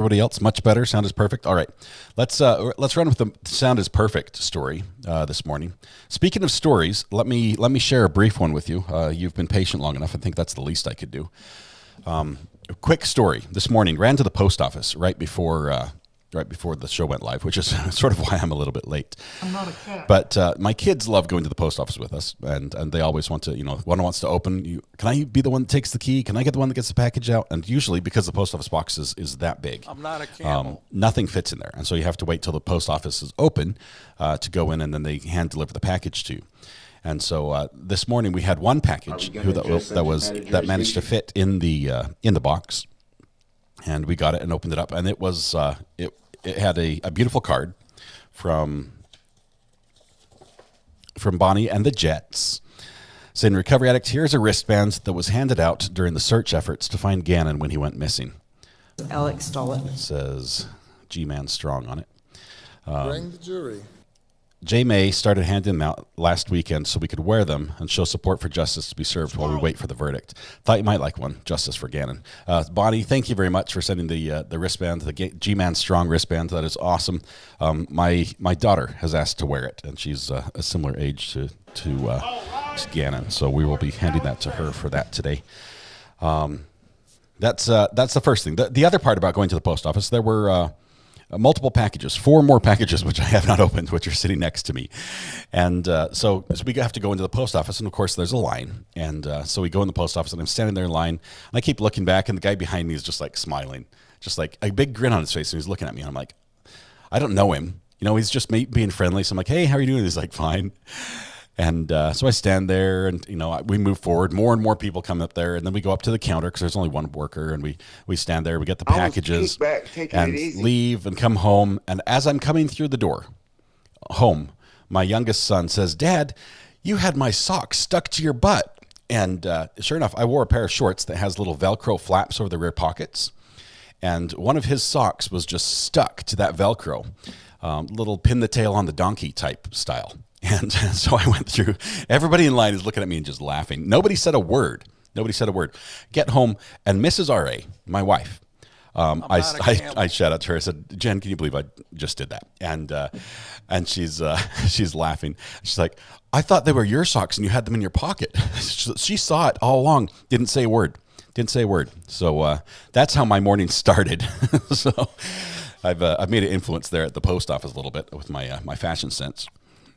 Everybody else, much better. Sound is perfect. All right, let's run with the sound is perfect story this morning. Speaking of stories, let me share a brief one with you. You've been patient long enough. I think that's the least I could do. A quick story. This morning, ran to the post office right before the show went live, which is sort of why I'm a little bit late. I'm not a cat. But my kids love going to the post office with us, and they always want to, one wants to open. Can I be the one that takes the key? Can I get the one that gets the package out? And usually, because the post office box is that big, I'm not a camel. nothing fits in there. And so you have to wait till the post office is open to go in, and then they hand deliver the package to you. And so this morning we had one package that managed to fit in the box, and we got it and opened it up, and it was it had a beautiful card from Bonnie and the Jets saying, "Recovery addict, here's a wristband that was handed out during the search efforts to find Gannon when he went missing." Alex stole it. It says G-Man Strong on it. Bring the jury. J. May started handing them out last weekend so we could wear them and show support for justice to be served while we wait for the verdict. Thought you might like one, Justice for Gannon. Bonnie, thank you very much for sending the wristband, the G-Man Strong wristband. That is awesome. My daughter has asked to wear it, and she's a similar age to Gannon, so we will be handing that to her for that today. That's the first thing. The other part about going to the post office, there were multiple packages, 4 more packages, which I have not opened, which are sitting next to me. And so we have to go into the post office, and of course there's a line. And so we go in the post office, and I'm standing there in line, and I keep looking back, and the guy behind me is just like smiling, just like a big grin on his face, and he's looking at me, and I'm like, I don't know him. He's just being friendly. So I'm like, hey, how are you doing? He's like, fine. And so I stand there, and we move forward. More and more people come up there, and then we go up to the counter because there's only one worker, and we stand there. We get the packages and leave and come home. And as I'm coming through the door home, my youngest son says, "Dad, you had my socks stuck to your butt." And sure enough, I wore a pair of shorts that has little Velcro flaps over the rear pockets, and one of his socks was just stuck to that Velcro, little pin the tail on the donkey type style. And so I went through. Everybody in line is looking at me and just laughing. Nobody said a word. Get home, and Mrs. R.A., my wife, I shout out to her. I said, "Jen, can you believe I just did that?" And she's laughing. She's like, "I thought they were your socks and you had them in your pocket." She saw it all along. Didn't say a word. So that's how my morning started. So I've made an influence there at the post office a little bit with my fashion sense.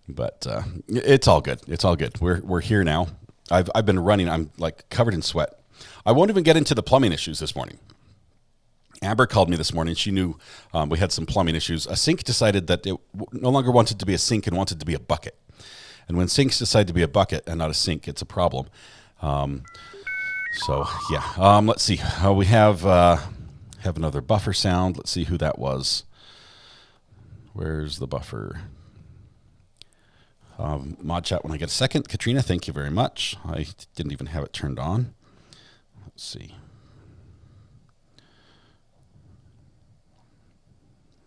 But it's all good. We're here now. I've been running. I'm like covered in sweat. I won't even get into the plumbing issues this morning. Amber called me this morning. She knew we had some plumbing issues. A sink decided that it no longer wanted to be a sink and wanted to be a bucket. And when sinks decide to be a bucket and not a sink, it's a problem. So yeah. Let's see. We have another buffer sound. Let's see who that was. Where's the buffer? Mod chat when I get a second. Katrina, thank you very much. I didn't even have it turned on. Let's see.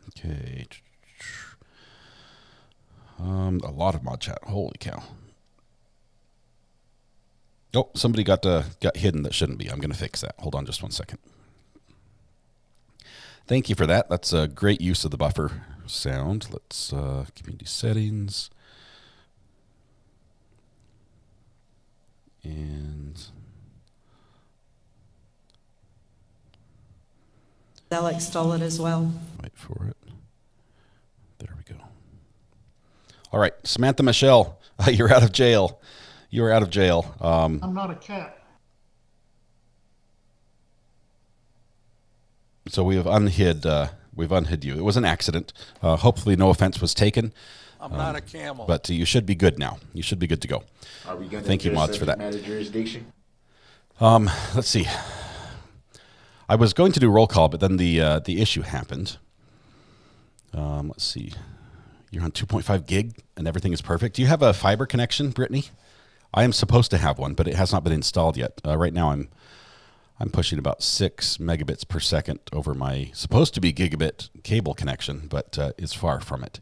Okay. A lot of mod chat. Holy cow. Oh, somebody got hidden that shouldn't be. I'm going to fix that. Hold on just one second. Thank you for that. That's a great use of the buffer sound. Let's community settings. And Alex stole it as well. Wait for it. There we go. All right, Samantha Michelle, you're out of jail. You are out of jail. I'm not a cat. So we have unhid you. It was an accident. Hopefully no offense was taken. I'm not a camel. But you should be good now. You should be good to go. Are we going to Thank you, mods, for that. matter jurisdiction? Let's see. I was going to do roll call, but then the issue happened. Let's see. You're on 2.5 gig and everything is perfect. Do you have a fiber connection, Brittany? I am supposed to have one, but it has not been installed yet. Right now I'm pushing about 6 megabits per second over my supposed to be gigabit cable connection, but it's far from it.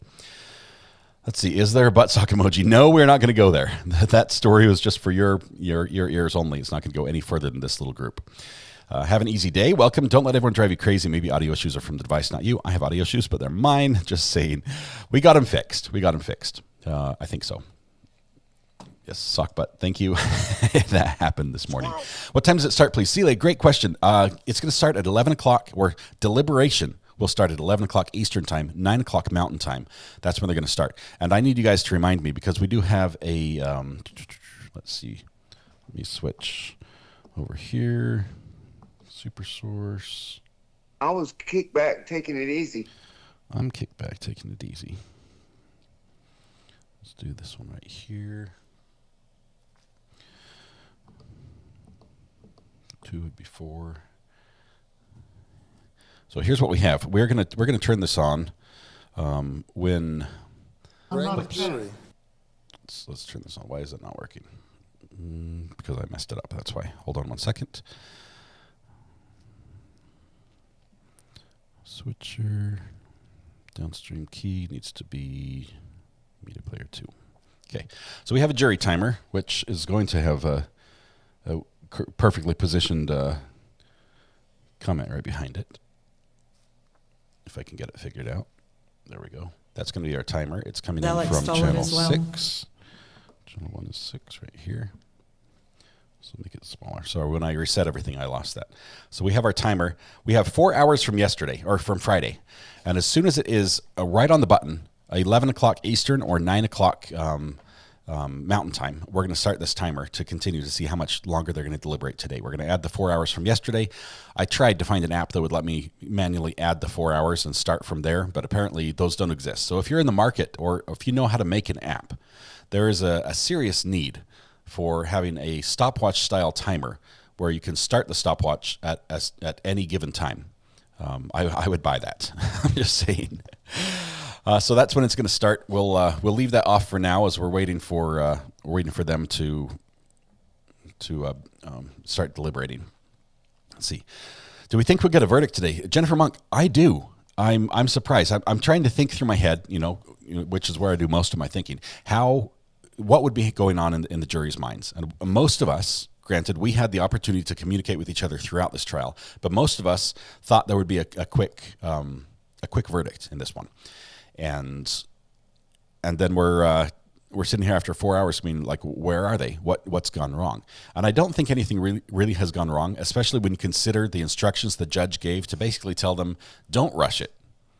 Let's see. Is there a butt sock emoji? No, we're not going to go there. That story was just for your ears only. It's not going to go any further than this little group. Have an easy day. Welcome. Don't let everyone drive you crazy. Maybe audio issues are from the device, not you. I have audio issues, but they're mine. Just saying. We got them fixed. I think so. Yes, sock butt. Thank you. That happened this morning. What time does it start, please? Celia, great question. It's going to start at 11 o'clock, or deliberation will start at 11 o'clock Eastern time, 9 o'clock Mountain time. That's when they're going to start. And I need you guys to remind me, because we do have a, let's see. Let me switch over here. Super source. I was kicked back, taking it easy. I'm kicked back, taking it easy. Let's do this one right here. 2 would be 4. So here's what we have. We're gonna turn this on when. I'm Bring not the a cat. jury. Let's turn this on. Why is it not working? Because I messed it up. That's why. Hold on one second. Switcher. Downstream key needs to be media player 2. Okay. So we have a jury timer, which is going to have a perfectly positioned comment right behind it. If I can get it figured out. There we go. That's going to be our timer. It's coming in Alex from Stoller channel as well. 6. Channel 1 is 6 right here. So make it smaller. So when I reset everything, I lost that. So we have our timer. We have 4 hours from yesterday, or from Friday. And as soon as it is right on the button, 11 o'clock Eastern or 9 o'clock Mountain time, we're going to start this timer to continue to see how much longer they're going to deliberate today. We're going to add the 4 hours from yesterday. I tried to find an app that would let me manually add the 4 hours and start from there, but apparently those don't exist. So if you're in the market, or if you know how to make an app, there is a serious need for having a stopwatch style timer where you can start the stopwatch at any given time. I would buy that. I'm just saying. So that's when it's going to start. We'll leave that off for now as we're waiting for them to start deliberating. Let's see. Do we think we'll get a verdict today, Jennifer Monk? I do. I'm surprised. I'm trying to think through my head, which is where I do most of my thinking. What would be going on in the jury's minds? And most of us, granted, we had the opportunity to communicate with each other throughout this trial, but most of us thought there would be a quick verdict in this one. And then we're sitting here after 4 hours. I mean, like, where are they? What's gone wrong? And I don't think anything really has gone wrong, especially when you consider the instructions the judge gave to basically tell them, don't rush it.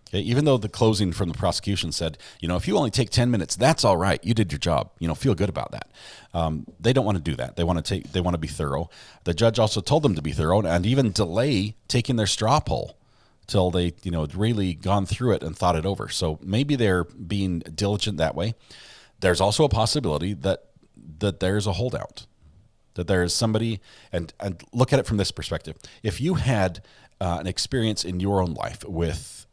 Okay? Even though the closing from the prosecution said, if you only take 10 minutes, that's all right. You did your job. Feel good about that. They don't want to do that. They want to be thorough. The judge also told them to be thorough and even delay taking their straw poll till they, really gone through it and thought it over. So maybe they're being diligent that way. There's also a possibility that there's a holdout, that there is somebody, and look at it from this perspective. If you had an experience in your own life with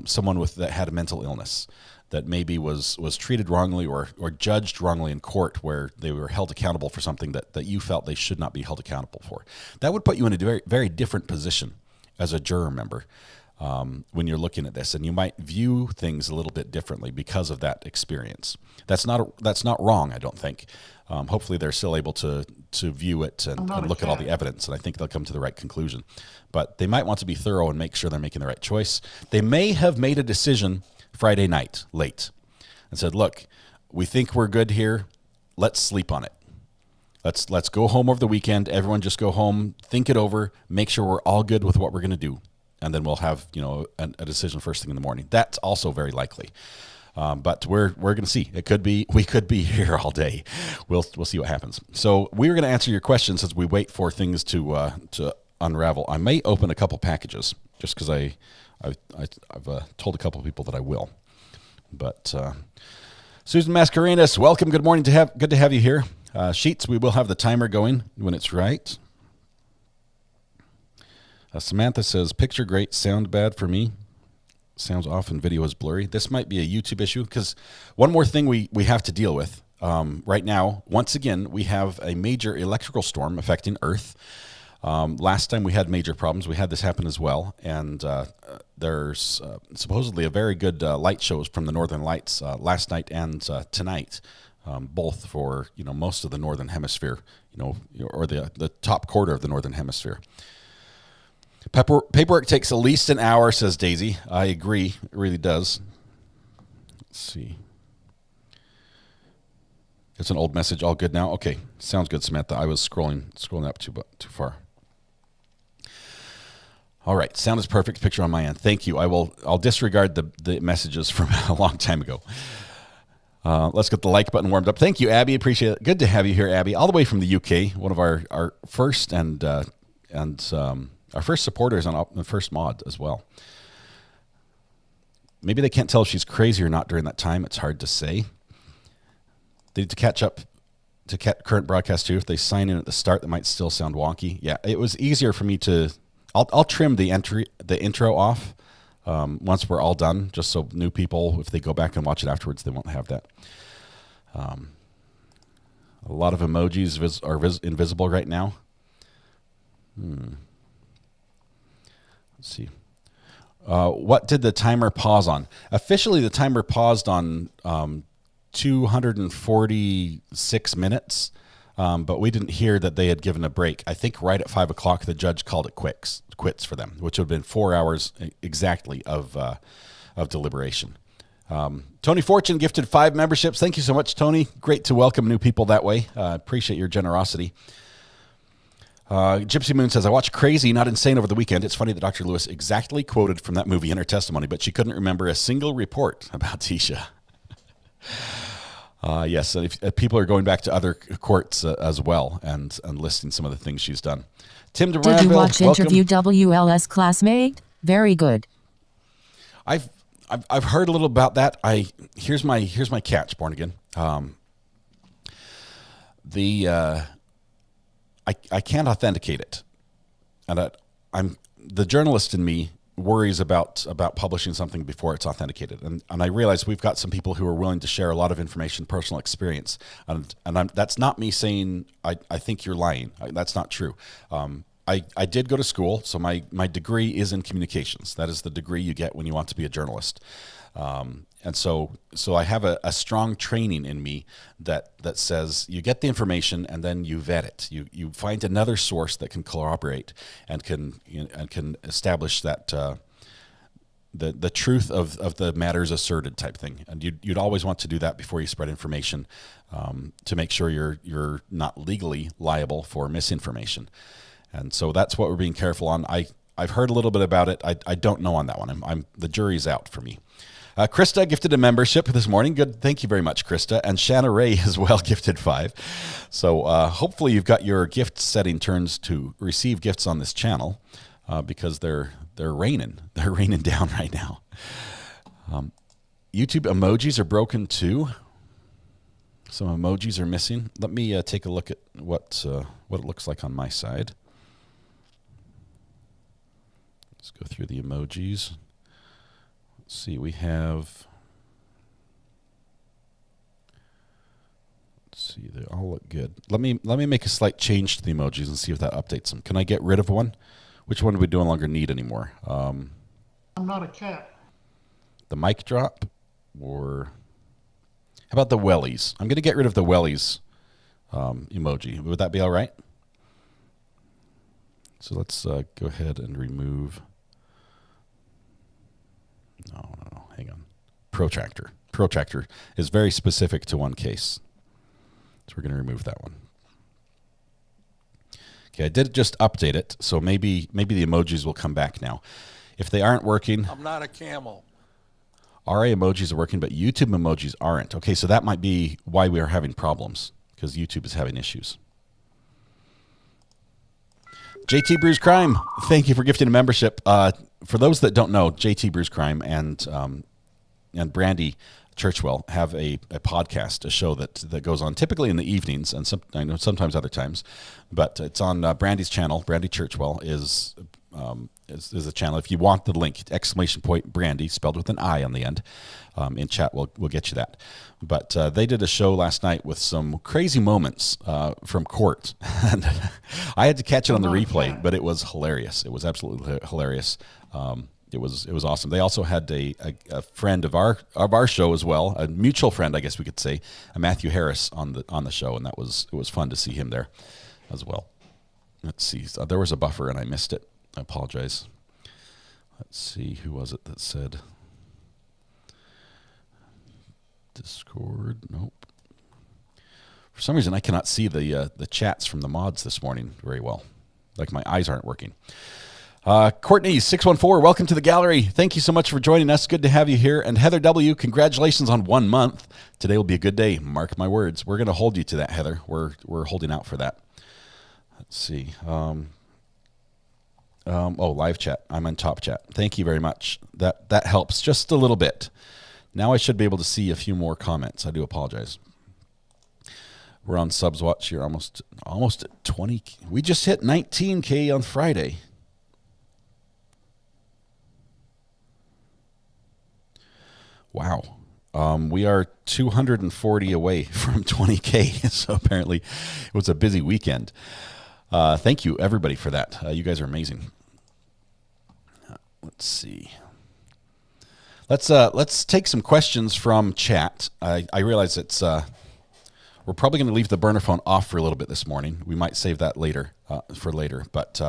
someone that had a mental illness, that maybe was treated wrongly or judged wrongly in court, where they were held accountable for something that you felt they should not be held accountable for, that would put you in a very, very different position as a juror member. When you're looking at this, and you might view things a little bit differently because of that experience. That's not wrong, I don't think. Hopefully they're still able to view it and look at all the evidence, and I think they'll come to the right conclusion. But they might want to be thorough and make sure they're making the right choice. They may have made a decision Friday night late and said, look, we think we're good here. Let's sleep on it. Let's go home over the weekend. Everyone just go home, think it over, make sure we're all good with what we're going to do. And then we'll have a decision first thing in the morning. That's also very likely, but we're going to see. We could be here all day. We'll see what happens. So we're going to answer your questions as we wait for things to unravel. I may open a couple packages just because I've told a couple of people that I will. But Susan Mascarenas, welcome. Good morning. Good to have you here. Sheets, we will have the timer going when it's right. Samantha says, picture great, sound bad for me. Sounds off and video is blurry. This might be a YouTube issue, because one more thing we have to deal with right now. Once again, we have a major electrical storm affecting Earth. Last time we had major problems, we had this happen as well. And there's supposedly a very good light shows from the Northern Lights last night and tonight, both for most of the Northern Hemisphere, or the top quarter of the Northern Hemisphere. Paperwork takes at least an hour, says Daisy. I agree. It really does. Let's see. It's an old message. All good now? Okay. Sounds good, Samantha. I was scrolling up too far. All right. Sound is perfect. Picture on my end. Thank you. I'll disregard the messages from a long time ago. Let's get the like button warmed up. Thank you, Abby. Appreciate it. Good to have you here, Abby, all the way from the UK. One of our first and our first supporters on the first mod as well. Maybe they can't tell if she's crazy or not during that time. It's hard to say. They need to catch up to current broadcast too. If they sign in at the start, that might still sound wonky. Yeah, it was easier for me to. I'll trim the intro off once we're all done, just so new people, if they go back and watch it afterwards, they won't have that. A lot of emojis are invisible right now. Let's see. What did the timer pause on? Officially, the timer paused on 246 minutes, but we didn't hear that they had given a break. I think right at 5 o'clock, the judge called it quits for them, which would have been 4 hours exactly of deliberation. Tony Fortune gifted 5 memberships. Thank you so much, Tony. Great to welcome new people that way. Appreciate your generosity. Gypsy Moon says, I watched Crazy, Not Insane over the weekend. It's funny that Dr. Lewis exactly quoted from that movie in her testimony, but she couldn't remember a single report about Tisha. Yes, if people are going back to other courts as well and listing some of the things she's done. Tim DeRanville, did you watch welcome. Interview WLS Classmate? Very good. I've heard a little about that. Here's my catch, Born Again. I can't authenticate it, and I'm the journalist in me worries about publishing something before it's authenticated, and I realize we've got some people who are willing to share a lot of information, personal experience, and that's not me saying I think you're lying. That's not true. I did go to school, so my degree is in communications. That is the degree you get when you want to be a journalist. And so I have a strong training in me that says you get the information and then you vet it. You find another source that can corroborate and can establish that the truth of the matters asserted type thing. And you'd always want to do that before you spread information to make sure you're not legally liable for misinformation. And so that's what we're being careful on. I've heard a little bit about it. I don't know on that one. The jury's out for me. Krista gifted a membership this morning. Good. Thank you very much, Krista. And Shanna Ray as well gifted 5. So hopefully you've got your gift setting turns to receive gifts on this channel because they're raining. They're raining down right now. YouTube emojis are broken too. Some emojis are missing. Let me take a look at what it looks like on my side. Let's go through the emojis. Let's see, we have, let's see, they all look good. Let me make a slight change to the emojis and see if that updates them. Can I get rid of one? Which one do we no longer need anymore? I'm not a cat. The mic drop, or how about the wellies? I'm going to get rid of the wellies emoji. Would that be all right? So let's go ahead and remove. No, hang on. Protractor. Protractor is very specific to one case. So we're going to remove that one. Okay, I did just update it, so maybe the emojis will come back now. If they aren't working... I'm not a camel. RA emojis are working, but YouTube emojis aren't. Okay, so that might be why we are having problems, because YouTube is having issues. JT Brews Crime, thank you for gifting a membership. For those that don't know, JT Brews Crime and Brandy Churchwell have a podcast, a show that goes on typically in the evenings, and I know sometimes other times, but it's on Brandy's channel. Brandy Churchwell is a channel. If you want the link, !Brandy, spelled with an I on the end, in chat, we'll get you that. But they did a show last night with some crazy moments from court. And I had to catch it on the replay, but it was hilarious. It was absolutely hilarious. It was awesome. They also had a friend of our show as well, a mutual friend, I guess we could say, Matthew Harris on the show, and it was fun to see him there as well. Let's see. There was a buffer and I missed it. I apologize. Let's see, who was it that said Discord? Nope. For some reason, I cannot see the chats from the mods this morning very well. Like my eyes aren't working. Courtney 614, welcome to the gallery. Thank you so much for joining us. Good to have you here. And Heather W, congratulations on 1 month. Today will be a good day. Mark my words. We're going to hold you to that, Heather. We're holding out for that. Let's see. Live chat. I'm on top chat. Thank you very much. That helps just a little bit. Now I should be able to see a few more comments. I do apologize. We're on subs watch here, almost at 20. We just hit 19K on Friday. Wow. We are 240 away from 20K. So apparently it was a busy weekend. Thank you, everybody, for that. You guys are amazing. Let's see. Let's take some questions from chat. I realize it's we're probably going to leave the burner phone off for a little bit this morning. We might save that later for later. But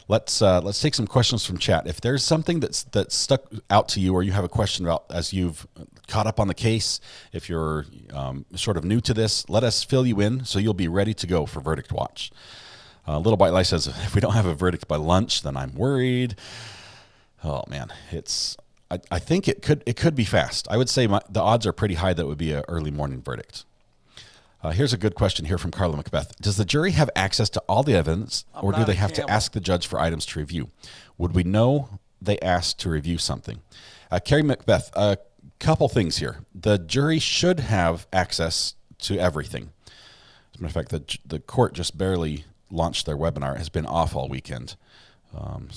let's take some questions from chat. If there's something that's stuck out to you, or you have a question about as you've caught up on the case, if you're sort of new to this, let us fill you in so you'll be ready to go for Verdict Watch. Little White Lie says, if we don't have a verdict by lunch, then I'm worried. Oh man, I think it could be fast. I would say the odds are pretty high that it would be an early morning verdict. Here's a good question here from Carla Macbeth. Does the jury have access to all the evidence, or do they have to ask the judge for items to review? Would we know they asked to review something? Carrie Macbeth, a couple things here. The jury should have access to everything. As a matter of fact, the court just barely launched their webinar. It has been off all weekend. I'm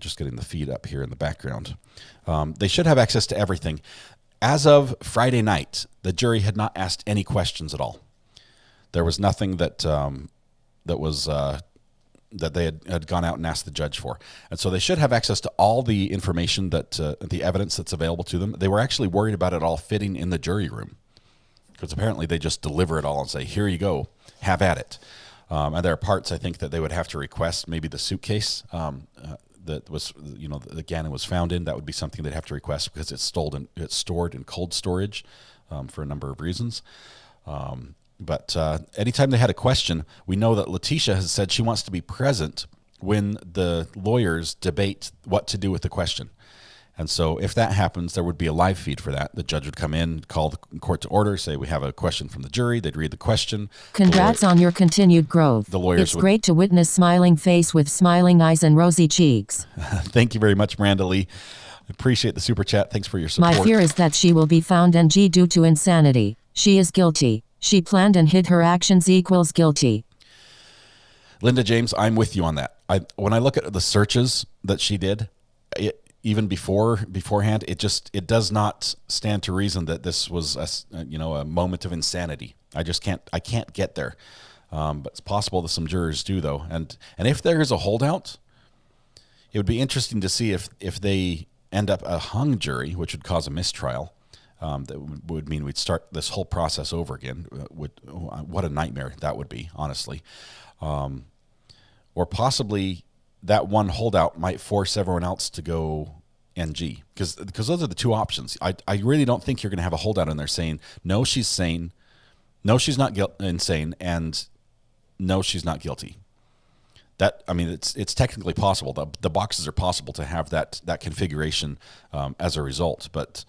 just getting the feed up here in the background. They should have access to everything. As of Friday night, the jury had not asked any questions at all. There was nothing that they had gone out and asked the judge for. And so they should have access to all the information the evidence that's available to them. They were actually worried about it all fitting in the jury room, because apparently they just deliver it all and say, here you go, have at it. And there are parts, I think, that they would have to request, maybe the suitcase that was, the Gannon was found in. That would be something they'd have to request, because it's stored in cold storage for a number of reasons. But anytime they had a question, we know that Letecia has said she wants to be present when the lawyers debate what to do with the question. And so if that happens, there would be a live feed for that. The judge would come in, call the court to order, say we have a question from the jury. They'd read the question. Congrats on your continued growth. The lawyers It's great to witness smiling face with smiling eyes and rosy cheeks. Thank you very much, Miranda Lee. I appreciate the super chat. Thanks for your support. My fear is that she will be found NG due to insanity. She is guilty. She planned and hid her actions equals guilty. Linda James, I'm with you on that. When I look at the searches that she did, even beforehand, it does not stand to reason that this was a moment of insanity. I can't get there. But it's possible that some jurors do, though. And if there is a holdout, it would be interesting to see if they end up a hung jury, which would cause a mistrial. That would mean we'd start this whole process over again. What a nightmare that would be, honestly. Or possibly that one holdout might force everyone else to go NG, because those are the two options. I really don't think you're going to have a holdout in there saying, no, she's sane, no, she's not insane, and no, she's not guilty. It's technically possible. The boxes are possible to have that configuration as a result, but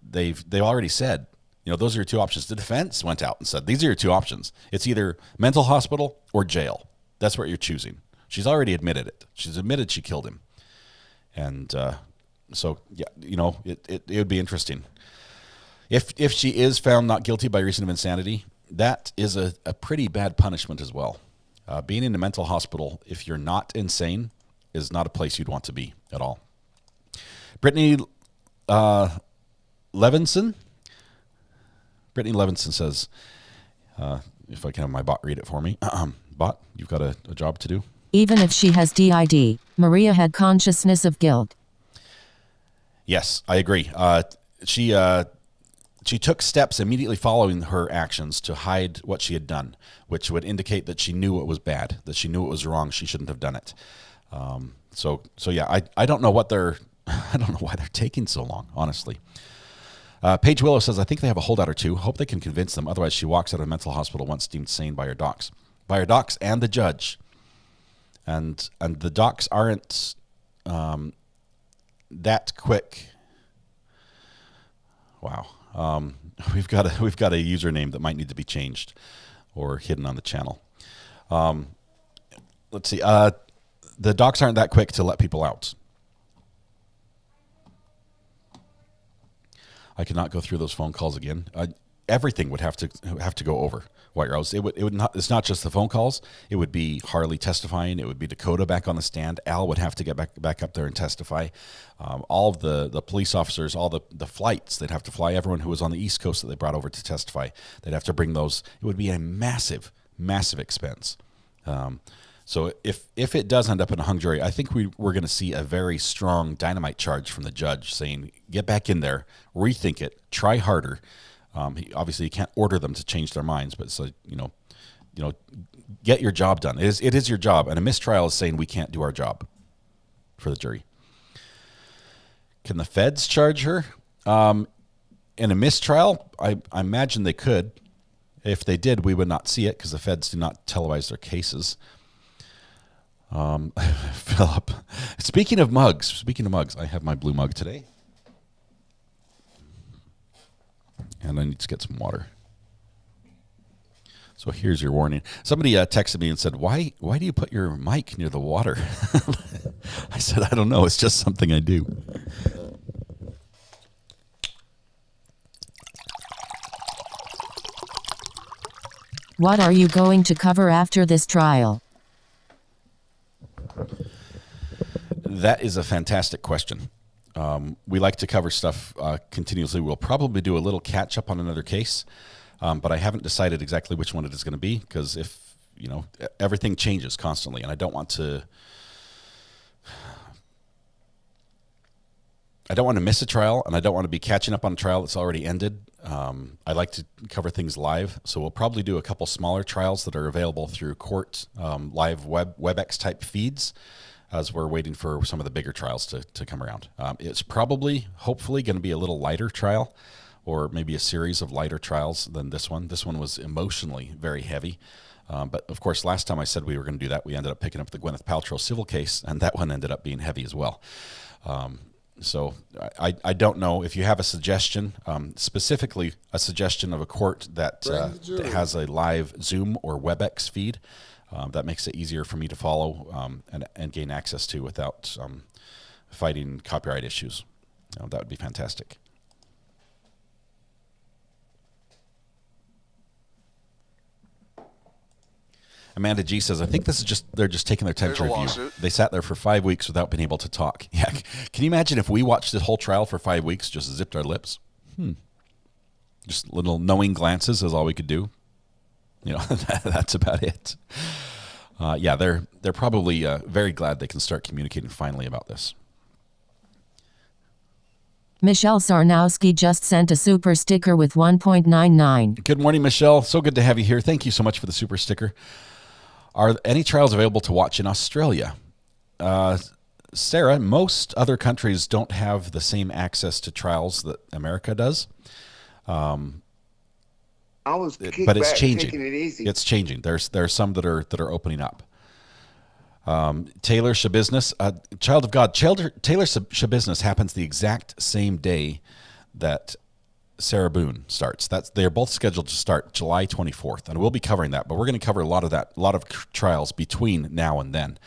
they've already said, those are your two options. The defense went out and said, these are your two options. It's either mental hospital or jail. That's what you're choosing. She's already admitted it. She's admitted she killed him. And so, yeah, it would be interesting. If she is found not guilty by reason of insanity, that is a pretty bad punishment as well. Being in a mental hospital, if you're not insane, is not a place you'd want to be at all. Brittany Levinson says, if I can have my bot read it for me. Bot, you've got a job to do. Even if she has DID, Maria had consciousness of guilt. Yes, I agree. She took steps immediately following her actions to hide what she had done, which would indicate that she knew it was bad, that she knew it was wrong. She shouldn't have done it. So yeah, I don't know what they're I don't know why they're taking so long, honestly. Paige Willow says, I think they have a holdout or two. Hope they can convince them. Otherwise, she walks out of a mental hospital once deemed sane by her docs. By her docs and the judge. And the docs aren't that quick. Wow. We've got a username that might need to be changed or hidden on the channel. Let's see. The docs aren't that quick to let people out. I cannot go through those phone calls again. Everything would have to go over White Rose. It would not. It's not just the phone calls. It would be Harley testifying. It would be Dakota back on the stand. Al would have to get back up there and testify. All of the police officers, all the flights, they'd have to fly everyone who was on the East Coast that they brought over to testify. They'd have to bring those. It would be a massive expense. So if it does end up in a hung jury, I think we're going to see a very strong dynamite charge from the judge saying, get back in there, rethink it, try harder. He can't order them to change their minds, but so get your job done. It is your job, and a mistrial is saying we can't do our job for the jury. Can the feds charge her in a mistrial? I imagine they could. If they did, we would not see it because the feds do not televise their cases. Philip, speaking of mugs, I have my blue mug today. And I need to get some water. So here's your warning. Somebody texted me and said, why do you put your mic near the water? I said, I don't know. It's just something I do. What are you going to cover after this trial? That is a fantastic question. We like to cover stuff continuously. We'll probably do a little catch up on another case, but I haven't decided exactly which one it is going to be because everything changes constantly, and I don't want to miss a trial, and I don't want to be catching up on a trial that's already ended. I like to cover things live, so we'll probably do a couple smaller trials that are available through court live WebEx type feeds as we're waiting for some of the bigger trials to come around. It's hopefully going to be a little lighter trial, or maybe a series of lighter trials than this one. This one was emotionally very heavy. But of course, last time I said we were going to do that, we ended up picking up the Gwyneth Paltrow civil case, and that one ended up being heavy as well. So I don't know if you have a suggestion, specifically a suggestion of a court that has a live Zoom or WebEx feed that makes it easier for me to follow and gain access to without fighting copyright issues. That would be fantastic. Amanda G says, I think this is they're just taking their time to review. Lawsuit. They sat there for 5 weeks without being able to talk. Yeah. Can you imagine if we watched the whole trial for 5 weeks, just zipped our lips? Just little knowing glances is all we could do. That's about it. They're probably very glad they can start communicating finally about this. Michelle Sarnowski just sent a super sticker with 1.99. Good morning, Michelle. So good to have you here. Thank you so much for the super sticker. Are any trials available to watch in Australia? Sarah, most other countries don't have the same access to trials that America does. I was kicked But it's back, changing. taking it easy. It's changing. There are some that are opening up. Taylor Shabusiness, Child of God. Taylor Shabusiness happens the exact same day that Sarah Boone starts. They're both scheduled to start July 24th, and we'll be covering that. But we're going to cover a lot of trials between now and then.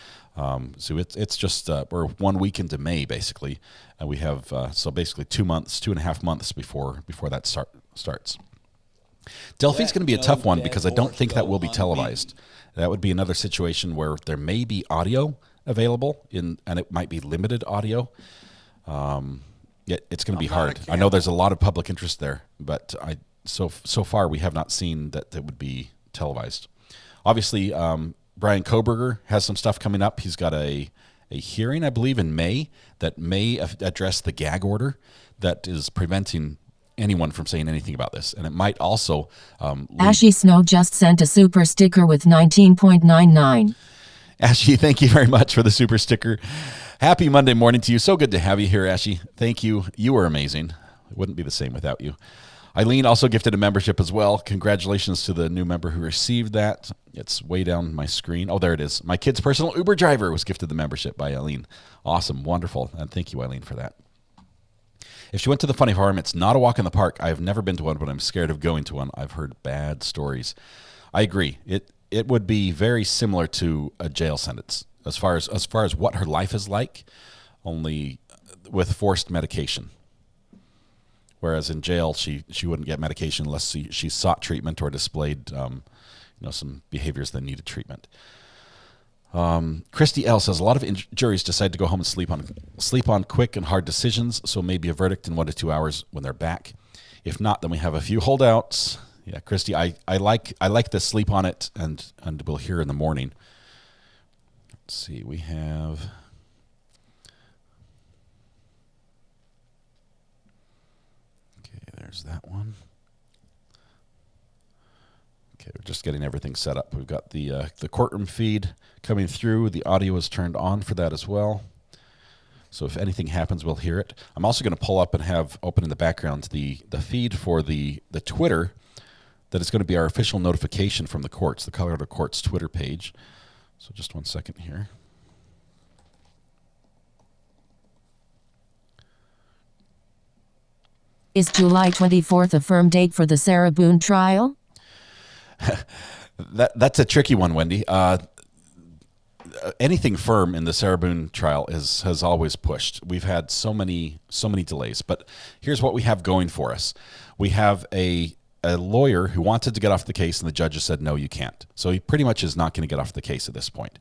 So it's just we're 1 week into May basically, and we have so basically 2.5 months before that starts. Delphi's going to be a tough one because I don't think that will be televised. That would be another situation where there may be audio available and it might be limited audio. It's going to be hard. I know there's a lot of public interest there, but so far we have not seen that would be televised. Obviously, Brian Koberger has some stuff coming up. He's got a hearing, I believe, in May that may address the gag order that is preventing anyone from saying anything about this, and it might also Ashy Snow just sent a super sticker with 19.99. Ashley, thank you very much for the super sticker. Happy Monday morning to you. So good to have you here, Ashley. Thank you. You are amazing. It wouldn't be the same without you. Eileen also gifted a membership as well. Congratulations to the new member who received that. It's way down my screen. Oh, there it is. My kid's personal Uber driver was gifted the membership by Eileen. Awesome. Wonderful. And thank you, Eileen, for that. If she went to the funny farm, it's not a walk in the park. I've never been to one, but I'm scared of going to one. I've heard bad stories. I agree. It would be very similar to a jail sentence as far as what her life is like, only with forced medication. Whereas in jail, she wouldn't get medication unless she sought treatment or displayed some behaviors that needed treatment. Christy L says a lot of juries decide to go home and sleep on quick and hard decisions, so maybe a verdict in 1 to 2 hours when they're back. If not, then we have a few holdouts. Yeah, Christy, I like the sleep on it, and we'll hear in the morning. Let's see, we have. Okay, there's that one. Okay, we're just getting everything set up. We've got the courtroom feed coming through. The audio is turned on for that as well. So if anything happens, we'll hear it. I'm also going to pull up and have open in the background the feed for the Twitter that is going to be our official notification from the courts, the Colorado Courts Twitter page. So just 1 second here. Is July 24th a firm date for the Sarah Boone trial? That's a tricky one, Wendy. Anything firm in the Sarah Boone trial has always pushed. We've had so many delays, but here's what we have going for us. We have a lawyer who wanted to get off the case, and the judge has said, no, you can't. So he pretty much is not going to get off the case at this point.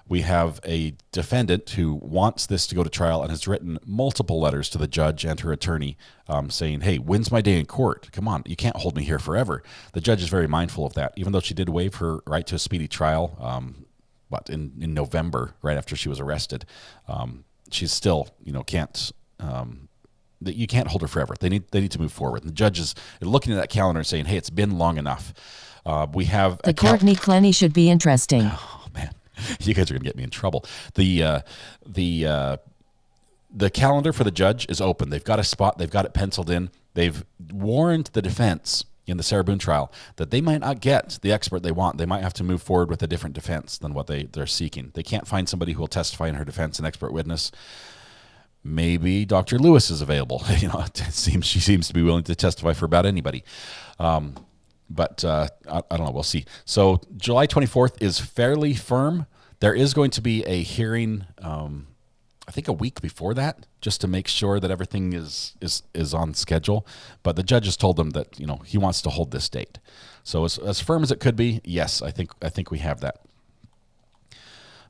We have a defendant who wants this to go to trial and has written multiple letters to the judge and her attorney saying, hey, when's my day in court? Come on, you can't hold me here forever. The judge is very mindful of that, even though she did waive her right to a speedy trial in November, right after she was arrested. She's still, can't... you can't hold her forever. They need to move forward. And the judge is looking at that calendar and saying, hey, it's been long enough. We have... The Courtney Clenny should be interesting. Oh, man. You guys are going to get me in trouble. The calendar for the judge is open. They've got a spot. They've got it penciled in. They've warned the defense in the Sarah Boone trial that they might not get the expert they want. They might have to move forward with a different defense than what they're seeking. They can't find somebody who will testify in her defense, an expert witness. Maybe Dr. Lewis is available. She seems to be willing to testify for about anybody. But I don't know. We'll see. So July 24th is fairly firm. There is going to be a hearing, I think a week before that, just to make sure that everything is on schedule. But the judge has told them that he wants to hold this date. So as firm as it could be, yes, I think we have that.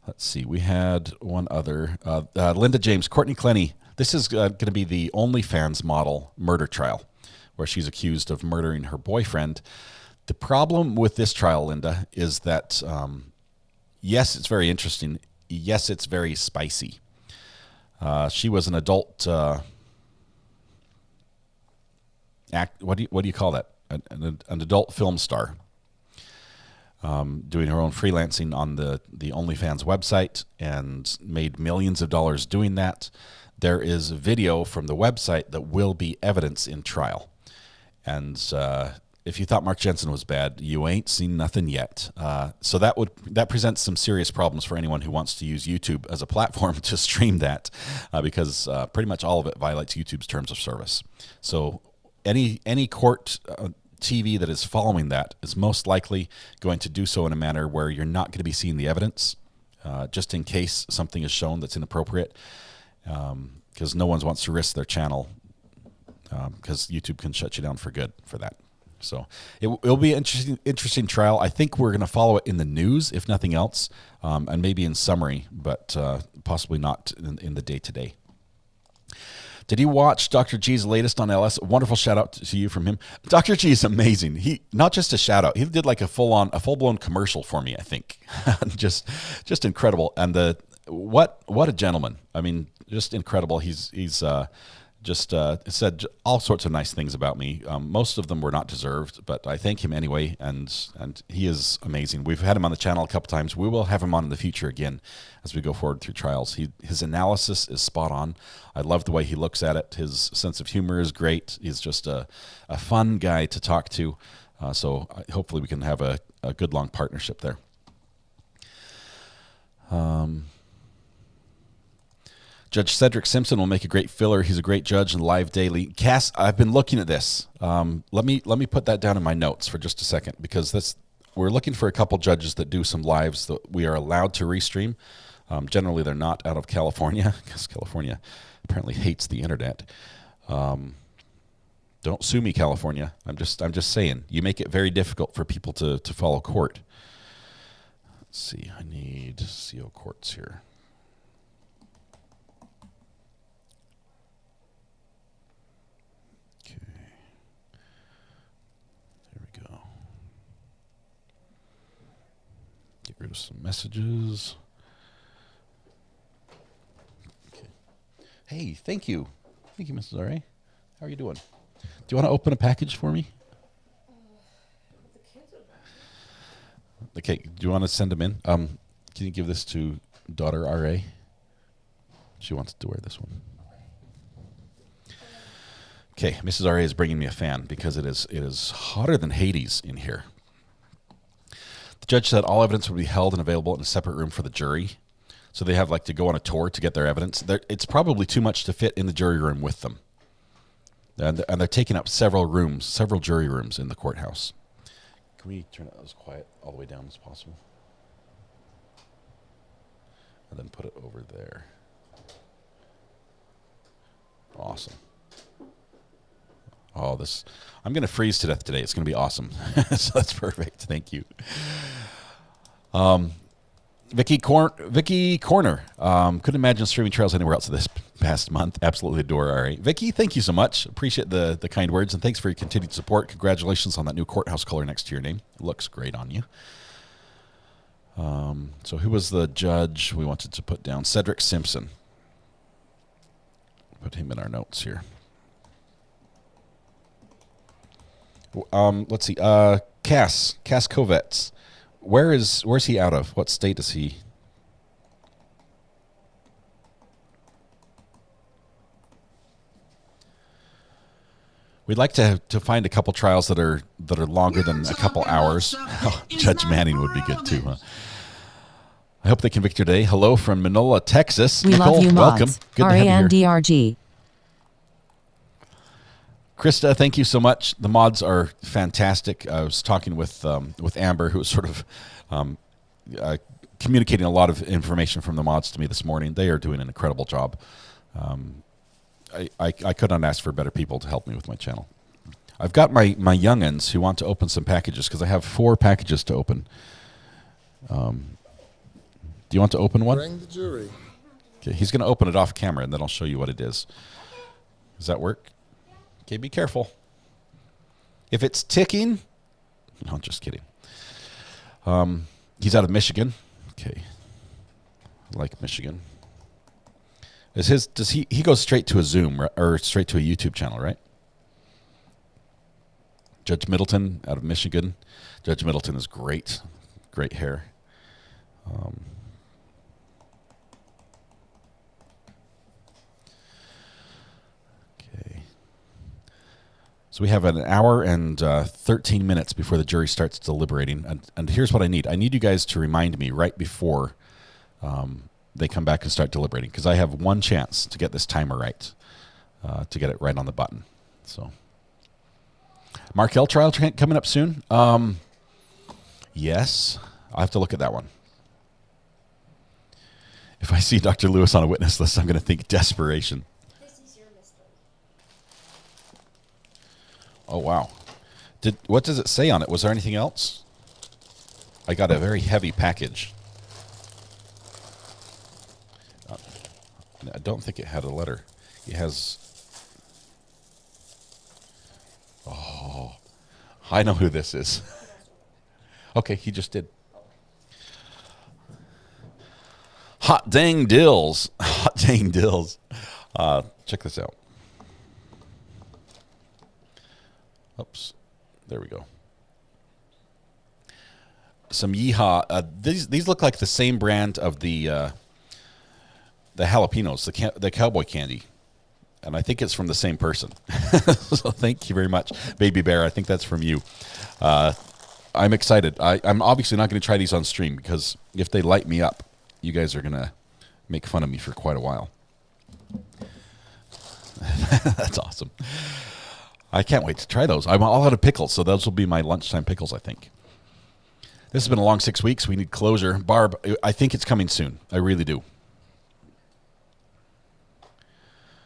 Let's see. We had one other. Linda James, Courtney Clenny. This is going to be the OnlyFans model murder trial, where she's accused of murdering her boyfriend. The problem with this trial, Linda, is that, yes, it's very interesting. Yes, it's very spicy. She was an adult what do you call that? An adult film star. Doing her own freelancing on the OnlyFans website and made millions of dollars doing that. There is a video from the website that will be evidence in trial. And if you thought Mark Jensen was bad, you ain't seen nothing yet. So that presents some serious problems for anyone who wants to use YouTube as a platform to stream that, because pretty much all of it violates YouTube's terms of service. So any court TV that is following that is most likely going to do so in a manner where you're not going to be seeing the evidence, just in case something is shown that's inappropriate, because no one wants to risk their channel, because YouTube can shut you down for good for that. So it'll be an interesting trial. I think we're going to follow it in the news, if nothing else, and maybe in summary, but possibly not in the day-to-day. Did you watch Dr. G's latest on LS? Wonderful shout out to you from him. Dr. G is amazing. He not just a shout out. He did like a full-blown commercial for me, I think. just incredible. And what a gentleman. I mean, just incredible. He's just said all sorts of nice things about me. Most of them were not deserved, but I thank him anyway, and he is amazing. We've had him on the channel a couple times. We will have him on in the future again as we go forward through trials. His analysis is spot on. I love the way he looks at it. His sense of humor is great. He's just a fun guy to talk to. So hopefully we can have a good long partnership there. Judge Cedric Simpson will make a great filler. He's a great judge and live daily. Cass, I've been looking at this. Let me put that down in my notes for just a second, because we're looking for a couple judges that do some lives that we are allowed to restream. Generally, they're not out of California, because California apparently hates the internet. Don't sue me, California. I'm just saying, you make it very difficult for people to follow court. Let's see. I need CO courts here. Get rid of some messages. Okay. Hey, thank you. Thank you, Mrs. R.A. How are you doing? Do you want to open a package for me? Okay, do you want to send them in? Can you give this to daughter R.A.? She wants to wear this one. Okay, Mrs. R.A. is bringing me a fan because it is hotter than Hades in here. The judge said all evidence would be held and available in a separate room for the jury. So they have to go on a tour to get their evidence. It's probably too much to fit in the jury room with them. And they're taking up several jury rooms in the courthouse. Can we turn it as quiet all the way down as possible? And then put it over there. Awesome. Oh, I'm going to freeze to death today. It's going to be awesome. So that's perfect. Thank you. Vicky Corner. Couldn't imagine streaming trials anywhere else this past month. Absolutely adore. All right. Vicky, thank you so much. Appreciate the kind words, and thanks for your continued support. Congratulations on that new courthouse color next to your name. It looks great on you. So who was the judge we wanted to put down? Cedric Simpson. Put him in our notes here. Let's see. Cass Kovets. Where's he out of? What state is he? We'd like to find a couple trials that are longer than a couple hours. Oh, Judge Manning would be good too, huh? I hope they convict you today. Hello from Manola, Texas. We Nicole, love you, welcome. mods. Good to have you here. RANDRG. Krista, thank you so much. The mods are fantastic. I was talking with Amber, who was sort of communicating a lot of information from the mods to me this morning. They are doing an incredible job. I could not ask for better people to help me with my channel. I've got my young'uns who want to open some packages because I have 4 packages to open. Do you want to open one? Bring the jury. Okay, he's going to open it off camera, and then I'll show you what it is. Does that work? Okay, be careful. If it's ticking, no, just kidding. He's out of Michigan. Okay, I like Michigan. Does he goes straight to a Zoom or straight to a YouTube channel, right? Judge Middleton out of Michigan. Judge Middleton is great, great hair. Okay. So we have an hour and 13 minutes before the jury starts deliberating. And here's what I need. I need you guys to remind me right before they come back and start deliberating, because I have one chance to get this timer right, to get it right on the button. So, Markel trial coming up soon? Yes. I'll have to look at that one. If I see Dr. Lewis on a witness list, I'm going to think desperation. This is your mystery. Oh, wow. What does it say on it? Was there anything else? I got a very heavy package. I don't think it had a letter. It has... Oh, I know who this is. Okay, he just did. Hot dang dills. Hot dang dills. Check this out. Oops. There we go. Some Yeehaw. These look like the same brand of the jalapenos, the cowboy candy. And I think it's from the same person. So thank you very much, Baby Bear. I think that's from you. I'm excited. I'm obviously not going to try these on stream because if they light me up, you guys are going to make fun of me for quite a while. That's awesome. I can't wait to try those. I'm all out of pickles, so those will be my lunchtime pickles, I think. This has been a long 6 weeks. We need closure. Barb, I think it's coming soon. I really do.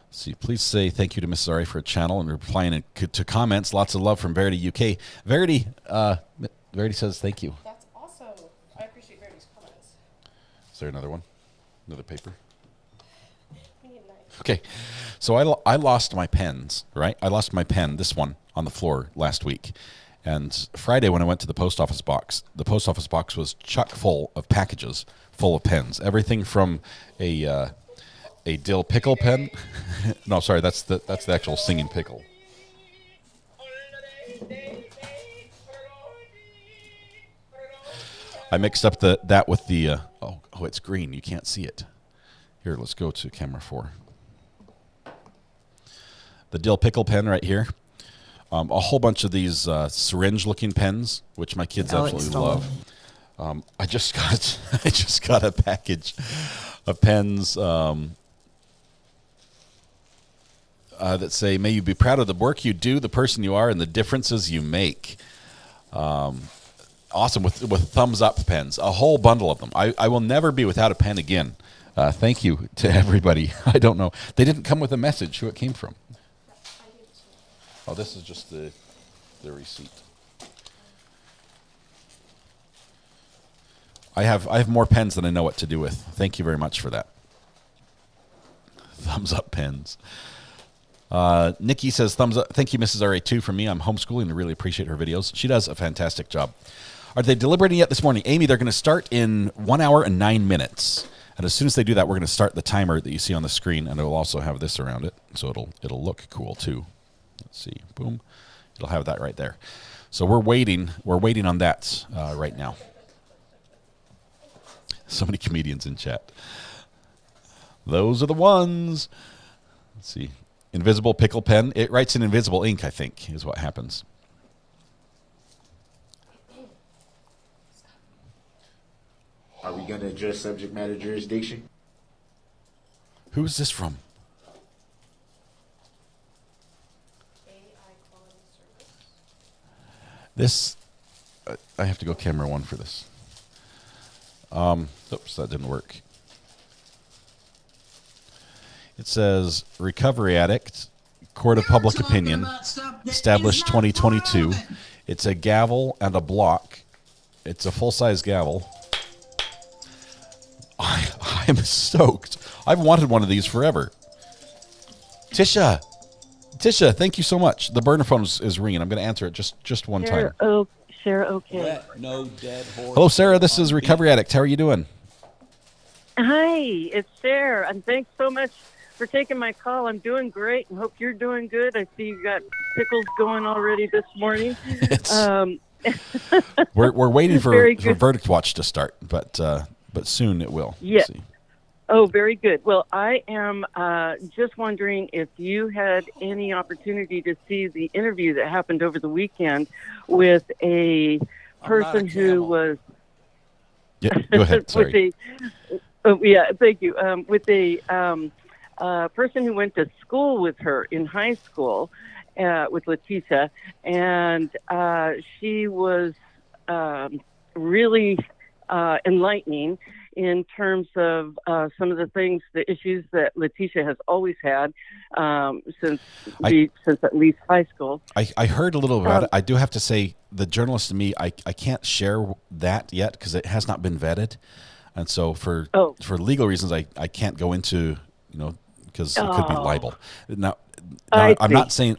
Let's see, please say thank you to Mrs. Ari for a channel and replying to comments. Lots of love from Verity UK. Verity says thank you. That's awesome. I appreciate Verity's comments. Is there another one? Another paper? We need a knife. Okay, so I lost my pens, right? I lost my pen, this one, on the floor last week. And Friday when I went to the post office box was chock full of packages full of pens. Everything from a dill pickle pen. No, sorry, that's the actual singing pickle. I mixed up that with the oh, it's green. You can't see it. Here, let's go to camera 4. The dill pickle pen right here. A whole bunch of these syringe-looking pens, which my kids absolutely love. I just got a package of pens that say, "May you be proud of the work you do, the person you are, and the differences you make." Awesome with thumbs up pens, a whole bundle of them. I will never be without a pen again. Thank you to everybody. I don't know. They didn't come with a message who it came from. Oh, this is just the receipt. I have more pens than I know what to do with. Thank you very much for that. Thumbs up pens. Nikki says thumbs up. Thank you, Mrs. RA2, from me. I'm homeschooling and really appreciate her videos. She does a fantastic job. Are they deliberating yet this morning? Amy, they're going to start in 1 hour and 9 minutes. And as soon as they do that, we're going to start the timer that you see on the screen, and it will also have this around it, so it'll look cool too. Let's see, boom. It'll have that right there. So we're waiting on that right now. So many comedians in chat. Those are the ones. Let's see. Invisible pickle pen. It writes in invisible ink, I think, is what happens. Are we going to address subject matter jurisdiction? Who's this from? This, I have to go camera 1 for this. Oops, that didn't work. It says recovery addict, court of public opinion, established 2022. It's a gavel and a block. It's a full-size gavel. I'm stoked. I've wanted one of these forever. Tisha, thank you so much. The burner phone is ringing. I'm going to answer it just one time. Sarah, okay. No dead horse. Hello, Sarah. This is Recovery Addict. How are you doing? Hi, it's Sarah, and thanks so much for taking my call. I'm doing great, and hope you're doing good. I see you got pickles going already this morning. We're waiting for Verdict Watch to start, but soon it will. Yes. Oh, very good. Well, I am just wondering if you had any opportunity to see the interview that happened over the weekend with a person who was... Yeah, go ahead. Sorry. Thank you. With a person who went to school with her in high school, with Letecia, and she was really enlightening in terms of some of the things, the issues that Letecia has always had since at least high school. I heard a little about it. I do have to say, the journalist in me, I can't share that yet because it has not been vetted, and so for legal reasons, I can't go into, because it could be libel. Now I'm not saying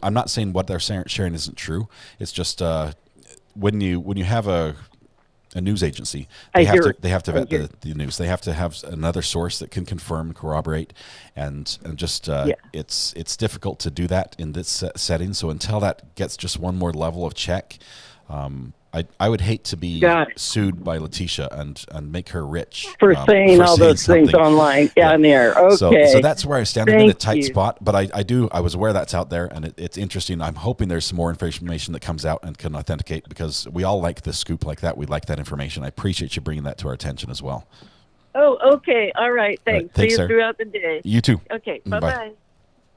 what they're sharing isn't true. It's just when you have a a news agency. I They have hear to it. they have to I vet hear the news. They have to have another source that can confirm, corroborate, and just it's difficult to do that in this setting. So until that gets just one more level of check, I would hate to be sued by Letecia and make her rich for saying all those things something online on there. Okay. So that's where I stand. I'm in a Thank tight you. spot, but I was aware that's out there, and it's interesting. I'm hoping there's some more information that comes out and can authenticate, because we all like the scoop like that. We like that information. I appreciate you bringing that to our attention as well. Oh, okay. All right. Thanks. Thanks, See you Sarah. throughout the day. You too. Okay. Bye. Bye-bye.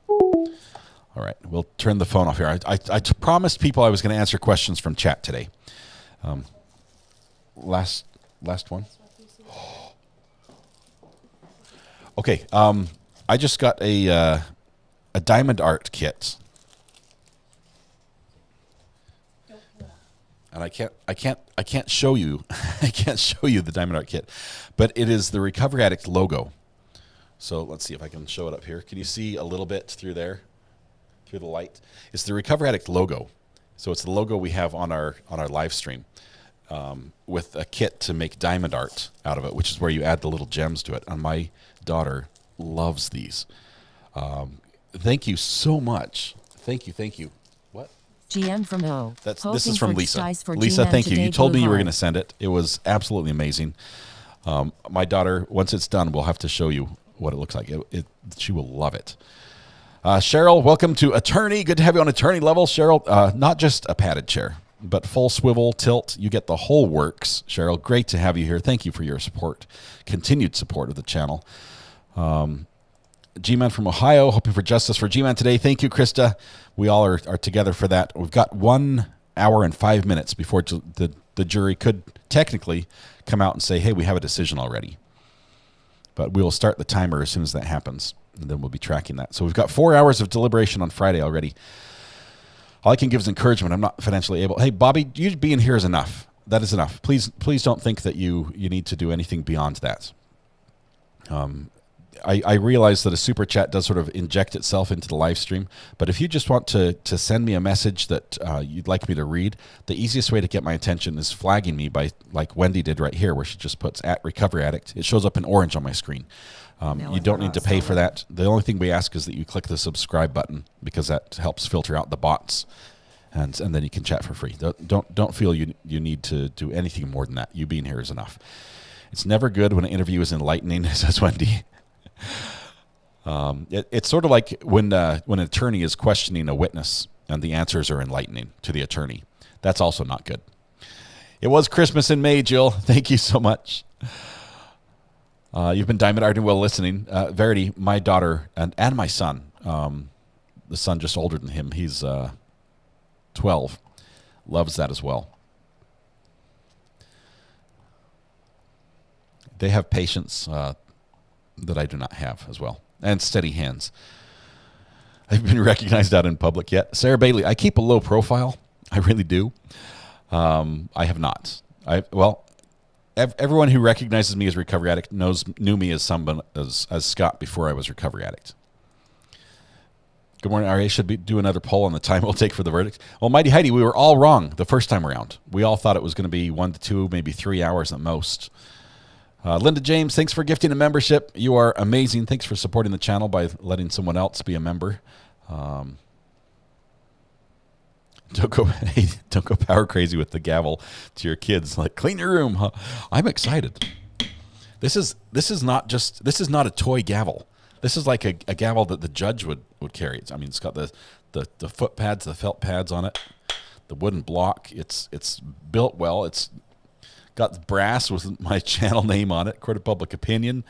All right, we'll turn the phone off here. I promised people I was going to answer questions from chat today. Last one. Okay, I just got a diamond art kit, and I can't show you I can't show you the diamond art kit, but it is the Recovery Addict logo. So let's see if I can show it up here. Can you see a little bit through there, through the light? It's the Recovery Addict logo. So it's the logo we have on our live stream. With a kit to make diamond art out of it, which is where you add the little gems to it. And my daughter loves these. Thank you so much. Thank you. What? GM from O. This is from Lisa. For Lisa, G-Man thank you. today, You told me blue you were heart. going to send it. It was absolutely amazing. My daughter, once it's done, we'll have to show you what it looks like. She will love it. Cheryl, welcome to Attorney. Good to have you on Attorney level, Cheryl. Not just a padded chair, but full swivel, tilt. You get the whole works. Cheryl, great to have you here. Thank you for your support, continued support of the channel. G-Man from Ohio, hoping for justice for G-Man today. Thank you, Krista. We all are together for that. We've got 1 hour and 5 minutes before the jury could technically come out and say, hey, we have a decision already. But we will start the timer as soon as that happens, and then we'll be tracking that. So we've got 4 hours of deliberation on Friday already. All I can give is encouragement. I'm not financially able. Hey, Bobby, you being here is enough. That is enough. Please don't think that you need to do anything beyond that. I realize that a super chat does sort of inject itself into the live stream, but if you just want to send me a message that you'd like me to read, the easiest way to get my attention is flagging me by, like Wendy did right here, where she just puts @Recovery Addict. It shows up in orange on my screen. You don't need to pay for that. The only thing we ask is that you click the subscribe button, because that helps filter out the bots, and then you can chat for free. Don't feel you need to do anything more than that. You being here is enough. It's never good when an interview is enlightening, says Wendy. It's sort of like when an attorney is questioning a witness and the answers are enlightening to the attorney. That's also not good. It was Christmas in May, Jill. Thank you so much. You've been diamond arting while listening. Verity, my daughter, and my son, the son just older than him, he's 12, loves that as well. They have patience that I do not have as well, and steady hands. I've been recognized out in public yet. Sarah Bailey, I keep a low profile. I really do. I have not. Everyone who recognizes me as Recovery Addict knew me as Scott before I was Recovery Addict. Good morning, RA. Should do another poll on the time we'll take for the verdict. Well, Mighty Heidi, we were all wrong the first time around. We all thought it was going to be 1 to 2, maybe 3 hours at most. Linda James, thanks for gifting a membership. You are amazing. Thanks for supporting the channel by letting someone else be a member. Don't go power crazy with the gavel to your kids. Like, clean your room, huh? I'm excited. This is not a toy gavel. This is like a gavel that the judge would carry. I mean, it's got the foot pads, the felt pads on it, the wooden block. It's built well. It's got brass with my channel name on it. Court of Public Opinion.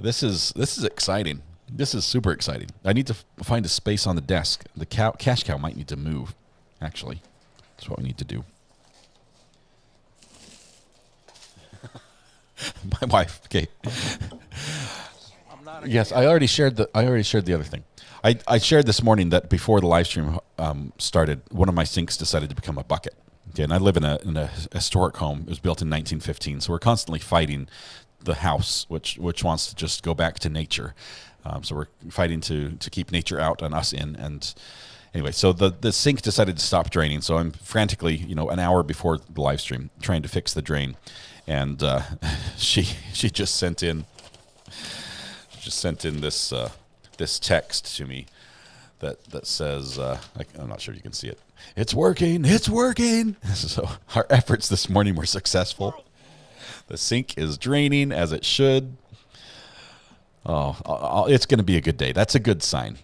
This is exciting. This is super exciting. I need to find a space on the desk. The cash cow might need to move. Actually, that's what we need to do. My wife. Okay. Yes, I already shared the other thing. I shared this morning that before the live stream started, one of my sinks decided to become a bucket. Okay, and I live in a historic home. It was built in 1915, so we're constantly fighting the house, which wants to just go back to nature. So we're fighting to keep nature out and us in, Anyway, so the sink decided to stop draining, so I'm frantically, an hour before the live stream, trying to fix the drain, and she just sent in this this text to me that says, I'm not sure if you can see it. It's working. It's working. So our efforts this morning were successful. The sink is draining as it should. Oh, it's going to be a good day. That's a good sign.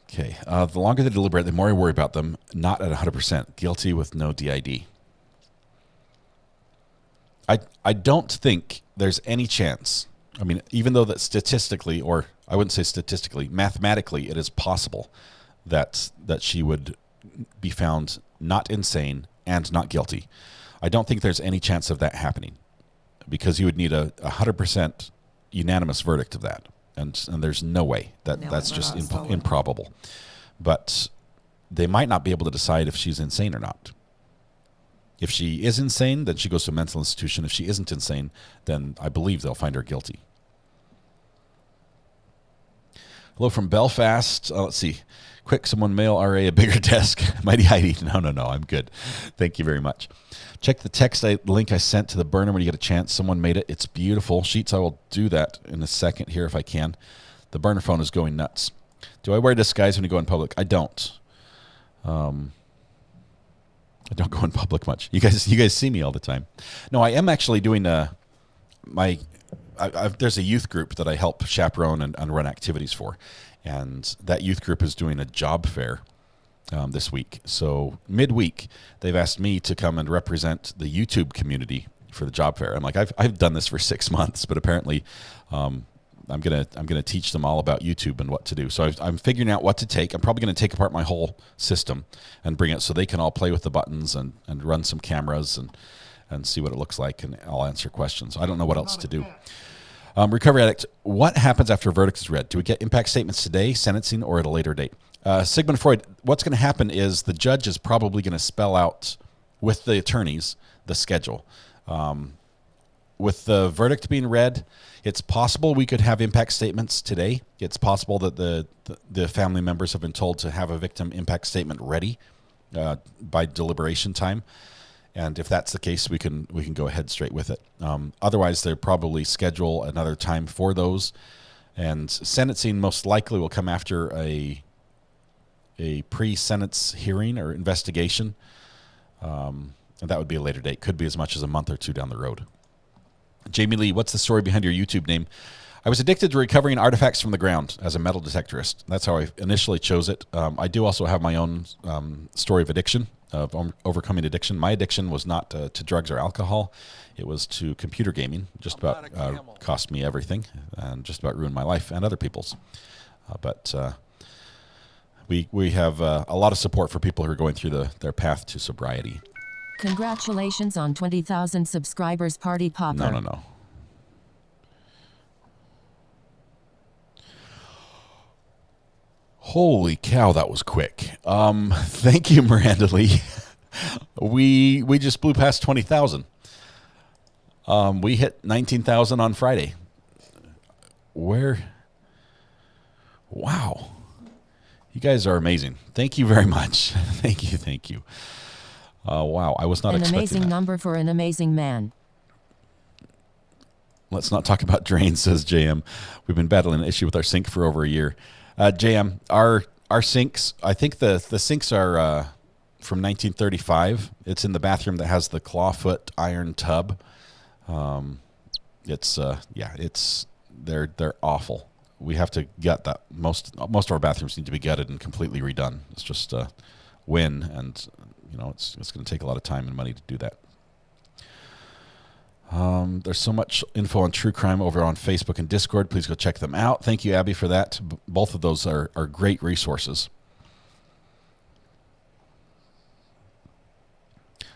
Okay. The longer they deliberate, the more I worry about them not at 100%. Guilty with no DID. I don't think there's any chance. I mean, even though that statistically, or I wouldn't say statistically, mathematically, it is possible that she would be found not insane and not guilty. I don't think there's any chance of that happening, because you would need a 100% unanimous verdict of that, and there's no way that's just improbable. But they might not be able to decide if she's insane or not. If she is insane, then she goes to a mental institution. If she isn't insane, then I believe they'll find her guilty. Hello from Belfast. Let's see. Quick, someone mail RA a bigger desk. Mighty Heidi. No, I'm good. Thank you very much. Check the text link I sent to the burner when you get a chance. Someone made it. It's beautiful. Sheets, I will do that in a second here if I can. The burner phone is going nuts. Do I wear disguise when you go in public? I don't. I don't go in public much. You guys see me all the time. No, I am actually doing there's a youth group that I help chaperone and run activities for, and that youth group is doing a job fair this week. So midweek, they've asked me to come and represent the YouTube community for the job fair. I'm like, I've done this for 6 months, but apparently, I'm gonna teach them all about YouTube and what to do. So I'm figuring out what to take. I'm probably gonna take apart my whole system and bring it so they can all play with the buttons and run some cameras and see what it looks like, and I'll answer questions. I don't know what else to do. Recovery Addict, what happens after a verdict is read? Do we get impact statements today, sentencing, or at a later date? Sigmund Freud, what's going to happen is the judge is probably going to spell out with the attorneys the schedule. With the verdict being read, it's possible we could have impact statements today. It's possible that the family members have been told to have a victim impact statement ready by deliberation time. And if that's the case, we can go ahead straight with it. Otherwise, they'll probably schedule another time for those. And sentencing most likely will come after a pre-sentence hearing or investigation. And that would be a later date. Could be as much as a month or two down the road. Jamie Lee, what's the story behind your YouTube name? I was addicted to recovering artifacts from the ground as a metal detectorist. That's how I initially chose it. I do also have my own story of addiction, of overcoming addiction. My addiction was not to drugs or alcohol. It was to computer gaming. Just about cost me everything and just about ruined my life and other people's. But we have a lot of support for people who are going through their path to sobriety. Congratulations on 20,000 subscribers, Party Popper. No. Holy cow, that was quick. Thank you, Miranda Lee. We just blew past 20,000. We hit 19,000 on Friday. Wow. You guys are amazing. Thank you very much. Thank you. Wow, I was not expecting an amazing that. Number for an amazing man. Let's not talk about drains, says JM. We've been battling an issue with our sink for over a year. JM, our sinks, I think the sinks are from 1935. It's in the bathroom that has the clawfoot iron tub. They're awful. We have to gut that. Most of our bathrooms need to be gutted and completely redone. It's just a win, and it's going to take a lot of time and money to do that. There's so much info on true crime over on Facebook and Discord. Please go check them out. Thank you, Abby, for that. Both of those are great resources.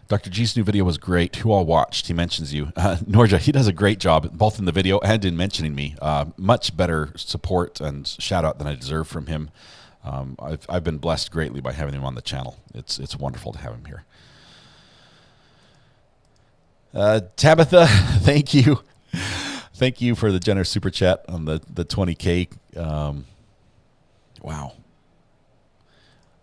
Dr. G's new video was great. Who all watched? He mentions you. Norja, he does a great job, both in the video and in mentioning me. Much better support and shout out than I deserve from him. I've been blessed greatly by having him on the channel. It's wonderful to have him here. Tabitha, thank you. Thank you for the generous super chat on the 20K. Wow.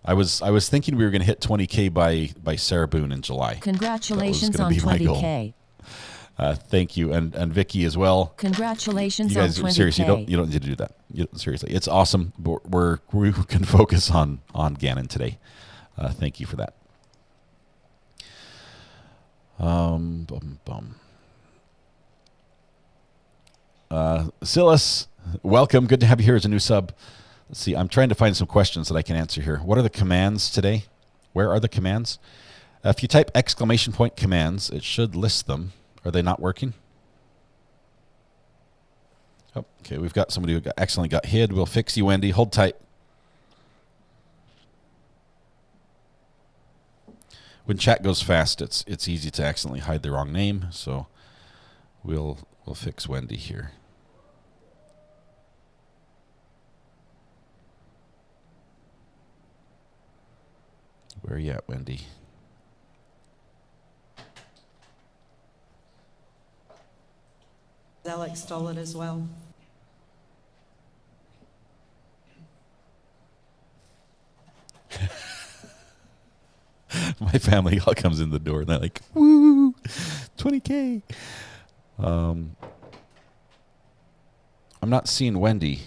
I was thinking we were going to hit 20K by Sarah Boone in July. Congratulations on be my goal. 20K. Thank you, and Vicky as well. Congratulations You guys, on 20K. seriously, you don't need to do that. Seriously, it's awesome. We can focus on Gannon today. Thank you for that. Silas, welcome. Good to have you here as a new sub. Let's see. I'm trying to find some questions that I can answer here. What are the commands today? Where are the commands? If you type !! commands, it should list them. Are they not working? Oh, okay. We've got somebody who accidentally got hid. We'll fix you, Wendy. Hold tight. When chat goes fast, it's easy to accidentally hide the wrong name. So we'll fix Wendy here. Where are you at, Wendy? Alex stole it as well. My family all comes in the door and they're like, woo, 20K. I'm not seeing Wendy.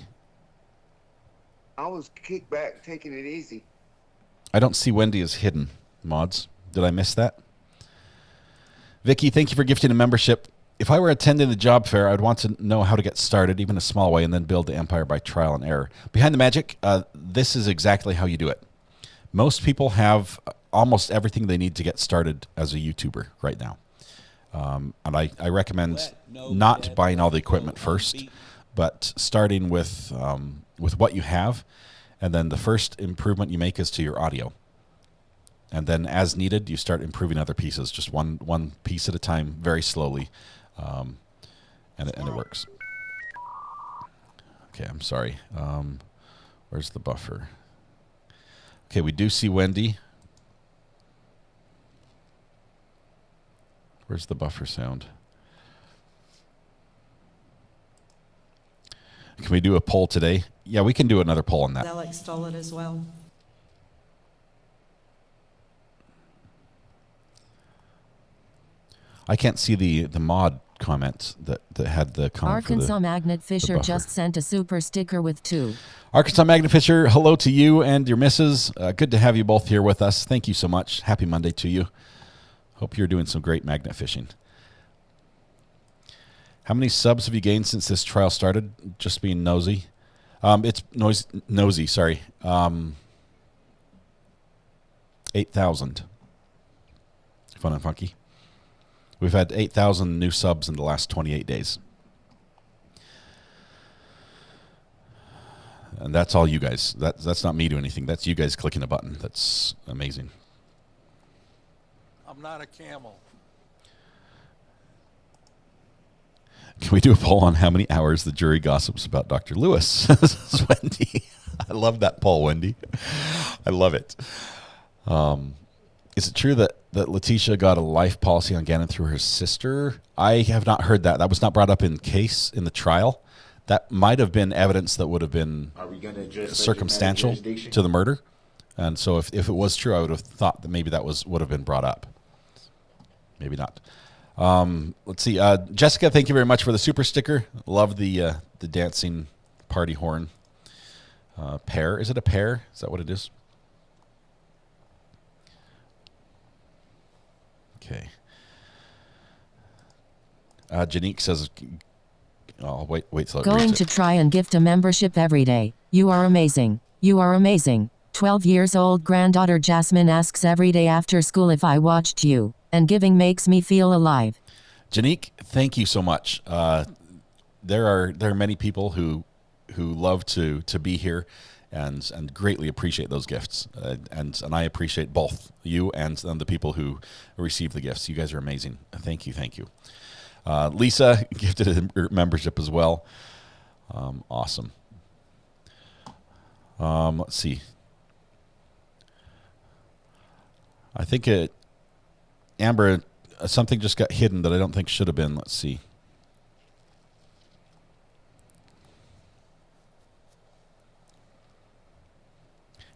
I was kicked back, taking it easy. I don't see Wendy as hidden, mods. Did I miss that? Vicky, thank you for gifting a membership. If I were attending the job fair, I'd want to know how to get started, even a small way, and then build the empire by trial and error. Behind the Magic, this is exactly how you do it. Most people have almost everything they need to get started as a YouTuber right now. And I recommend not buying all the equipment first, but starting with what you have. And then the first improvement you make is to your audio. And then as needed, you start improving other pieces, just one piece at a time, very slowly. And it works. Okay, I'm sorry. Where's the buffer? Okay, we do see Wendy. Where's the buffer sound? Can we do a poll today? Yeah, we can do another poll on that. Alex stole it as well. I can't see the mod comment that had the comment. Arkansas Magnet Fisher just sent a super sticker with 2. Arkansas Magnet Fisher, hello to you and your missus. Good to have you both here with us. Thank you so much. Happy Monday to you. Hope you're doing some great magnet fishing. How many subs have you gained since this trial started? Just being nosy. It's nosy, sorry. 8,000. Fun and funky. We've had 8,000 new subs in the last 28 days. And that's all you guys. That's not me doing anything. That's you guys clicking a button. That's amazing. I'm not a camel. Can we do a poll on how many hours the jury gossips about Dr. Lewis? Wendy. I love that poll, Wendy. I love it. Is it true that Letecia got a life policy on Gannon through her sister? I have not heard that. That was not brought up in the trial. That might have been evidence that would have been circumstantial to the murder. And so if it was true, I would have thought that maybe that would have been brought up. Maybe not. Let's see. Jessica, thank you very much for the super sticker. Love the dancing party horn. Pear. Is it a pear? Is that what it is? Okay. Janique says, "Oh, wait till it Going reads to it." try and gift a membership every day. You are amazing. You are amazing. 12 years old granddaughter Jasmine asks every day after school if I watched you, and giving makes me feel alive. Janique, thank you so much. There are many people who love to be here and greatly appreciate those gifts. And I appreciate both you and the people who receive the gifts. You guys are amazing. Thank you. Lisa gifted a membership as well. Awesome. Let's see. I think Amber, something just got hidden that I don't think should have been. Let's see.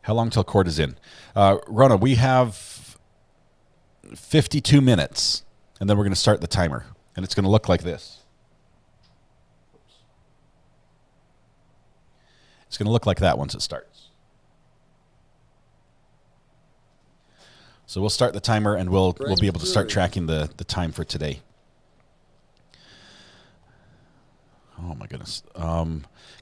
How long till court is in? Rona, we have 52 minutes, and then we're going to start the timer, and it's going to look like this. It's going to look like that once it starts. So we'll start the timer, and we'll be able to start tracking the time for today. Oh my goodness.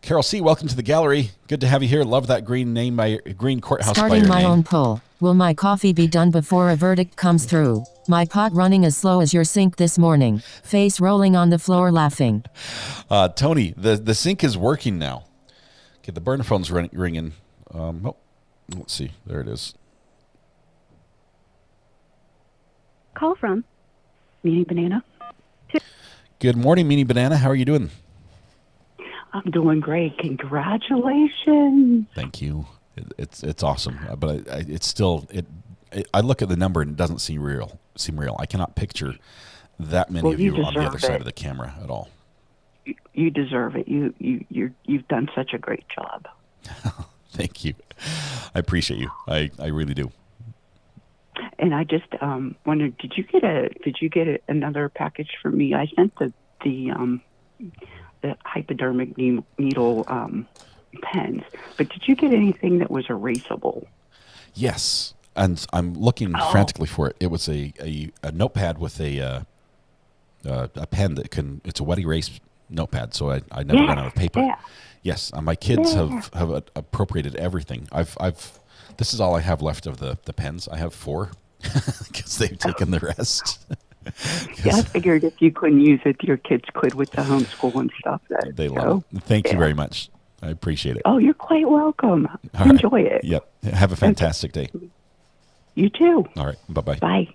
Carol C., welcome to the gallery. Good to have you here. Love that green name, my green courthouse by Starting your my name. own poll. Will my coffee be done before a verdict comes through? My pot running as slow as your sink this morning. Face rolling on the floor laughing. Tony, the sink is working now. Okay, the burner phone's ringing. Oh, let's see. There it is. Call from Meaning Banana. Good morning, Meanie Banana. How are you doing? I'm doing great. Congratulations. Thank you. It's awesome, but it's still I look at the number and it doesn't seem real. I cannot picture that many of you on the other side of the camera at all. You deserve it. You've done such a great job. Thank you. I appreciate you. I really do. And I just wondered, did you get another package for me? I sent the hypodermic needle pens, but did you get anything that was erasable? Yes, and I'm looking frantically for it. It was a notepad with a pen that can. It's a wet erase notepad, so I never run out of paper. Yeah. Yes, my kids have appropriated everything. This is all I have left of the pens. I have 4 because they've taken the rest. Yeah, I figured if you couldn't use it, your kids could with the homeschool and stuff. They love it. Thank you very much. I appreciate it. Oh, you're quite welcome. All Enjoy right. it. Yep. Have a fantastic day. You too. All right. Bye-bye. Bye.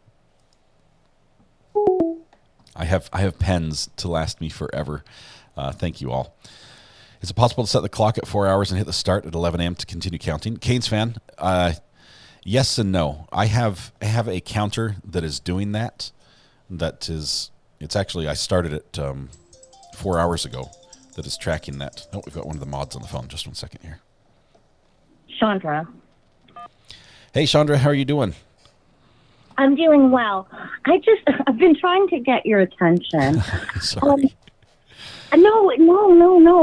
I have pens to last me forever. Thank you all. Is it possible to set the clock at 4 hours and hit the start at 11 a.m. to continue counting? Canes fan, yes and no. I have a counter that is doing that. It's actually, I started it 4 hours ago that is tracking that. Oh, we've got one of the mods on the phone. Just one second here. Chandra. Hey, Chandra, how are you doing? I'm doing well. I've been trying to get your attention. Sorry. No,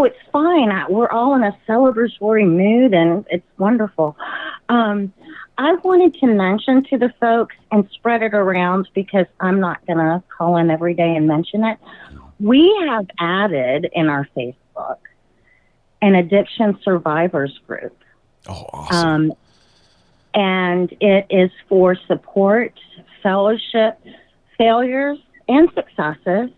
it's fine. We're all in a celebratory mood, and it's wonderful. I wanted to mention to the folks and spread it around because I'm not going to call in every day and mention it. We have added in our Facebook an addiction survivors group. Oh, awesome. And it is for support, fellowship, failures, and successes,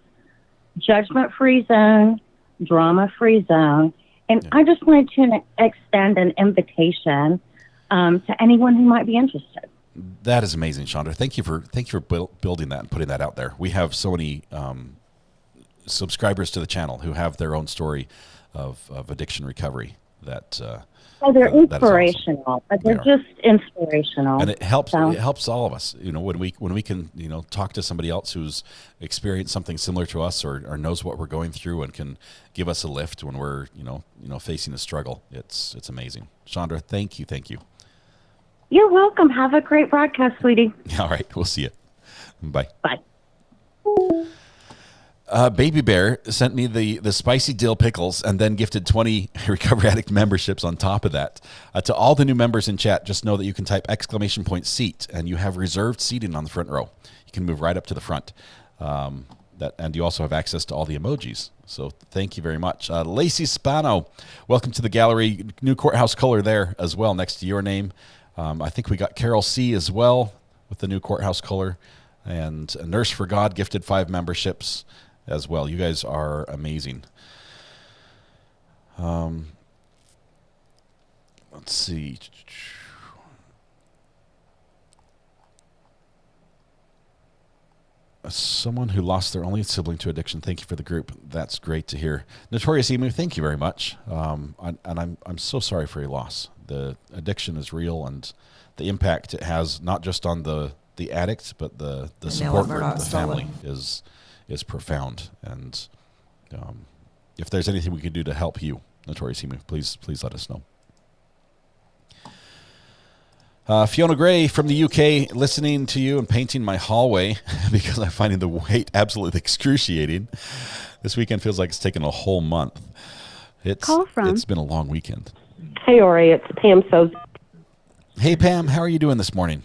judgment-free zone, drama-free zone. And I just wanted to extend an invitation to anyone who might be interested. That is amazing, Chandra. Thank you for building that and putting that out there. We have so many subscribers to the channel who have their own story of addiction recovery. They're inspirational. Awesome. They're just inspirational, and it helps. So. It helps all of us. When we can talk to somebody else who's experienced something similar to us or knows what we're going through and can give us a lift when we're facing a struggle. It's amazing. Chandra, thank you. You're welcome. Have a great broadcast, sweetie. All right, we'll see you. Bye. Bye. Baby Bear sent me the spicy dill pickles and then gifted 20 Recovery Addict memberships on top of that. To all the new members in chat, just know that you can type !seat and you have reserved seating on the front row. You can move right up to the front. And you also have access to all the emojis. So thank you very much. Lacey Spano, welcome to the gallery. New courthouse color there as well next to your name. I think we got Carol C as well with the new courthouse color. And Nurse for God gifted 5 memberships as well. You guys are amazing. Let's see. Someone who lost their only sibling to addiction. Thank you for the group. That's great to hear. Notorious Emu, thank you very much. And I'm so sorry for your loss. The addiction is real, and the impact it has not just on the addict, but the support group, the family is profound. And if there's anything we can do to help you, Notorious Emu, please let us know. Fiona Gray from the UK, listening to you and painting my hallway because I'm finding the wait absolutely excruciating. This weekend feels like it's taken a whole month. It's been a long weekend. Hey, Ori, it's Pam Soz. Hey, Pam, how are you doing this morning?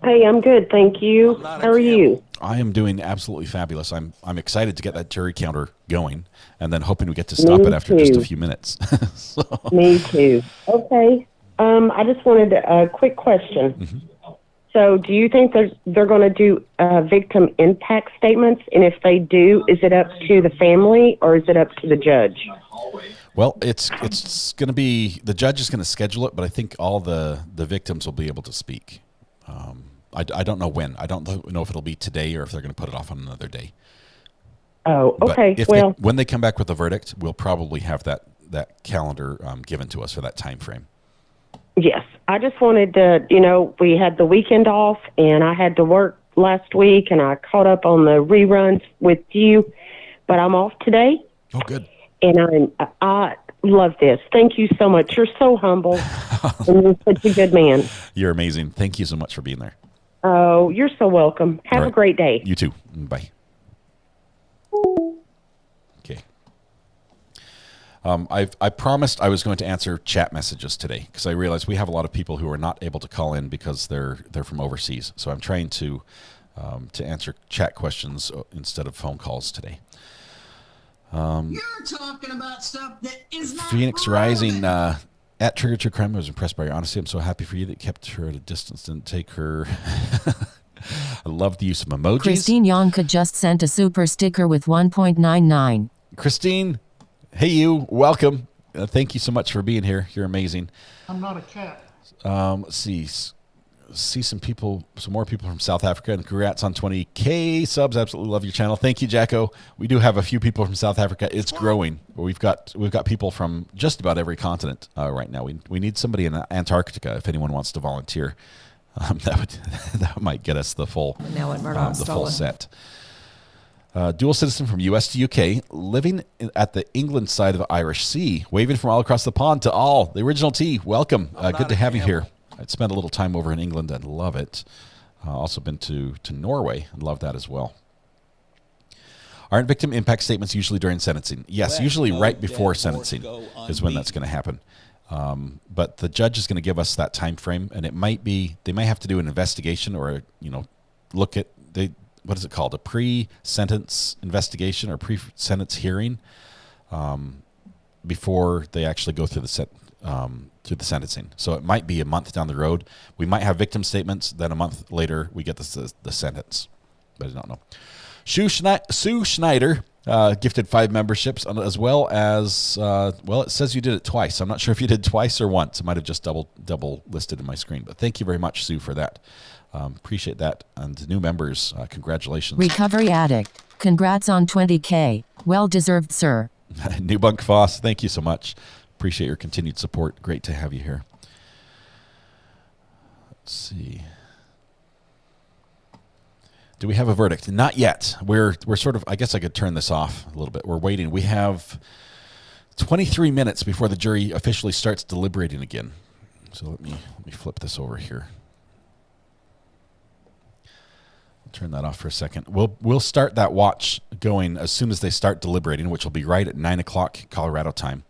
Hey, I'm good, thank you. How are you? I am doing absolutely fabulous. I'm excited to get that jury counter going, and then hoping we get to stop it after just a few minutes. Me too. Okay. I just wanted a quick question. Mm-hmm. So, do you think they're going to do victim impact statements? And if they do, is it up to the family or is it up to the judge? Well, it's going to be, the judge is going to schedule it, but I think all the victims will be able to speak. I don't know when. I don't know if it'll be today or if they're going to put it off on another day. Oh, okay. But when they come back with the verdict, we'll probably have that calendar given to us for that time frame. Yes. I just wanted to, we had the weekend off and I had to work last week and I caught up on the reruns with you, but I'm off today. Oh, good. And I love this. Thank you so much. You're so humble and you're such a good man. You're amazing. Thank you so much for being there. Oh, you're so welcome. Have a great day. You too. Bye. Okay. I promised I was going to answer chat messages today because I realized we have a lot of people who are not able to call in because they're from overseas. So I'm trying to answer chat questions instead of phone calls today. You're talking about stuff that is not Phoenix Rising at Trigger True Crime. I was impressed by your honesty. I'm so happy for you that you kept her at a distance, didn't take her. I love the use of emojis. Christine Yonka just sent a super sticker with 1.99. Christine, hey you, welcome. Thank you so much for being here. You're amazing. I'm not a cat. Let's see some more people from South Africa, and congrats on 20K subs. Absolutely love your channel. Thank you, Jacko. We do have a few people from South Africa. It's growing. We've got people from just about every continent right now. We need somebody in Antarctica if anyone wants to volunteer. That might get us the full set. Dual citizen from U.S. to U.K., living at the England side of the Irish Sea, waving from all across the pond to all. The original T, welcome. Good to have you here. I'd spent a little time over in England and love it. Also been to Norway and love that as well. Aren't victim impact statements usually during sentencing? Yes, usually right before sentencing is when that's going to happen. But the judge is going to give us that time frame, and they might have to do an investigation or look at what is it called, a pre-sentence investigation or pre-sentence hearing before they actually go through the sentencing. So it might be a month down the road. We might have victim statements, then a month later we get the sentence. But I don't know. Sue Schneider gifted 5 memberships, as well as it says you did it twice. I'm not sure if you did twice or once. It might have just double listed in my screen. But thank you very much, Sue, for that. Appreciate that. And new members, congratulations. Recovery Addict, congrats on 20K. Well deserved, sir. New Bunk Foss, thank you so much. Appreciate your continued support. Great to have you here. Let's see. Do we have a verdict? Not yet. We're sort of, I guess I could turn this off a little bit. We're waiting. We have 23 minutes before the jury officially starts deliberating again. So let me flip this over here. I'll turn that off for a second. We'll start that watch going as soon as they start deliberating, which will be right at 9 o'clock Colorado time.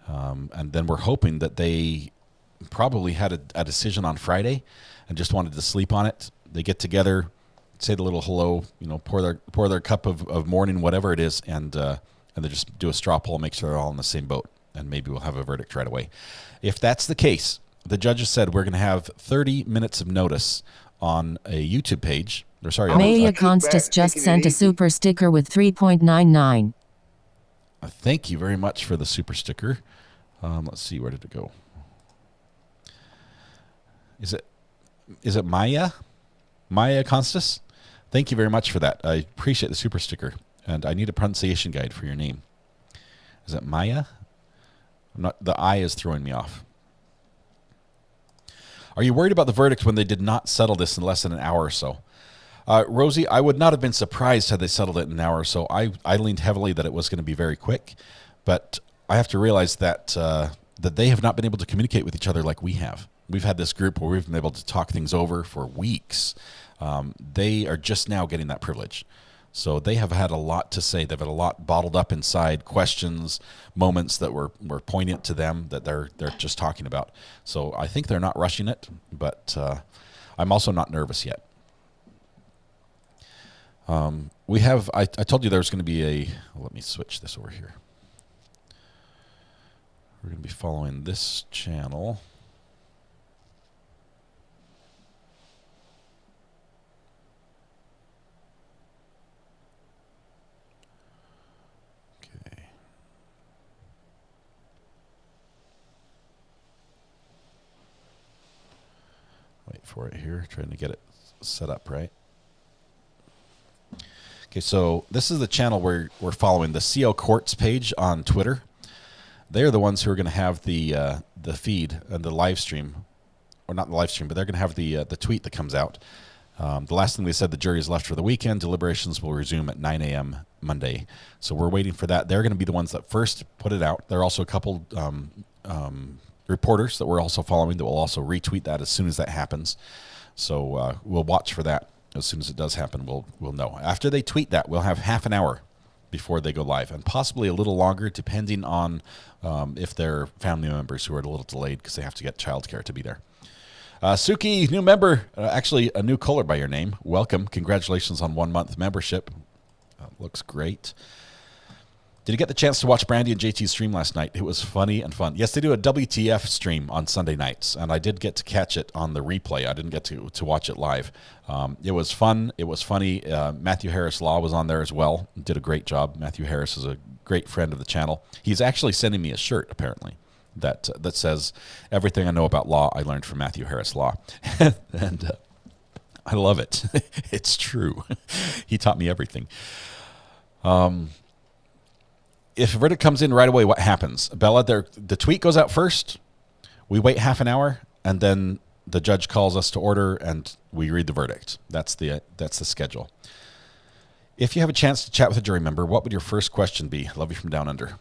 And then we're hoping that they probably had a decision on Friday and just wanted to sleep on it. They get together, say the little hello, pour their cup of morning, whatever it is, and they just do a straw poll, make sure they're all in the same boat, and maybe we'll have a verdict right away. If that's the case, the judges said we're going to have 30 minutes of notice on a YouTube page. Maya Constas just sent a super sticker with 3.99. Thank you very much for the super sticker. Let's see, where did it go? Is it Maya? Maya Constas? Thank you very much for that. I appreciate the super sticker, and I need a pronunciation guide for your name. Is it Maya? The I is throwing me off. Are you worried about the verdict when they did not settle this in less than an hour or so? Rosie, I would not have been surprised had they settled it in an hour or so. I leaned heavily that it was going to be very quick, but I have to realize that they have not been able to communicate with each other like we have. we've had this group where we've been able to talk things over for weeks. They are just now getting that privilege. So they have had a lot to say. They've had a lot bottled up inside, questions, moments that were poignant to them that they're just talking about. So I think they're not rushing it, but I'm also not nervous yet. We have, I told you there was going to be let me switch this over here. We're going to be following this channel. Okay. Wait for it here, trying to get it set up right. Okay, so this is the channel we're following, the CO Courts page on Twitter. They're the ones who are going to have the feed and the live stream, or not the live stream, but they're going to have the tweet that comes out. The last thing they said, the jury is left for the weekend. Deliberations will resume at 9 a.m. Monday. So we're waiting for that. They're going to be the ones that first put it out. There are also a couple reporters that we're also following that will also retweet that as soon as that happens. So we'll watch for that. As soon as it does happen, we'll know. After they tweet that, we'll have half an hour before they go live, and possibly a little longer, depending on if they're family members who are a little delayed because they have to get childcare to be there. Suki, new member, actually a new caller by your name. Welcome. Congratulations on 1 month membership. Looks great. Did you get the chance to watch Brandy and JT's stream last night? It was funny and fun. Yes, they do a WTF stream on Sunday nights, and I did get to catch it on the replay. I didn't get to watch it live. It was fun. It was funny. Matthew Harris Law was on there as well. Did a great job. Matthew Harris is a great friend of the channel. He's actually sending me a shirt, apparently, that says, everything I know about law, I learned from Matthew Harris Law. And I love it. It's true. He taught me everything. If a verdict comes in right away, what happens? Bella, the tweet goes out first. We wait half an hour, and then the judge calls us to order, and we read the verdict. That's the schedule. If you have a chance to chat with a jury member, what would your first question be? Love you from down under.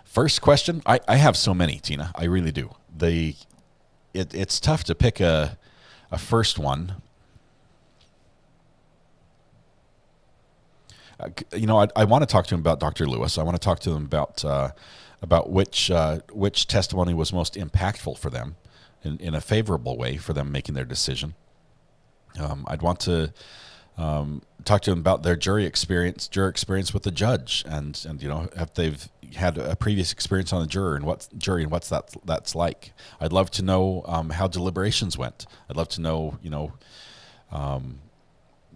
First question? I have so many, Tina. I really do. It's tough to pick a first one. I want to talk to him about Dr. Lewis. I want to talk to them about which testimony was most impactful for them in a favorable way for them making their decision. I'd want to talk to them about their juror experience with the judge, and if they've had a previous experience on the jury and what's that's like. I'd love to know how deliberations went. I'd love to know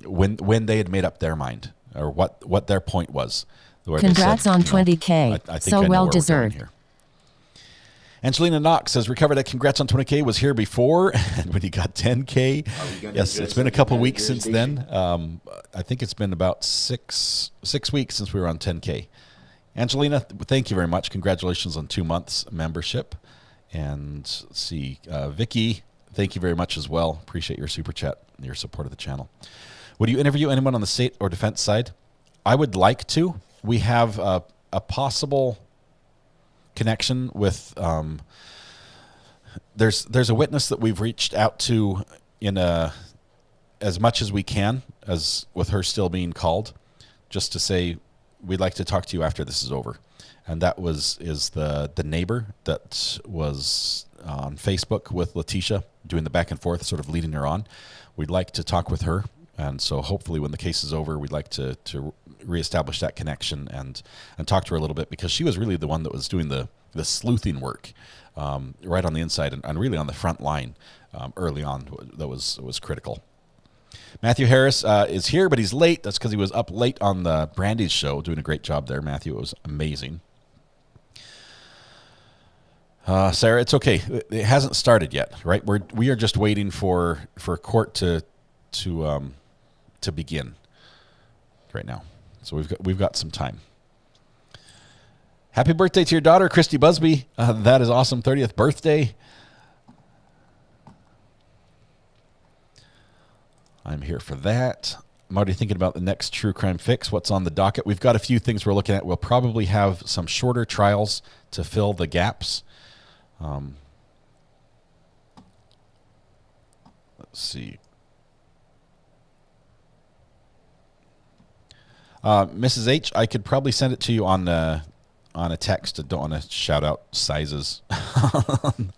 when they had made up their mind, or what their point was. Congrats on 20K. I think so I know well where we're deserved. going here. Angelina Knox says, recovered at congrats on 20K, was here before, and when you got 10K. Yes, it's been a couple weeks since then. I think it's been about six weeks since we were on 10K. Angelina, thank you very much. Congratulations on 2 months membership. And let's see, Vicky, thank you very much as well. Appreciate your super chat and your support of the channel. Would you interview anyone on the state or defense side? I would like to. We have a possible connection with there's a witness that we've reached out to as much as we can, as with her still being called, just to say we'd like to talk to you after this is over. And that is the neighbor that was on Facebook with Letecia, doing the back and forth, sort of leading her on. We'd like to talk with her. And so hopefully when the case is over, we'd like to reestablish that connection and talk to her a little bit, because she was really the one that was doing the sleuthing work right on the inside and really on the front line early on. That was critical. Matthew Harris is here, but he's late. That's because he was up late on the Brandy's show, doing a great job there, Matthew. It was amazing. Sarah, it's okay. It hasn't started yet, right? We are just waiting for court to begin right now. So we've got some time. Happy birthday to your daughter, Christy Busby. That is awesome. 30th birthday. I'm here for that. I'm already thinking about the next true crime fix. What's on the docket? We've got a few things we're looking at. We'll probably have some shorter trials to fill the gaps. Let's see. Mrs. H, I could probably send it to you on a text. I don't want to shout out sizes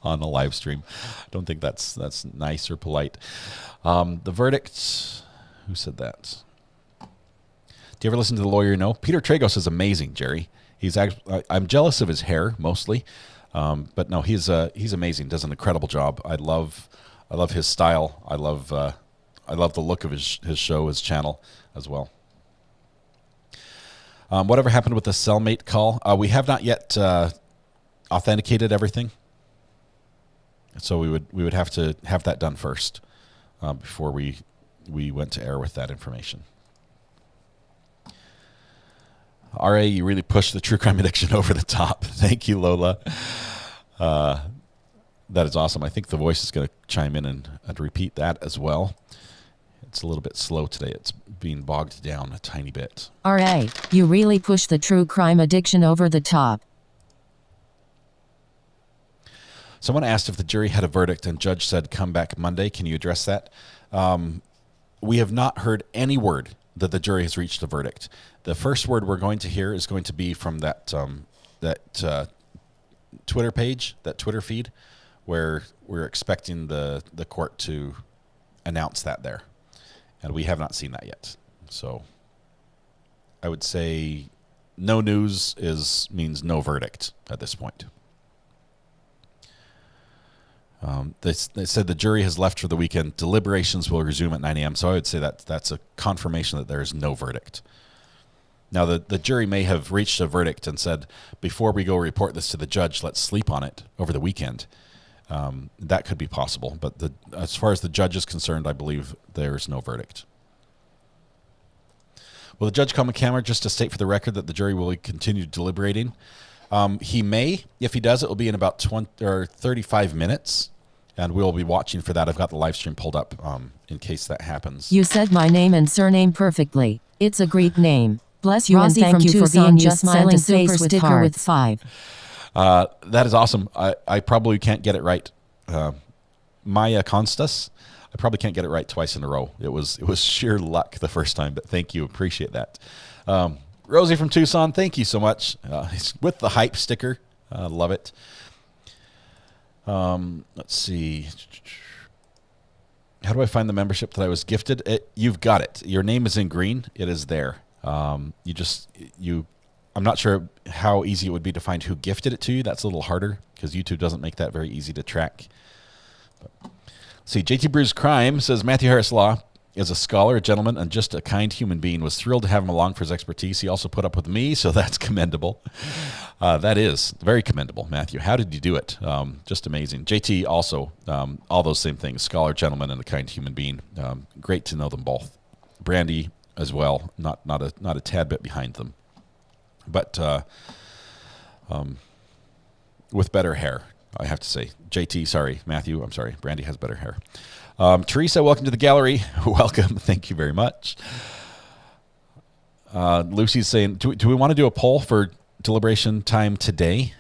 on a live stream. I don't think that's nice or polite. The verdict. Who said that? Do you ever listen to The Lawyer You Know? Peter Tragos is amazing, Jerry. He's actually, I'm jealous of his hair mostly, but no, he's amazing. Does an incredible job. I love his style. I love the look of his show, his channel as well. Whatever happened with the cellmate call? We have not yet authenticated everything, so we would have to have that done first before we went to air with that information. RA, you really pushed the true crime addiction over the top. Thank you, Lola. That is awesome. I think the voice is going to chime in and repeat that as well. It's a little bit slow today. It's being bogged down a tiny bit. RA, you really pushed the true crime addiction over the top. Someone asked if the jury had a verdict and judge said come back Monday. Can you address that? We have not heard any word that the jury has reached a verdict. The first word we're going to hear is going to be from that Twitter page, that Twitter feed, where we're expecting the court to announce that there. And we have not seen that yet. So I would say no news means no verdict at this point. They said the jury has left for the weekend. Deliberations will resume at 9 a.m. So I would say that's a confirmation that there is no verdict. Now, the jury may have reached a verdict and said, before we go report this to the judge, let's sleep on it over the weekend. That could be possible. But as far as the judge is concerned, I believe there's no verdict. Will the judge come on camera just to state for the record that the jury will continue deliberating? He may. If he does, it will be in about 20 or 35 minutes. And we'll be watching for that. I've got the live stream pulled up in case that happens. You said my name and surname perfectly. It's a Greek name. Bless you Rosie and thank from you for Tucson being just just sent smiling a super face with sticker hearts. with 5. That is awesome. I probably can't get it right. Maya Constas, I probably can't get it right twice in a row. It was sheer luck the first time, but thank you. Appreciate that. Rosie from Tucson, thank you so much. With the hype sticker. Love it. Let's see. How do I find the membership that I was gifted? You've got it. Your name is in green. It is there. I'm not sure how easy it would be to find who gifted it to you. That's a little harder because YouTube doesn't make that very easy to track. See, JT Brews Crime says Matthew Harris Law is a scholar, a gentleman, and just a kind human being. Was thrilled to have him along for his expertise. He also put up with me, so that's commendable. That is very commendable, Matthew. How did you do it? Just amazing. JT also, all those same things, scholar, gentleman, and a kind human being. Great to know them both. Brandy as well, not a tad bit behind them. But with better hair, I have to say. JT, sorry. Matthew, I'm sorry. Brandy has better hair. Teresa, welcome to the gallery. Welcome. Thank you very much. Lucy's saying, do we want to do a poll for deliberation time today?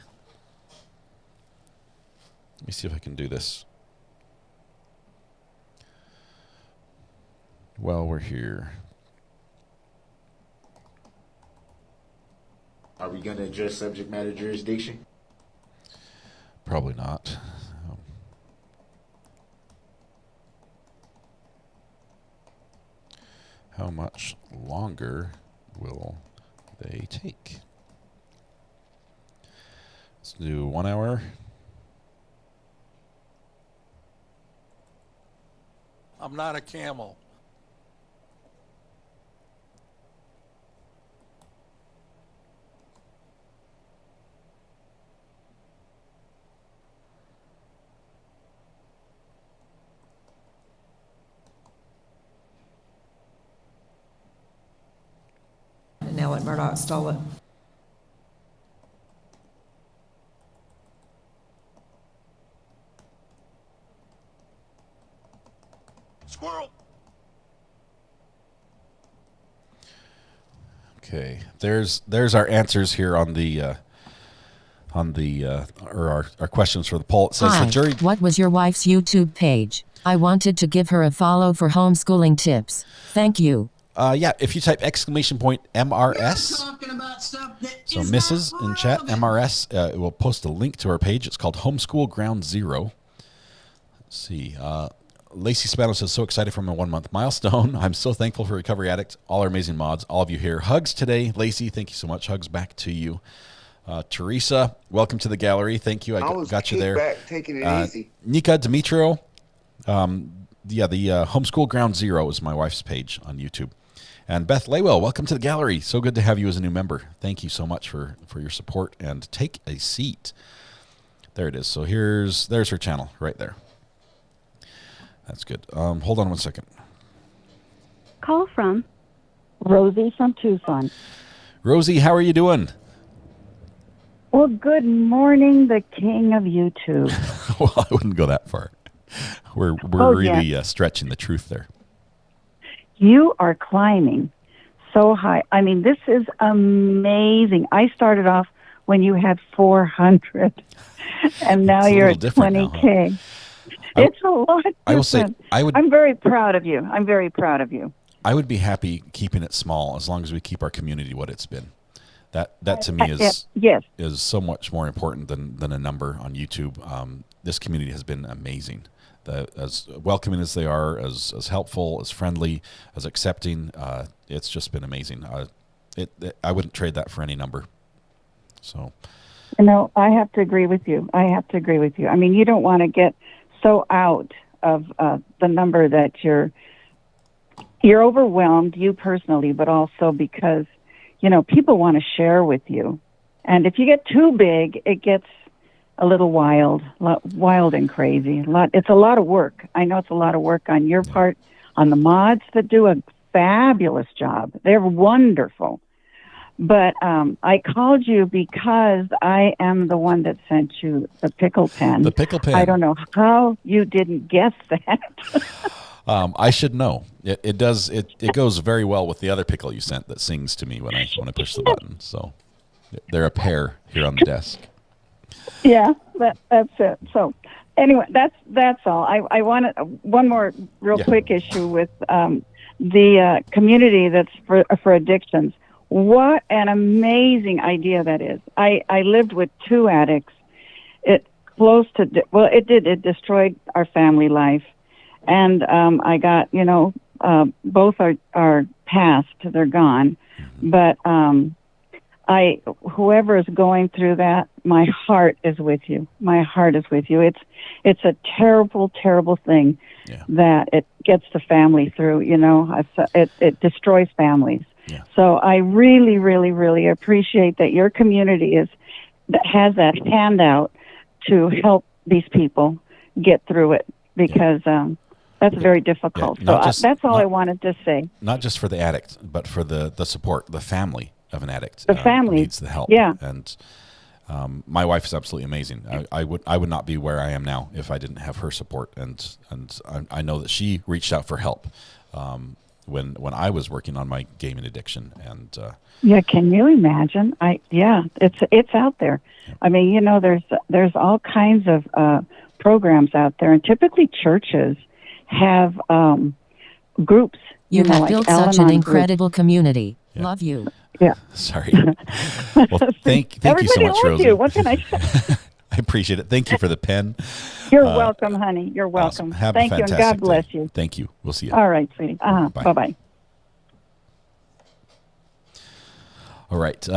Let me see if I can do this. Well, we're here. Are we going to address subject matter jurisdiction? Probably not. How much longer will they take? Let's do 1 hour. I'm not a camel. And now let Murdoch stole it. Squirrel. Okay, there's our answers here on the on the or our questions for the poll. It says Hi, the jury. what was your wife's YouTube page? I wanted to give her a follow for homeschooling tips. Thank you. Yeah, if you type !MRS, Talking about stuff that so is Mrs. not in chat, relevant. MRS, it will post a link to our page. It's called Homeschool Ground Zero. Let's see. Lacey Spano says, so excited for my 1 month milestone. I'm so thankful for Recovery Addict, all our amazing mods, all of you here. Hugs today. Lacey, thank you so much. Hugs back to you. Teresa, welcome to the gallery. Thank you. I got you there. Back, taking it easy. Nika Dimitro, the Homeschool Ground Zero is my wife's page on YouTube. And Beth Laywell, welcome to the gallery. So good to have you as a new member. Thank you so much for your support. And take a seat. There it is. So there's her channel right there. That's good. Hold on one second. Call from Rosie from Tucson. Rosie, how are you doing? Well, good morning, the king of YouTube. Well, I wouldn't go that far. We're really stretching the truth there. You are climbing so high. I mean, this is amazing. I started off when you had 400, and now you're at 20K. Huh? It's a lot different. I will say, I'm very proud of you. I'm very proud of you. I would be happy keeping it small as long as we keep our community what it's been. That to me is so much more important than a number on YouTube. This community has been amazing. As welcoming as they are, as helpful, as friendly, as accepting, it's just been amazing. I wouldn't trade that for any number. So, I have to agree with you. I mean, you don't want to get so out of the number that you're overwhelmed, you personally, but also because people want to share with you, and if you get too big, it gets a little wild and crazy. It's a lot of work. I know it's a lot of work on your part, on the mods that do a fabulous job. They're wonderful. But I called you because I am the one that sent you the pickle pen. The pickle pen. I don't know how you didn't guess that. I should know. It does. It goes very well with the other pickle you sent that sings to me when I push the button. So they're a pair here on the desk. Yeah, that's it. So anyway, that's all. I wanted one more real quick issue with the community that's for addictions. What an amazing idea that is. I lived with 2 addicts. It destroyed our family life. And I got, both are past, they're gone. But whoever is going through that, my heart is with you. My heart is with you. It's a terrible, terrible thing that it gets the family through, it destroys families. Yeah. So I really, really, really appreciate that your community has that handout to help these people get through it, because that's very difficult. So that's all I wanted to say. Not just for the addict, but for the support, the family of an addict. The family needs the help. Yeah. And my wife is absolutely amazing. I would not be where I am now if I didn't have her support. And I know that she reached out for help when I was working on my gaming addiction. And can you imagine? It's out there. Yeah. I mean, there's all kinds of programs out there, and typically churches have groups. You have built such an incredible community. Yeah. Love you. Yeah. Sorry. Well, thank you so much, Rosie. You. What can I say? I appreciate it. Thank you for the pen. You're welcome, honey. You're welcome. Awesome. Thank you, and God bless you. Thank you. We'll see you. All right, sweetie. Bye-bye. All right.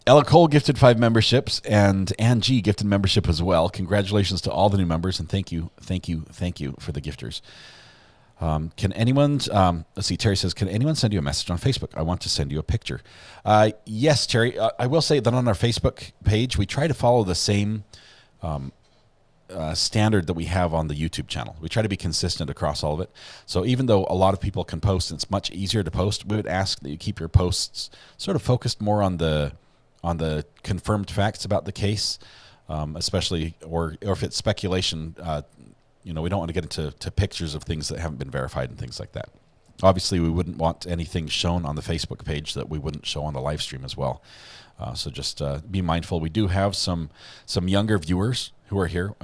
Ella Cole gifted 5 memberships, and Angie gifted membership as well. Congratulations to all the new members, and thank you for the gifters. Can anyone, let's see, Terry says, can anyone send you a message on Facebook? I want to send you a picture. Yes, Terry, I will say that on our Facebook page, we try to follow the same standard that we have on the YouTube channel. We try to be consistent across all of it. So even though a lot of people can post, and it's much easier to post, we would ask that you keep your posts sort of focused more on the confirmed facts about the case, especially, or if it's speculation, we don't want to get into pictures of things that haven't been verified and things like that. obviously, we wouldn't want anything shown on the Facebook page that we wouldn't show on the live stream as well. So just be mindful. We do have some younger viewers who are here,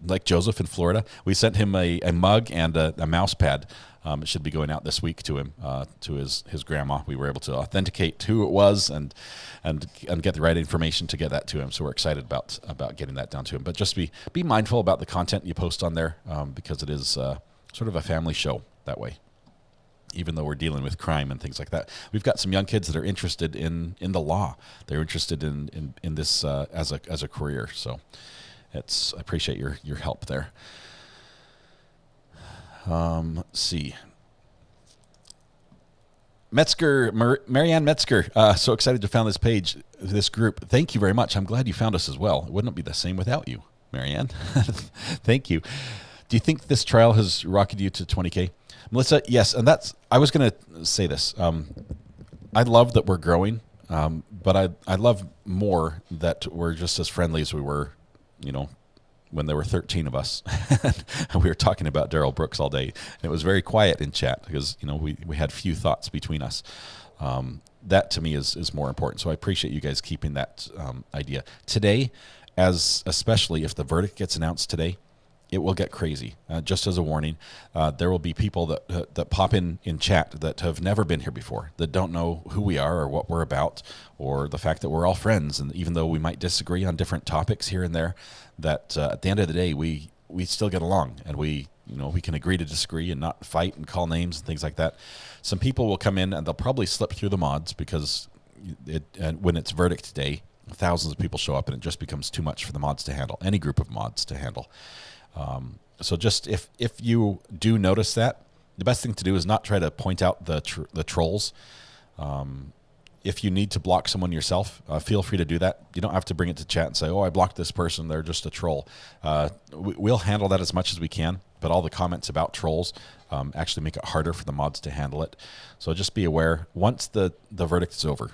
like Joseph in Florida. We sent him a mug and a mouse pad. It should be going out this week to him, to his grandma. We were able to authenticate who it was and get the right information to get that to him. So we're excited about getting that down to him. But just be mindful about the content you post on there, because it is sort of a family show that way. Even though we're dealing with crime and things like that, we've got some young kids that are interested in the law. They're interested in this as a career. So I appreciate your help there. Let's see. Metzger, Marianne Metzger, so excited to found this group. Thank you very much. I'm glad you found us as well. It wouldn't be the same without you, Marianne. Thank you. Do you think this trial has rocketed you to 20K? Melissa, yes, and I was going to say this. I love that we're growing, but I love more that we're just as friendly as we were, when there were 13 of us. And we were talking about Darrell Brooks all day. And it was very quiet in chat because, we had few thoughts between us. That to me is more important. So I appreciate you guys keeping that idea. Today, especially if the verdict gets announced today, it will get crazy. Just as a warning, there will be people that pop in chat that have never been here before, that don't know who we are or what we're about, or the fact that we're all friends. And even though we might disagree on different topics here and there, that at the end of the day, we still get along, and we can agree to disagree and not fight and call names and things like that. Some people will come in and they'll probably slip through the mods because when it's verdict day, thousands of people show up and it just becomes too much for the mods to handle, any group of mods to handle. So just if you do notice that, the best thing to do is not try to point out the trolls. If you need to block someone yourself, feel free to do that. You don't have to bring it to chat and say, "Oh, I blocked this person. They're just a troll." We'll handle that as much as we can, but all the comments about trolls actually make it harder for the mods to handle it. So just be aware. Once the verdict is over,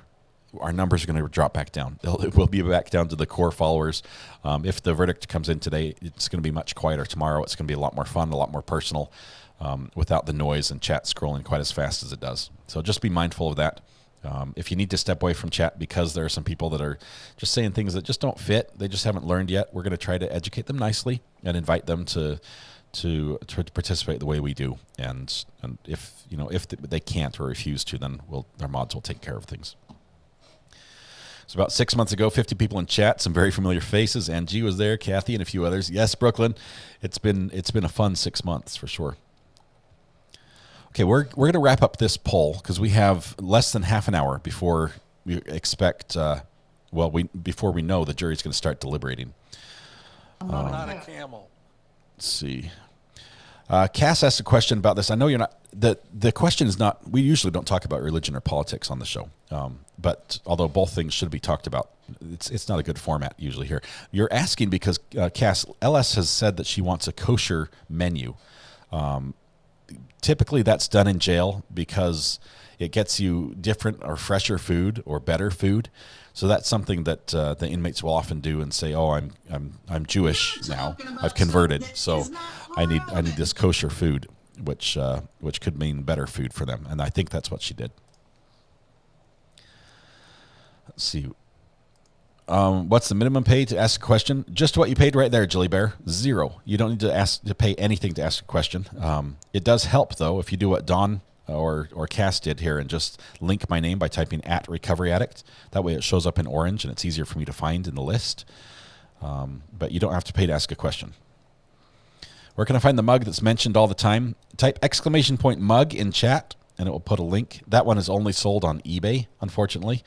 our numbers are going to drop back down. It will be back down to the core followers. If the verdict comes in today, it's going to be much quieter tomorrow. It's going to be a lot more fun, a lot more personal, without the noise and chat scrolling quite as fast as it does. So just be mindful of that. If you need to step away from chat because there are some people that are just saying things that just don't fit, they just haven't learned yet, we're going to try to educate them nicely and invite them to participate the way we do. And if they can't or refuse to, then our mods will take care of things. So about 6 months ago, 50 people in chat, some very familiar faces. Angie was there, Kathy, and a few others. Yes, Brooklyn. It's been a fun 6 months for sure. Okay, we're going to wrap up this poll because we have less than half an hour before we expect. Before we know the jury's going to start deliberating. I'm not a camel. Let's see. Cass asked a question about this. I know you're not. The question is not. We usually don't talk about religion or politics on the show. But although both things should be talked about, it's not a good format usually here. You're asking because Cass, LS has said that she wants a kosher menu. Typically that's done in jail because it gets you different or fresher food or better food. So that's something that the inmates will often do and say, "Oh, I'm Jewish now. I've converted, so I need this kosher food," which could mean better food for them. And I think that's what she did. Let's see. What's the minimum pay to ask a question? Just what you paid right there, Jilly Bear. 0. You don't need to pay anything to ask a question. It does help though if you do what Don or Cass did here and just link my name by typing @recoveryaddict. That way it shows up in orange and it's easier for me to find in the list. But you don't have to pay to ask a question. Where can I find the mug that's mentioned all the time? Type !mug in chat and it will put a link. That one is only sold on eBay, unfortunately.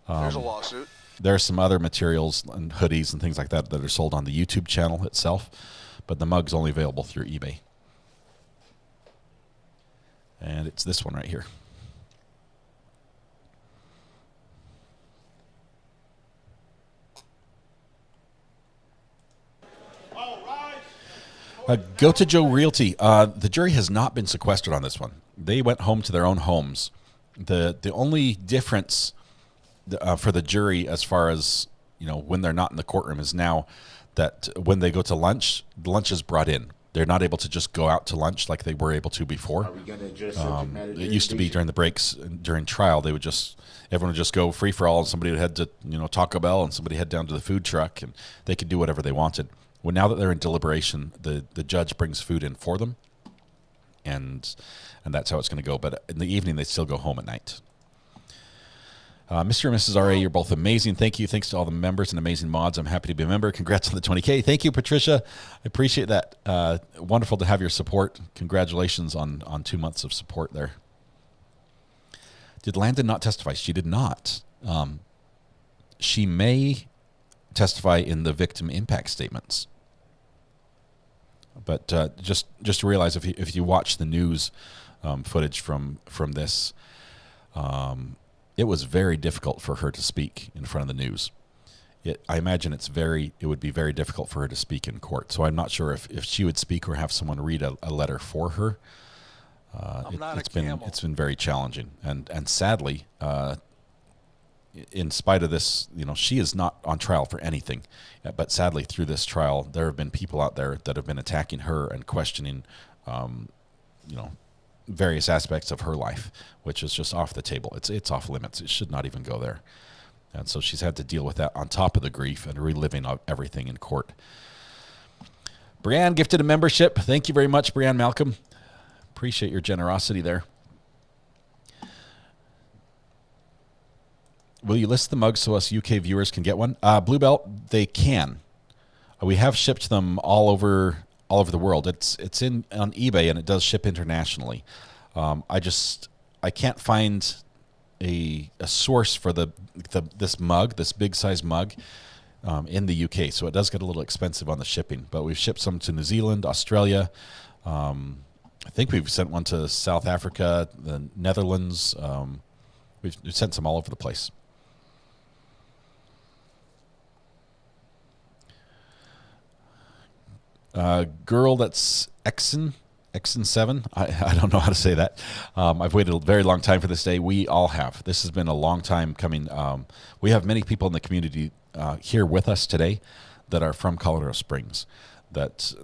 There's a lawsuit. There are some other materials and hoodies and things like that that are sold on the YouTube channel itself, but the mug's only available through eBay. And it's this one right here. Go to Joe Realty. The jury has not been sequestered on this one. They went home to their own homes. The only difference for the jury as far as when they're not in the courtroom is now that when they go to lunch, the lunch is brought in. They're not able to just go out to lunch like they were able to before. Are we going to address subject matter It used to be during the breaks, during trial, everyone would just go free for all, and somebody would head to Taco Bell, and somebody head down to the food truck, and they could do whatever they wanted. Well, now that they're in deliberation, the judge brings food in for them, and that's how it's going to go. But in the evening, they still go home at night. Mr. and Mrs. R.A., you're both amazing. Thank you. Thanks to all the members and amazing mods. I'm happy to be a member. Congrats on the 20K. Thank you, Patricia. I appreciate that. Wonderful to have your support. Congratulations on 2 months of support there. Did Landon not testify? She did not. She may testify in the victim impact statements. But just to realize, if you watch the news footage from this, it was very difficult for her to speak in front of the news. I imagine it would be very difficult for her to speak in court. So I'm not sure if she would speak or have someone read a letter for her. It's been very challenging, and sadly, in spite of this, she is not on trial for anything. But sadly, through this trial, there have been people out there that have been attacking her and questioning, various aspects of her life, which is just off the table. It's off limits. It should not even go there. And so she's had to deal with that on top of the grief and reliving everything in court. Brianne gifted a membership. Thank you very much, Brianne Malcolm. Appreciate your generosity there. Will you list the mugs so us UK viewers can get one? Blue Belt, they can. We have shipped them all over the world. It's on eBay, and it does ship internationally. I can't find a source for this mug, this big size mug, in the UK. So it does get a little expensive on the shipping. But we've shipped some to New Zealand, Australia. I think we've sent one to South Africa, the Netherlands. We've sent some all over the place. Girl, that's Exon7. I don't know how to say that. I've waited a very long time for this day. We all have. This has been a long time coming. We have many people in the community here with us today that are from Colorado Springs, that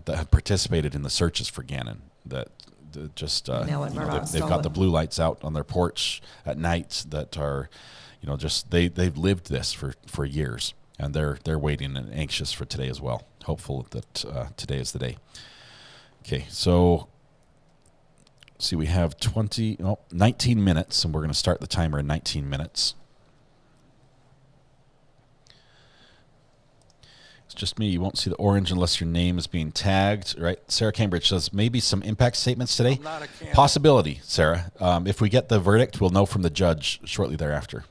have participated in the searches for Gannon. That just they've got the blue lights out on their porch at night. That are, they've lived this for years, and they're waiting and anxious for today as well. Hopeful that today is the day. Okay, so see, we have 19 minutes, and we're going to start the timer in 19 minutes. It's just me. You won't see the orange unless your name is being tagged, right? Sarah Cambridge says maybe some impact statements today. Possibility, Sarah. If we get the verdict, we'll know from the judge shortly thereafter.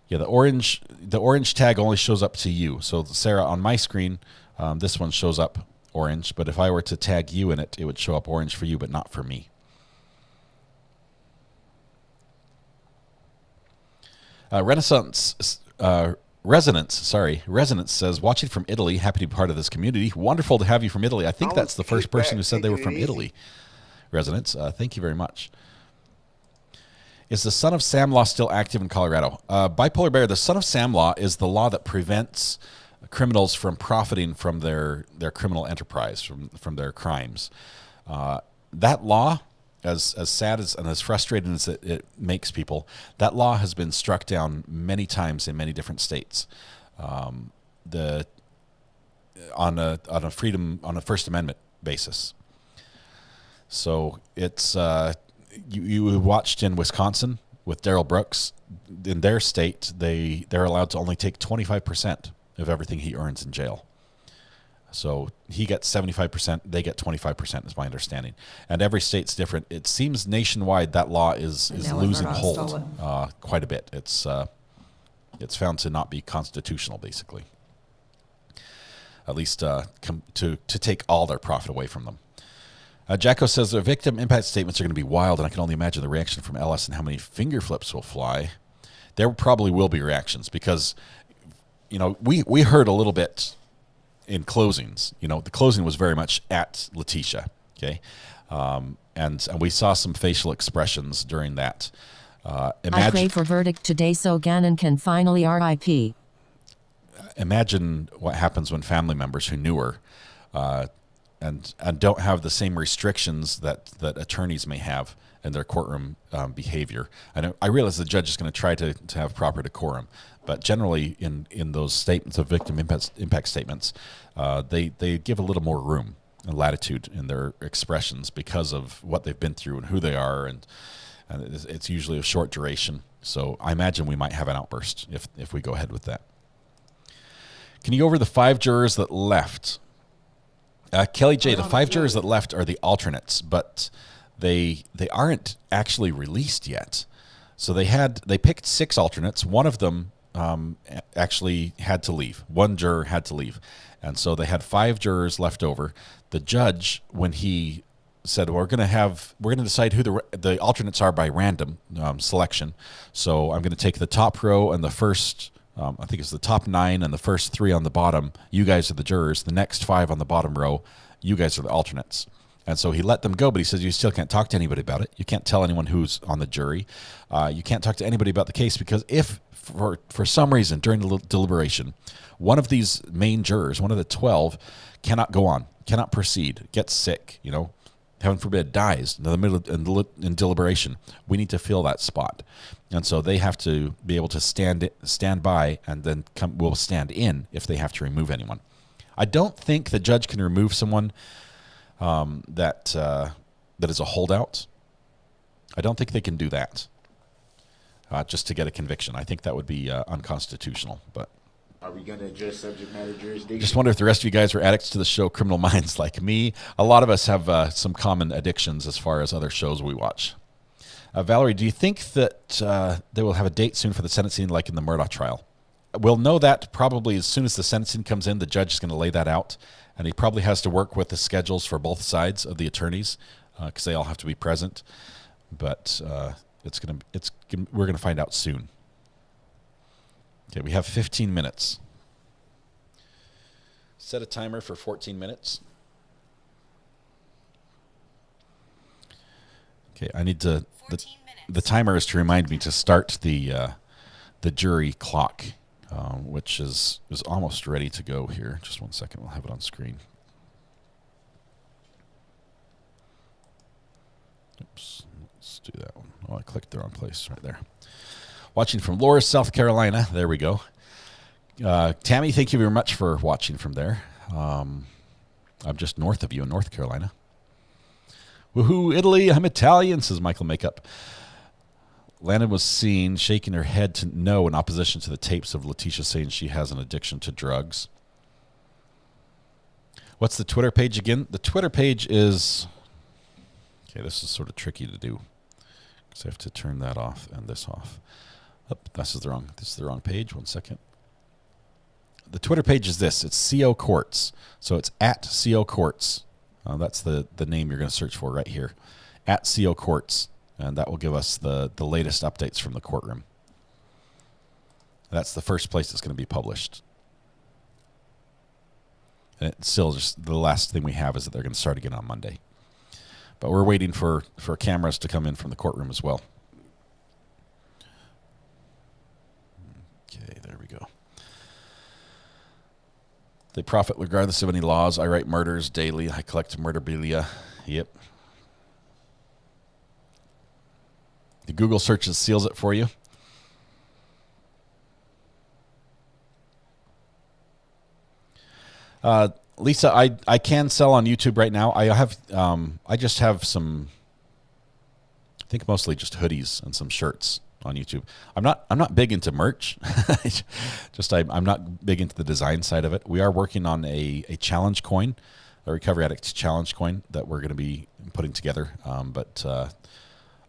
Yeah, the orange tag only shows up to you. So, Sarah, on my screen, this one shows up orange. But if I were to tag you in it, it would show up orange for you, but not for me. Resonance says, watching from Italy. Happy to be part of this community. Wonderful to have you from Italy. I think that's the first person who said they were from Italy. Resonance, thank you very much. Is the Son of Sam law still active in Colorado? Bipolar Bear, the Son of Sam law is the law that prevents criminals from profiting from their criminal enterprise, from their crimes. That law, as sad as and as frustrating as it makes people, that law has been struck down many times in many different states. On a First Amendment basis. So it's you watched in Wisconsin with Darrell Brooks. In their state, they're allowed to only take 25% of everything he earns in jail. So he gets 75%, they get 25%, is my understanding. And every state's different. It seems nationwide that law is losing hold quite a bit. It's found to not be constitutional, basically. At least to take all their profit away from them. Jacko says their victim impact statements are going to be wild, and I can only imagine the reaction from Ellis and how many finger flips will fly. There probably will be reactions because, we heard a little bit in closings. The closing was very much at Letecia, okay? And we saw some facial expressions during that. I pray for verdict today so Gannon can finally RIP. imagine what happens when family members who knew her and don't have the same restrictions that attorneys may have in their courtroom behavior. I realize the judge is going to try to have proper decorum, but generally in those statements of victim impact statements, they give a little more room and latitude in their expressions because of what they've been through and who they are, and it's usually of short duration. So I imagine we might have an outburst if we go ahead with that. Can you go over the 5 jurors that left? Kelly J, the 5 jurors that left are the alternates, but they aren't actually released yet. So they picked 6 alternates. One of them actually had to leave. One juror had to leave. And so they had 5 jurors left over. The judge, when he said, we're going to decide who the alternates are by random selection. So I'm going to take the top row and the first, I think it's the top 9 and the first 3 on the bottom. You guys are the jurors. The next 5 on the bottom row, you guys are the alternates. And so he let them go, but he says you still can't talk to anybody about it. You can't tell anyone who's on the jury. You can't talk to anybody about the case, because if for some reason during the deliberation, one of these main jurors, one of the 12, cannot go on, cannot proceed, gets sick, heaven forbid, dies in the middle in deliberation, we need to fill that spot. And so they have to be able to stand by, and then will stand in if they have to remove anyone. I don't think the judge can remove someone that is a holdout. I don't think they can do that just to get a conviction. I think that would be unconstitutional. But are we going to address subject matter jurisdiction? Just wonder if the rest of you guys are addicts to the show Criminal Minds like me. A lot of us have some common addictions as far as other shows we watch. Valerie, do you think that they will have a date soon for the sentencing like in the Murdaugh trial? We'll know that probably as soon as the sentencing comes in. The judge is going to lay that out, and he probably has to work with the schedules for both sides of the attorneys because they all have to be present. But we're going to find out soon. Okay, we have 15 minutes. Set a timer for 14 minutes. Okay, I need to. The timer is to remind me to start the jury clock, which is almost ready to go here. Just 1 second, we'll have it on screen. Oops, let's do that one. Oh, I clicked the wrong place right there. Watching from Loris, South Carolina. There we go. Tammy, thank you very much for watching from there. I'm just north of you in North Carolina. Woohoo, Italy, I'm Italian, says Michael Makeup. Landon was seen shaking her head to no in opposition to the tapes of Letecia saying she has an addiction to drugs. What's the Twitter page again? The Twitter page is... Okay, this is sort of tricky to do because I have to turn that off and this off. Oh, this is the wrong page. 1 second. The Twitter page is this. It's CO Courts. So it's at CO Courts. That's the name you're going to search for right here. At CO Courts. And that will give us the latest updates from the courtroom. That's the first place it's going to be published. And it's still just the last thing we have is that they're going to start again on Monday. But we're waiting for cameras to come in from the courtroom as well. Okay, there we go. They profit regardless of any laws. I write murders daily. I collect murderabilia. Yep. The Google searches seals it for you. Lisa, I can sell on YouTube right now. I just have some, I think mostly just hoodies and some shirts on YouTube. I'm not big into merch. I'm not big into the design side of it. We are working on a challenge coin, a Recovery Addicts challenge coin that we're going to be putting together. But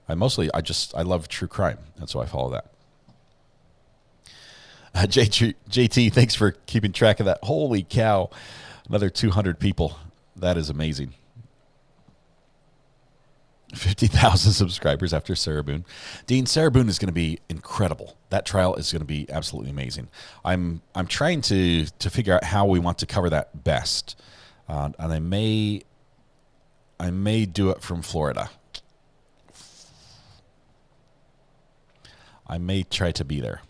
I love true crime, and so I follow that. JT, thanks for keeping track of that. Holy cow. Another 200 people. That is amazing. 50,000 subscribers after Sarah Boone. Dean, Sarah Boone is going to be incredible. That trial is going to be absolutely amazing. I'm trying to figure out how we want to cover that best. And I may do it from Florida. I may try to be there.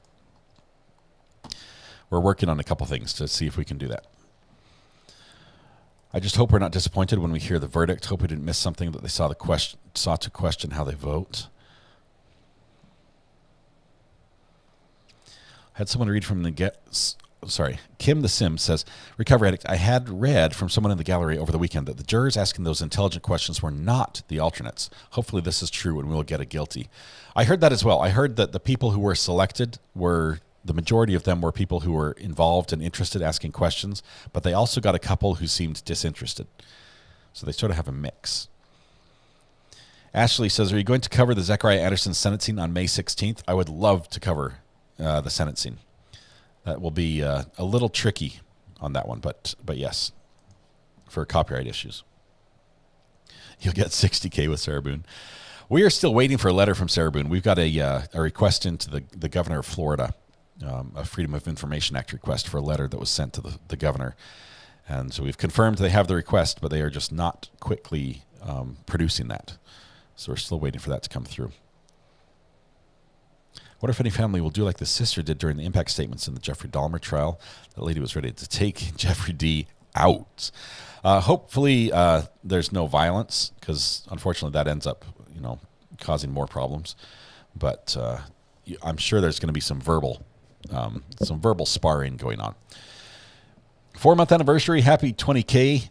we're working on a couple things to see if we can do that. I just hope we're not disappointed when we hear the verdict. Hope we didn't miss something that they sought to question how they vote. I had someone read from Kim the Sim says, Recovery Addict, I had read from someone in the gallery over the weekend that the jurors asking those intelligent questions were not the alternates. Hopefully this is true and we'll get a guilty. I heard that as well. I heard that the people who were selected the majority of them were people who were involved and interested asking questions, but they also got a couple who seemed disinterested. So they sort of have a mix. Ashley says, are you going to cover the Zechariah Anderson sentencing on May 16th? I would love to cover the sentencing. That will be a little tricky on that one, but yes, for copyright issues. You'll get $60K with Sarah Boone. We are still waiting for a letter from Sarah Boone. We've got a request into the governor of Florida, a Freedom of Information Act request for a letter that was sent to the governor. And so we've confirmed they have the request, but they are just not quickly producing that. So we're still waiting for that to come through. What if any family will do like the sister did during the impact statements in the Jeffrey Dahmer trial? That lady was ready to take Jeffrey D. out. Hopefully there's no violence, because unfortunately that ends up, causing more problems. But I'm sure there's going to be some verbal sparring going on. 4-month anniversary. Happy 20K.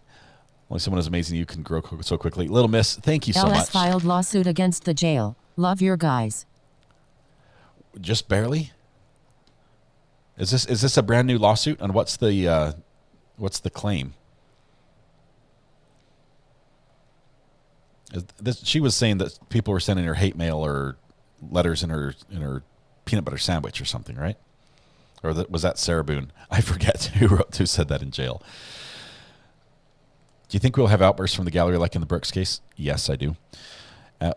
Only someone as amazing you can grow so quickly. Little Miss, thank you so much. LS filed lawsuit against the jail. Love your guys. Just barely? Is this a brand new lawsuit? And what's the claim? She was saying that people were sending her hate mail or letters in her peanut butter sandwich or something, right? Or was that Sarah Boone? I forget who said that in jail. Do you think we'll have outbursts from the gallery like in the Brooks case? Yes, I do.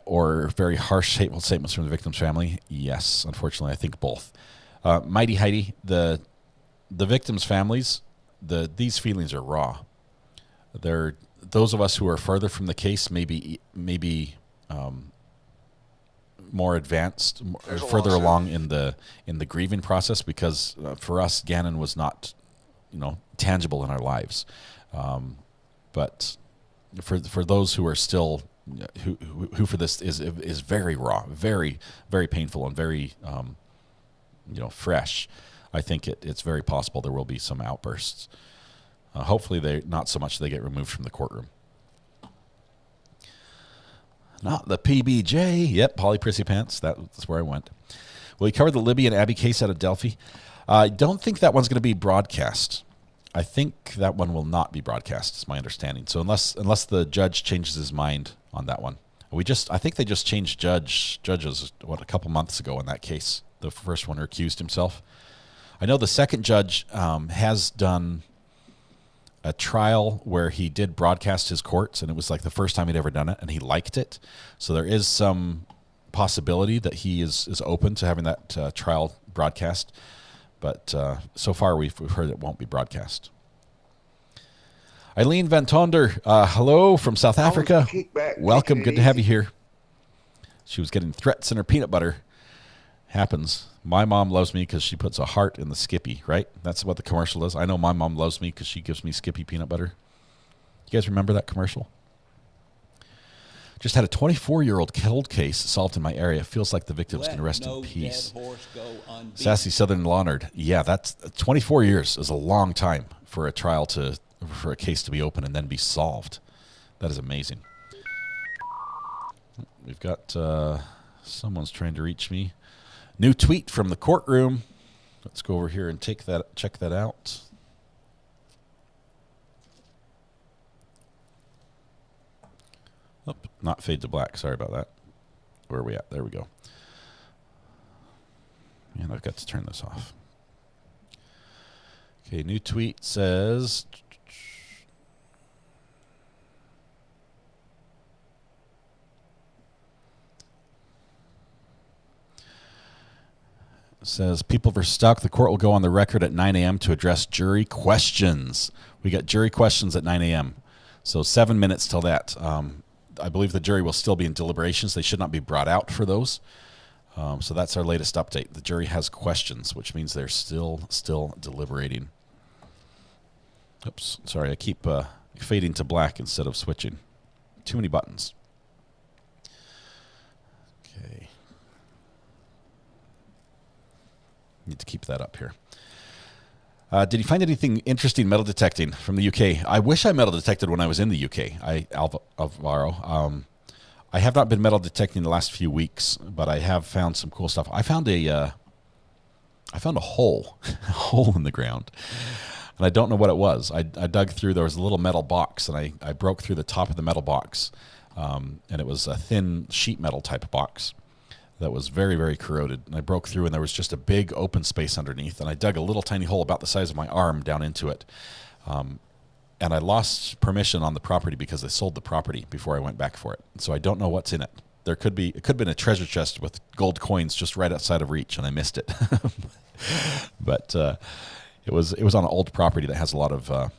Or very harsh, hateful statements from the victim's family? Yes, unfortunately, I think both. Mighty Heidi, the victims' families, these feelings are raw. They're those of us who are further from the case, maybe more advanced, or further along in the grieving process, because for us, Gannon was not, tangible in our lives. But for those who are still who for this is very raw, very, very painful, and very fresh, I think it's very possible there will be some outbursts. Hopefully they not so much they get removed from the courtroom. Not the PBJ. Yep, Polly Prissy Pants. That's where I went. Will you cover the Libby and Abby case out of Delphi? I don't think that one's going to be broadcast. I think that one will not be broadcast, is my understanding. So unless the judge changes his mind on that one. I think they just changed judges, a couple months ago in that case. The first one recused himself. I know the second judge has done a trial where he did broadcast his courts, and it was like the first time he'd ever done it, and he liked it. So there is some possibility that he is open to having that trial broadcast. But so far we've heard it won't be broadcast. Eileen Van Tonder, hello from South Africa. Welcome, good to have you here. She was getting threats in her peanut butter. Happens. My mom loves me because she puts a heart in the Skippy, right? That's what the commercial is. I know my mom loves me because she gives me Skippy peanut butter. You guys remember that commercial? Just had a 24-year-old cold case solved in my area. Feels like the victims can rest in peace. Sassy Southern Lawnard. Yeah, that's 24 years is a long time for a trial for a case to be open and then be solved. That is amazing. We've got someone's trying to reach me. New tweet from the courtroom. Let's go over here and check that out. Oh, not fade to black. Sorry about that. Where are we at? There we go. And I've got to turn this off. Okay, new tweet says... says, People vs. Stauch, the court will go on the record at 9 a.m. to address jury questions. We got jury questions at 9 a.m. So 7 minutes till that. I believe the jury will still be in deliberations. They should not be brought out for those. So that's our latest update. The jury has questions, which means they're still deliberating. Oops, sorry, I keep fading to black instead of switching. Too many buttons. Okay. Need to keep that up here. Did you find anything interesting metal detecting from the UK? I wish I metal detected when I was in the UK, Alvaro. I have not been metal detecting the last few weeks, but I have found some cool stuff. I found a hole, a hole in the ground, and I don't know what it was. I dug through. There was a little metal box, and I broke through the top of the metal box, and it was a thin sheet metal type box that was very, very corroded. And I broke through, and there was just a big open space underneath, and I dug a little tiny hole about the size of my arm down into it. And I lost permission on the property because they sold the property before I went back for it. So I don't know what's in it. It could have been a treasure chest with gold coins just right outside of reach, and I missed it. But it was on an old property that has a lot of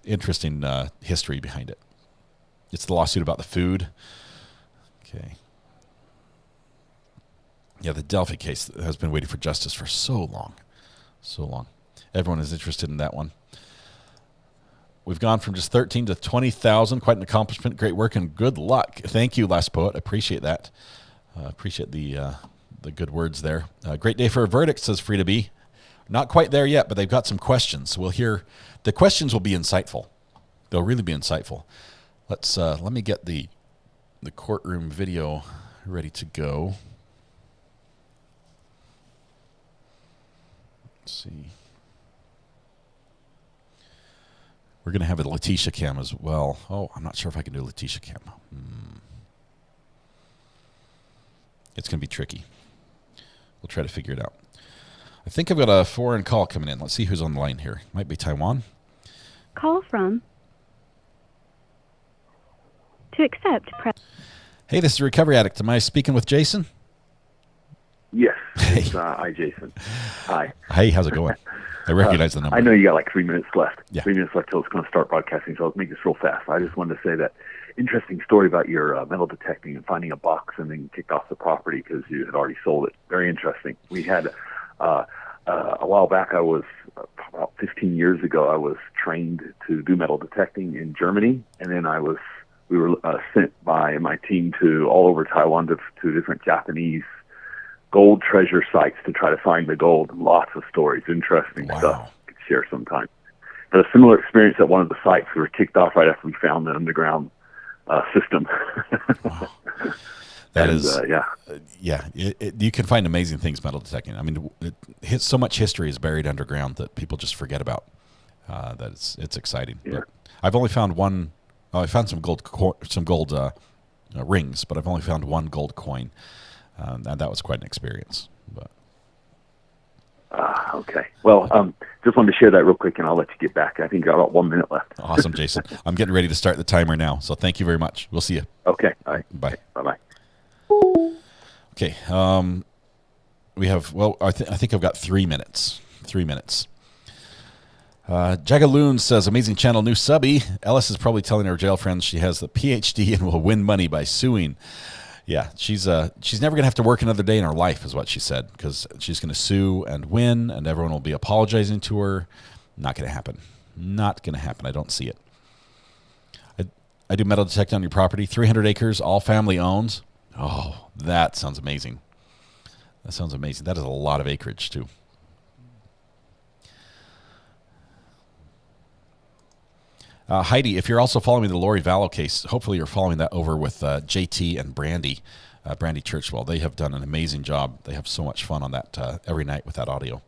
interesting history behind it. It's the lawsuit about the food. Okay. Yeah, the Delphi case has been waiting for justice for so long. So long. Everyone is interested in that one. We've gone from just 13 to 20,000. Quite an accomplishment. Great work and good luck. Thank you, Last Poet. I appreciate that. Appreciate the good words there. Great day for a verdict, says Frida B. Not quite there yet, but they've got some questions. We'll hear. The questions will be insightful. They'll really be insightful. Let me get the courtroom video ready to go. Let's see. We're going to have a Letecia cam as well. Oh, I'm not sure if I can do a Letecia cam. It's going to be tricky. We'll try to figure it out. I think I've got a foreign call coming in. Let's see who's on the line here. Might be Taiwan. Call from. To accept, press. Hey, this is a Recovery Addict. Am I speaking with Jason? Yes. It's, hi, Jason. Hi. Hey, how's it going? I recognize the number. I know you got like 3 minutes left. Yeah. 3 minutes left till it's going to start broadcasting, so I'll make this real fast. I just wanted to say that interesting story about your metal detecting and finding a box and then kicked off the property because you had already sold it. Very interesting. We had, a while back, I was, about 15 years ago, I was trained to do metal detecting in Germany, and then we were sent by my team to all over Taiwan to different Japanese gold treasure sites to try to find the gold. Lots of stories, interesting stuff I could share sometime. But a similar experience at one of the sites. We were kicked off right after we found the underground system. Wow. That is, you can find amazing things metal detecting. I mean, so much history is buried underground that people just forget about. That it's exciting. Yeah. But I've only found one. I found some gold rings, but I've only found one gold coin. And that was quite an experience. But okay. Well, just wanted to share that real quick, and I'll let you get back. I think you got about 1 minute left. Awesome, Jason. I'm getting ready to start the timer now, so thank you very much. We'll see you. Okay. All right. Bye. Bye-bye. Okay. We have, I think I've got 3 minutes. 3 minutes. Jagaloon says, amazing channel, new subby. Ellis is probably telling her jail friends she has the PhD and will win money by suing. Yeah, she's never going to have to work another day in her life, is what she said, because she's going to sue and win, and everyone will be apologizing to her. Not going to happen. Not going to happen. I don't see it. I do metal detect on your property. 300 acres, all family owned. Oh, that sounds amazing. That sounds amazing. That is a lot of acreage, too. Heidi, if you're also following the Lori Vallow case, hopefully you're following that over with JT and Brandy, Brandy Churchwell. They have done an amazing job. They have so much fun on that every night with that audio.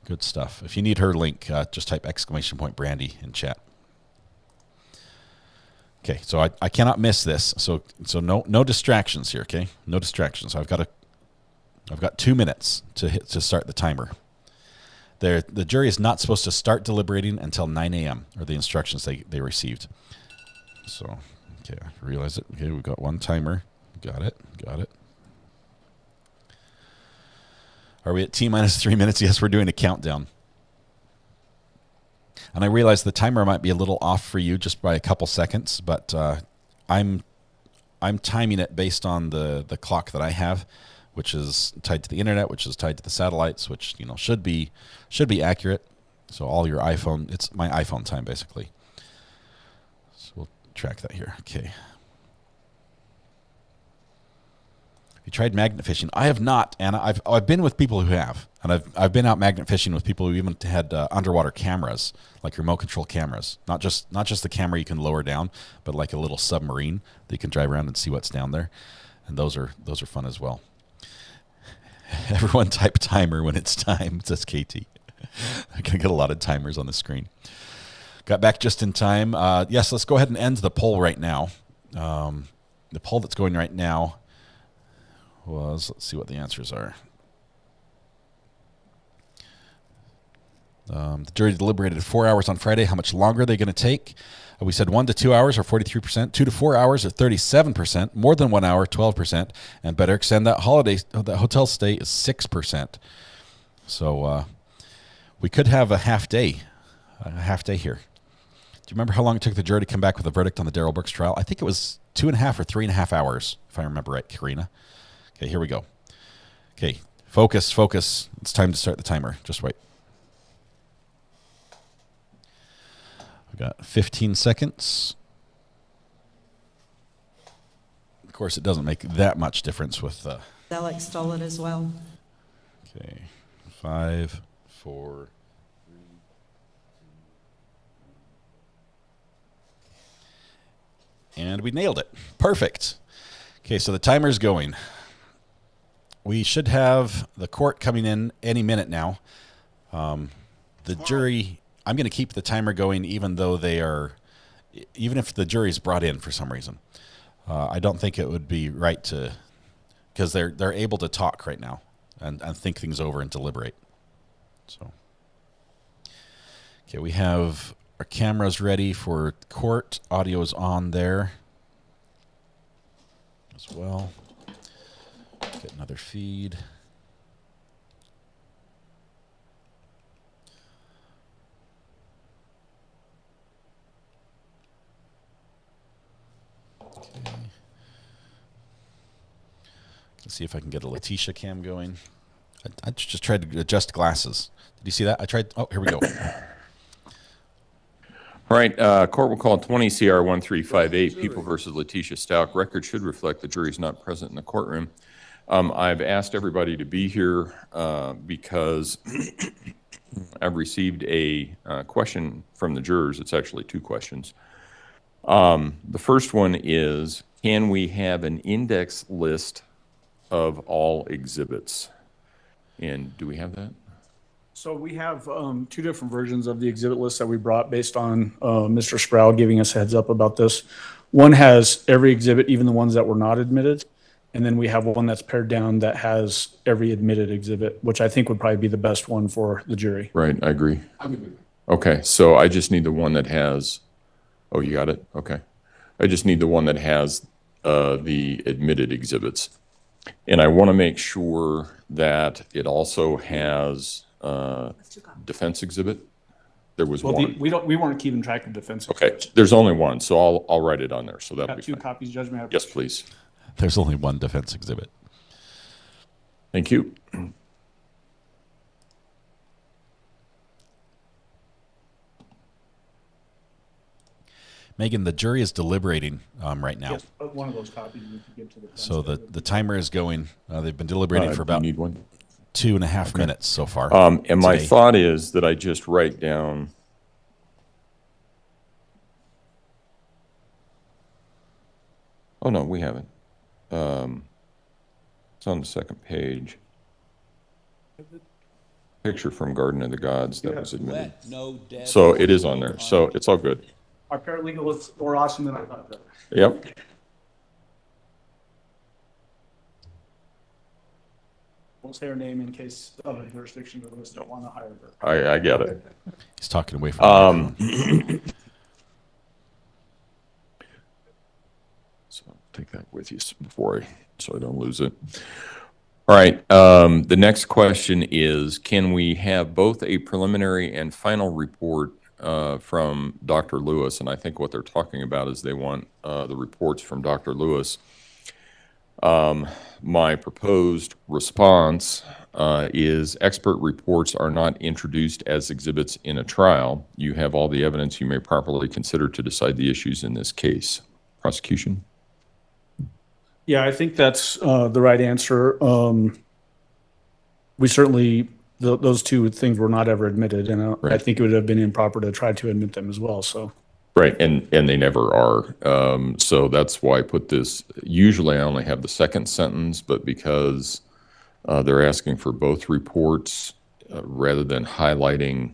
Good stuff. If you need her link, just type !Brandy in chat. Okay, so I cannot miss this. So no distractions here. Okay, no distractions. I've got 2 minutes to start the timer. The jury is not supposed to start deliberating until 9 a.m. are the instructions they received. So, okay, I realize it. Okay, we've got one timer. Got it. Are we at T-minus 3 minutes? Yes, we're doing a countdown. And I realize the timer might be a little off for you just by a couple seconds, but I'm I'm timing it based on the clock that I have, which is tied to the internet, which is tied to the satellites, which should be accurate. So all your iPhone, it's my iPhone time basically. So we'll track that here. Okay. Have you tried magnet fishing? I have not, Anna. I've been with people who have, and I've been out magnet fishing with people who even had underwater cameras, like remote control cameras. Not just the camera you can lower down, but like a little submarine that you can drive around and see what's down there, and those are fun as well. Everyone type timer when it's time, says KT. I'm gonna get a lot of timers on the screen. Got back just in time. Yes, let's go ahead and end the poll right now. The poll that's going right now was, let's see what the answers are. The jury deliberated 4 hours on Friday. How much longer are they going to take? We said 1 to 2 hours or 43%, 2 to 4 hours or 37%, more than 1 hour 12%, and better extend that hotel stay is 6%. So we could have a half day here. Do you remember how long it took the jury to come back with a verdict on the Darrell Brooks trial? I think it was 2.5 or 3.5 hours, if I remember right, Karina. Okay, here we go. Okay, focus. It's time to start the timer. Just wait. We got 15 seconds. Of course, it doesn't make that much difference with... Alex stole it as well. Okay, 5, 4... And we nailed it. Perfect. Okay, so the timer's going. We should have the court coming in any minute now. The jury, I'm going to keep the timer going even if the jury's brought in for some reason. I don't think it would be right to, because they're able to talk right now and think things over and deliberate. So, okay, we have our cameras ready for court. Audio's on there as well. Get another feed. Okay. Let's see if I can get a Letecia cam going. I just tried to adjust glasses. Did you see that? I tried. Oh, here we go. All right, court will call 20 CR 1358, People versus Letecia Stauch. Record should reflect the jury's not present in the courtroom. I've asked everybody to be here because I've received a question from the jurors. It's actually 2 questions. The first one is, can we have an index list of all exhibits? And do we have that? So we have 2 different versions of the exhibit list that we brought based on Mr. Sproul giving us a heads up about this. One has every exhibit, even the ones that were not admitted. And then we have one that's pared down that has every admitted exhibit, which I think would probably be the best one for the jury. Right, I agree. Okay, so I just need the one that has, oh, you got it? Okay. I just need the one that has the admitted exhibits. And I want to make sure that it also has defense exhibit. There was one. We weren't keeping track of defense. Okay, there's only one, so I'll write it on there. So that'll be 2 fine. copies, Judge. May I Yes, please. There's only one defense exhibit. Thank you. Megan, the jury is deliberating right now. Yes, but one of those copies we could give to the defense. So the timer is going. They've been deliberating for about need one? 2.5 minutes so far. And my thought is that I just write down. Oh, no, we haven't. It's on the second page. Picture from Garden of the Gods that was admitted. So it is on there. So it's all good. Our paralegal is more awesome than I thought. That. Yep. Won't say her name in case other jurisdictions don't want to hire her. I get it. He's talking away from So I'll take that with you so I don't lose it. All right. The next question is, can we have both a preliminary and final report from Dr. Lewis, and I think what they're talking about is they want the reports from Dr. Lewis. My proposed response is expert reports are not introduced as exhibits in a trial. You have all the evidence you may properly consider to decide the issues in this case. Prosecution? Yeah, I think that's the right answer. We certainly, those two things were not ever admitted, and I think it would have been improper to try to admit them as well. So. Right, and they never are. So that's why I put this. Usually I only have the second sentence, but because they're asking for both reports, rather than highlighting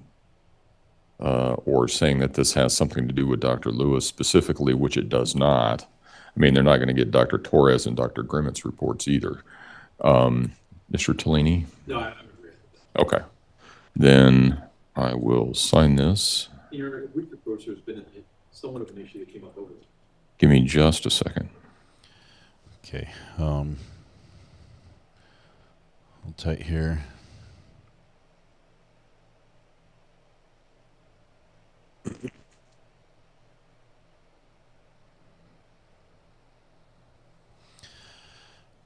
or saying that this has something to do with Dr. Lewis specifically, which it does not. I mean, they're not going to get Dr. Torres and Dr. Grimmett's reports either. Mr. Tellini? No, I agree. Okay. Then I will sign this. Your week approach has been somewhat of an issue that came up over. Give me just a second. Okay. Hold tight here.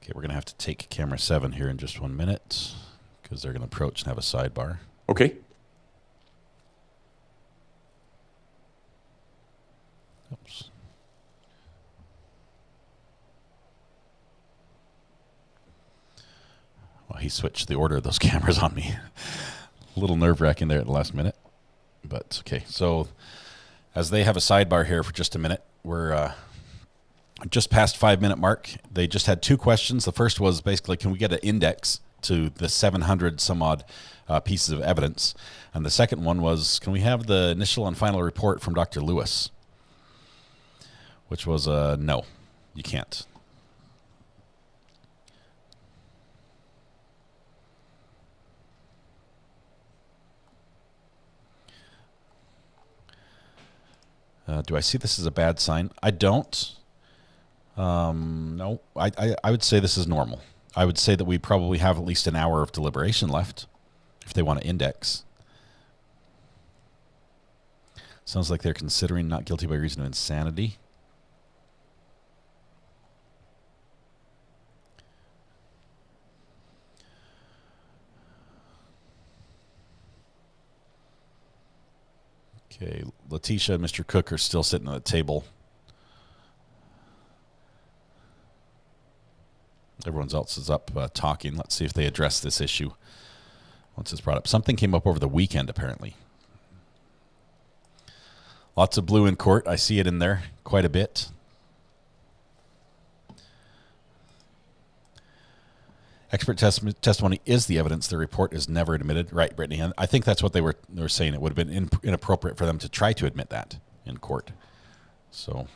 Okay, we're going to have to take camera 7 here in just 1 minute because they're going to approach and have a sidebar. Okay. Oops. Well, he switched the order of those cameras on me. A little nerve-wracking there at the last minute. But, okay, so as they have a sidebar here for just a minute, we're just past 5-minute mark. They just had 2 questions. The first was basically, can we get an index to the 700 some odd pieces of evidence? And the second one was, can we have the initial and final report from Dr. Lewis? Which was no, you can't. Do I see this as a bad sign? I don't. No, I would say this is normal. I would say that we probably have at least an hour of deliberation left if they want to index. Sounds like they're considering not guilty by reason of insanity. Okay, Letecia and Mr. Cook are still sitting at the table. Everyone else is up talking. Let's see if they address this issue once it's brought up. Something came up over the weekend, apparently. Lots of blue in court. I see it in there quite a bit. Expert testimony is the evidence. The report is never admitted. Right, Brittany? And I think that's what they were saying. It would have been inappropriate for them to try to admit that in court. So,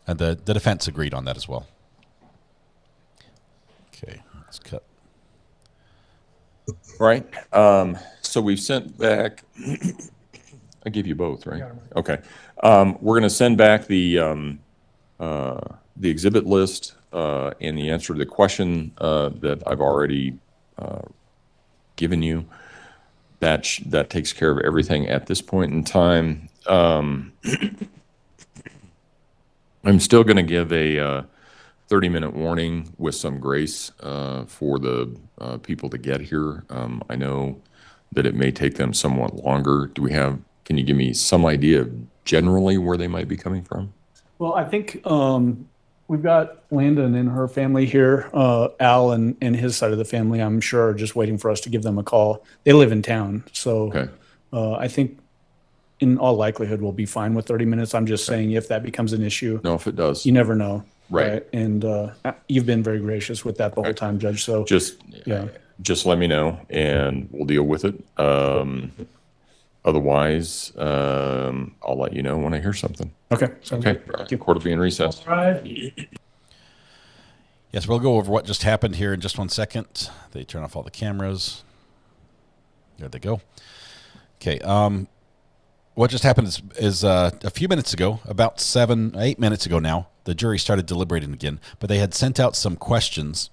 and the defense agreed on that as well. Okay, let's cut. Right. So we've sent back. I give you both, right? Okay. We're going to send back the exhibit list and the answer to the question that I've already given you. That takes care of everything at this point in time. I'm still going to give a 30-minute warning with some grace for the people to get here. I know that it may take them somewhat longer. Can you give me some idea of generally where they might be coming from? Well, I think we've got Landon and her family here. Al and his side of the family, I'm sure, are just waiting for us to give them a call. They live in town. So okay. I think in all likelihood we'll be fine with 30 minutes. I'm just saying if that becomes an issue. No, if it does. You never know. Right. And you've been very gracious with that the whole time, Judge. So just let me know and we'll deal with it. Otherwise, I'll let you know when I hear something. Okay. Sounds okay. Good. Thank you. Court will be in recess. All right. Yes, we'll go over what just happened here in just 1 second. They turn off all the cameras. There they go. Okay. What just happened is a few minutes ago, about 8 minutes ago now, the jury started deliberating again, but they had sent out some questions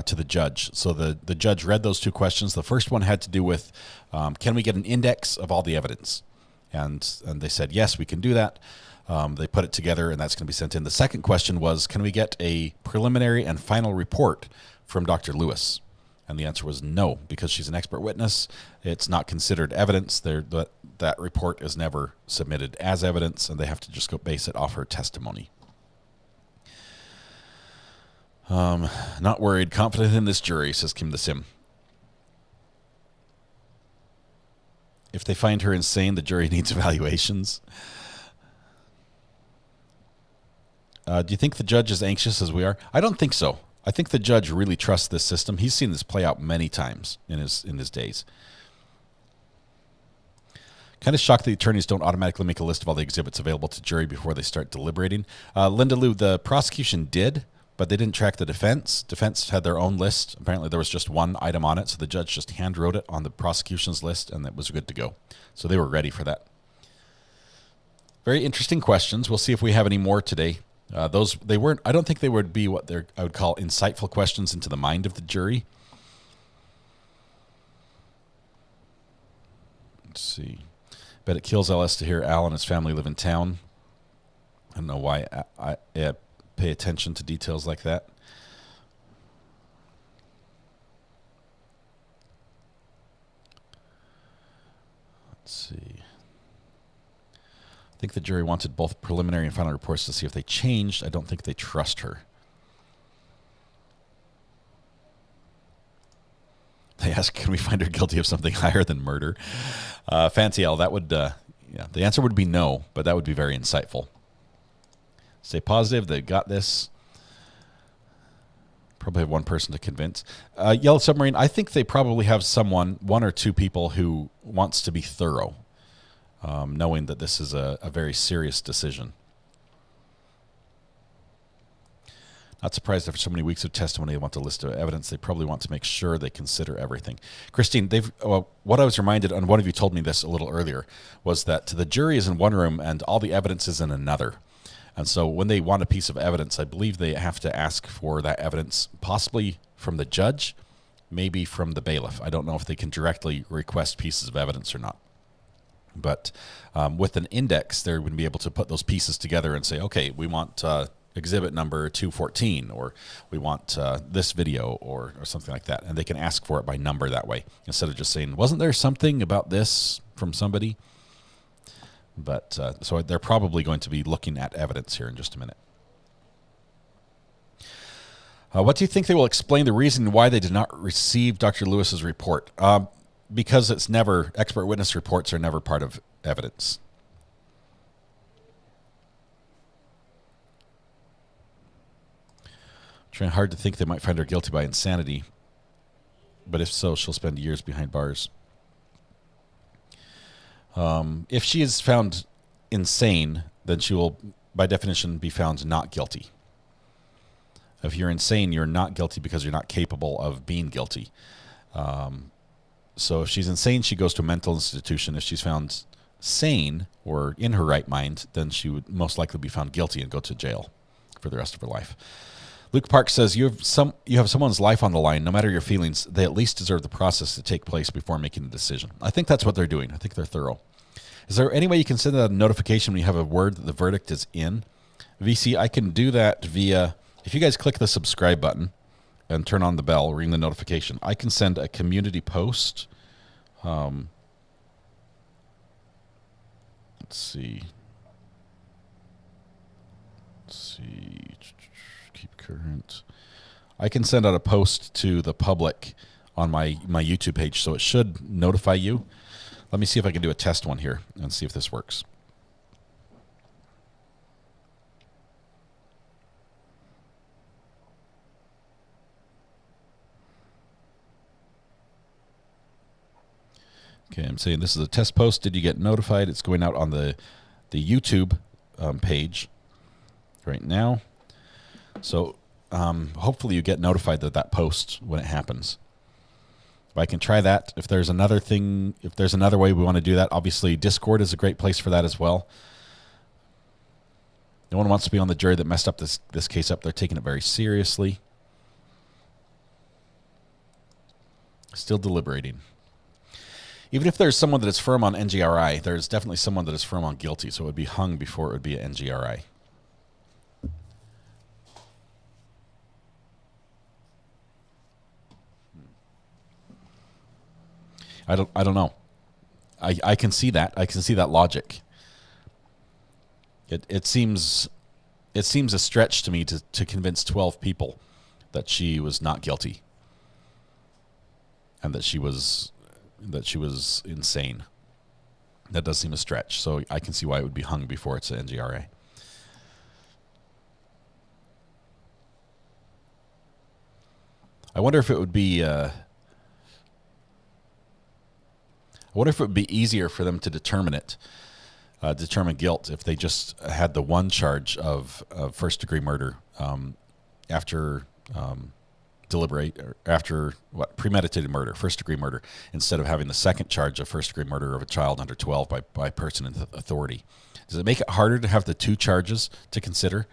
to the judge. So the judge read those 2 questions. The first one had to do with, can we get an index of all the evidence? And they said, yes, we can do that. They put it together, and that's going to be sent in. The second question was, can we get a preliminary and final report from Dr. Lewis? And the answer was no, because she's an expert witness. It's not considered evidence. That report is never submitted as evidence, and they have to just go base it off her testimony. Not worried, confident in this jury, says Kim the Sim. If they find her insane, the jury needs evaluations. Do you think the judge is anxious as we are? I don't think so. I think the judge really trusts this system. He's seen this play out many times in his days. Kind of shocked the attorneys don't automatically make a list of all the exhibits available to jury before they start deliberating. Linda Lou, the prosecution did, but they didn't track the defense. Defense had their own list. Apparently there was just one item on it, so the judge just hand wrote it on the prosecution's list, and it was good to go. So they were ready for that. Very interesting questions. We'll see if we have any more today. They weren't. I don't think they would be what I would call insightful questions into the mind of the jury. Let's see. Bet it kills LS to hear Al and his family live in town. I don't know why I pay attention to details like that. Let's see. I think the jury wanted both preliminary and final reports to see if they changed. I don't think they trust her. They ask, can we find her guilty of something higher than murder? Fancy L, that would, the answer would be no, but that would be very insightful. Stay positive, they got this. Probably have one person to convince. Yellow Submarine, I think they probably have one or two people who wants to be thorough. Knowing that this is a very serious decision. Not surprised after so many weeks of testimony they want a list of evidence. They probably want to make sure they consider everything. Christine, what I was reminded, and one of you told me this a little earlier, was that the jury is in one room and all the evidence is in another. And so when they want a piece of evidence, I believe they have to ask for that evidence possibly from the judge, maybe from the bailiff. I don't know if they can directly request pieces of evidence or not. But with an index, they would be able to put those pieces together and say, okay, we want exhibit number 214, or we want this video, or something like that. And they can ask for it by number that way, instead of just saying, wasn't there something about this from somebody? But so they're probably going to be looking at evidence here in just a minute. What do you think they will explain the reason why they did not receive Dr. Lewis's report? Because it's never, expert witness reports are never part of evidence. Trying hard to think they might find her guilty by insanity, but if so, she'll spend years behind bars. If she is found insane, then she will, by definition, be found not guilty. If you're insane, you're not guilty because you're not capable of being guilty. So if she's insane, she goes to a mental institution. If she's found sane or in her right mind, then she would most likely be found guilty and go to jail for the rest of her life. Luke Park says, you have someone's life on the line. No matter your feelings, they at least deserve the process to take place before making a decision. I think that's what they're doing. I think they're thorough. Is there any way you can send out a notification when you have a word that the verdict is in? VC, I can do that via, if you guys click the subscribe button and turn on the bell, ring the notification, I can send a community post. Let's see. Keep current. I can send out a post to the public on my YouTube page, so it should notify you. Let me see if I can do a test one here and see if this works. Okay, I'm saying this is a test post. Did you get notified? It's going out on the YouTube page right now. So hopefully you get notified that post when it happens. I can try that. If there's another thing, if there's another way we want to do that, obviously Discord is a great place for that as well. No one wants to be on the jury that messed up this case up. They're taking it very seriously. Still deliberating. Even if there's someone that is firm on NGRI, there's definitely someone that is firm on guilty, so it would be hung before it would be an NGRI. I don't know. I can see that. I can see that logic. It seems a stretch to me to convince 12 people that she was not guilty and that she was insane. That does seem a stretch. So I can see why it would be hung before it's an NGRA. I wonder if it would be easier for them to determine it, determine guilt, if they just had the one charge of first-degree murder after premeditated murder, first-degree murder, instead of having the second charge of first-degree murder of a child under 12 by person in authority. Does it make it harder to have the two charges to consider?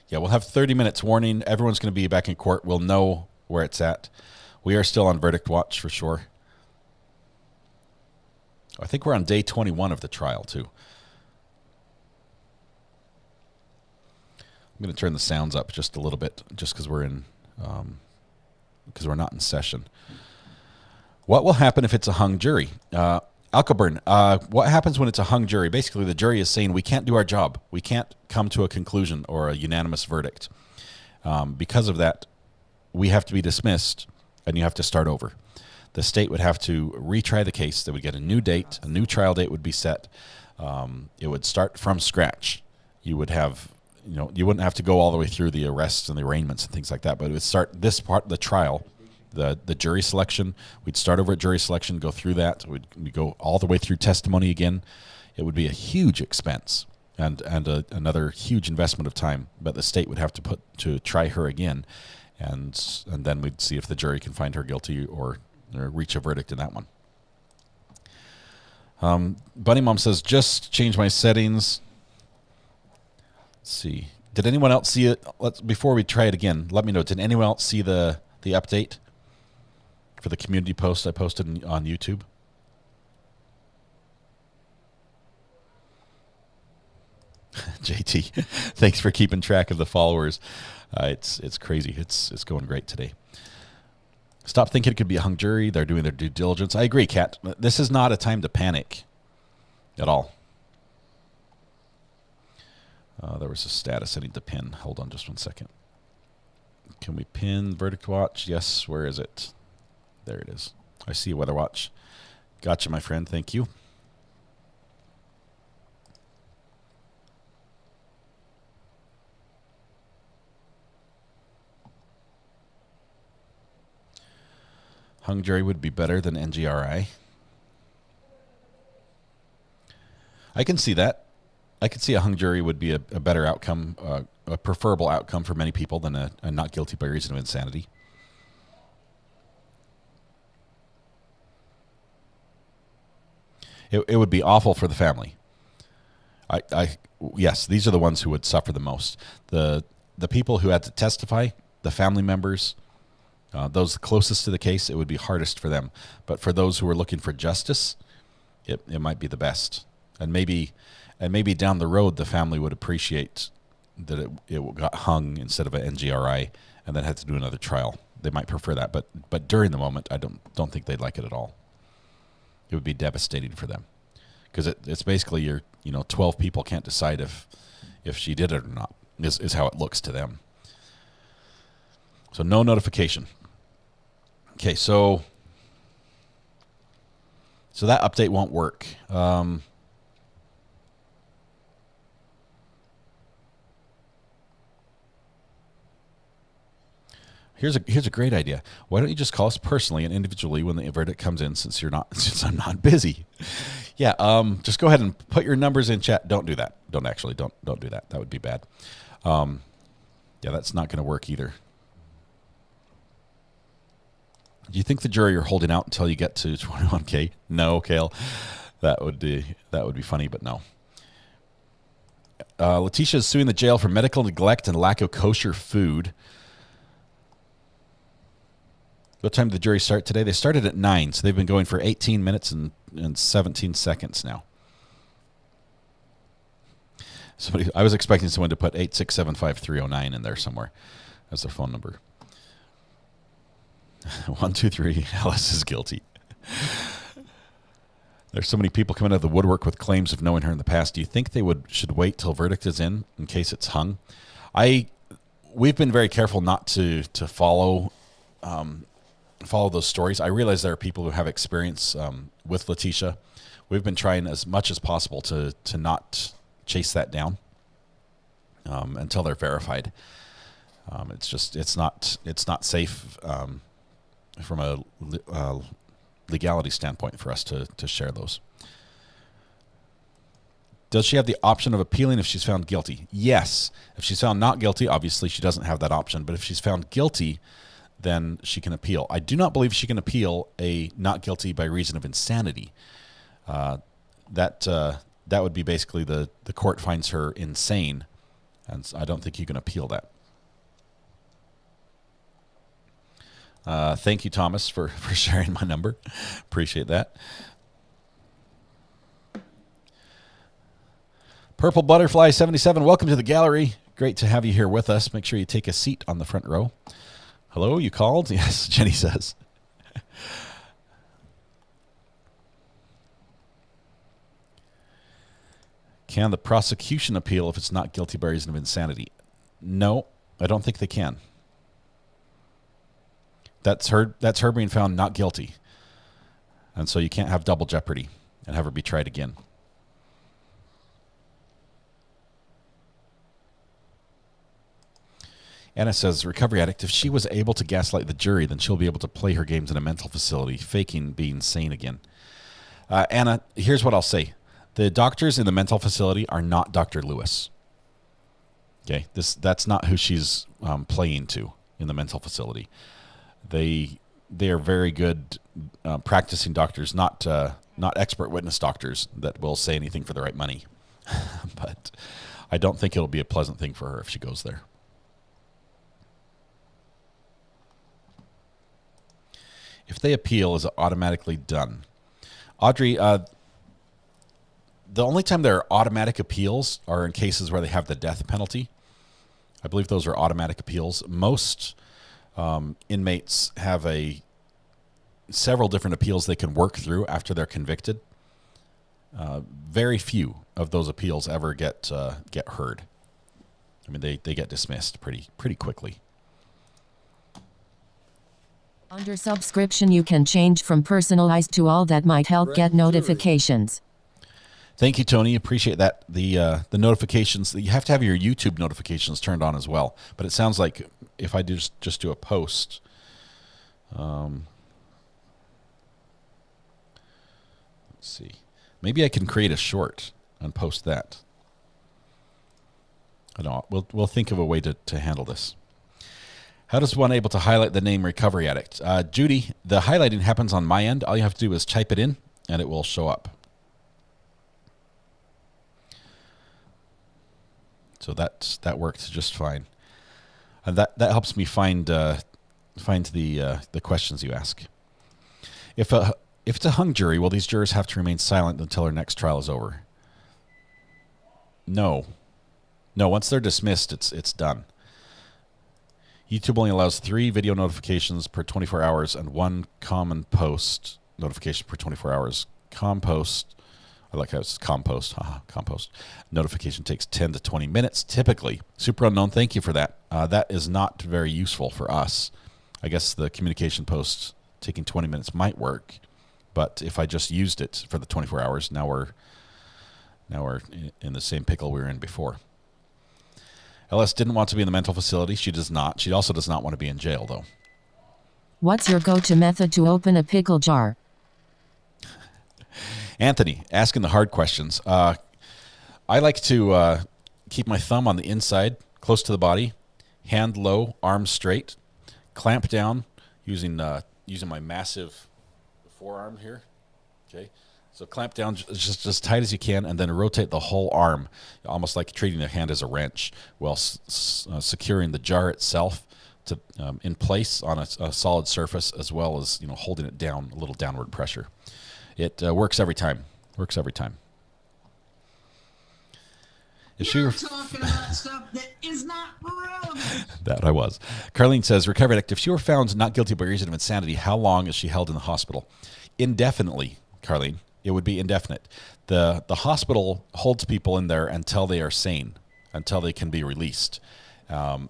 Yeah, we'll have 30 minutes warning. Everyone's going to be back in court. We'll know where it's at. We are still on verdict watch for sure. I think we're on day 21 of the trial, too. I'm going to turn the sounds up just a little bit, just because we're not in session. What will happen if it's a hung jury? Alcoburn, what happens when it's a hung jury? Basically, the jury is saying we can't do our job. We can't come to a conclusion or a unanimous verdict. Because of that, we have to be dismissed, and you have to start over. The state would have to retry the case. They would get a new date. A new trial date would be set. It would start from scratch. You would have, you wouldn't have to go all the way through the arrests and the arraignments and things like that, but it would start this part, the trial, the jury selection. We'd start over at jury selection, go through that. We'd go all the way through testimony again. It would be a huge expense and another huge investment of time, but the state would have to try her again, and then we'd see if the jury can find her guilty or reach a verdict in that one. Bunny Mom says, just change my settings. Let's see. Did anyone else see it? Before we try it again, let me know. Did anyone else see the update for the community post I posted on YouTube? JT, thanks for keeping track of the followers. It's crazy. It's going great today. Stop thinking it could be a hung jury. They're doing their due diligence. I agree, Kat. This is not a time to panic at all. There was a status I need to pin. Hold on just one second. Can we pin verdict watch? Yes. Where is it? There it is. I see weather watch. Gotcha, my friend. Thank you. Hung jury would be better than NGRI. I can see that. I could see a hung jury would be a better outcome, a preferable outcome for many people than a not guilty by reason of insanity. It would be awful for the family. Yes, these are the ones who would suffer the most. The people who had to testify, the family members, those closest to the case, it would be hardest for them. But for those who are looking for justice, it might be the best. And maybe down the road, the family would appreciate that it got hung instead of an NGRI and then had to do another trial. They might prefer that. But during the moment, I don't think they'd like it at all. It would be devastating for them, because it's basically 12 people can't decide if she did it or not, is how it looks to them. So no notification. Okay, so that update won't work. Here's a great idea. Why don't you just call us personally and individually when the verdict comes in, since I'm not busy? Yeah, just go ahead and put your numbers in chat. Don't do that. Don't do that. That would be bad. Yeah, that's not going to work either. Do you think the jury are holding out until you get to 21K? No, Kale. That would be funny, but no. Letecia is suing the jail for medical neglect and lack of kosher food. What time did the jury start today? They started at 9, so they've been going for 18 minutes and 17 seconds now. I was expecting someone to put 8675309 in there somewhere as their phone number. 123, Alice is guilty. There's so many people coming out of the woodwork with claims of knowing her in the past. Do you think they should wait till verdict is in case it's hung? We've been very careful not to follow those stories. I realize there are people who have experience with Letecia. We've been trying as much as possible to not chase that down until they're verified. It's not safe from a legality standpoint for us to share those. Does she have the option of appealing if she's found guilty? Yes. If she's found not guilty, obviously she doesn't have that option. But if she's found guilty, then she can appeal. I do not believe she can appeal a not guilty by reason of insanity. That would be basically the court finds her insane, and I don't think you can appeal that. Thank you, Thomas, for sharing my number. Appreciate that. Purple Butterfly 77, welcome to the gallery. Great to have you here with us. Make sure you take a seat on the front row. Hello, you called? Yes, Jenny says. Can the prosecution appeal if it's not guilty by reason of insanity? No, I don't think they can. That's her being found not guilty. And so you can't have double jeopardy and have her be tried again. Anna says, recovery addict, if she was able to gaslight the jury, then she'll be able to play her games in a mental facility, faking being sane again. Anna, here's what I'll say. The doctors in the mental facility are not Dr. Lewis. Okay, that's not who she's playing to in the mental facility. They are very good practicing doctors, not expert witness doctors that will say anything for the right money. But I don't think it'll be a pleasant thing for her if she goes there. If they appeal, is it automatically done? Audrey, the only time there are automatic appeals are in cases where they have the death penalty. I believe those are automatic appeals. Most inmates have several different appeals they can work through after they're convicted. Very few of those appeals ever get heard. I mean, they get dismissed pretty quickly. Under subscription, you can change from personalized to all. That might help get notifications. Thank you, Tony. Appreciate that. The notifications, you have to have your YouTube notifications turned on as well. But it sounds like if I just do a post, let's see. Maybe I can create a short and post that. I don't know. We'll think of a way to handle this. How does one able to highlight the name Recovery Addict? Judy, the highlighting happens on my end. All you have to do is type it in, and it will show up. So that worked just fine, and that helps me find the questions you ask. If it's a hung jury, will these jurors have to remain silent until their next trial is over? No. Once they're dismissed, it's done. YouTube only allows 3 video notifications per 24 hours and 1 common post notification per 24 hours. Compost, I like how it's compost. Compost notification takes 10 to 20 minutes typically. Super unknown, thank you for that. That is not very useful for us. I guess the communication post taking 20 minutes might work, but if I just used it for the 24 hours, now we're in the same pickle we were in before. LS didn't want to be in the mental facility. She does not. She also does not want to be in jail, though. What's your go-to method to open a pickle jar? Anthony, asking the hard questions. I like to keep my thumb on the inside, close to the body, hand low, arms straight, clamp down using my massive forearm here. Okay, So clamp down just as tight as you can, and then rotate the whole arm, almost like treating the hand as a wrench, while securing the jar itself to in place on a solid surface, as well as holding it down, a little downward pressure. It works every time. Works every time. If You're talking about stuff that is not relevant. That I was. Carlene says, recovery addict, if she were found not guilty by reason of insanity, how long is she held in the hospital? Indefinitely, Carlene. It would be indefinite. The hospital holds people in there until they are sane, until they can be released. And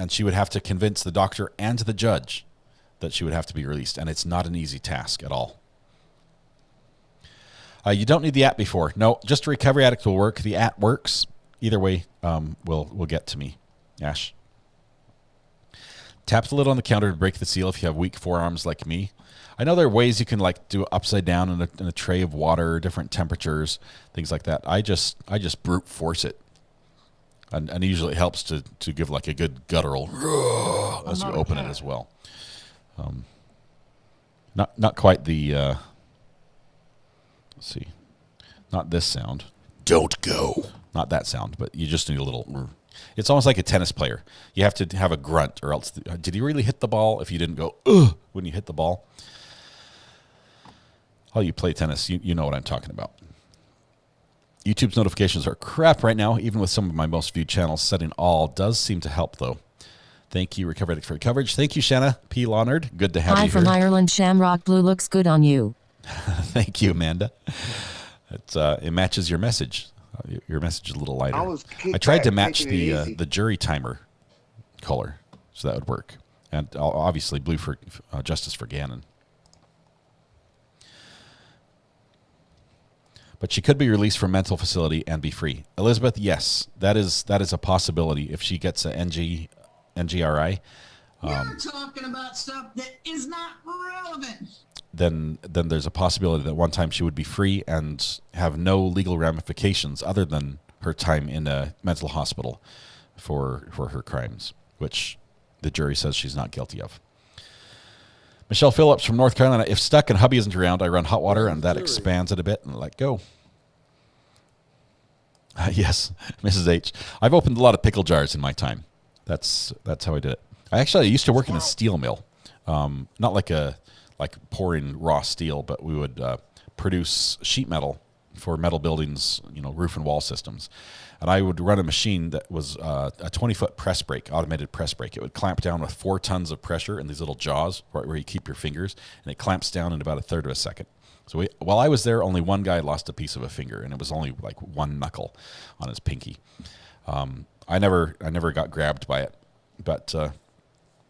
she would have to convince the doctor and the judge that she would have to be released. And it's not an easy task at all. You don't need the app before. No, just a recovery addict will work. The app works. Either way, will get to me. Ash. Tap the lid on the counter to break the seal if you have weak forearms like me. I know there are ways you can do it upside down in a tray of water, different temperatures, things like that. I just brute force it. And usually it helps to give like a good guttural as you open it as well. Not quite the let's see. Not this sound. Don't go. Not that sound, but you just need a little. It's almost like a tennis player. You have to have a grunt, or else. Did he really hit the ball? If you didn't go, ugh, when you hit the ball. Oh, you play tennis. You know what I'm talking about. YouTube's notifications are crap right now, even with some of my most viewed channels. Setting all does seem to help, though. Thank you, Recovery Addict, for your coverage. Thank you, Shanna P. Leonard. Good to have you Hi here. from Ireland. Shamrock Blue looks good on you. Thank you, Amanda. It matches your message. Your message is a little lighter. I tried to match the jury timer color, so that would work. And obviously blue for Justice for Gannon. But she could be released from mental facility and be free. Elizabeth, yes, that is a possibility if she gets a NGRI. You're talking about stuff that is not relevant. Then there's a possibility that one time she would be free and have no legal ramifications other than her time in a mental hospital for her crimes, which the jury says she's not guilty of. Michelle Phillips from North Carolina. If stuck and hubby isn't around, I run hot water and that expands it a bit and let go. Yes, Mrs. H. I've opened a lot of pickle jars in my time. That's how I did it. I used to work in a steel mill, not like pouring raw steel, but we would produce sheet metal for metal buildings, roof and wall systems. And I would run a machine that was a 20-foot press brake, automated press brake. It would clamp down with 4 tons of pressure in these little jaws where you keep your fingers, and it clamps down in about a third of a second. So while I was there, only one guy lost a piece of a finger, and it was only like one knuckle on his pinky. I never got grabbed by it, but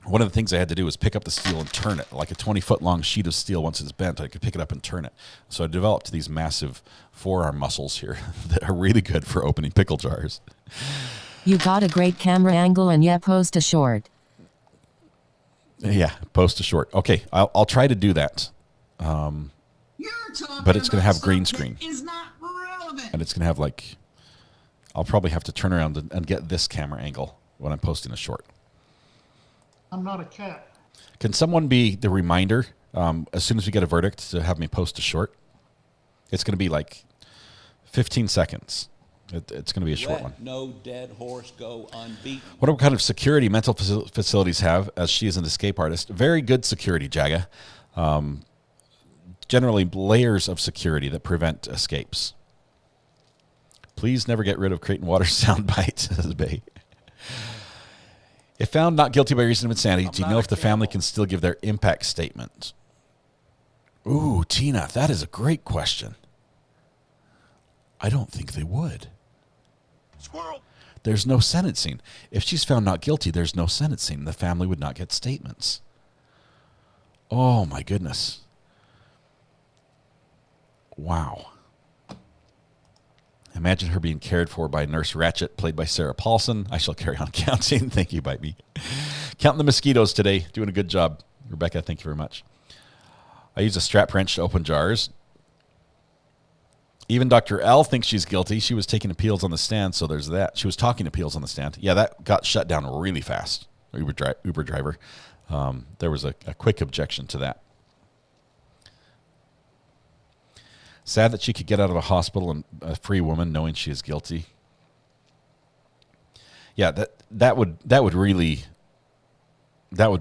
one of the things I had to do was pick up the steel and turn it, like a 20-foot long sheet of steel. Once it's bent, I could pick it up and turn it. So I developed these massive forearm muscles here that are really good for opening pickle jars. You got a great camera angle and post a short. Yeah, post a short. Okay, I'll try to do that. But it's going to have green screen. Is not relevant. And it's going to have I'll probably have to turn around and get this camera angle when I'm posting a short. I'm not a cat. Can someone be the reminder as soon as we get a verdict to have me post a short? It's going to be 15 seconds. It's going to be a short one. No dead horse go unbeaten. What kind of security mental facilities have, as she is an escape artist? Very good security, Jaga. Generally, layers of security that prevent escapes. Please never get rid of Creighton Water soundbite, says Bay. If found not guilty by reason of insanity, do you know if the family can still give their impact statement? Ooh, Tina, that is a great question. I don't think they would. Squirrel. There's no sentencing. If she's found not guilty, there's no sentencing. The family would not get statements. Oh, my goodness. Wow. Imagine her being cared for by Nurse Ratchet, played by Sarah Paulson. I shall carry on counting. Thank you, Bite Me. Counting the mosquitoes today. Doing a good job. Rebecca, thank you very much. I use a strap wrench to open jars. Even Dr. L thinks she's guilty. She was taking appeals on the stand, so there's that. She was talking appeals on the stand. Yeah, that got shut down really fast. Uber driver. There was a quick objection to that. Sad that she could get out of a hospital and a free woman knowing she is guilty. Yeah, that would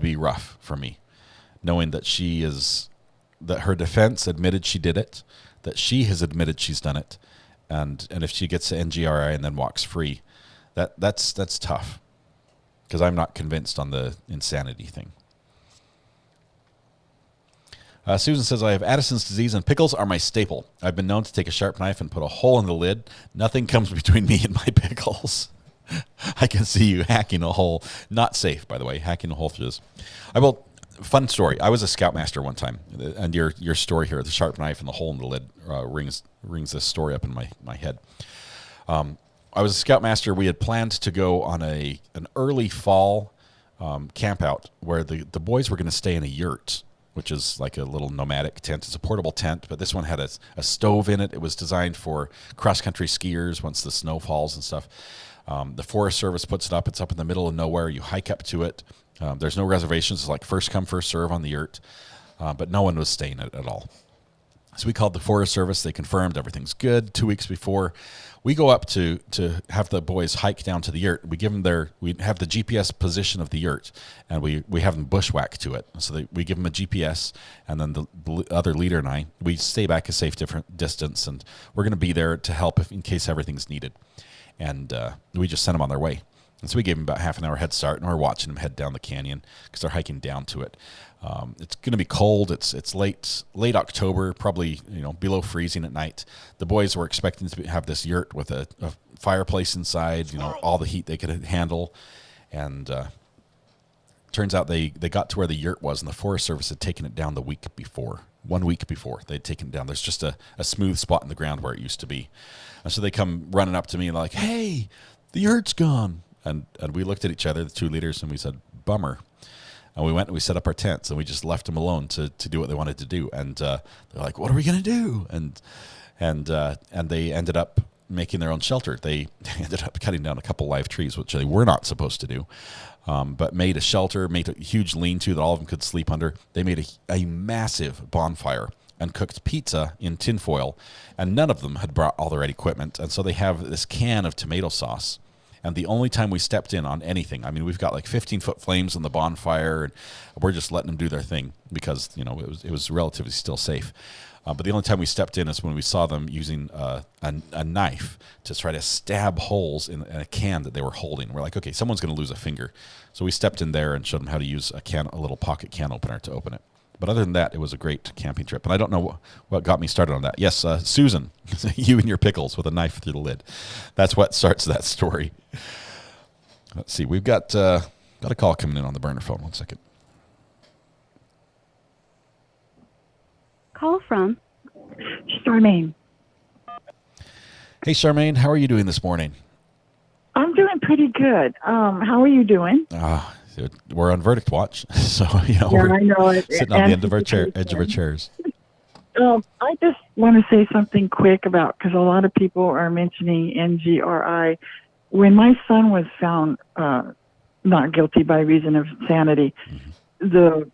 be rough for me, knowing that that her defense admitted she did it, that she has admitted she's done it, and if she gets to NGRI and then walks free, that's tough, because I'm not convinced on the insanity thing. Susan says, I have Addison's disease and pickles are my staple. I've been known to take a sharp knife and put a hole in the lid. Nothing comes between me and my pickles. I can see you hacking a hole. Not safe, by the way, hacking a hole through this. Fun story. I was a scoutmaster one time, and your story here, the sharp knife and the hole in the lid, rings this story up in my head. I was a scoutmaster. We had planned to go on an early fall camp out where the boys were going to stay in a yurt, which is like a little nomadic tent. It's a portable tent, but this one had a stove in it. It was designed for cross-country skiers once the snow falls and stuff. The Forest Service puts it up. It's up in the middle of nowhere. You hike up to it. There's no reservations. It's like first come, first serve on the yurt, but no one was staying at all. So we called the Forest Service. They confirmed everything's good. 2 weeks before, we go up to have the boys hike down to the yurt. We give them we have the GPS position of the yurt, and we have them bushwhack to it. So we give them a GPS, and then the other leader and I, we stay back a safe different distance, and we're going to be there to help in case everything's needed. And we just sent them on their way. And so we gave them about half an hour head start, and we're watching them head down the canyon because they're hiking down to it. It's going to be cold. It's late October, probably below freezing at night. The boys were expecting to have this yurt with a fireplace inside, all the heat they could handle. And turns out they got to where the yurt was, and the Forest Service had taken it down the week before. 1 week before they'd taken it down. There's just a smooth spot in the ground where it used to be. And so they come running up to me and like, hey, the yurt's gone. And we looked at each other, the two leaders, and we said, bummer. And we went and we set up our tents, and we just left them alone to do what they wanted to do. And they're like, what are we going to do? And they ended up making their own shelter. They ended up cutting down a couple live trees, which they were not supposed to do, but made a shelter, made a huge lean-to that all of them could sleep under. They made a massive bonfire and cooked pizza in tinfoil, and none of them had brought all the right equipment. And so they have this can of tomato sauce. And the only time we stepped in on anything, I mean, we've got like 15-foot flames on the bonfire, and we're just letting them do their thing because, it was relatively still safe. But the only time we stepped in is when we saw them using a knife to try to stab holes in a can that they were holding. We're like, okay, someone's going to lose a finger. So we stepped in there and showed them how to use a little pocket can opener to open it. But other than that, it was a great camping trip. And I don't know what got me started on that. Yes, Susan, you and your pickles with a knife through the lid. That's what starts that story. Let's see. We've got a call coming in on the burner phone. 1 second. Call from Charmaine. Hey, Charmaine, how are you doing this morning? I'm doing pretty good. How are you doing? We're on verdict watch, so we're I know it. Sitting on the edge of our chairs. I just want to say something quick because a lot of people are mentioning NGRI. When my son was found not guilty by reason of insanity, the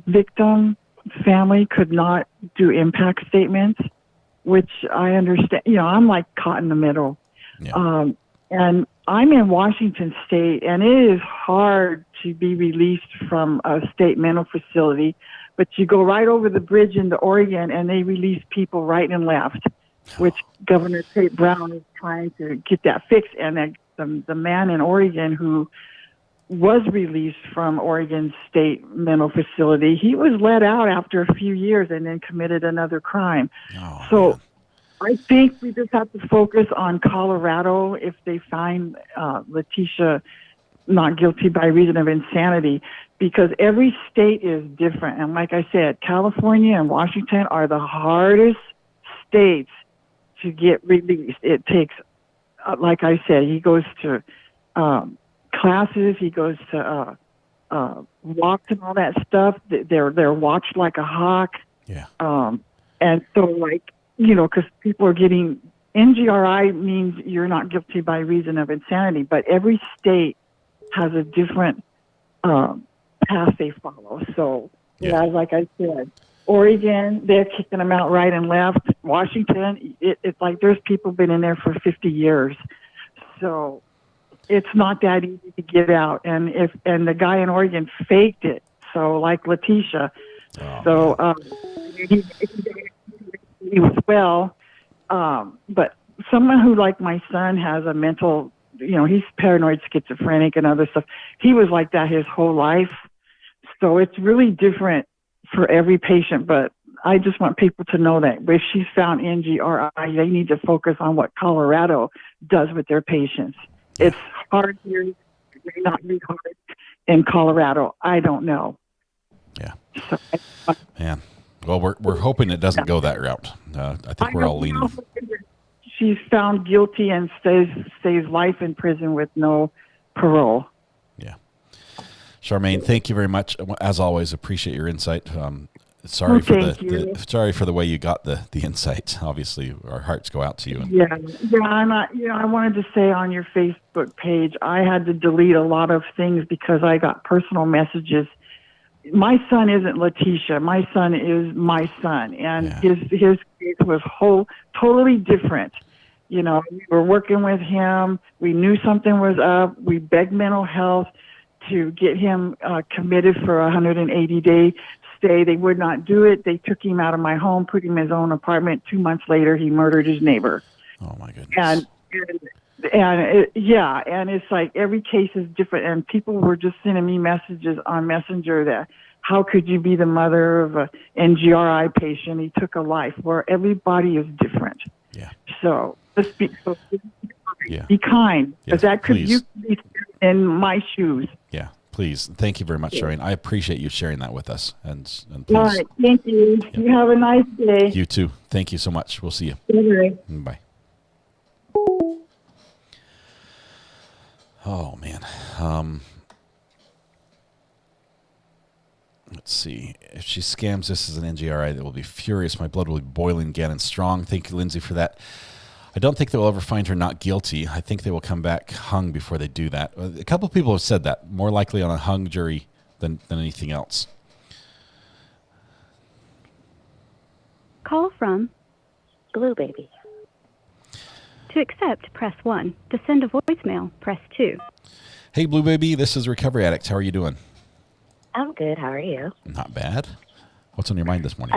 victim family could not do impact statements, which I understand. I'm like caught in the middle. Yeah. And I'm in Washington State, and it is hard to be released from a state mental facility, but you go right over the bridge into Oregon, and they release people right and left, which Governor Tate Brown is trying to get that fixed. And the man in Oregon who was released from Oregon State Mental Facility, he was let out after a few years and then committed another crime. Man. I think we just have to focus on Colorado if they find Letecia not guilty by reason of insanity, because every state is different. And like I said, California and Washington are the hardest states to get released. It takes, like I said, he goes to classes, he goes to walks and all that stuff. They're watched like a hawk. Yeah. And so because people are getting NGRI means you're not guilty by reason of insanity, but every state has a different path they follow. So, like I said, Oregon, they're kicking them out right and left. Washington, it's like there's people been in there for 50 years. So it's not that easy to get out. And the guy in Oregon faked it. So like Letecia. He was well. But someone who, like my son, has a mental, he's paranoid schizophrenic and other stuff. He was like that his whole life. So it's really different for every patient. But I just want people to know that if she's found NGRI, they need to focus on what Colorado does with their patients. It's hard here. It may not be hard in Colorado. I don't know. Yeah. Man. Well, we're hoping it doesn't go that route. I think we're all leaning. She's found guilty and stays life in prison with no parole. Yeah. Charmaine, thank you very much. As always, appreciate your insight. Sorry for the way you got the insight. Obviously, our hearts go out to you. I wanted to say on your Facebook page, I had to delete a lot of things because I got personal messages. My son isn't Letecia. My son is my son, and his case was totally different. We were working with him. We knew something was up. We begged mental health to get him committed for a 180-day stay. They would not do it. They took him out of my home, put him in his own apartment. 2 months later, he murdered his neighbor. Oh my goodness. And it's like every case is different. And people were just sending me messages on Messenger that, how could you be the mother of a NGRI patient? He took a life. Where everybody is different. Yeah. So let's be kind, because that could you could be in my shoes. Yeah. Please. Thank you very much, Charmaine. I appreciate you sharing that with us. And please. All right. Thank you. Yeah. You have a nice day. You too. Thank you so much. We'll see you. Bye. Bye. Oh, man. Let's see. If she scams this as an NGRI, they will be furious. My blood will be boiling again and strong. Thank you, Lindsay, for that. I don't think they will ever find her not guilty. I think they will come back hung before they do that. A couple of people have said that. More likely on a hung jury than anything else. Call from Blue Baby. To accept, press 1. To send a voicemail, press 2. Hey, Blue Baby, this is Recovery Addict. How are you doing? I'm good. How are you? Not bad. What's on your mind this morning?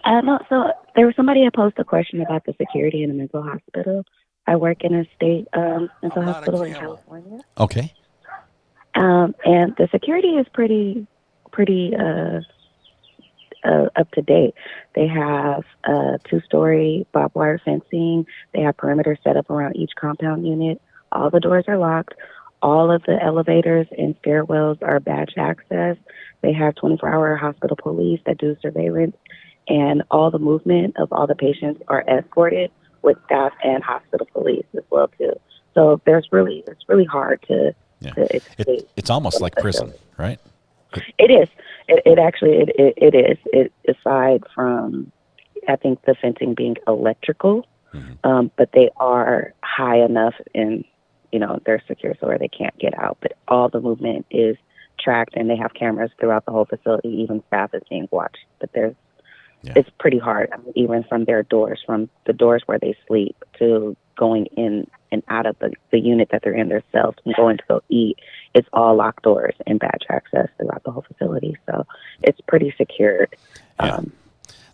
No, so there was somebody that posed a question about the security in a mental hospital. I work in a state mental hospital in California. Okay. And the security is pretty up to date. They have 2-story barbed wire fencing. They have perimeters set up around each compound unit. All the doors are locked. All of the elevators and stairwells are badge access. They have 24-hour hospital police that do surveillance, and all the movement of all the patients are escorted with staff and hospital police as well too. So it's really hard to escape. It's almost like prison, right? It is. It actually is. Aside from, I think, the fencing being electrical, but they are high enough and they're secure so where they can't get out. But all the movement is tracked, and they have cameras throughout the whole facility. Even staff is being watched. But it's pretty hard. I mean, even from their doors, from the doors where they sleep to going in and out of the unit that they're in themselves and going to go eat, it's all locked doors and badge access throughout the whole facility. So it's pretty secured. Yeah.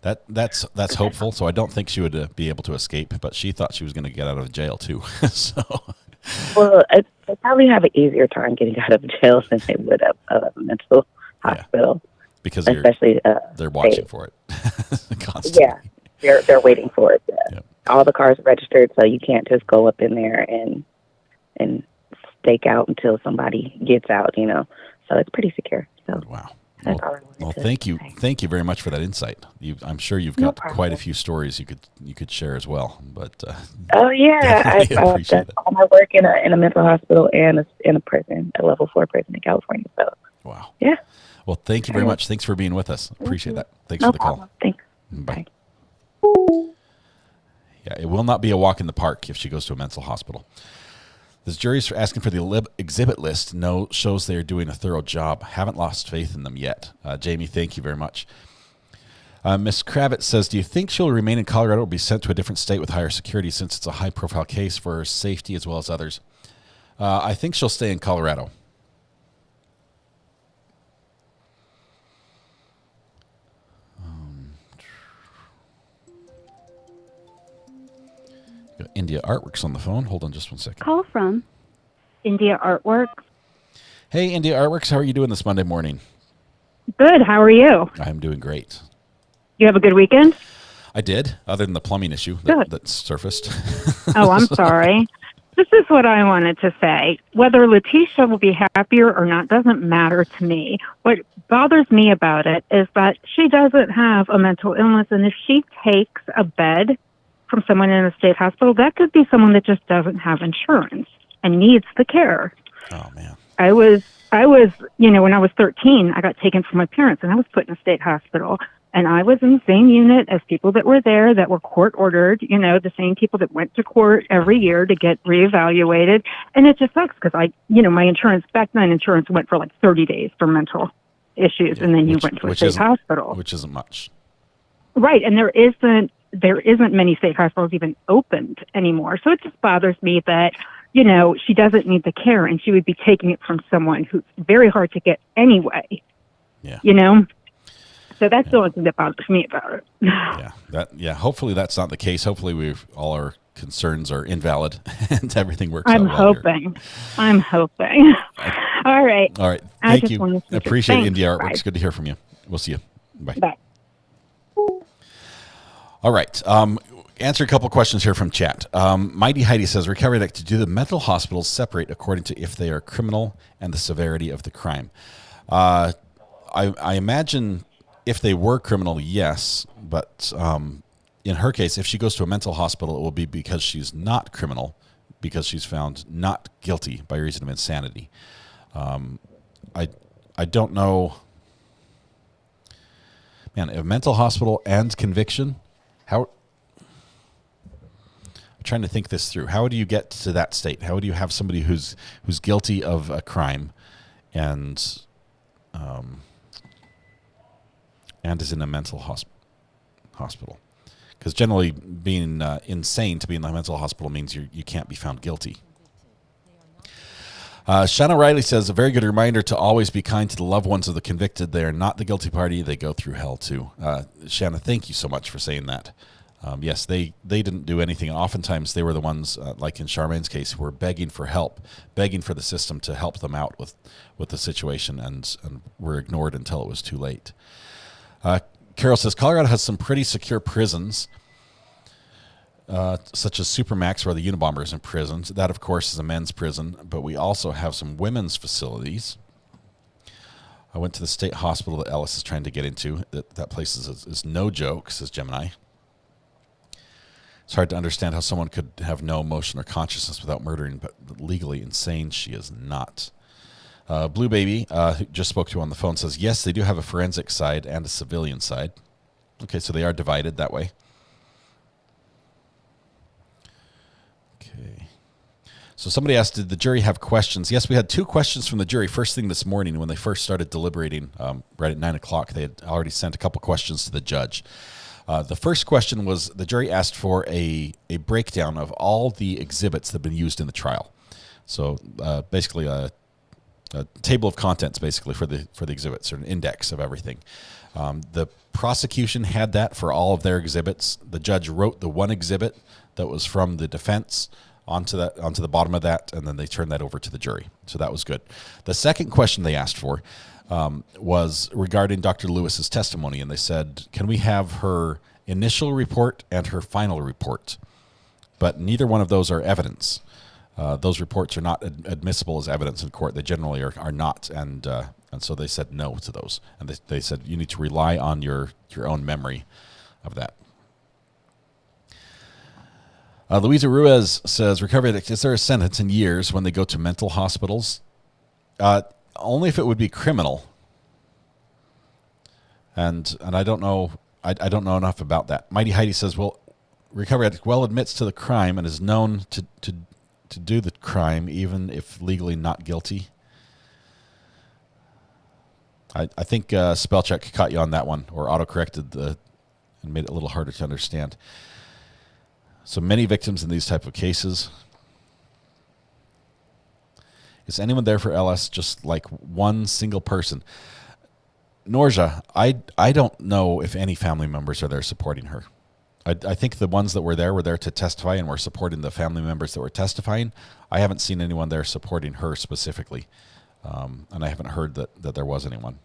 That's hopeful. So I don't think she would be able to escape, but she thought she was going to get out of jail too. So. Well, they probably have an easier time getting out of jail than they would have a mental hospital. Because especially they're watching for it constantly. Yeah, they're waiting for it. All the cars are registered, so you can't just go up in there and stake out until somebody gets out. So it's pretty secure. So wow. Well, thank you very much for that insight. I'm sure you've got quite a few stories you could share as well. But I've done all my work in a mental hospital and in a prison, a level 4 prison in California. So wow. Yeah. Well, thank you very much. Thanks for being with us. Appreciate that. Thanks for the call. Thanks. Bye. Yeah, it will not be a walk in the park if she goes to a mental hospital. This jury's asking for the exhibit list. Shows they are doing a thorough job. Haven't lost faith in them yet. Jamie, thank you very much. Miss Kravitz says, do you think she'll remain in Colorado or be sent to a different state with higher security since it's a high-profile case for her safety as well as others? I think she'll stay in Colorado. Got India Artworks on the phone. Hold on just one second. Call from India Artworks. Hey, India Artworks. How are you doing this Monday morning? Good. How are you? I'm doing great. You have a good weekend? I did, other than the plumbing issue that surfaced. Oh, I'm sorry. This is what I wanted to say. Whether Letecia will be happier or not doesn't matter to me. What bothers me about it is that she doesn't have a mental illness, and if she takes a bed from someone in a state hospital, that could be someone that just doesn't have insurance and needs the care. Oh, man. I was, when I was 13, I got taken from my parents, and I was put in a state hospital. And I was in the same unit as people that were there that were court ordered, the same people that went to court every year to get reevaluated. And it just sucks because my insurance, back then insurance went for like 30 days for mental issues. And then you went to a state hospital. Which isn't much. Right. And there isn't many state hospitals even opened anymore. So it just bothers me that, she doesn't need the care and she would be taking it from someone who's very hard to get anyway. Yeah. So that's the only thing that bothers me about it. Hopefully that's not the case. Hopefully all our concerns are invalid and everything works out I'm well hoping. I'm hoping. All right. All right. Thank you. Appreciate it, India Artworks. Good to hear from you. We'll see you. Bye. Bye. All right. Answer a couple questions here from chat. Mighty Heidi says, Recovery Act, do the mental hospitals separate according to if they are criminal and the severity of the crime? I imagine if they were criminal, yes. But in her case, if she goes to a mental hospital, it will be because she's not criminal, because she's found not guilty by reason of insanity. I don't know. Man, a mental hospital and conviction, how... Trying to think this through. How do you get to that state? How do you have somebody who's guilty of a crime and is in a mental hospital? Because generally, being insane to be in the mental hospital means you can't be found guilty. Shanna Riley says, a very good reminder to always be kind to the loved ones of the convicted. They are not the guilty party. They go through hell too. Shanna, thank you so much for saying that. Yes, they didn't do anything. And oftentimes they were the ones, like in Charmaine's case, who were begging for help, begging for the system to help them out with the situation, and were ignored until it was too late. Carol says, Colorado has some pretty secure prisons, such as Supermax, where the Unabomber is imprisoned. That, of course, is a men's prison, but we also have some women's facilities. I went to the state hospital that Ellis is trying to get into. That place is no joke, says Gemini. It's hard to understand how someone could have no emotion or consciousness without murdering, but legally insane she is not. Blue Baby, who just spoke to on the phone, says, yes, they do have a forensic side and a civilian side. Okay, so they are divided that way. Okay. So somebody asked, did the jury have questions? Yes, we had 2 questions from the jury first thing this morning when they first started deliberating right at 9 o'clock. They had already sent a couple questions to the judge. The first question was the jury asked for a breakdown of all the exhibits that have been used in the trial. So basically a table of contents basically for the exhibits, or an index of everything. The prosecution had that for all of their exhibits. The judge wrote the one exhibit that was from the defense onto the bottom of that, and then they turned that over to the jury. So that was good. The second question they asked for was regarding Dr. Lewis's testimony, and they said, can we have her initial report and her final report? But neither one of those are evidence. Those reports are not admissible as evidence in court. They generally are not, and so they said no to those. And they said you need to rely on your own memory of that. Luisa Ruiz says, Recovery Addict, is there a sentence in years when they go to mental hospitals? Only if it would be criminal. And I don't know. I don't know enough about that. Mighty Heidi says, well, Recovery Addict admits to the crime and is known to do the crime even if legally not guilty. I think spell check caught you on that one, or autocorrected and made it a little harder to understand. So many victims in these type of cases. Is anyone there for LS? Just like one single person. Norja, I don't know if any family members are there supporting her. I think the ones that were there to testify and were supporting the family members that were testifying. I haven't seen anyone there supporting her specifically. And I haven't heard that there was anyone.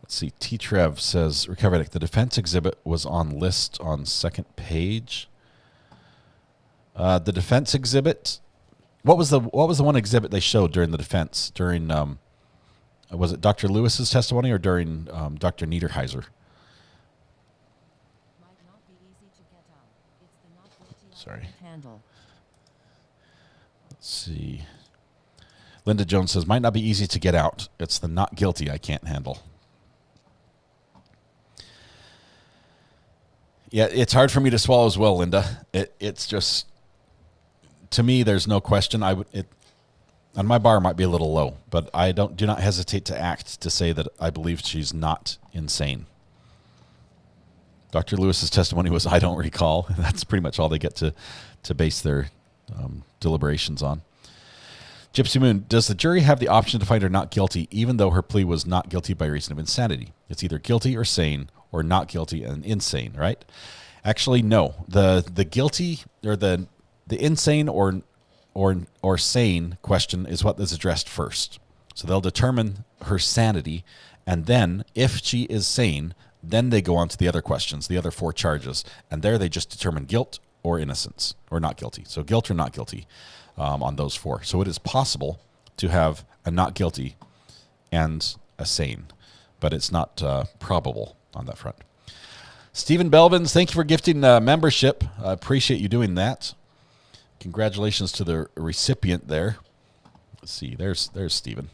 Let's see. T-Trev says, Recovery Addict, the defense exhibit was on list on second page. The defense exhibit, what was the one exhibit they showed during the defense? During, was it Dr. Lewis's testimony or during Dr. Niederheiser? Sorry. Let's see. Linda Jones says, might not be easy to get out. It's the not guilty I can't handle. Yeah, it's hard for me to swallow as well, Linda. It's just, to me, there's no question. And my bar might be a little low, but I do not hesitate to act to say that I believe she's not insane. Dr. Lewis's testimony was, I don't recall. That's pretty much all they get to base their deliberations on. Gypsy Moon, does the jury have the option to find her not guilty even though her plea was not guilty by reason of insanity? It's either guilty or sane or not guilty and insane, right? Actually, no. The guilty or the insane or sane question is what is addressed first. So they'll determine her sanity, and then if she is sane, then they go on to the other questions, the other 4 charges, and there they just determine guilt or innocence or not guilty. So guilt or not guilty on those 4. So it is possible to have a not guilty and a sane, but it's not probable on that front. Stephen Belvins, thank you for gifting membership. I appreciate you doing that. Congratulations to the recipient there. Let's see, there's Stephen.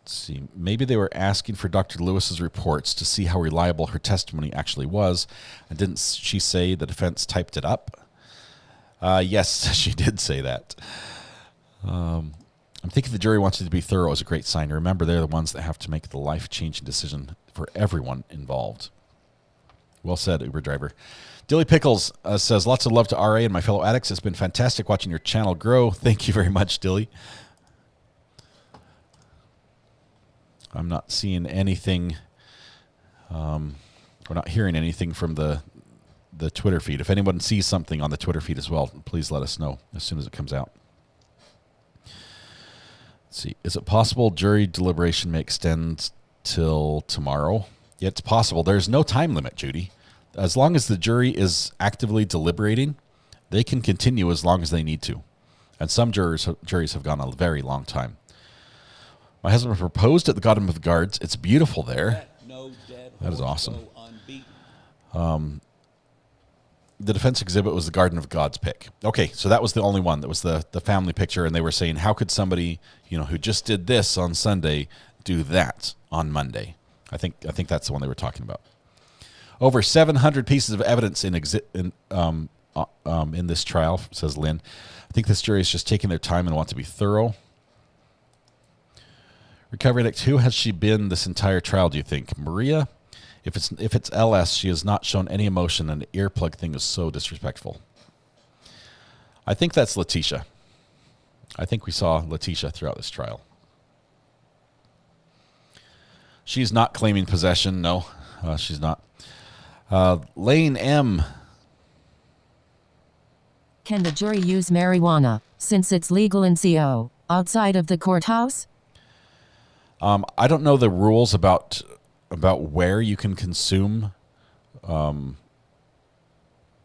Let's see, maybe they were asking for Dr. Lewis's reports to see how reliable her testimony actually was. And didn't she say the defense typed it up? Yes, she did say that. I'm thinking the jury wants it to be thorough is a great sign. Remember, they're the ones that have to make the life-changing decision for everyone involved. Well said, Uber driver. Dilly Pickles says, lots of love to RA and my fellow addicts. It's been fantastic watching your channel grow. Thank you very much, Dilly. I'm not seeing anything. We're not hearing anything from the Twitter feed. If anyone sees something on the Twitter feed as well, please let us know as soon as it comes out. Let's see. Is it possible jury deliberation may extend till tomorrow? Yeah, it's possible. There's no time limit, Judy. As long as the jury is actively deliberating, they can continue as long as they need to. And some juries have gone a very long time. My husband proposed at the Garden of the Guards. It's beautiful there. That is awesome. The defense exhibit was the Garden of God's pick. Okay, so that was the only one. That was the family picture, and they were saying, how could somebody, who just did this on Sunday do that on Monday? I think that's the one they were talking about. Over 700 pieces of evidence in this trial, says Lynn. I think this jury is just taking their time and want to be thorough. Recovery Addict, who has she been this entire trial, do you think? Maria? If it's LS, she has not shown any emotion, and the earplug thing is so disrespectful. I think that's Letecia. I think we saw Letecia throughout this trial. She's not claiming possession. No, she's not. Lane M. Can the jury use marijuana, since it's legal in CO, outside of the courthouse? I don't know the rules about where you can consume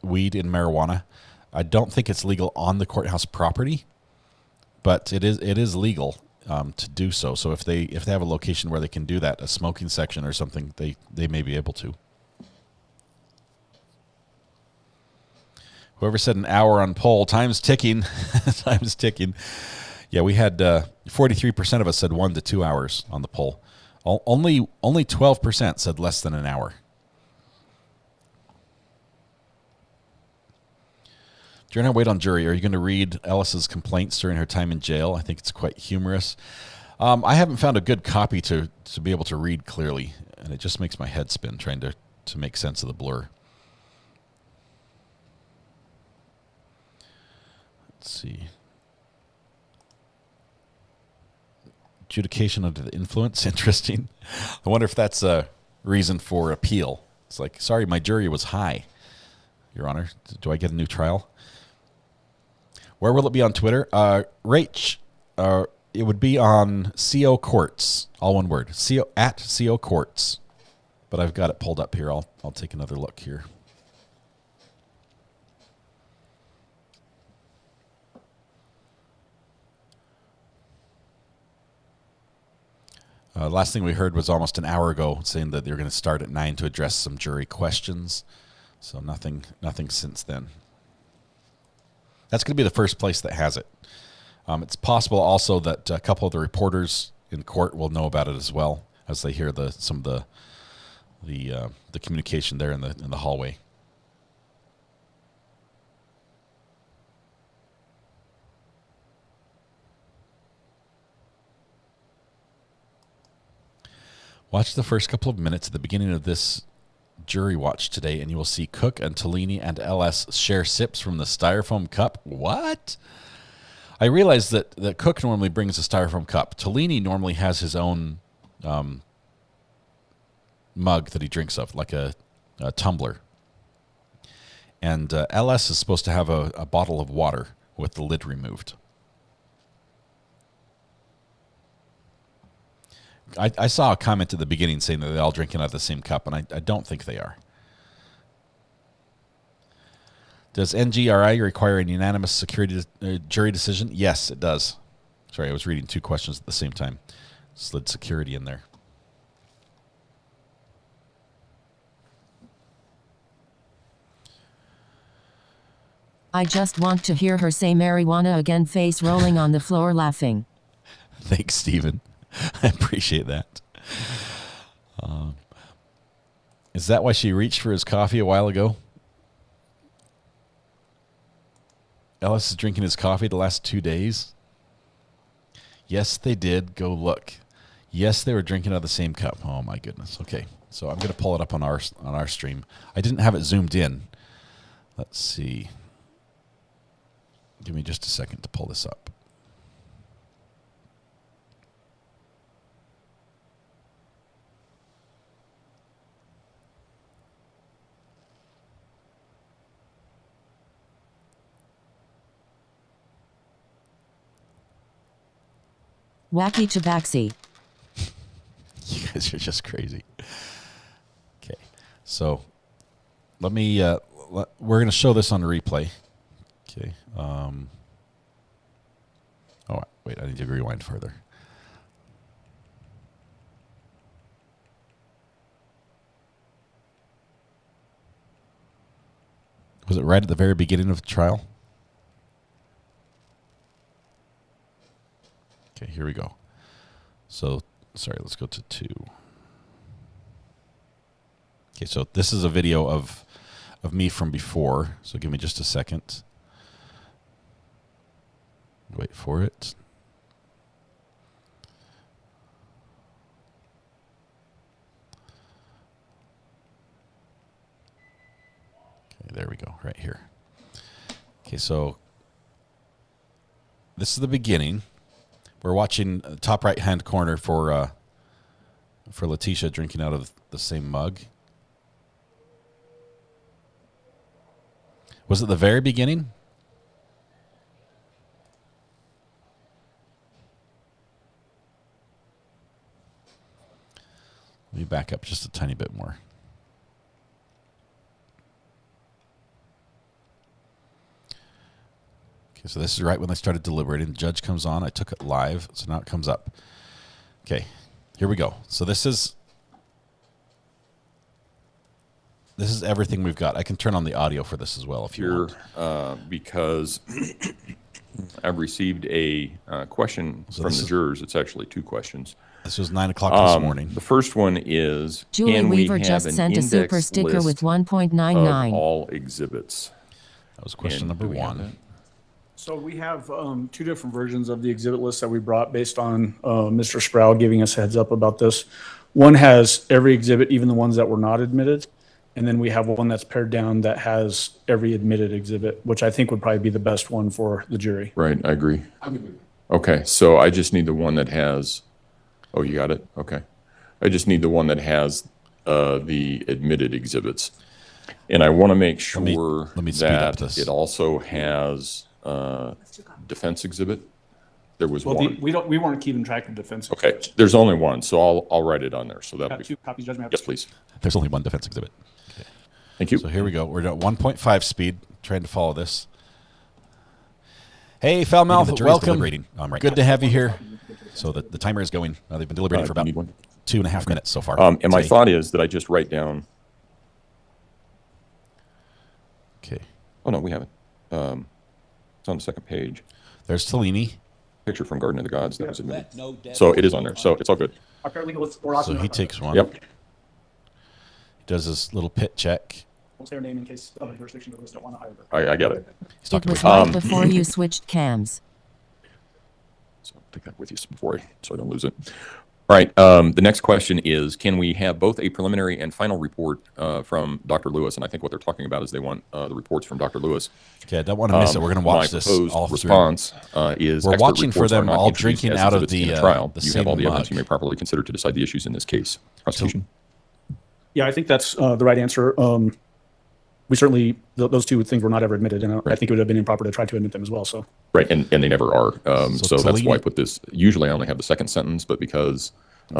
weed and marijuana. I don't think it's legal on the courthouse property, but it is legal to do so. So if they have a location where they can do that, a smoking section or something, they may be able to. Whoever said an hour on poll, time's ticking. Time's ticking. Yeah, we had 43% of us said 1 to 2 hours on the poll. Only 12% said less than an hour. During our wait on jury, are you going to read Ellis's complaints during her time in jail? I think it's quite humorous. I haven't found a good copy to be able to read clearly, and it just makes my head spin trying to make sense of the blur. Let's see. Adjudication under the influence. Interesting. I wonder if that's a reason for appeal. It's like, sorry, my jury was high, Your Honor. Do I get a new trial? Where will it be on Twitter? Rach, it would be on CO Courts, all one word, at CO Courts. But I've got it pulled up here. I'll take another look here. Last thing we heard was almost an hour ago, saying that they were going to start at 9 to address some jury questions. So nothing since then. That's going to be the first place that has it. It's possible also that a couple of the reporters in court will know about it as well, as they hear some of the communication there in the hallway. Watch the first couple of minutes at the beginning of this jury watch today, and you will see Cook and Tellini and LS share sips from the styrofoam cup. What? I realize that Cook normally brings a styrofoam cup. Tellini normally has his own mug that he drinks of, like a tumbler. And LS is supposed to have a bottle of water with the lid removed. I saw a comment at the beginning saying that they're all drinking out of the same cup, and I don't think they are. Does NGRI require a unanimous jury decision? Yes, it does. Sorry, I was reading two questions at the same time. Slid security in there. I just want to hear her say marijuana again, face rolling on the floor laughing. Thanks, Stephen. I appreciate that. Is that why she reached for his coffee a while ago? Ellis is drinking his coffee the last 2 days. Yes, they did. Go look. Yes, they were drinking out of the same cup. Oh my goodness. Okay, so I'm going to pull it up on our stream. I didn't have it zoomed in. Let's see. Give me just a second to pull this up. Wacky Tabaxi. You guys are just crazy. Okay, so let me. We're going to show this on replay. Okay. Oh wait, I need to rewind further. Was it right at the very beginning of the trial? Okay, here we go. So, sorry, let's go to 2. Okay, so this is a video of me from before. So give me just a second. Wait for it. Okay, there we go, right here. Okay, so this is the beginning. We're watching top right-hand corner for Letecia drinking out of the same mug. Was it the very beginning? Let me back up just a tiny bit more. Okay, so this is right when they started deliberating. The judge comes on. I took it live, so now it comes up. Okay, here we go. So this is everything we've got. I can turn on the audio for this as well if you want. Because I've received a question from the jurors. It's actually 2 questions. This was 9 o'clock this morning. The first one is, Julie can we Weaver have just an sent a index super sticker list with 1.99. of all exhibits? That was question And number do we have 1. that? So we have two different versions of the exhibit list that we brought based on Mr. Sproul giving us heads up about this. One has every exhibit, even the ones that were not admitted. And then we have one that's pared down that has every admitted exhibit, which I think would probably be the best one for the jury. Right, I agree. Okay, so I just need the one that has, oh, you got it? Okay. I just need the one that has the admitted exhibits. And I want to make sure let me speed up that this. it also has defense exhibit. There was Well, one. we weren't keeping track of defense. Okay, there's only one, so I'll write it on there. So that'll Got be 2 copies, Judge Mathis. Yes, please. There's only one defense exhibit. Thank you. So here we go. We're at 1.5 speed, trying to follow this. Hey, Foulmouth, The jury's welcome. deliberating, right Good now. to have you here. So the timer is going. They've been deliberating for do you about need one? 2.5 minutes so far. And my thought is that I just write down. Okay. Oh, no, we have it. It's on the second page. There's Tellini. Picture from Garden of the Gods that was admitted. Let no debt So it is on there. So it's all good. Our paralegal is So he takes one. Yep. He does his little pit check. We'll say her name in case other jurisdictions of this don't want to hire her. I get it. It was right before you switched cams. So I'll take that with you so I don't lose it. All right. The next question is, can we have both a preliminary and final report from Dr. Lewis? And I think what they're talking about is they want the reports from Dr. Lewis. Okay, I don't want to miss it. We're going to watch this My proposed all through. response is We're expert watching for reports are them not all introduced drinking as out of exhibits in the a trial. the You same have all the evidence mug. you may properly consider to decide the issues in this case. Prosecution. Yeah, I think that's the right answer. We certainly, those two things were not ever admitted, and I think it would have been improper to try to admit them as well. So Right, and they never are. So that's why I Tellini- put this. Usually I only have the second sentence, but because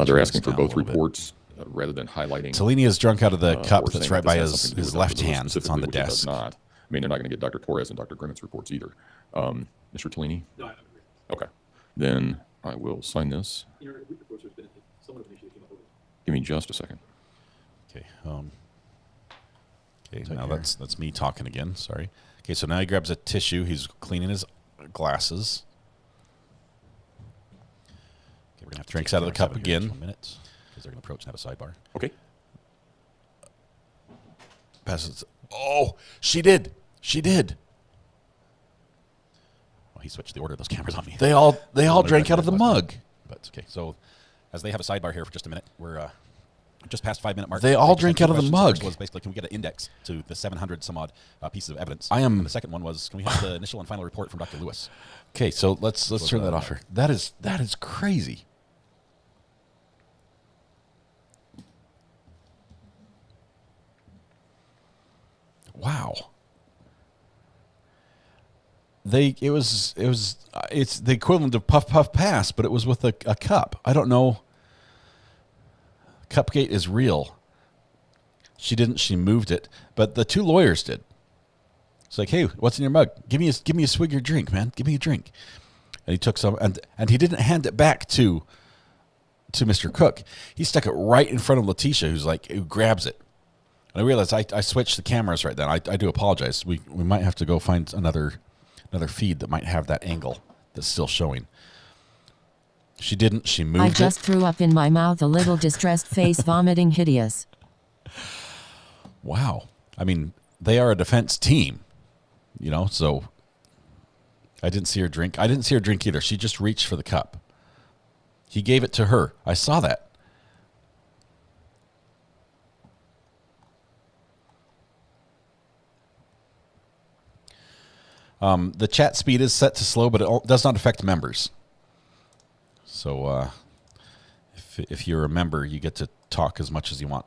they're asking for down a both little bit. reports rather than highlighting. Tellini is drunk out of the cup or that's saying right that by this has his, something to do his with left Dr. Lewis hand. It's on specifically, the which it does desk. not. I mean, they're not going to get Dr. Torres and Dr. Grimmett's reports either. Mr. Tellini? No, I agree. Okay. Then I will sign this. You know, reports has been somewhat of an issue that came up over. Give me just a second. Okay. Okay. Now that's me talking again. Sorry. Okay. So now he grabs a tissue. He's cleaning his glasses. Okay, we're gonna have to drinks out of the cup again. Minutes because they're gonna approach and have a sidebar. Okay. Passes. Oh, she did. She did. Oh, he switched the order of those cameras on me. They all drank out of the mug. But okay. So as they have a sidebar here for just a minute, we're just past 5 minute mark. They all drink out of the The mug. first was basically, can we get an index to the 700 some odd pieces of evidence? I am- And the second one was, can we have the initial and final report from Dr. Lewis? Okay, so let's turn that off here. That is crazy. Wow. It's the equivalent of puff puff pass, but it was with a cup. I don't know. Cupgate is real. She didn't. She moved it, but the two lawyers did. It's like, hey, what's in your mug? Give me a swig of your drink, man. Give me a drink. And he took some, and he didn't hand it back to Mr. Cook. He stuck it right in front of Letecia, who grabs it. And I realized I switched the cameras right then. I do apologize. We might have to go find another feed that might have that angle that's still showing. She didn't. She moved I just it. threw up in my mouth, a little distressed face, vomiting hideous. Wow. I mean, they are a defense team, so I didn't see her drink. I didn't see her drink either. She just reached for the cup. He gave it to her. I saw that. The chat speed is set to slow, but it does not affect members. So if you're a member, you get to talk as much as you want.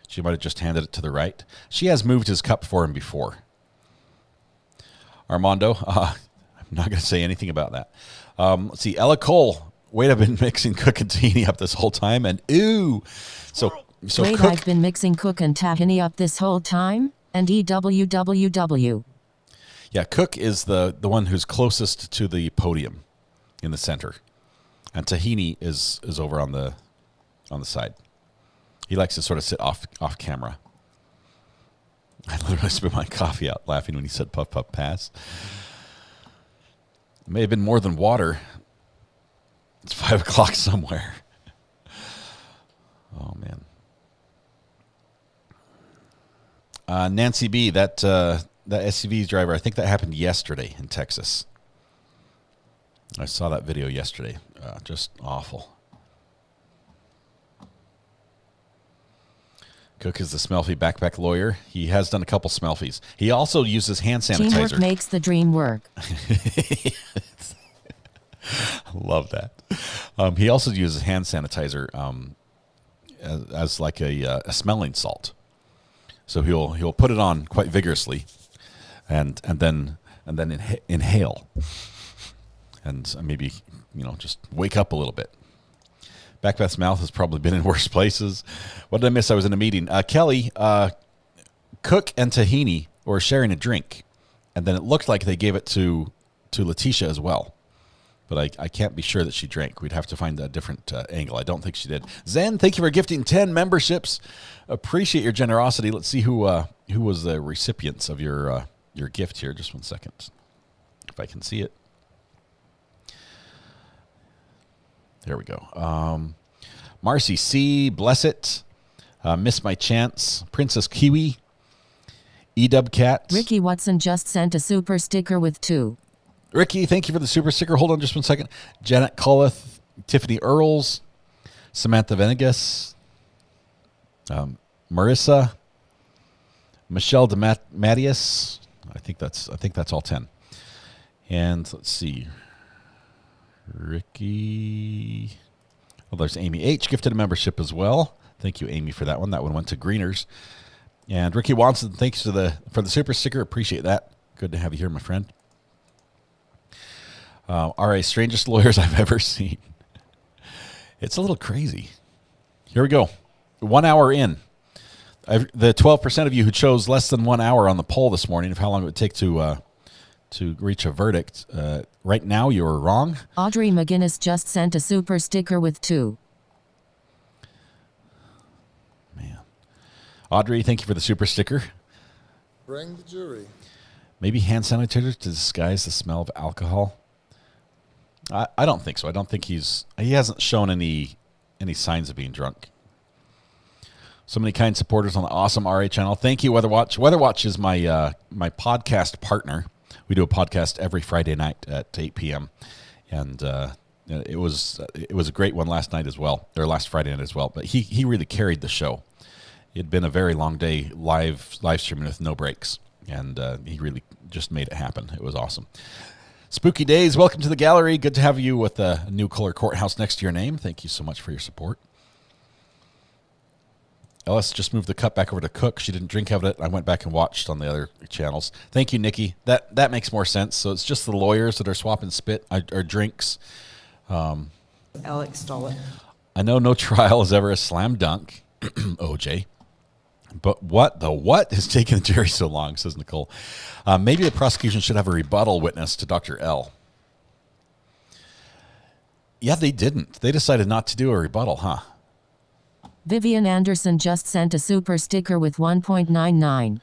She might have just handed it to the right. She has moved his cup for him before. Armando, I'm not going to say anything about that. Let's see. Ella Cole. Wait, I've been mixing Cook and tahini up this whole time, and ooh. So Wait, Cook. I've been mixing Cook and tahini up this whole time? And EWWW. Yeah, Cook is the one who's closest to the podium in the center. And tahini is over on the side. He likes to sort of sit off camera. I literally spit my coffee out laughing when he said puff puff pass. It may have been more than water. It's 5 o'clock somewhere. Oh man. Nancy B, that SUV driver, I think that happened yesterday in Texas. I saw that video yesterday. Just awful. Cook is the Smelfie backpack lawyer. He has done a couple Smelfies. He also uses hand sanitizer. Teamwork makes the dream work. Love that. He also uses hand sanitizer as like a smelling salt. So he'll put it on quite vigorously, and then inhale, and maybe just wake up a little bit. Backpath's mouth has probably been in worse places. What did I miss? I was in a meeting. Kelly, Cook and Tahini were sharing a drink, and then it looked like they gave it to Letecia as well. But I can't be sure that she drank. We'd have to find a different angle. I don't think she did. Zen, thank you for gifting 10 memberships. Appreciate your generosity. Let's see who was the recipients of your gift here. Just one second, if I can see it. There we go. Marcy C, Bless It, Miss My Chance, Princess Kiwi, Edub Cat. Ricky Watson just sent a super sticker with 2. Ricky, thank you for the super sticker. Hold on just one second. Janet Cullith, Tiffany Earls, Samantha Venegas, Marissa, Michelle DeMattias. I think that's all 10. And let's see. Ricky. Well, there's Amy H. gifted a membership as well. Thank you, Amy, for that one. That one went to Greeners. And Ricky Watson, thanks for the super sticker. Appreciate that. Good to have you here, my friend. RA, strangest lawyers I've ever seen. It's a little crazy. Here we go. 1 hour in. The 12% of you who chose less than 1 hour on the poll this morning of how long it would take to reach a verdict. Right now, you are wrong. Audrey McGinnis just sent a super sticker with 2. Man. Audrey, thank you for the super sticker. Bring the jury. Maybe hand sanitizer to disguise the smell of alcohol. I don't think so. I don't think he hasn't shown any signs of being drunk. So many kind supporters on the awesome RA channel. Thank you, Weatherwatch. Weatherwatch is my podcast partner. We do a podcast every Friday night at 8 p.m. And it was a great one last night as well, or last Friday night as well. But he really carried the show. It had been a very long day live streaming with no breaks, and he really just made it happen. It was awesome. Spooky Days, welcome to the gallery. Good to have you with a new color courthouse next to your name. Thank you so much for your support. Ellis just moved the cup back over to Cook. She didn't drink out of it. I went back and watched on the other channels. Thank you, Nikki. That makes more sense. So it's just the lawyers that are swapping spit or drinks. Alex Stauch. I know no trial is ever a slam dunk, OJ. But what is taking the jury so long, says Nicole. Maybe the prosecution should have a rebuttal witness to Dr. L. Yeah, they didn't. They decided not to do a rebuttal, huh? Vivian Anderson just sent a super sticker with 1.99.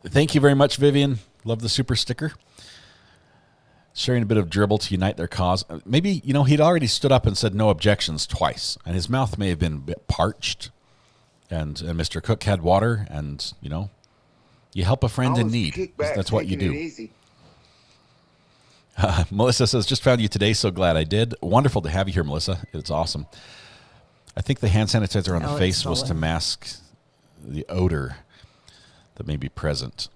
Thank you very much, Vivian. Love the super sticker. Sharing a bit of dribble to unite their cause. Maybe, he'd already stood up and said no objections twice, and his mouth may have been a bit parched. And Mr. Cook had water, and, you help a friend in need. That's what you do. Melissa says, just found you today. So glad I did. Wonderful to have you here, Melissa. It's awesome. I think the hand sanitizer on the face was to mask the odor that may be present.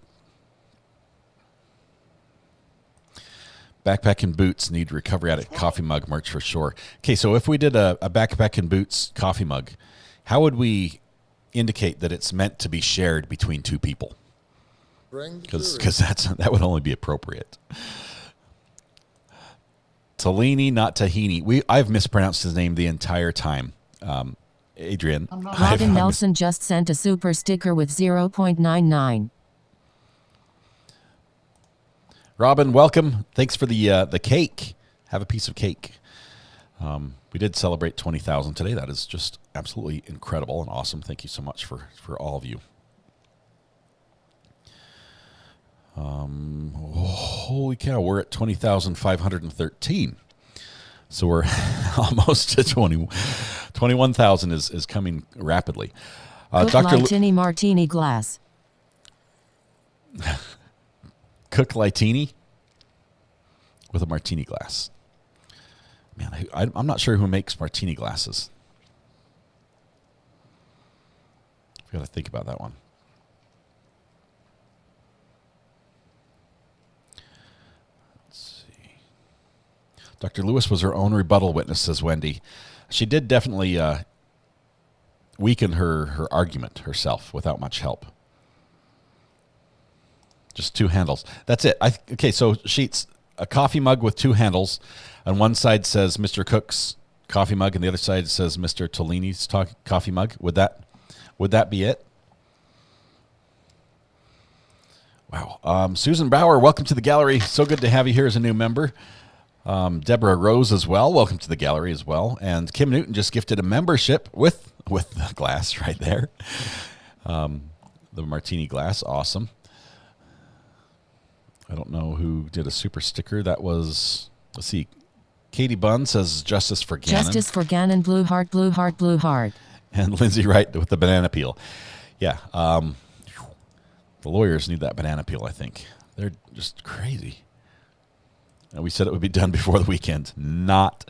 Backpack and Boots need Recovery Addict coffee mug merch for sure. Okay, so if we did a Backpack and Boots coffee mug, how would we indicate that it's meant to be shared between two people? Because that would only be appropriate. Tellini, not Tahini. I've mispronounced his name the entire time. Adrian. Robin Nelson just sent a super sticker with 0.99. Robin, welcome. Thanks for the cake. Have a piece of cake. We did celebrate 20,000 today. That is just absolutely incredible and awesome. Thank you so much for all of you. Holy cow, we're at 20,513. So we're almost to 21,000 is coming rapidly. Dr. Martini glass. Cook Litini with a martini glass. Man, I'm not sure who makes martini glasses. I've got to think about that one. Let's see. Dr. Lewis was her own rebuttal witness, says Wendy. She did definitely weaken her argument herself without much help. Just two handles. That's it. Okay, so sheets, a coffee mug with two handles. On one side says Mr. Cook's coffee mug, and the other side says Mr. Tolini's coffee mug. Would that be it? Wow. Susan Bauer, welcome to the gallery. So good to have you here as a new member. Deborah Rose as well. Welcome to the gallery as well. And Kim Newton just gifted a membership with the glass right there. The martini glass. Awesome. I don't know who did a super sticker. That was, let's see. Katie Bunn says justice for Gannon. Justice for Gannon, blue heart, blue heart, blue heart. And Lindsay Wright with the banana peel. Yeah. The lawyers need that banana peel, I think. They're just crazy. And we said it would be done before the weekend. Not.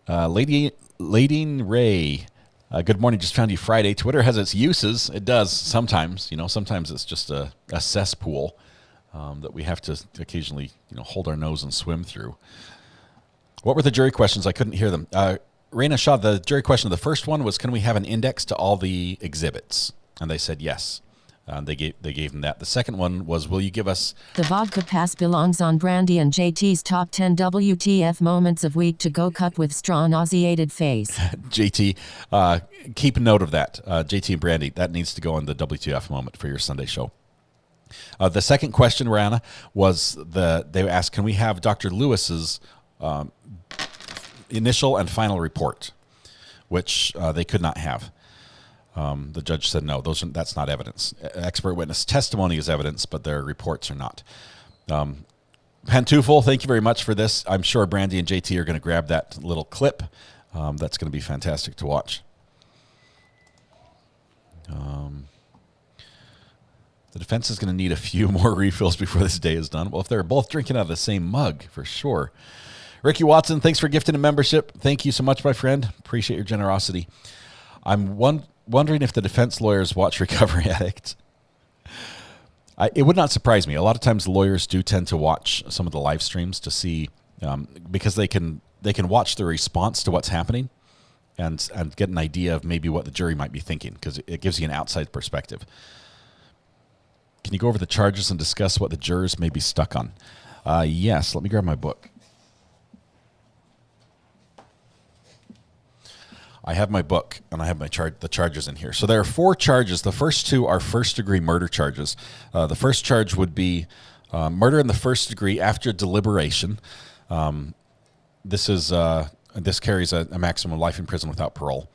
Lady Ray. Good morning. Just found you Friday. Twitter has its uses. It does sometimes. Sometimes it's just a cesspool that we have to occasionally, hold our nose and swim through. What were the jury questions? I couldn't hear them. Raina Shah, the jury question, the first one was, can we have an index to all the exhibits? And they said yes. They gave them that. The second one was, will you give us... The vodka pass belongs on Brandy and JT's top 10 WTF moments of week to go cup with straw nauseated face. JT, keep a note of that. JT and Brandy, that needs to go on the WTF moment for your Sunday show. The second question, Rihanna, was they asked, can we have Dr. Lewis's initial and final report, which they could not have. The judge said, no, that's not evidence. Expert witness testimony is evidence, but their reports are not. Pantufel, thank you very much for this. I'm sure Brandy and JT are going to grab that little clip. That's going to be fantastic to watch. The defense is going to need a few more refills before this day is done. Well, if they're both drinking out of the same mug, for sure. Ricky Watson, thanks for gifting a membership. Thank you so much, my friend. Appreciate your generosity. I'm wondering if the defense lawyers watch Recovery Addict. It would not surprise me. A lot of times lawyers do tend to watch some of the live streams to see, because they can watch the response to what's happening and get an idea of maybe what the jury might be thinking, because it gives you an outside perspective. Can you go over the charges and discuss what the jurors may be stuck on? Yes, let me grab my book. I have my book, and I have the charges in here. So there are 4 charges. The first 2 are first-degree murder charges. The first charge would be murder in the first degree after deliberation. This carries a maximum life in prison without parole.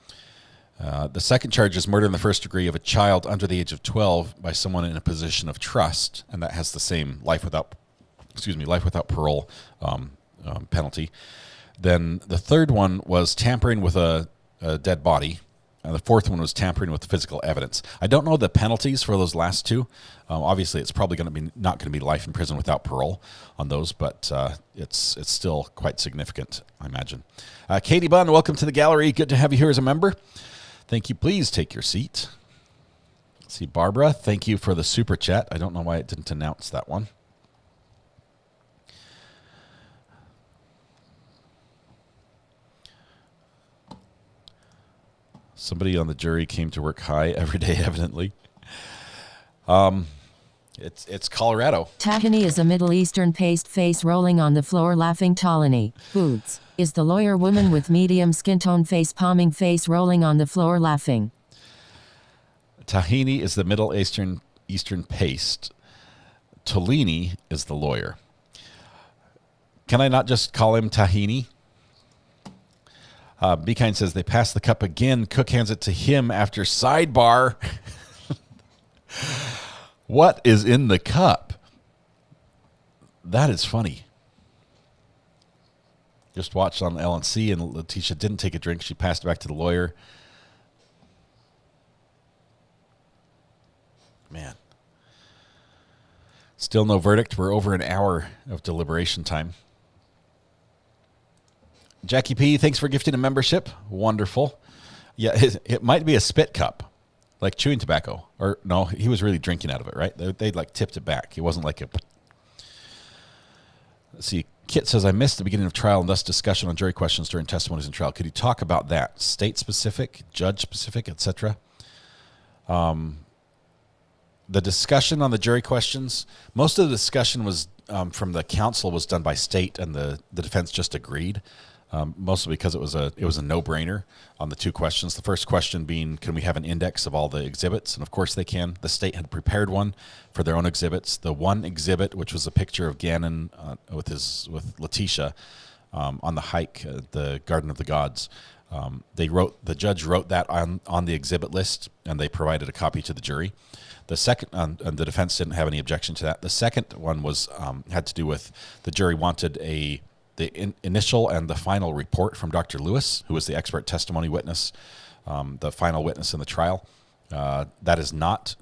The second charge is murder in the first degree of a child under the age of 12 by someone in a position of trust, and that has the same life without parole penalty. Then the third one was tampering with a dead body, and the fourth one was tampering with physical evidence. I don't know the penalties for those last 2. Obviously, it's probably not going to be life in prison without parole on those, but it's still quite significant, I imagine. Katie Bunn, welcome to the gallery. Good to have you here as a member. Thank you. Please take your seat. Let's see, Barbara, thank you for the super chat. I don't know why it didn't announce that one. Somebody on the jury came to work high every day, evidently. It's Colorado. Tahini is a Middle Eastern paste face rolling on the floor laughing. Talani, Boots, is the lawyer woman with medium skin tone face palming face rolling on the floor laughing. Tahini is the Middle Eastern paste. Tolini is the lawyer. Can I not just call him Tahini? Be Kind says they pass the cup again. Cook hands it to him after sidebar. What is in the cup? That is funny. Just watched on LNC, and Letecia didn't take a drink. She passed it back to the lawyer. Man. Still no verdict. We're over an hour of deliberation time. Jackie P, thanks for gifting a membership. Wonderful. Yeah, it might be a spit cup, like chewing tobacco. Or no, he was really drinking out of it, right? They like tipped it back. It wasn't like a... Let's see. Kit says, I missed the beginning of trial and thus discussion on jury questions during testimonies in trial. Could you talk about that? State-specific, judge-specific, etc.? The discussion on the jury questions, most of the discussion was from the counsel was done by state, and the defense just agreed, mostly because it was a no-brainer on the two questions. The first question being, can we have an index of all the exhibits? And of course they can. The state had prepared one for their own exhibits. The one exhibit, which was a picture of Gannon with Letecia on the hike, the Garden of the Gods. The judge wrote that on the exhibit list, and they provided a copy to the jury. The second, and the defense didn't have any objection to that. The second one was had to do with the jury wanted the initial and the final report from Dr. Lewis, who was the expert testimony witness, the final witness in the trial. The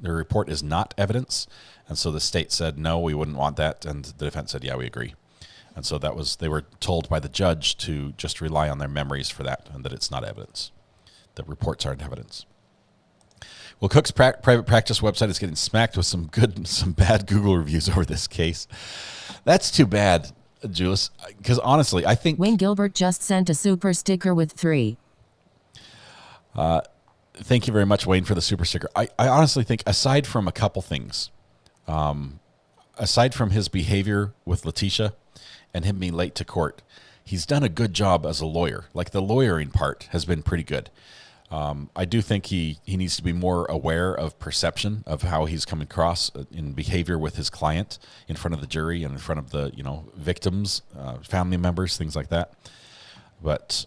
report is not evidence, and so the state said no, we wouldn't want that, and the defense said yeah, we agree. And so they were told by the judge to just rely on their memories for that, and that it's not evidence. The reports aren't evidence. Well, Cook's private practice website is getting smacked with some bad Google reviews over this case. That's too bad, Jules, because honestly, I think... Wayne Gilbert just sent a super sticker with 3. Thank you very much, Wayne, for the super sticker. I honestly think, aside from a couple things, aside from his behavior with Letecia and him being late to court, he's done a good job as a lawyer. Like, the lawyering part has been pretty good. I do think he needs to be more aware of perception of how he's coming across in behavior with his client in front of the jury and in front of the victims, family members, things like that. But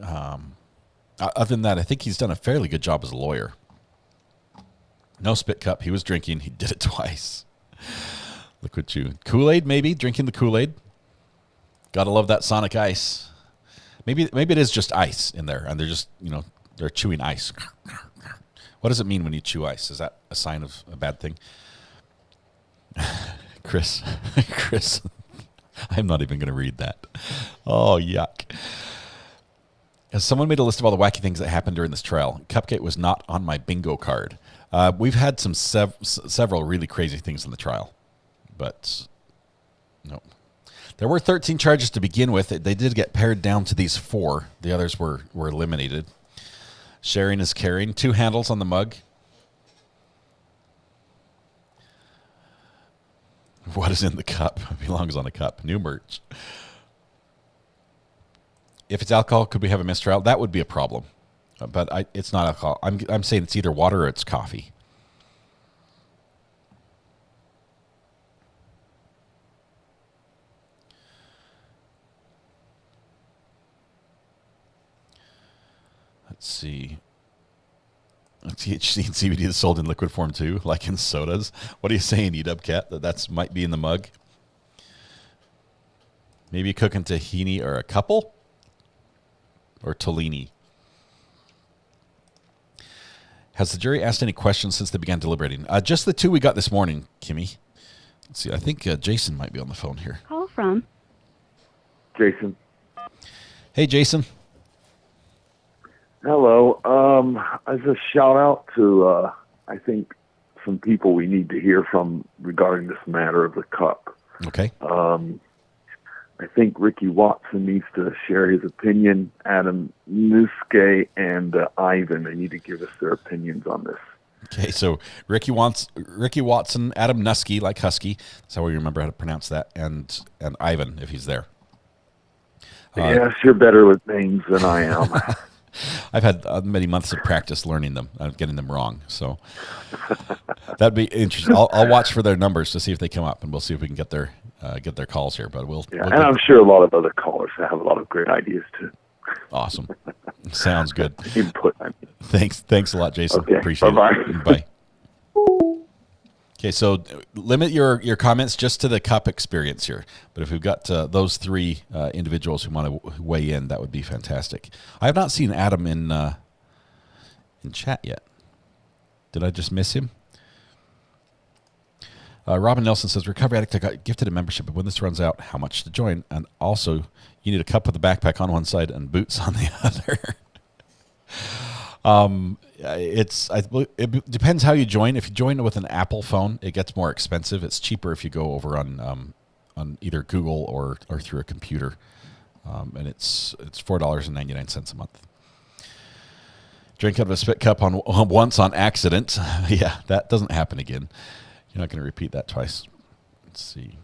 other than that, I think he's done a fairly good job as a lawyer. No spit cup. He was drinking. He did it twice. Look at you. Kool-Aid, maybe? Drinking the Kool-Aid. Gotta love that Sonic Ice. Maybe it is just ice in there, and they're just, they're chewing ice. What does it mean when you chew ice? Is that a sign of a bad thing? Chris, I'm not even going to read that. Oh, yuck. Has someone made a list of all the wacky things that happened during this trial? Cupcake was not on my bingo card. We've had some several really crazy things in the trial, but no. There were 13 charges to begin with. They did get pared down to these 4. The others were eliminated. Sharing is caring. 2 handles on the mug. What is in the cup? It belongs on a cup. New merch. If it's alcohol, could we have a mistrial? That would be a problem. But it's not alcohol. I'm saying it's either water or it's coffee. Let's see. THC and CBD is sold in liquid form too, like in sodas. What are you saying, Cat? That might be in the mug. Maybe cooking tahini or a couple? Or Tolini. Has the jury asked any questions since they began deliberating? Just the 2 we got this morning, Kimmy. Let's see. I think Jason might be on the phone here. Call from Jason. Hey, Jason. Hello. As a shout out to, I think, some people we need to hear from regarding this matter of the cup. Okay. I think Ricky Watson needs to share his opinion. Adam Nuske and Ivan, they need to give us their opinions on this. Okay, so Ricky Watson, Adam Nuske, like Husky. That's how we remember how to pronounce that. And Ivan, if he's there. Yes, you're better with names than I am. I've had many months of practice learning them, getting them wrong. So that'd be interesting. I'll watch for their numbers to see if they come up, and we'll see if we can get their calls here. But we'll and I'm sure a lot of other callers have a lot of great ideas too. Awesome. Sounds good. Input. I mean. Thanks a lot, Jason. Okay. Appreciate it. Bye. Okay, so limit your comments just to the cup experience here. But if we've got those 3 individuals who want to weigh in, that would be fantastic. I have not seen Adam in chat yet. Did I just miss him? Robin Nelson says, recovery addict, I got gifted a membership, but when this runs out, how much to join? And also, you need a cup with a backpack on one side and boots on the other. It depends how you join. If you join with an Apple phone, it gets more expensive. It's cheaper if you go over on either Google or through a computer, and it's $4.99 a month. Drink out of a spit cup once on accident. Yeah, that doesn't happen again. You're not going to repeat that twice. Let's see.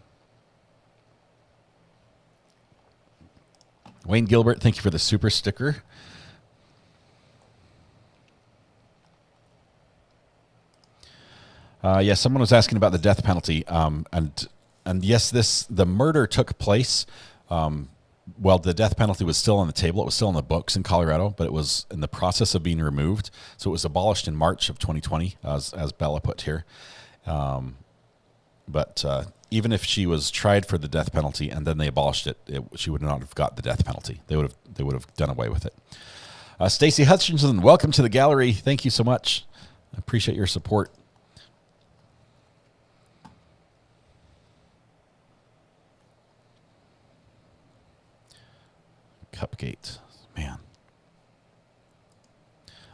Wayne Gilbert, thank you for the super sticker. Someone was asking about the death penalty, and yes, the murder took place while the death penalty was still on the table. It was still in the books in Colorado, but it was in the process of being removed. So it was abolished in March of 2020, as Bella put here. But even if she was tried for the death penalty and then they abolished it, she would not have got the death penalty. They would have done away with it. Stacy Hutchinson, welcome to the gallery. Thank you so much. I appreciate your support. Cupgate, man.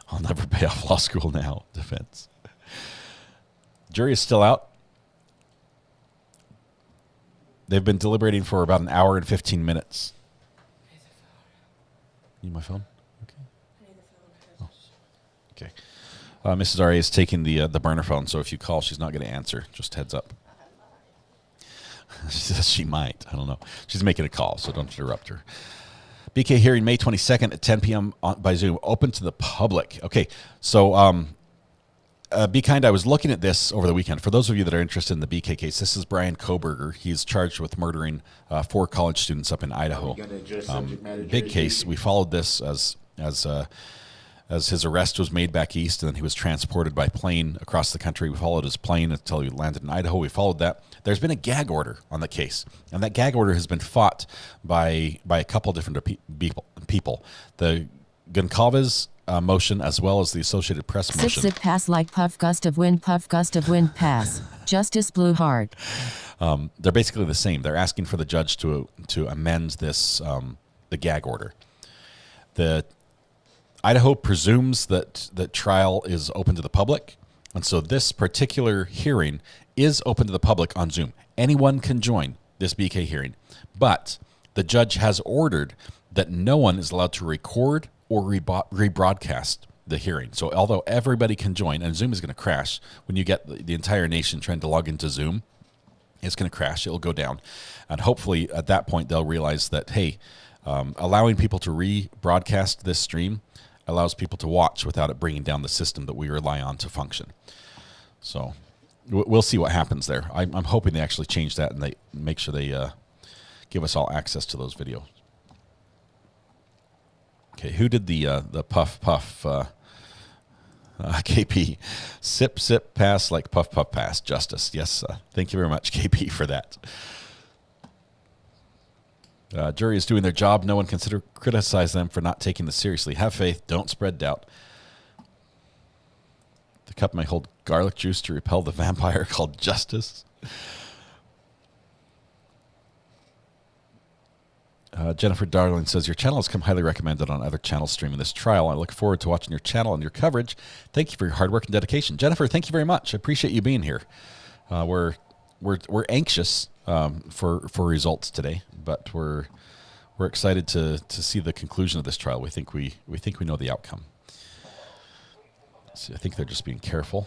I'll never pay off law school now. Defense. Jury is still out. They've been deliberating for about an hour and 15 minutes. Need my phone? Okay. Oh. Okay. Mrs. Ari is taking the burner phone, so if you call, she's not going to answer. Just heads up. She might. I don't know. She's making a call, so don't interrupt her. BK hearing May 22nd at 10 p.m. by Zoom, open to the public. Okay, so be kind. I was looking at this over the weekend. For those of you that are interested in the BK case, this is Brian Koberger. He's charged with murdering 4 college students up in Idaho. Big case. We followed this as his arrest was made back east, and then he was transported by plane across the country. We followed his plane until he landed in Idaho. We followed that. There's been a gag order on the case, and that gag order has been fought by a couple different people. The Goncalves motion, as well as the Associated Press motion. Sip pass like puff gust of wind pass. Justice blew hard. They're basically the same. They're asking for the judge to amend this the gag order. The Idaho presumes that the trial is open to the public, and so this particular hearing is open to the public on Zoom. Anyone can join this BK hearing, but the judge has ordered that no one is allowed to record or rebroadcast the hearing. So although everybody can join, and Zoom is going to crash when you get the entire nation trying to log into Zoom, it's going to crash. It'll go down. And hopefully at that point they'll realize that, hey, allowing people to rebroadcast this stream allows people to watch without it bringing down the system that we rely on to function. So we'll see what happens there. I'm hoping they actually change that and they make sure they give us all access to those videos. Okay, who did the puff KP? Sip pass like puff pass. Justice. Yes, thank you very much, KP, for that. Jury is doing their job. No one can criticize them for not taking this seriously. Have faith. Don't spread doubt. The cup may hold garlic juice to repel the vampire called Justice. Jennifer Darling says, your channel has come highly recommended on other channels streaming this trial. I look forward to watching your channel and your coverage. Thank you for your hard work and dedication. Jennifer, thank you very much. I appreciate you being here. We're anxious for results today, but we're excited to see the conclusion of this trial. We think we know the outcome. See, I think they're just being careful.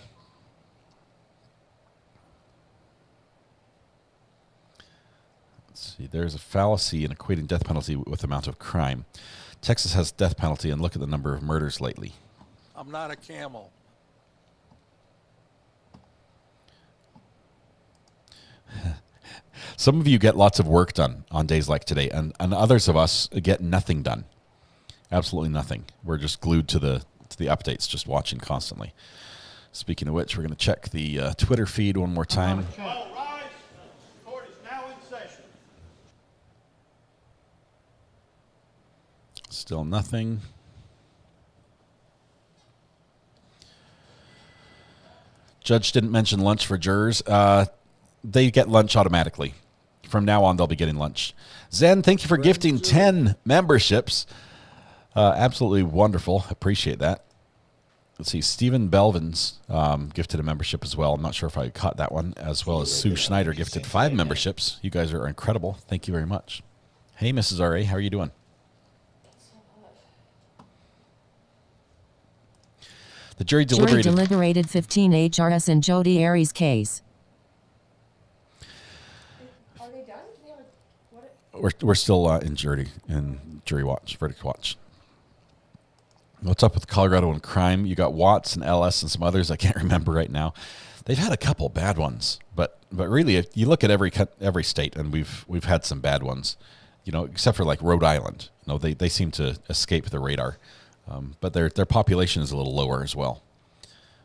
Let's see. There's a fallacy in equating death penalty with amount of crime. Texas has death penalty, and look at the number of murders lately. I'm not a camel. Some of you get lots of work done on days like today, and others of us get nothing done. Absolutely nothing. We're just glued to the updates, just watching constantly. Speaking of which, we're going to check the Twitter feed one more time. All rise. Court is now in session. Still nothing. Judge didn't mention lunch for jurors. they get lunch automatically. From now on, they'll be getting lunch. Zen, thank you for gifting 10 memberships. Absolutely wonderful. Appreciate that. Let's see. Stephen Belvin's gifted a membership as well. I'm not sure if I caught that one. As well as Sue Schneider gifted 5 memberships. You guys are incredible. Thank you very much. Hey, Mrs. R.A., how are you doing? The jury deliberated 15 HRS in Jody Aries case. We're still in jury watch, verdict watch. What's up with Colorado and crime? You got Watts and LS and some others I can't remember right now. They've had a couple bad ones, but really, if you look at every state, and we've had some bad ones, except for like Rhode Island. They seem to escape the radar, but their population is a little lower as well.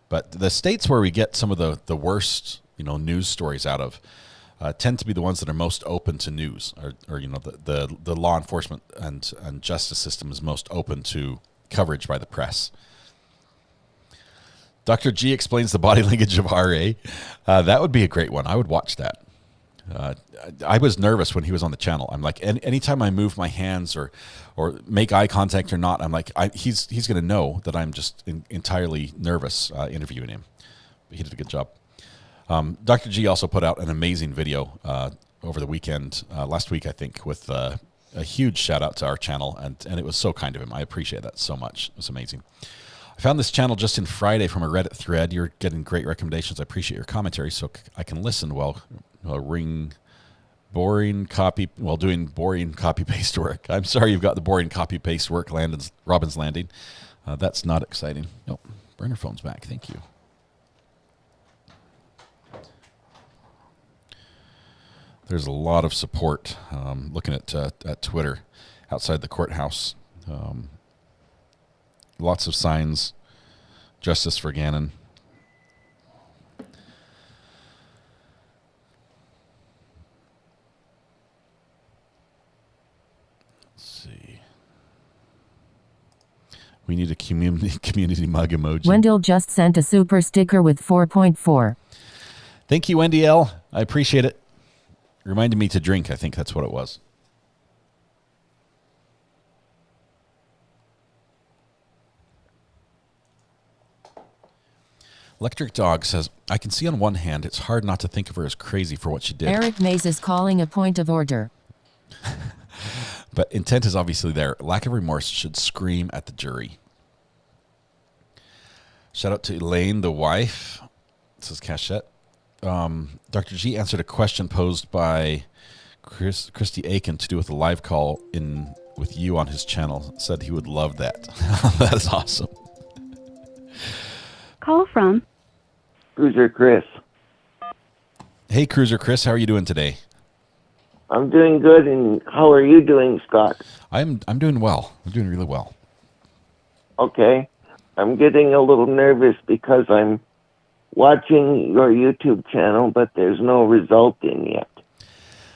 But the states where we get some of the worst news stories out of tend to be the ones that are most open to news, or the law enforcement and justice system is most open to coverage by the press. Dr. G explains the body language of RA. That would be a great one. I would watch that. I was nervous when he was on the channel. I'm like, anytime I move my hands or make eye contact or not, I'm like, he's going to know that I'm just entirely nervous interviewing him. But he did a good job. Dr. G also put out an amazing video over the weekend, last week, I think, with a huge shout out to our channel, and it was so kind of him. I appreciate that so much. It was amazing. I found this channel just in Friday from a Reddit thread. You're getting great recommendations. I appreciate your commentary, so I can listen while doing boring copy paste work. I'm sorry you've got the boring copy paste work. Robin's Landing. That's not exciting. No, burner phone's back. Thank you. There's a lot of support looking at Twitter outside the courthouse. Lots of signs. Justice for Gannon. Let's see. We need a community mug emoji. Wendell just sent a super sticker with 4.4. Thank you, Wendy L. I appreciate it. Reminded me to drink. I think that's what it was. Electric Dog says, I can see on one hand, it's hard not to think of her as crazy for what she did. Eric Mays is calling a point of order. But intent is obviously there. Lack of remorse should scream at the jury. Shout out to Elaine, the wife. This is Cachette. Dr. G answered a question posed by Christy Aiken to do with a live call with you on his channel. Said he would love that. That is awesome. Call from Cruiser Chris. Hey, Cruiser Chris, how are you doing today? I'm doing good, and how are you doing, Scott? I'm doing well. I'm doing really well. Okay. I'm getting a little nervous because I'm watching your YouTube channel, but there's no result in yet.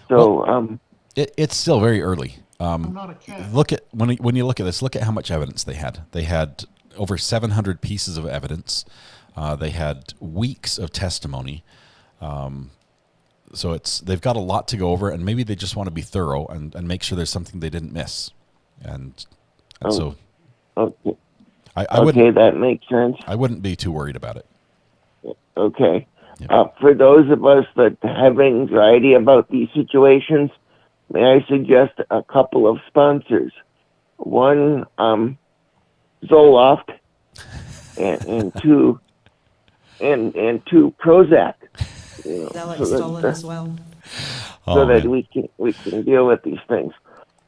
So, it's still very early. I'm not a cat. Look at when you look at this. Look at how much evidence they had. They had over 700 pieces of evidence. They had weeks of testimony. So they've got a lot to go over, and maybe they just want to be thorough and make sure there's something they didn't miss. So, okay. I wouldn't. That makes sense. I wouldn't be too worried about it. Okay. For those of us that have anxiety about these situations, may I suggest a couple of sponsors? One, Zoloft, and two Prozac. Alex Stolen as well. So that we can deal with these things.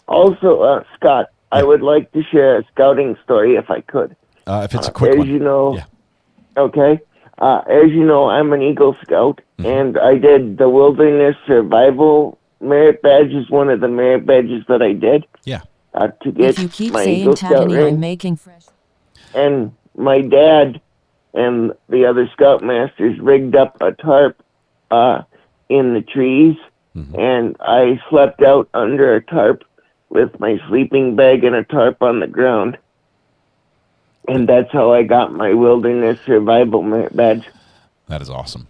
Also, Scott, I would like to share a scouting story if I could. If it's a quick one. As you know, okay. As you know, I'm an Eagle Scout, and I did the Wilderness Survival Merit Badge is one of the merit badges that I did. Yeah. To get If you keep my saying Eagle Scout Tammany, ring. I'm making fresh. And my dad and the other Scoutmasters rigged up a tarp in the trees, and I slept out under a tarp with my sleeping bag and a tarp on the ground. And that's how I got my Wilderness Survival Merit Badge. That is awesome.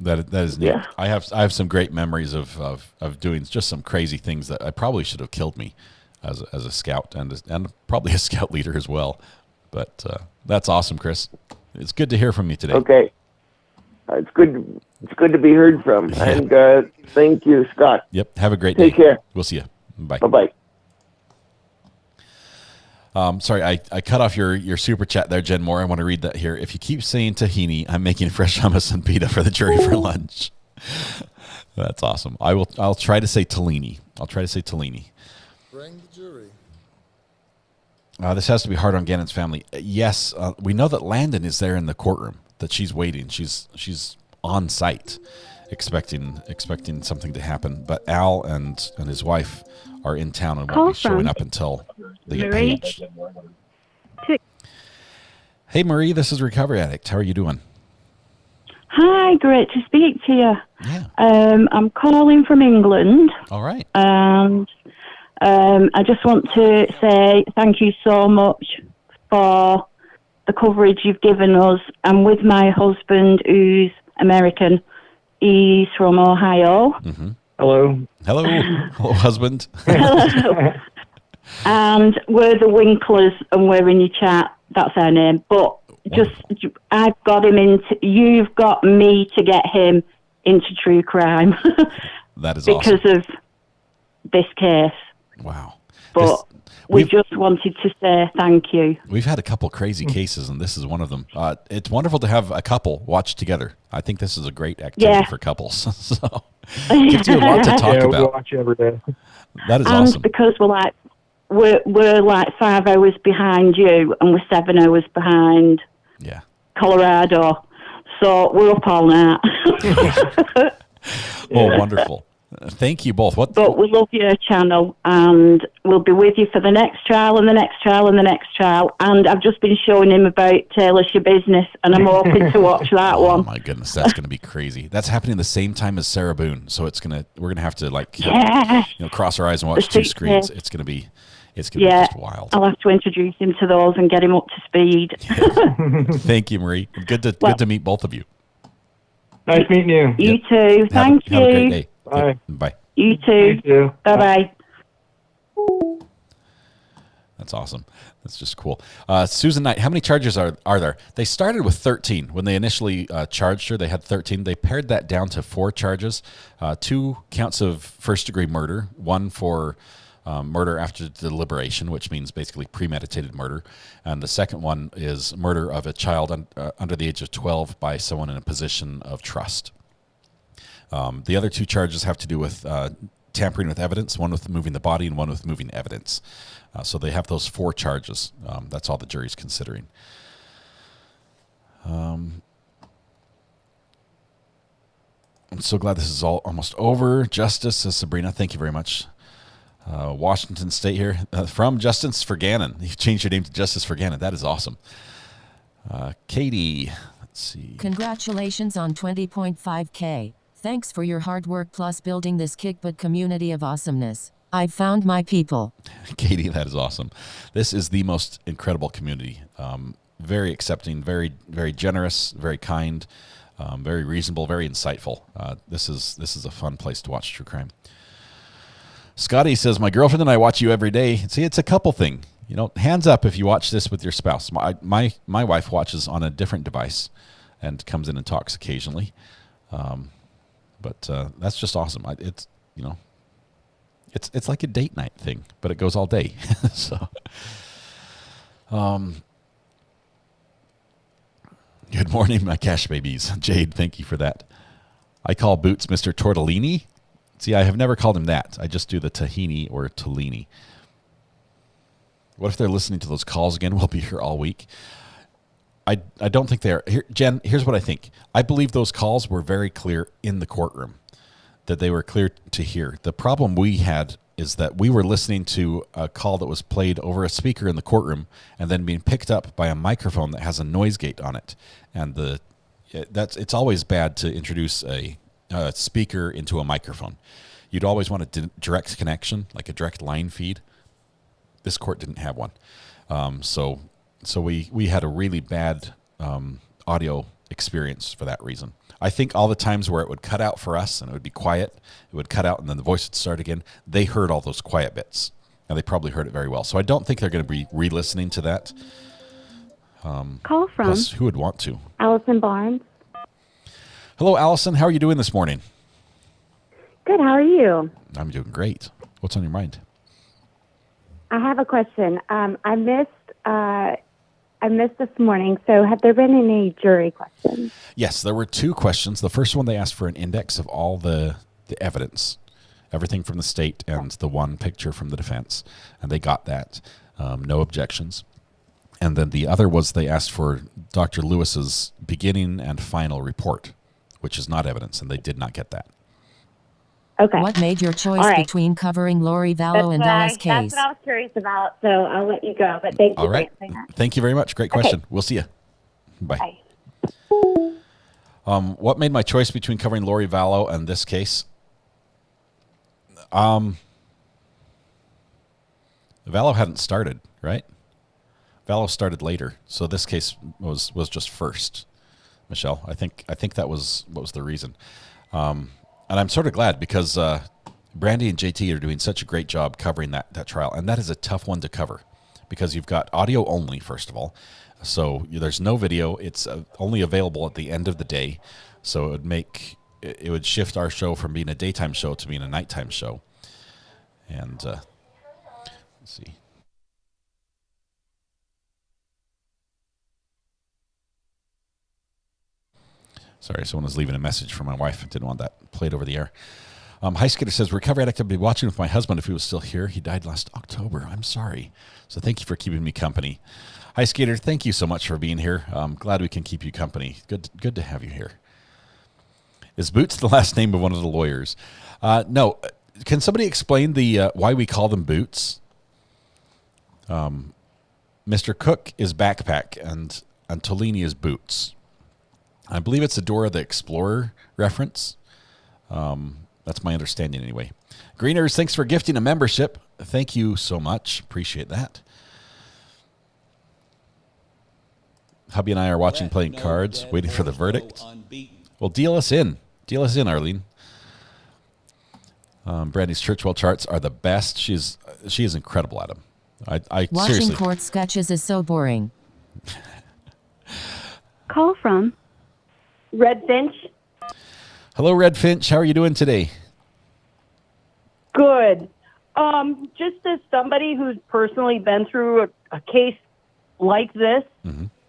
That is neat. Yeah. I have some great memories of doing just some crazy things that I probably should have killed me as a scout and probably a scout leader as well. But that's awesome, Chris. It's good to hear from you today. Okay. It's good. It's good to be heard from. Yeah. And thank you, Scott. Yep. Have a great day. Take care. We'll see you. Bye. Bye-bye. Sorry, I cut off your super chat there, Jen Moore. I want to read that here. If you keep saying tahini, I'm making fresh hummus and pita for the jury for lunch. That's awesome. I'll try to say Tellini. I'll try to say Tellini. Bring the jury. This has to be hard on Gannon's family. Yes, we know that Landon is there in the courtroom, that she's waiting. She's on site, expecting something to happen. But Al and his wife are in town and won't be showing up until they get paged. Hey, Marie, this is Recovery Addict. How are you doing? Hi, great to speak to you. Yeah. I'm calling from England. All right. And I just want to say thank you so much for the coverage you've given us. I'm with my husband, who's American. He's from Ohio. Mm-hmm. Hello. Hello. Hello, husband. Hello. And we're the Winklers, and we're in your chat. That's our name. But I've got him into. You've got me to get him into true crime. That is because awesome. of this case. Wow. But we just wanted to say thank you. We've had a couple crazy cases, and this is one of them. It's wonderful to have a couple watch together. I think this is a great activity for couples. So gives you a lot to talk about. We watch every day. That is and awesome. because we're like 5 hours behind you, and we're 7 hours behind Colorado. So we're up all night. Oh, wonderful. Thank you both. But we love your channel, and we'll be with you for the next trial and the next trial and the next trial. And I've just been showing him about Taylor's Your Business, and I'm hoping to watch that one. Oh my goodness, that's going to be crazy. That's happening the same time as Sarah Boone, so we're gonna have to cross our eyes and watch two screens. It's gonna be just wild. I'll have to introduce him to those and get him up to speed. Thank you, Marie. Good to meet both of you. Nice meeting you. You too. Thank you. Have a great day. Bye. Bye. You too. You too. Bye-bye. That's awesome. That's just cool. Susan Knight, how many charges are there? They started with 13. When they initially charged her, they had 13. They pared that down to 4 charges. 2 counts of first-degree murder, 1 for murder after deliberation, which means basically premeditated murder. And the second one is murder of a child under the age of 12 by someone in a position of trust. The other 2 charges have to do with tampering with evidence, one with moving the body and one with moving evidence. So they have those 4 charges. That's all the jury's considering. I'm so glad this is all almost over. Justice, says Sabrina. Thank you very much. Washington State here. From Justice for Gannon. You've changed your name to Justice for Gannon. That is awesome. Katie, let's see. Congratulations on 20.5K. Thanks for your hard work plus building this kick-butt community of awesomeness. I've found my people. Katie, that is awesome. This is the most incredible community. Very accepting, very, very generous, very kind, very reasonable, very insightful. This is a fun place to watch true crime. Scotty says, my girlfriend and I watch you every day. See, it's a couple thing. Hands up if you watch this with your spouse. My wife watches on a different device and comes in and talks occasionally. But that's just awesome. It's like a date night thing, but it goes all day. So, good morning, my cash babies. Jade, thank you for that. I call Boots Mr. Tortellini. See, I have never called him that. I just do the tahini or Tellini. What if they're listening to those calls again? We'll be here all week. I don't think they're here. Jen, here's what I think. I believe those calls were very clear in the courtroom, that they were clear to hear. The problem we had is that we were listening to a call that was played over a speaker in the courtroom and then being picked up by a microphone that has a noise gate on it. And it's always bad to introduce a speaker into a microphone. You'd always want a direct connection, like a direct line feed. This court didn't have one. So we had a really bad audio experience for that reason. I think all the times where it would cut out for us and it would be quiet, it would cut out and then the voice would start again, they heard all those quiet bits. And they probably heard it very well. So I don't think they're going to be re-listening to that. Call from Plus, who would want to? Allison Barnes. Hello, Allison. How are you doing this morning? Good. How are you? I'm doing great. What's on your mind? I have a question. I missed this morning. So, have there been any jury questions? Yes, there were 2 questions. The first one, they asked for an index of all the evidence, everything from the state and the one picture from the defense, and they got that. No objections. And then the other was they asked for Dr. Lewis's beginning and final report, which is not evidence, and they did not get that. Okay. What made your choice between covering Lori Vallow and Bella's case? That's what I was curious about, so I'll let you go. But thank you All right. for answering that. Thank you very much. Great question. Okay. We'll see you. Bye. Bye. What made my choice between covering Lori Vallow and this case? Vallow hadn't started, right? Vallow started later, so this case was just first. Michelle, I think that was what was the reason, and I'm sort of glad because Brandy and JT are doing such a great job covering that trial, and that is a tough one to cover because you've got audio only first of all, so there's no video. It's only available at the end of the day, so it would shift our show from being a daytime show to being a nighttime show, and let's see. Sorry, someone was leaving a message from my wife. I didn't want that played over the air. High Skater says, recovery addict, I'd be watching with my husband if he was still here. He died last October. I'm sorry. So thank you for keeping me company. High Skater, thank you so much for being here. I'm glad we can keep you company. Good to have you here. Is Boots the last name of one of the lawyers? No. Can somebody explain the why we call them Boots? Mr. Cook is Backpack, and Tolini is Boots. I believe it's a Dora the Explorer reference. That's my understanding anyway. Greeners, thanks for gifting a membership. Thank you so much. Appreciate that. Hubby and I are watching playing cards, waiting for the verdict. Well, deal us in. Deal us in, Arlene. Brandy's Churchwell charts are the best. She is incredible at them. I Watching seriously. court sketches is so boring. Call from Red Finch. Hello, Red Finch. How are you doing today? Good. Just as somebody who's personally been through a case like this,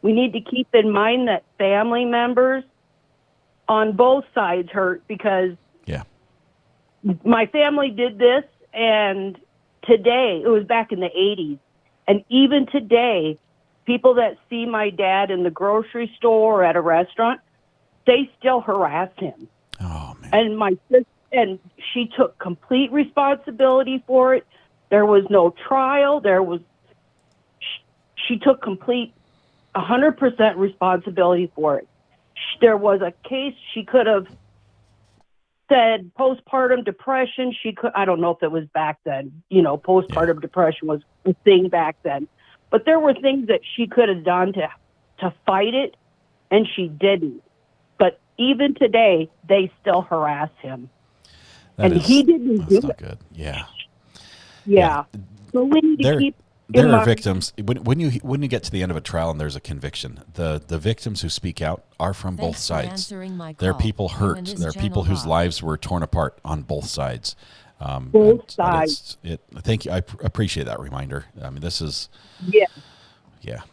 we need to keep in mind that family members on both sides hurt because my family did this, and today, it was back in the 80s, and even today, people that see my dad in the grocery store or at a restaurant, they still harass him. Oh, man. And my sister, and she took complete responsibility for it. There was no trial. She took complete 100% responsibility for it. There was a case she could have said postpartum depression. I don't know if it was back then, postpartum depression was a thing back then, but there were things that she could have done to fight it, and she didn't. But even today, they still harass him. He didn't do it. That's not good. Yeah. Yeah. So we need to keep there are victims. When you get to the end of a trial and there's a conviction, the victims who speak out are from both sides. There are people hurt. There are people whose lives were torn apart on both sides. Both sides. Thank you. I appreciate that reminder. I mean, this is. Yeah. Yeah.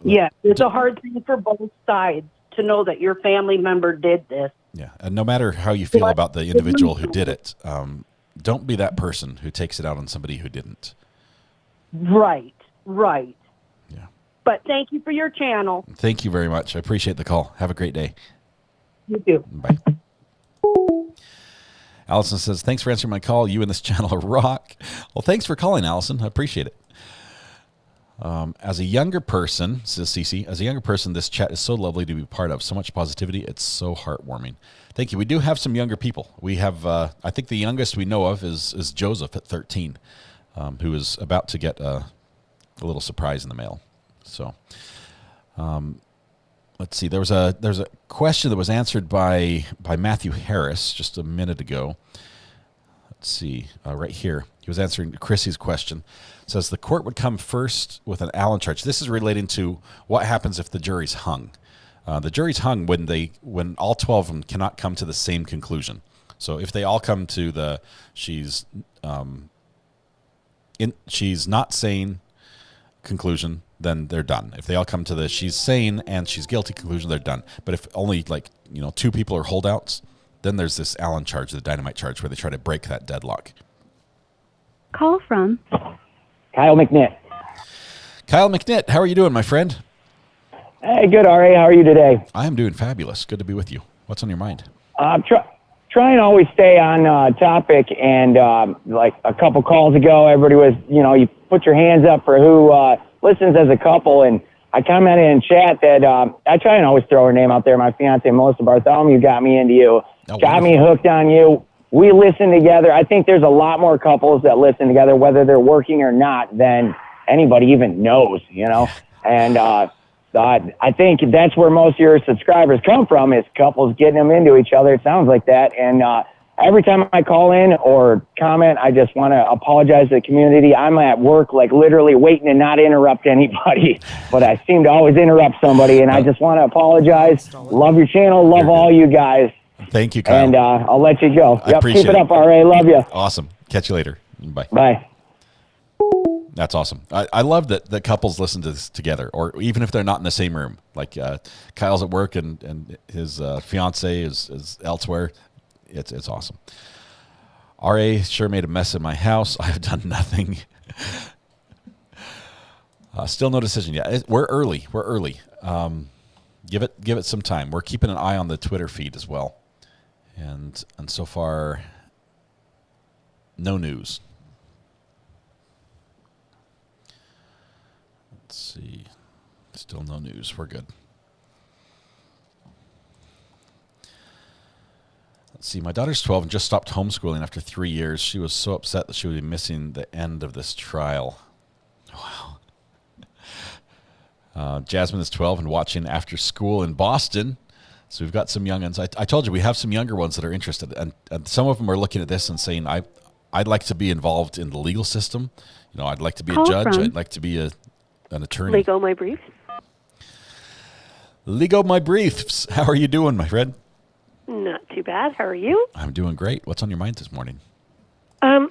Yeah. It's a hard thing for both sides to know that your family member did this. Yeah. And no matter how you feel about the individual who did it, don't be that person who takes it out on somebody who didn't. Right. Yeah. But thank you for your channel. Thank you very much. I appreciate the call. Have a great day. You too. Bye. Allison says, thanks for answering my call. You and this channel are rock. Well, thanks for calling, Allison. I appreciate it. As a younger person, says Cece, this chat is so lovely to be part of. So much positivity. It's so heartwarming. Thank you. We do have some younger people. We have, I think the youngest we know of is Joseph at 13. Who is about to get a little surprise in the mail. So let's see. There's a question that was answered by Matthew Harris just a minute ago. Let's see, right here. He was answering Chrissy's question. It says the court would come first with an Allen charge. This is relating to what happens if the jury's hung. The jury's hung when all 12 of them cannot come to the same conclusion. So if they all come to she's not sane conclusion, then they're done. If they all come to the she's sane and she's guilty conclusion, they're done. But if only 2 people are holdouts, then there's this Allen charge, the dynamite charge, where they try to break that deadlock. Call from Kyle McNitt. Kyle McNitt, how are you doing, my friend? Hey, good, R.A. How are you today? I am doing fabulous. Good to be with you. What's on your mind? I'm trying to always stay on topic, and like a couple calls ago, everybody was, you put your hands up for who listens as a couple, and I commented in chat that I try and always throw her name out there. My fiance, Melissa Bartholomew, got me into you, got me hooked on you. We listen together. I think there's a lot more couples that listen together, whether they're working or not, than anybody even knows, and I think that's where most of your subscribers come from, is couples getting them into each other. It sounds like that. And every time I call in or comment, I just want to apologize to the community. I'm at work, literally waiting to not interrupt anybody, but I seem to always interrupt somebody, and I just want to apologize. Love your channel. Love all you guys. Thank you, Kyle. And I'll let you go. I appreciate keep it up, RA. Love you. Awesome. Catch you later. Bye. Bye. That's awesome. I love that couples listen to this together, or even if they're not in the same room. Like Kyle's at work and his fiance is elsewhere. It's awesome. RA sure made a mess in my house. I have done nothing. Still no decision yet. We're early. Give it some time. We're keeping an eye on the Twitter feed as well, and so far, no news. Let's see. Still no news. We're good. Let's see. My daughter's 12 and just stopped homeschooling after 3 years. She was so upset that she would be missing the end of this trial. Wow. Jasmine is 12 and watching after school in Boston. So we've got some young ones. I told you we have some younger ones that are interested, and some of them are looking at this and saying, I'd like to be involved in the legal system. I'd like to be a judge. I'd like to be an attorney. Lego my briefs. Lego my briefs. How are you doing, my friend? Not too bad. How are you? I'm doing great. What's on your mind this morning? I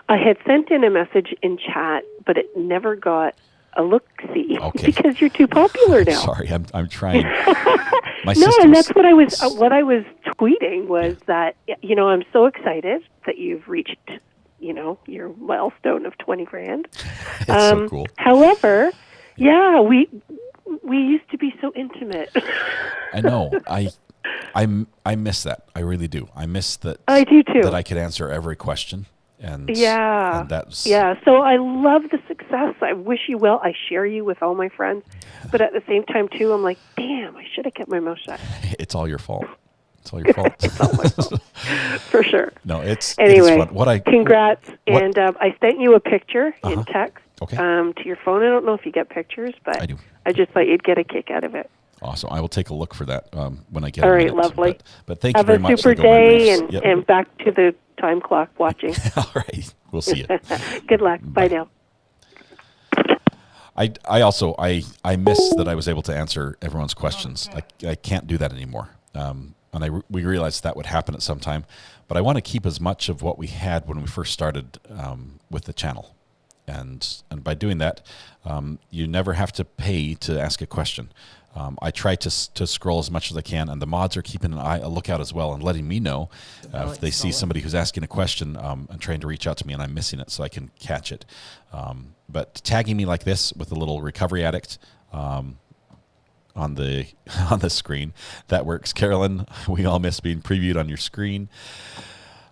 had sent in a message in chat, but it never got a look-see because you're too popular now. Sorry, I'm trying. And that's what I was tweeting was that I'm so excited that you've reached your milestone of 20 grand. It's so cool. However, yeah, we used to be so intimate. I know. I miss that. I really do. I miss that. I do too. That I could answer every question. And So I love the success. I wish you well. I share you with all my friends, but at the same time too, I'm like, damn, I should have kept my mouth shut. It's all your fault. It's all your fault. It's all my fault. For sure. No, it's anyway. Fun. Congrats. And I sent you a picture in text to your phone. I don't know if you get pictures, but I do. I just thought you'd get a kick out of it. Awesome. I will take a look for that when I get all a right, minute. lovely. But thank you very much. Have a super day and back to the time clock watching. All right. We'll see you. Good luck. Bye now. I also miss that I was able to answer everyone's questions. I can't do that anymore. And we realized that would happen at some time. But I want to keep as much of what we had when we first started with the channel. And by doing that, you never have to pay to ask a question. I try to scroll as much as I can, and the mods are keeping a lookout as well and letting me know if they see somebody who's asking a question and trying to reach out to me and I'm missing it so I can catch it. But tagging me like this with a little recovery addict on the screen, that works. Carolyn, we all miss being previewed on your screen.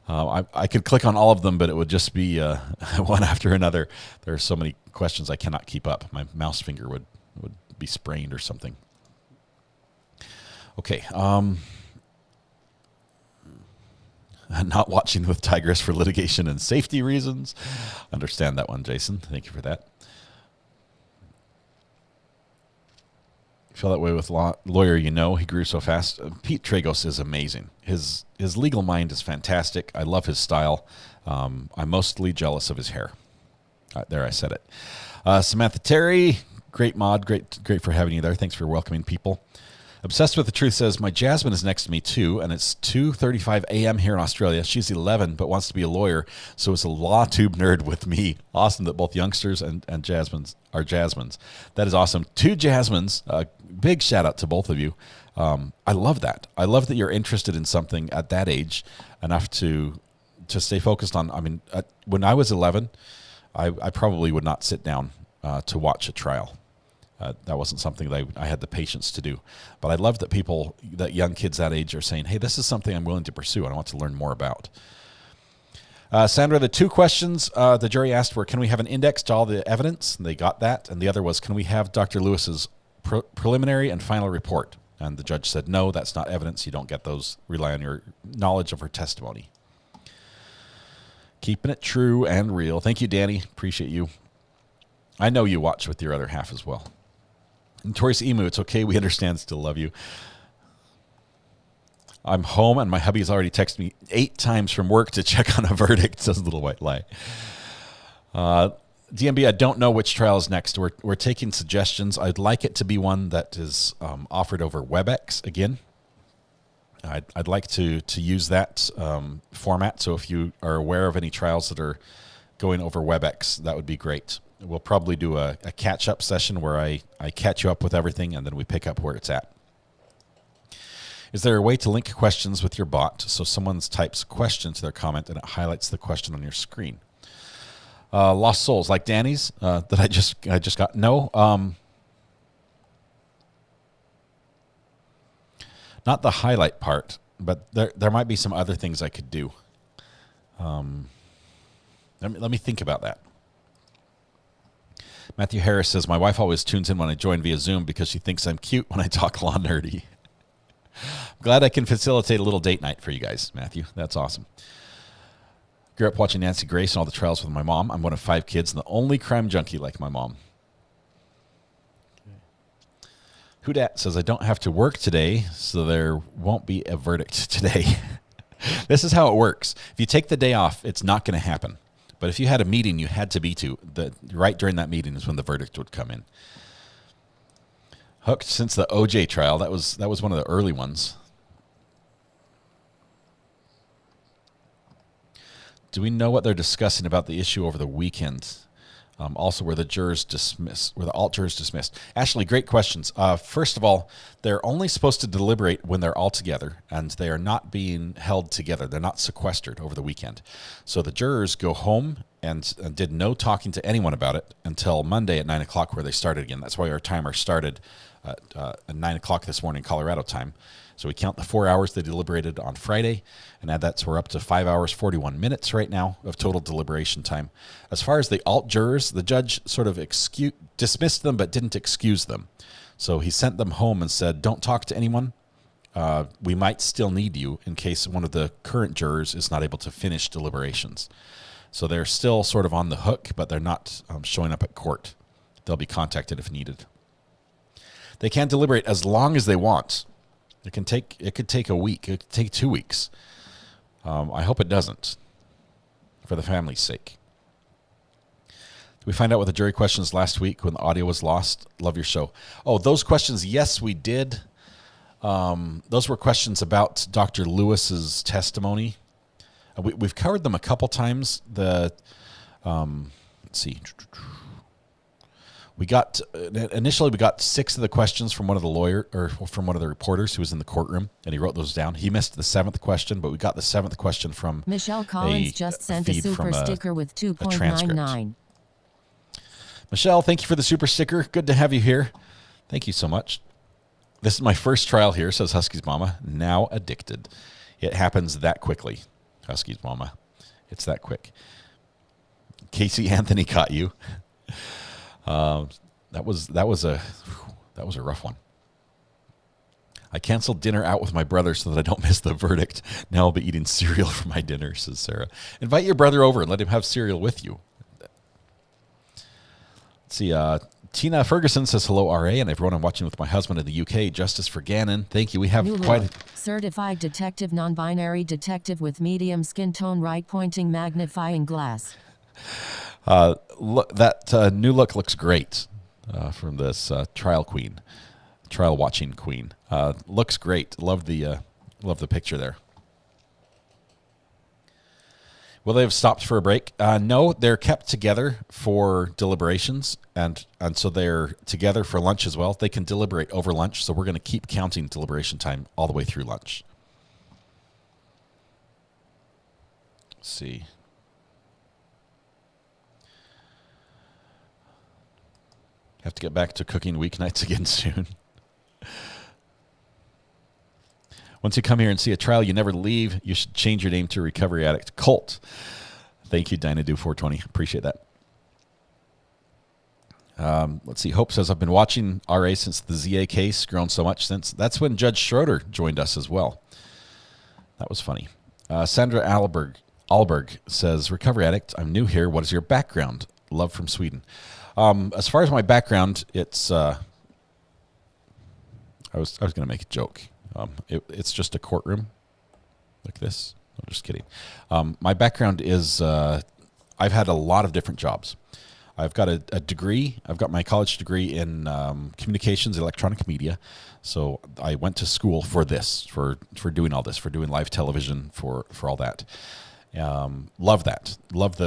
I could click on all of them, but it would just be one after another. There are so many questions I cannot keep up. My mouse finger would be sprained or something. Okay. Not watching with Tigress for litigation and safety reasons. Understand that one, Jason. Thank you for that. Feel that way with lawyer, he grew so fast. Pete Tragos is amazing. His legal mind is fantastic. I love his style. I'm mostly jealous of his hair. There, I said it. Samantha Terry, great mod, great for having you there. Thanks for welcoming people. Obsessed with the Truth says, my Jasmine is next to me too, and it's 2:35 a.m. here in Australia. She's 11, but wants to be a lawyer, so it's a law tube nerd with me. Awesome that both youngsters and Jasmines are Jasmines. That is awesome. 2 Jasmines. Big shout out to both of you. I love that. I love that you're interested in something at that age enough to stay focused on. When I was 11, I probably would not sit down to watch a trial. That wasn't something that I had the patience to do. But I love that young kids that age are saying, hey, this is something I'm willing to pursue and I want to learn more about. Sandra, the 2 questions the jury asked were, can we have an index to all the evidence? And they got that. And the other was, can we have Dr. Lewis's preliminary and final report? And the judge said, no, that's not evidence. You don't get those. Rely on your knowledge of her testimony. Keeping it true and real. Thank you, Danny. Appreciate you. I know you watch with your other half as well. Notorious Emu, it's okay. We understand. Still love you. I'm home and my hubby's already texted me 8 times from work to check on a verdict, says Little White Lie. DMB, I don't know which trial is next. We're taking suggestions. I'd like it to be one that is offered over WebEx again. I'd like to use that format. So if you are aware of any trials that are going over WebEx, that would be great. We'll probably do a catch-up session where I catch you up with everything and then we pick up where it's at. Is there a way to link questions with your bot so someone types a question to their comment and it highlights the question on your screen? Lost Souls, like Danny's that I just got. No, not the highlight part, but there might be some other things I could do. Let me think about that. Matthew Harris says, my wife always tunes in when I join via Zoom because she thinks I'm cute when I talk law nerdy. I'm glad I can facilitate a little date night for you guys, Matthew. That's awesome. Grew up watching Nancy Grace and all the trials with my mom. I'm one of 5 kids and the only crime junkie like my mom. Whodat says, I don't have to work today, so there won't be a verdict today. This is how it works. If you take the day off, it's not going to happen. But if you had a meeting you had to be to, right during that meeting is when the verdict would come in. Hooked since the OJ trial. That was one of the early ones. Do we know what they're discussing about the issue over the weekend? Also, were the alt jurors dismissed? Ashley, great questions. First of all, they're only supposed to deliberate when they're all together, and they are not being held together. They're not sequestered over the weekend. So the jurors go home and did no talking to anyone about it until Monday at 9 o'clock where they started again. That's why our timer started at 9 o'clock this morning, Colorado time. So we count the 4 hours they deliberated on Friday and add that, so we're up to 5 hours, 41 minutes right now of total deliberation time. As far as the alt jurors, the judge sort of dismissed them but didn't excuse them. So he sent them home and said, don't talk to anyone. We might still need you in case one of the current jurors is not able to finish deliberations. So they're still sort of on the hook, but they're not showing up at court. They'll be contacted if needed. They can deliberate as long as they want. It could take a week. It could take 2 weeks. I hope it doesn't, for the family's sake. Did we find out what the jury questions last week when the audio was lost? Love your show. Oh, those questions, yes, we did. Those were questions about Dr. Lewis's testimony. We've covered them a couple times. Let's see. Initially we got 6 of the questions from one of the reporters who was in the courtroom, and he wrote those down. He missed the 7th question, but we got the 7th question from Michelle Collins just sent a super sticker with 2.99. Michelle, thank you for the super sticker. Good to have you here. Thank you so much. This is my first trial here, says Husky's mama. Now addicted. It happens that quickly, Husky's mama. It's that quick. Casey Anthony caught you. That was a rough one. I canceled dinner out with my brother so that I don't miss the verdict. Now I'll be eating cereal for my dinner, says Sarah. Invite your brother over and let him have cereal with you. Let's see. Tina Ferguson says, hello, RA, and everyone. I'm watching with my husband in the UK. Justice for Gannon. Thank you. We have New quite look. Certified detective, non-binary detective with medium skin tone, right pointing magnifying glass. Look, that new look looks great from this trial watching queen. Looks great. Love the picture there. Will they have stopped for a break? No, they're kept together for deliberations, and so they're together for lunch as well. They can deliberate over lunch, so we're going to keep counting deliberation time all the way through lunch. Let's see. Have to get back to cooking weeknights again soon. Once you come here and see a trial, you never leave. You should change your name to Recovery Addict Cult. Thank you, Dinah420. Appreciate that. Let's see. Hope says, I've been watching RA since the ZA case, grown so much since. That's when Judge Schroeder joined us as well. That was funny. Sandra Alberg says, Recovery Addict, I'm new here. What is your background? Love from Sweden. As far as my background, it's I was going to make a joke. It's just a courtroom like this. No, just kidding. My background is I've had a lot of different jobs. I've got a degree. I've got my college degree in communications, electronic media. So I went to school for this, for doing all this, for doing live television, for all that. Love that. Love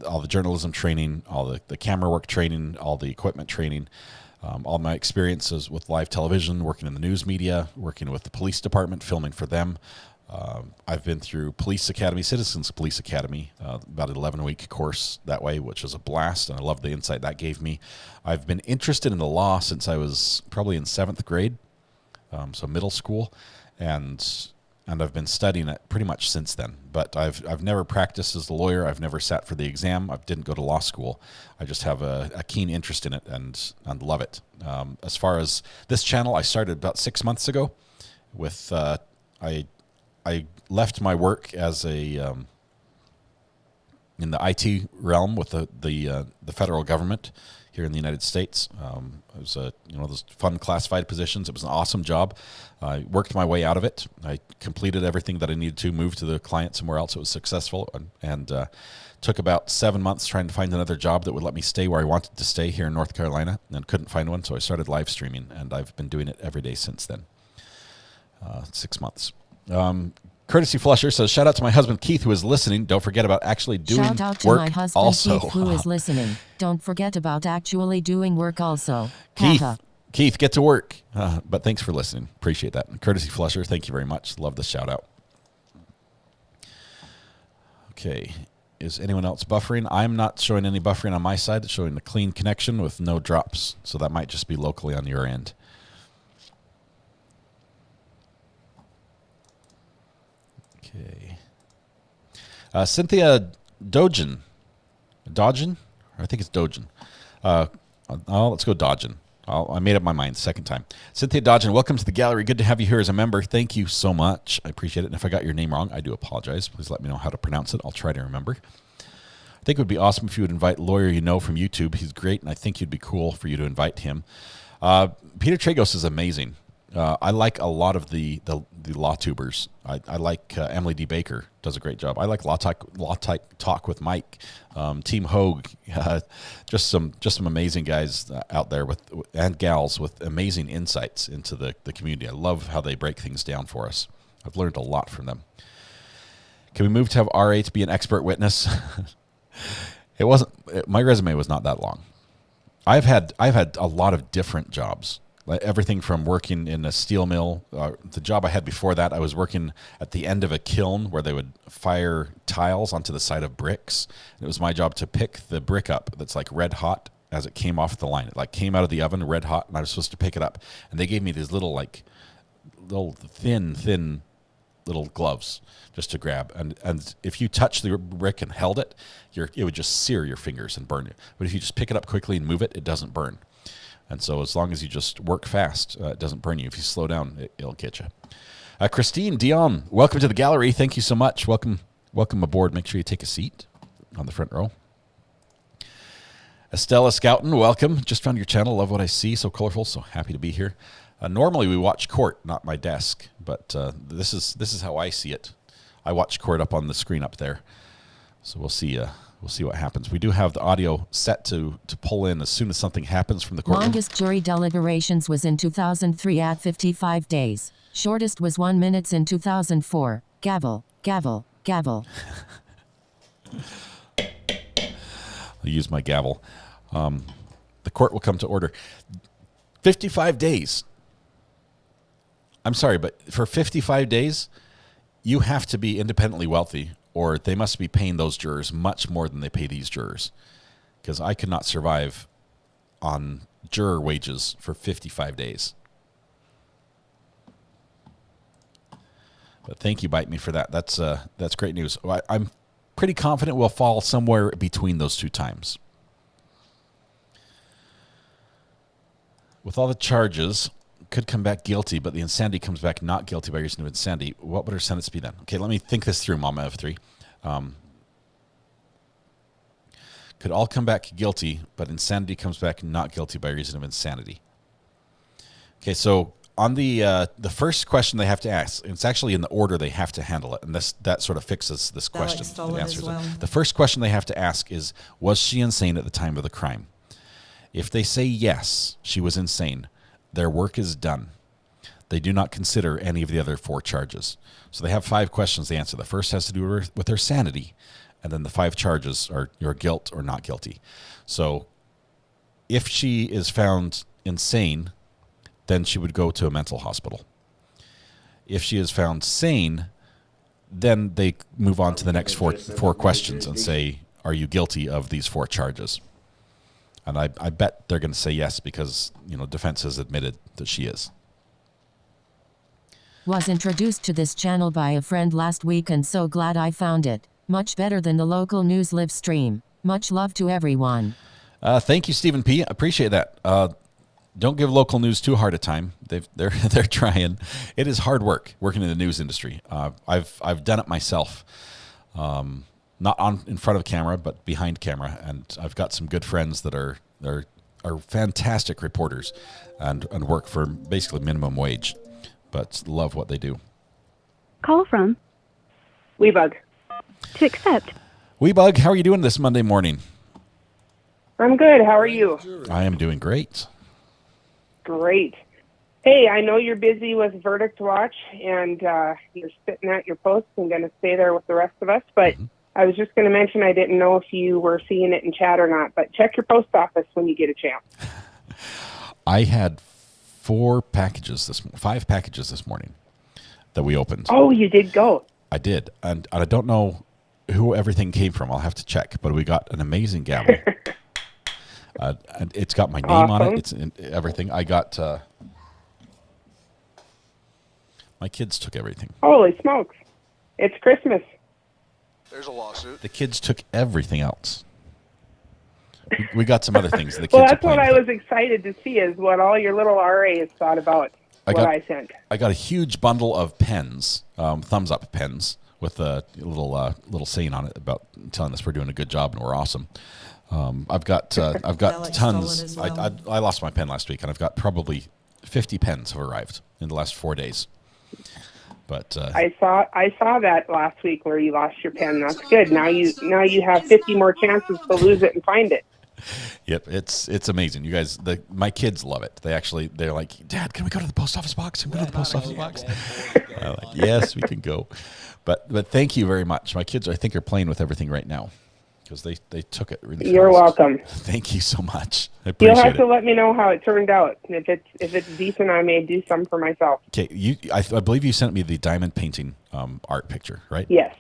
all the journalism training, all the camera work training, all the equipment training. All my experiences with live television, working in the news media, working with the police department, filming for them. I've been through Police Academy, Citizens Police Academy, about an 11-week course that way, which was a blast, and I love the insight that gave me. I've been interested in the law since I was probably in 7th grade, so middle school, and I've been studying it pretty much since then. But I've never practiced as a lawyer. I've never sat for the exam. I didn't go to law school. I just have a keen interest in it and love it. As far as this channel, I started about 6 months ago. With I left my work as a in the IT realm with the federal government here in the United States. It was those fun classified positions. It was an awesome job. I worked my way out of it. I completed everything that I needed to, moved to the client somewhere else. It was successful, and took about 7 months trying to find another job that would let me stay where I wanted to stay here in North Carolina, and couldn't find one. So I started live streaming, and I've been doing it every day since then. 6 months. Courtesy Flusher says, shout out to my husband Keith, who is listening. Don't forget about actually doing Shout out to work my husband also. Keith, who is listening. Don't forget about actually doing work also. Keith, get to work. But thanks for listening. Appreciate that. And Courtesy Flusher, thank you very much. Love the shout out. Okay. Is anyone else buffering? I'm not showing any buffering on my side. It's showing a clean connection with no drops. So that might just be locally on your end. Okay. Cynthia Dodgen. I think it's Dodgen. Let's go Dodgen. I made up my mind second time. Cynthia Dodgen, welcome to the gallery. Good to have you here as a member. Thank you so much. I appreciate it. And if I got your name wrong, I do apologize. Please let me know how to pronounce it. I'll try to remember. I think it would be awesome if you would invite a lawyer you know from YouTube. He's great, and I think you'd be cool for you to invite him. Peter Tragos is amazing. I like a lot of the law tubers. I like Emily D. Baker does a great job. I like Law Talk with Mike, Team Hogue, just some amazing guys out there and gals with amazing insights into the community. I love how they break things down for us. I've learned a lot from them. Can we move to have RA to be an expert witness? My resume was not that long. I've had a lot of different jobs. Like everything from working in a steel mill. The job I had before that, I was working at the end of a kiln where they would fire tiles onto the side of bricks. And it was my job to pick the brick up that's like red hot as it came off the line. It like came out of the oven red hot, and I was supposed to pick it up. And they gave me these little thin little gloves just to grab. And if you touched the brick and held it, it would just sear your fingers and burn you. But if you just pick it up quickly and move it, it doesn't burn. And so as long as you just work fast, it doesn't burn you. If you slow down, it'll get you. Christine Dion, welcome to the gallery. Thank you so much. Welcome aboard. Make sure you take a seat on the front row. Estella Scouten, welcome. Just found your channel. Love what I see. So colorful. So happy to be here. Normally we watch court, not my desk, but this is how I see it. I watch court up on the screen up there. So we'll see what happens. We do have the audio set to pull in as soon as something happens from the courtroom. Longest jury deliberations was in 2003 at 55 days. Shortest was 1 minute in 2004. Gavel, gavel, gavel. I'll use my gavel. The court will come to order. 55 days. I'm sorry, but for 55 days, you have to be independently wealthy, or they must be paying those jurors much more than they pay these jurors. Because I could not survive on juror wages for 55 days. But thank you, Bite Me, for that. That's great news. I'm pretty confident we'll fall somewhere between those two times. With all the charges, could come back guilty, but the insanity comes back not guilty by reason of insanity. What would her sentence be then? Okay, let me think this through, Mama of 3. Could all come back guilty, but insanity comes back not guilty by reason of insanity. Okay, so on the first question they have to ask, it's actually in the order they have to handle it, and that sort of fixes this question. It answers it. The first question they have to ask is, was she insane at the time of the crime? If they say yes, she was insane, their work is done. They do not consider any of the other 4 charges. So they have 5 questions to answer. The first has to do with her sanity, and then the 5 charges are your guilt or not guilty. So if she is found insane, then she would go to a mental hospital. If she is found sane, then they move on to the next four questions and say, are you guilty of these 4 charges? And I bet they're going to say yes because, defense has admitted that she is. Was introduced to this channel by a friend last week and so glad I found it. Much better than the local news live stream. Much love to everyone. Thank you, Stephen P. Appreciate that. Don't give local news too hard a time. They're trying. It is hard work working in the news industry. I've done it myself. Not in front of camera, but behind camera. And I've got some good friends that are fantastic reporters and work for basically minimum wage, but love what they do. Call from Weebug. to accept. Weebug, how are you doing this Monday morning? I'm good. How are you? I am doing great. Great. Hey, I know you're busy with Verdict Watch and you're spitting at your posts and going to stay there with the rest of us, but I was just going to mention I didn't know if you were seeing it in chat or not, but check your post office when you get a chance. I had 5 packages this morning that we opened. Oh, you did go. I did, and I don't know who everything came from. I'll have to check, but we got an amazing gavel. And it's got my name on it. It's in everything. I got my kids took everything. Holy smokes. It's Christmas. There's a lawsuit. The kids took everything else. We got some other things. The kids Well, that's what I was excited to see is what all your little RAs thought about I sent. I got a huge bundle of pens, thumbs up pens, with a little saying on it about telling us we're doing a good job and we're awesome. I've got tons. Well. I lost my pen last week, and I've got probably 50 pens have arrived in the last 4 days. But I saw that last week where you lost your pen. That's good. Now you have 50 more chances to lose it and find it. Yep, it's amazing. You guys, my kids love it. They're like, Dad, can we go to the post office box? Can we go to the post office box? I'm like, yes, we can go. But thank you very much. My kids, I think, are playing with everything right now because they took it really fast. You're welcome. Thank you so much. I appreciate it. You'll have to let me know how it turned out. If it's decent, I may do some for myself. Okay, I believe you sent me the diamond painting art picture, right? Yes.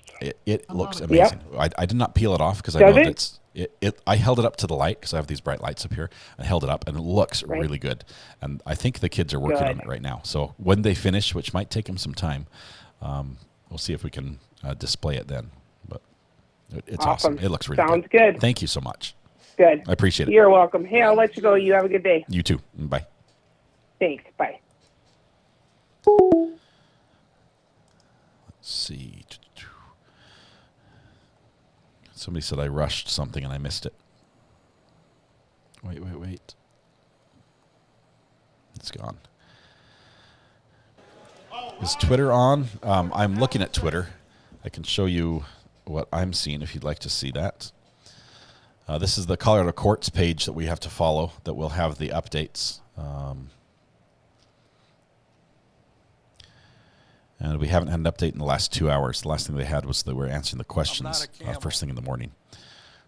It looks amazing. Yep. I did not peel it off because I know that I held it up to the light because I have these bright lights up here. I held it up and it looks really good. And I think the kids are working on it right now. So when they finish, which might take them some time, we'll see if we can display it then. But it's awesome. It looks really good. Sounds good. Thank you so much. Good. I appreciate it. You're welcome. Hey, I'll let you go. You have a good day. You too. Bye. Thanks. Bye. Let's see. Somebody said I rushed something and I missed it. Wait. It's gone. Is Twitter on? I'm looking at Twitter. I can show you what I'm seeing if you'd like to see that. This is the Colorado Courts page that we have to follow that will have the updates. And we haven't had an update in the last 2 hours. The last thing they had was they were answering the questions first thing in the morning.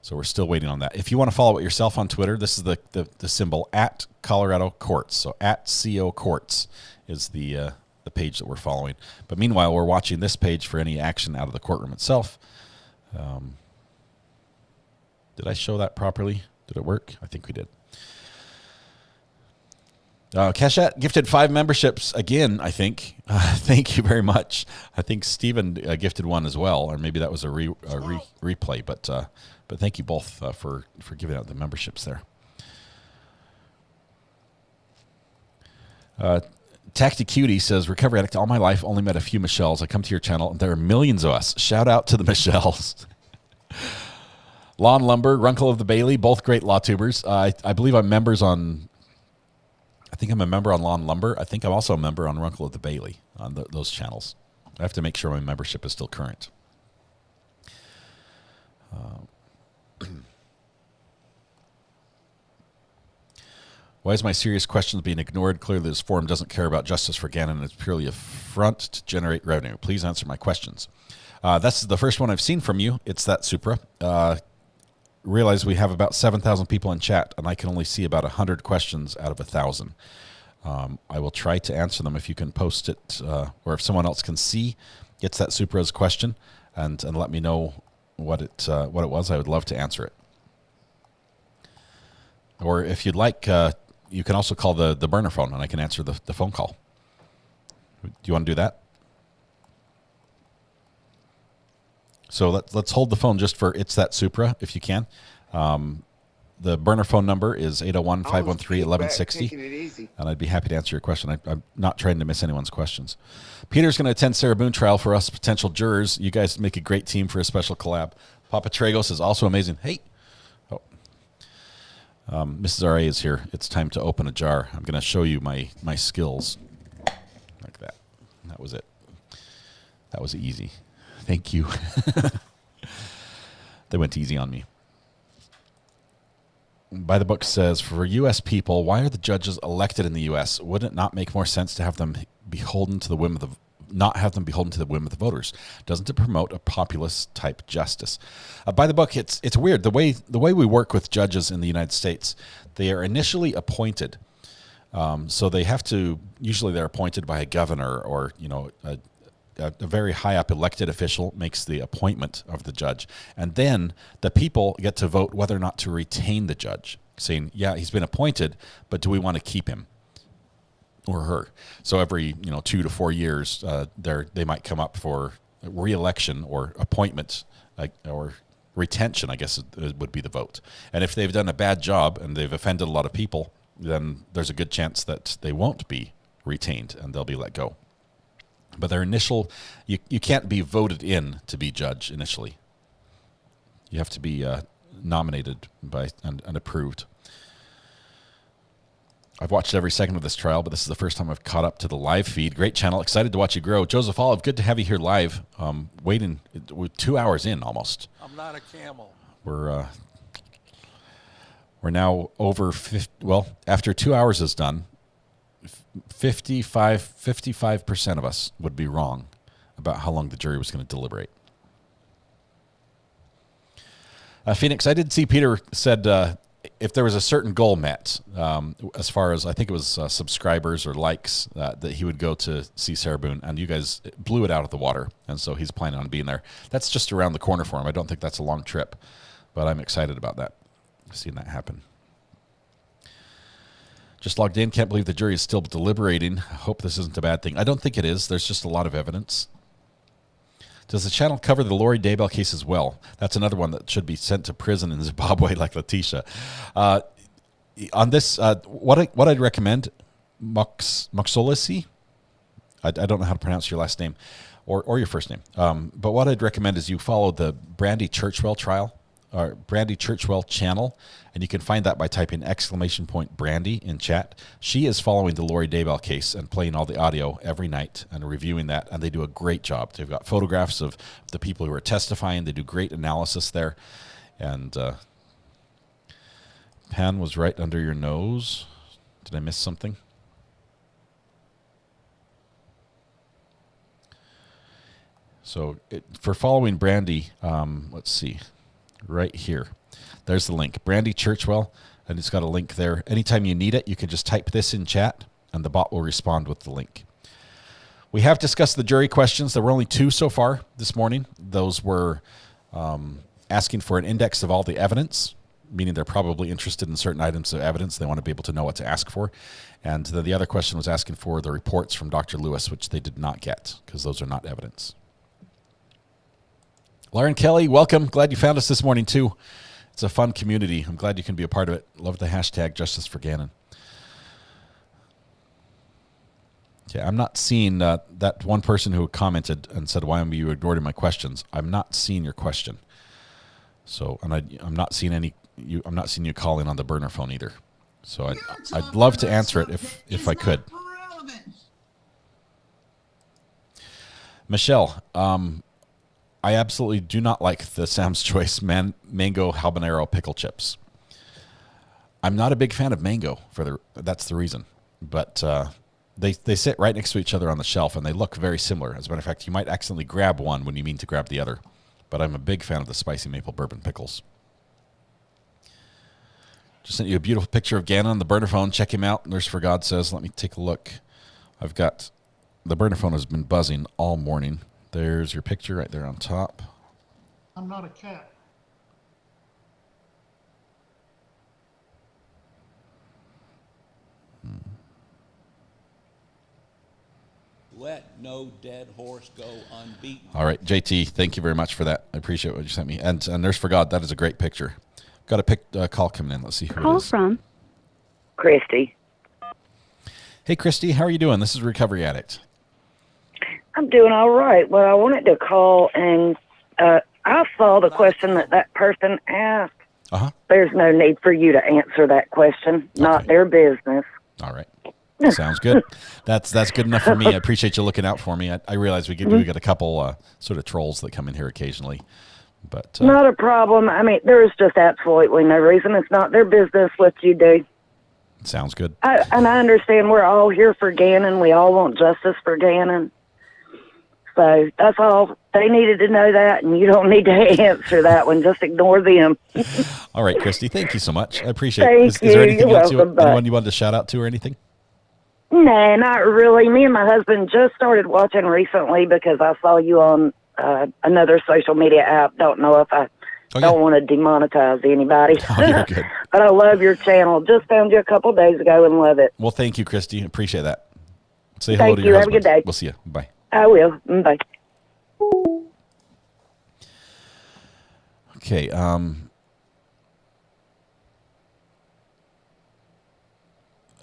So we're still waiting on that. If you want to follow it yourself on Twitter, this is the symbol at Colorado Courts. So at CO Courts is the page that we're following. But meanwhile, we're watching this page for any action out of the courtroom itself. Did I show that properly? Did it work? I think we did. Keshat gifted 5 memberships again, I think. Thank you very much. I think Stephen gifted one as well, or maybe that was a replay. But thank you both for giving out the memberships there. Tacti Cutie says, recovery addict all my life, only met a few Michelles. I come to your channel, and there are millions of us. Shout out to the Michelles. Lawn Lumber, Runkle of the Bailey, both great law tubers. I believe I'm members on... I think I'm a member on Lawn Lumber. I think I'm also a member on Runkle of the Bailey on those channels. I have to make sure my membership is still current. Why is my serious questions being ignored? Clearly this forum doesn't care about justice for Gannon. It's purely a front to generate revenue. Please answer my questions. That's the first one I've seen from you. It's that Supra. Realize we have about 7,000 people in chat, and I can only see about 100 questions out of 1,000. I will try to answer them if you can post it, or if someone else can see. It's that Supra's question, and let me know what it was. I would love to answer it. Or if you'd like, you can also call the burner phone, and I can answer the phone call. Do you want to do that? So let's hold the phone just for It's That Supra, if you can. The burner phone number is 801-513-1160, and I'd be happy to answer your question. I'm not trying to miss anyone's questions. Peter's going to attend Sarah Boone trial for us potential jurors. You guys make a great team for a special collab. Papa Tragos is also amazing. Hey. Oh. Mrs. R.A. is here. It's time to open a jar. I'm going to show you my skills. Like that. That was it. That was easy. Thank you. They went easy on me. By the book says, for U.S. people, why are the judges elected in the U.S.? Would it not make more sense to have them beholden to the whim of the voters? Doesn't it promote a populist type justice? By the book, it's weird the way we work with judges in the United States. They are initially appointed, so they have to. Usually, they're appointed by a governor or a very high up elected official makes the appointment of the judge. And then the people get to vote whether or not to retain the judge, saying, yeah, he's been appointed, but do we want to keep him or her? So every 2 to 4 years, they might come up for re-election or appointment or retention, I guess it would be the vote. And if they've done a bad job and they've offended a lot of people, then there's a good chance that they won't be retained and they'll be let go. But their initial, you can't be voted in to be judge initially. You have to be nominated by and approved. I've watched every second of this trial, but this is the first time I've caught up to the live feed. Great channel. Excited to watch you grow. Joseph Olive, good to have you here live. Waiting, we're 2 hours in almost. I'm not a camel. We're now over 50, well, after 2 hours is done, 55% of us would be wrong about how long the jury was going to deliberate. Phoenix, I did see Peter said if there was a certain goal met, as far as I think it was subscribers or likes, that he would go to see Sarah Boone, and you guys blew it out of the water, and so he's planning on being there. That's just around the corner for him. I don't think that's a long trip, but I'm excited about that, seeing that happen. Just logged in. Can't believe the jury is still deliberating. Hope this isn't a bad thing. I don't think it is. There's just a lot of evidence. Does the channel cover the Lori Daybell case as well? That's another one that should be sent to prison in Zimbabwe like Letecia. On this, what I'd recommend, Moxolisi, I don't know how to pronounce your last name or your first name, but what I'd recommend is you follow the Brandy Churchwell trial or Brandy Churchwell channel, and you can find that by typing !Brandy in chat. She is following the Lori Daybell case and playing all the audio every night and reviewing that, and they do a great job. They've got photographs of the people who are testifying. They do great analysis there. And Pan was right under your nose. Did I miss something? So for following Brandy, let's see, right here. There's the link, Brandy Churchwell, and it's got a link there. Anytime you need it, you can just type this in chat, and the bot will respond with the link. We have discussed the jury questions. There were only 2 so far this morning. Those were asking for an index of all the evidence, meaning they're probably interested in certain items of evidence. They want to be able to know what to ask for. And the other question was asking for the reports from Dr. Lewis, which they did not get because those are not evidence. Lauren Kelly, welcome. Glad you found us this morning, too. It's a fun community. I'm glad you can be a part of it. Love the hashtag Justice for Gannon. Okay, I'm not seeing that one person who commented and said, why am you ignoring my questions? I'm not seeing your question. So, and I'm not seeing I'm not seeing you calling on the burner phone either. So I'd love to answer it if I could. Michelle, I absolutely do not like the Sam's Choice mango habanero pickle chips. I'm not a big fan of mango that's the reason. But they sit right next to each other on the shelf, and they look very similar. As a matter of fact, you might accidentally grab one when you mean to grab the other. But I'm a big fan of the spicy maple bourbon pickles. Just sent you a beautiful picture of Gannon on the burner phone. Check him out. Nurse for God says, let me take a look. The burner phone has been buzzing all morning. There's your picture right there on top. I'm not a cat. Let no dead horse go unbeaten. All right, JT, thank you very much for that. I appreciate what you sent me. And Nurse for God, that is a great picture. Got a call coming in. Let's see who it is. from Christy. Hey, Christy, how are you doing? This is Recovery Addict. I'm doing all right. Well, I wanted to call and I saw the question that person asked. Uh-huh. There's no need for you to answer that question. Not their business. All right. Sounds good. That's good enough for me. I appreciate you looking out for me. I realize we get a couple sort of trolls that come in here occasionally. But not a problem. I mean, there is just absolutely no reason. It's not their business what you do. Sounds good. And I understand we're all here for Gannon. We all want justice for Gannon. So that's all. They needed to know that, and you don't need to answer that one. Just ignore them. All right, Christy. Thank you so much. I appreciate it. Thank Is there anything you. else Welcome, anyone you wanted to shout out to or anything? No, not really. Me and my husband just started watching recently because I saw you on another social media app. Don't know if I don't want to demonetize anybody. Oh, you're good. But I love your channel. Just found you a couple days ago and love it. Well, thank you, Christy. Appreciate that. Say hello Thank to you. your Have a husband. good day. We'll see you. Bye. I will. Bye. Okay.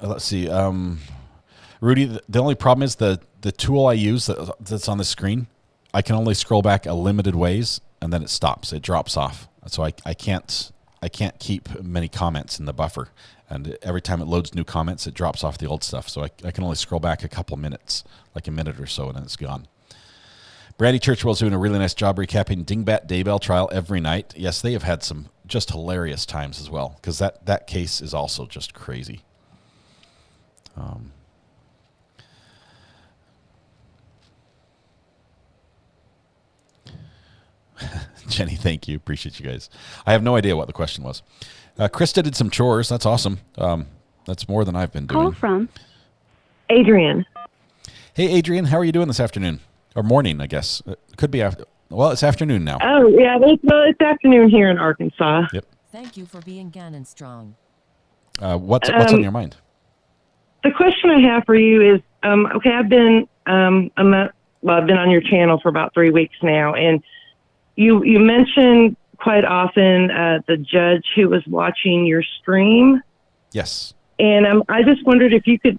Let's see. Rudy, the only problem is the tool I use that's on the screen, I can only scroll back a limited ways, and then it stops. It drops off. So I can't keep many comments in the buffer. And every time it loads new comments, it drops off the old stuff. So I can only scroll back a couple minutes, like a minute or so, and then it's gone. Brandy Churchwell's doing a really nice job recapping Dingbat Daybell trial every night. Yes, they have had some just hilarious times as well, because that case is also just crazy. Jenny, thank you. Appreciate you guys. I have no idea what the question was. Krista did some chores. That's awesome. That's more than I've been doing. Call from Adrian. Hey, Adrian, how are you doing this afternoon? Or morning, I guess. It could be after. Well, it's afternoon now. Oh, yeah, it's afternoon here in Arkansas. Yep. Thank you for being Gannon strong. What's on your mind? The question I have for you is, okay, I've been on your channel for about 3 weeks now, and you mentioned quite often the judge who was watching your stream. Yes. And I just wondered if you could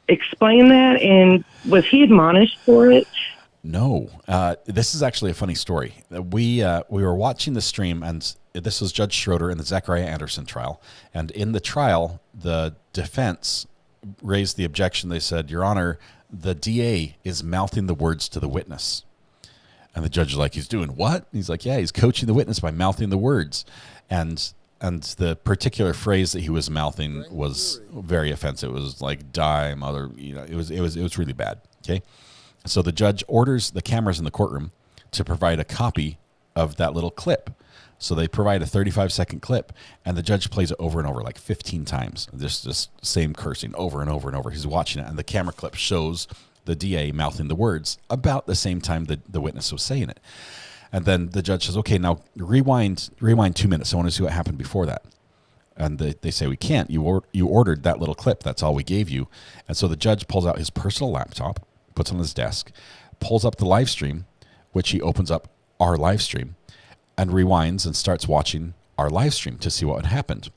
explain that, and was he admonished for it? No, this is actually a funny story. We were watching the stream, and this was Judge Schroeder in the Zachariah Anderson trial. And in the trial, the defense raised the objection. They said, Your Honor, the DA is mouthing the words to the witness. And the judge is like, he's doing what? And he's like, yeah, he's coaching the witness by mouthing the words. And the particular phrase that he was mouthing was very offensive. It was like, die, mother. It was really bad. Okay. So the judge orders the cameras in the courtroom to provide a copy of that little clip. So they provide a 35-second clip, and the judge plays it over and over, like 15 times. Just same cursing over and over and over. He's watching it, and the camera clip shows the DA mouthing the words about the same time that the witness was saying it. And then the judge says, okay, now rewind 2 minutes. I want to see what happened before that. And they say, we can't. You ordered that little clip. That's all we gave you. And so the judge pulls out his personal laptop, puts it on his desk, pulls up the live stream, which he opens up our live stream, and rewinds and starts watching our live stream to see what had happened.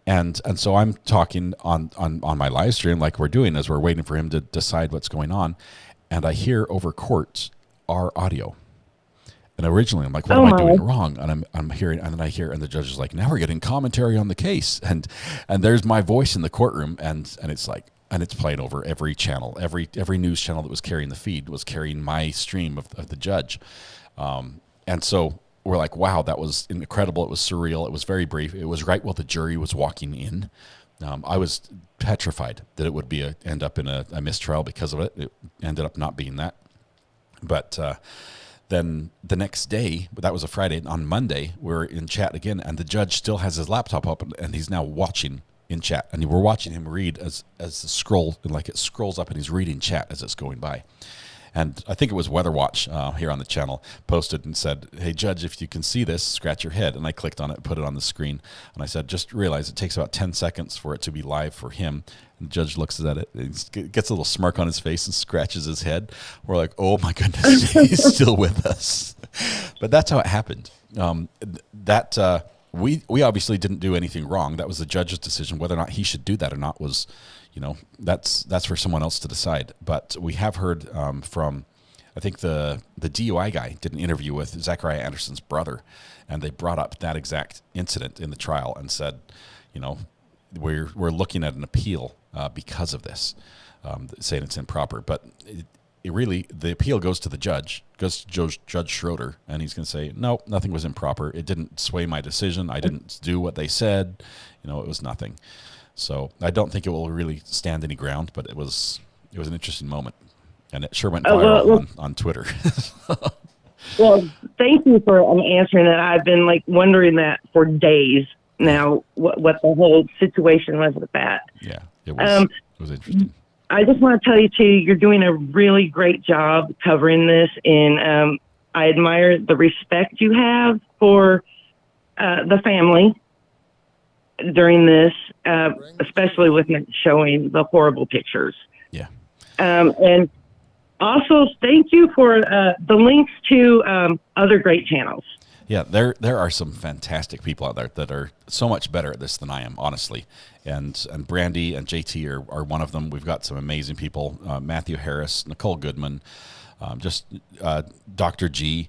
And so I'm talking on my live stream like we're doing as we're waiting for him to decide what's going on. And I hear over court our audio. And originally I'm like, what am I doing wrong? And I'm hearing, and then I hear, and the judge is like, now we're getting commentary on the case. And there's my voice in the courtroom, and it's like, and it's playing over every channel, every news channel that was carrying the feed was carrying my stream of the judge. And so we're like, wow, that was incredible. It was surreal. It was very brief. It was right while the jury was walking in. I was petrified that it would end up in a mistrial because of it. It ended up not being that. But then the next day, that was a Friday, on Monday, we're in chat again, and the judge still has his laptop up, and he's now watching in chat. And we're watching him read as the scroll, like it scrolls up, and he's reading chat as it's going by. And I think it was Weather Watch here on the channel posted and said, hey, Judge, if you can see this, scratch your head. And I clicked on it, put it on the screen. And I said, just realize it takes about 10 seconds for it to be live for him. And the judge looks at it, and gets a little smirk on his face and scratches his head. We're like, oh, my goodness, he's still with us. But that's how it happened. We obviously didn't do anything wrong. That was the judge's decision. Whether or not he should do that or not was, that's for someone else to decide. But we have heard from, I think the DUI guy did an interview with Zachariah Anderson's brother, and they brought up that exact incident in the trial and said, we're looking at an appeal because of this, saying it's improper. But it really, the appeal goes to the judge, goes to Judge Schroeder, and he's going to say, no, nothing was improper. It didn't sway my decision. I didn't do what they said. It was nothing. So I don't think it will really stand any ground, but it was an interesting moment, and it sure went viral on Twitter. Well, thank you for answering that. I've been wondering that for days now, what the whole situation was with that. Yeah, it was interesting. I just want to tell you, too, you're doing a really great job covering this, and I admire the respect you have for the family during this, especially with showing the horrible pictures. Yeah. And also, thank you for the links to other great channels. Yeah, there are some fantastic people out there that are so much better at this than I am, honestly. And Brandy and JT are one of them. We've got some amazing people, Matthew Harris, Nicole Goodman, Dr. G,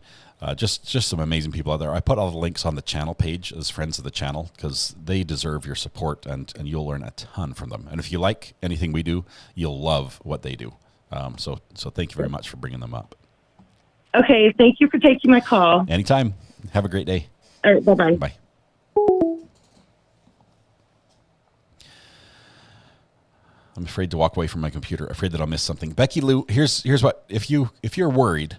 just some amazing people out there. I put all the links on the channel page as friends of the channel because they deserve your support, and you'll learn a ton from them. And if you like anything we do, you'll love what they do. So thank you very much for bringing them up. Okay, thank you for taking my call. Anytime. Have a great day. All right, bye-bye. Bye. I'm afraid to walk away from my computer, afraid that I'll miss something. Becky Lou, here's what, if you're worried,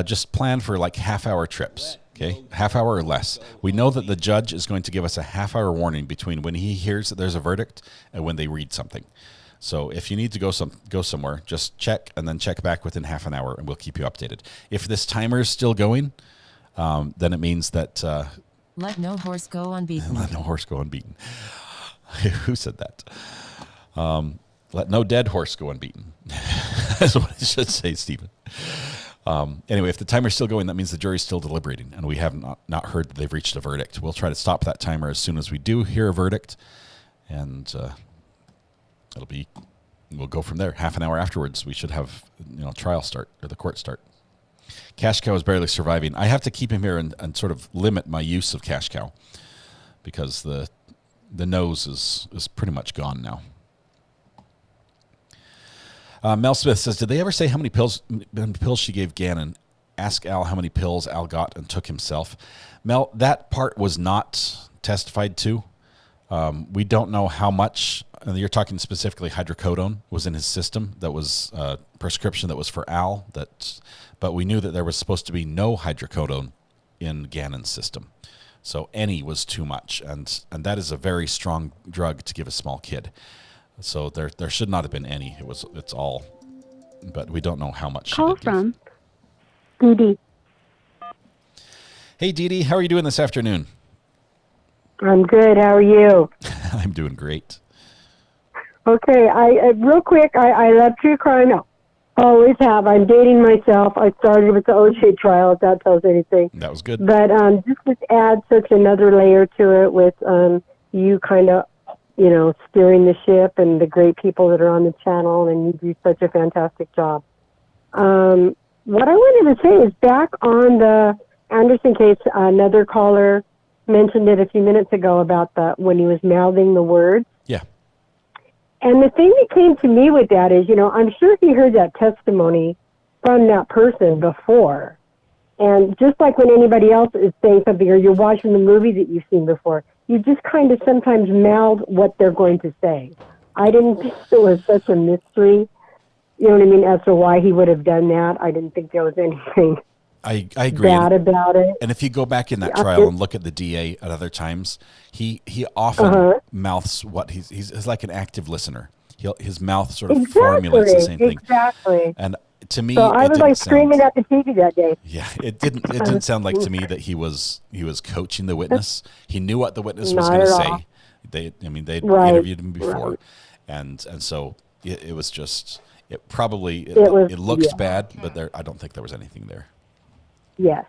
just plan for half-hour trips, okay? Half hour or less. We know that the judge is going to give us a half-hour warning between when he hears that there's a verdict and when they read something. So if you need to go somewhere, just check and then check back within half an hour, and we'll keep you updated. If this timer is still going, then it means that... let no horse go unbeaten. Let no horse go unbeaten. Who said that? Let no dead horse go unbeaten. That's what I should say, Stephen. Anyway, if the timer's still going, that means the jury's still deliberating, and we have not heard that they've reached a verdict. We'll try to stop that timer as soon as we do hear a verdict, and it'll be we'll go from there. Half an hour afterwards, we should have trial start or the court start. Cash Cow is barely surviving. I have to keep him here and sort of limit my use of Cash Cow because the nose is pretty much gone now. Mel Smith says, did they ever say how many pills she gave Gannon? Ask Al how many pills Al got and took himself. Mel, that part was not testified to. We don't know how much. You're talking specifically hydrocodone was in his system. That was a prescription that was for Al. But we knew that there was supposed to be no hydrocodone in Gannon's system. So any was too much, and that is a very strong drug to give a small kid. So there should not have been any. It's all, but we don't know how much. Call from Dee Dee. Hey Dee Dee, how are you doing this afternoon? I'm good. How are you? I'm doing great. Okay, I real quick, I love true crime. No, always have. I'm dating myself. I started with the OJ trial, if that tells anything. That was good. But just to add such another layer to it with you kind of, steering the ship and the great people that are on the channel, and you do such a fantastic job. What I wanted to say is back on the Anderson case, another caller mentioned it a few minutes ago about when he was mouthing the words. Yeah. And the thing that came to me with that is, I'm sure he heard that testimony from that person before. And just like when anybody else is saying something or you're watching the movie that you've seen before, you just kind of sometimes mouth what they're going to say. I didn't think it was such a mystery, you know what I mean, as to why he would have done that. I didn't think there was anything I agree. bad about it. And if you go back in that trial and look at the DA at other times, he often mouths what he's like an active listener. His mouth sort of formulates the same thing. Exactly. And to me, so I was like screaming at the TV that day. Yeah, it didn't sound like to me that he was coaching the witness. He knew what the witness was going to say. They'd interviewed him before, and so it was just it looks bad, but I don't think there was anything there. Yes.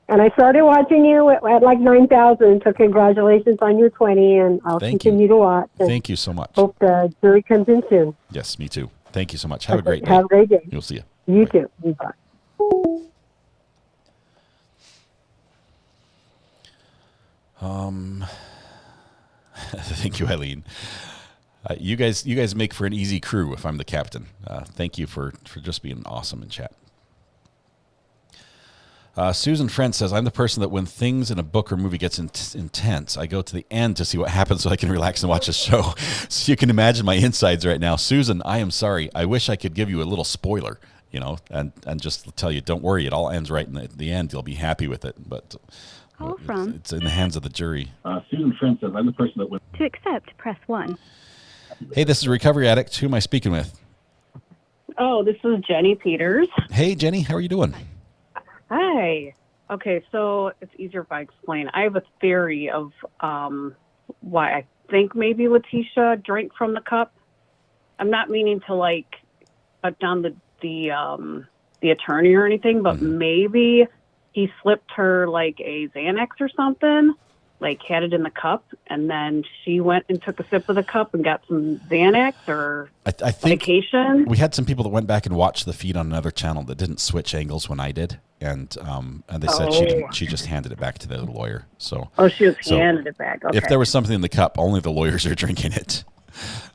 And I started watching you at like 9,000, so congratulations on your 20, and I'll continue to watch. Thank you so much. Hope the jury comes in soon. Yes, me too. Thank you so much. Have a great day. Have a great day. You'll see you. You too. Bye. Thank you, Eileen. You guys make for an easy crew if I'm the captain. Thank you for just being awesome in chat. Susan Friend says, I'm the person that when things in a book or movie gets intense, I go to the end to see what happens so I can relax and watch a show. So you can imagine my insides right now. Susan, I am sorry. I wish I could give you a little spoiler, and just tell you, don't worry, it all ends right in the end. You'll be happy with it. But it's in the hands of the jury. Susan Friend says, I'm the person that when... To accept, press 1. Hey, this is Recovery Addict. Who am I speaking with? Oh, this is Jenny Peters. Hey, Jenny. How are you doing? Hi. Okay, so it's easier if I explain. I have a theory of why I think maybe Letecia drank from the cup. I'm not meaning to put down the attorney or anything, but maybe he slipped her like a Xanax or something, had it in the cup, and then she went and took a sip of the cup and got some Xanax or I think medication. We had some people that went back and watched the feed on another channel that didn't switch angles when I did, and they said she didn't. She just handed it back to the lawyer. So she just handed it back. Okay. If there was something in the cup, only the lawyers are drinking it.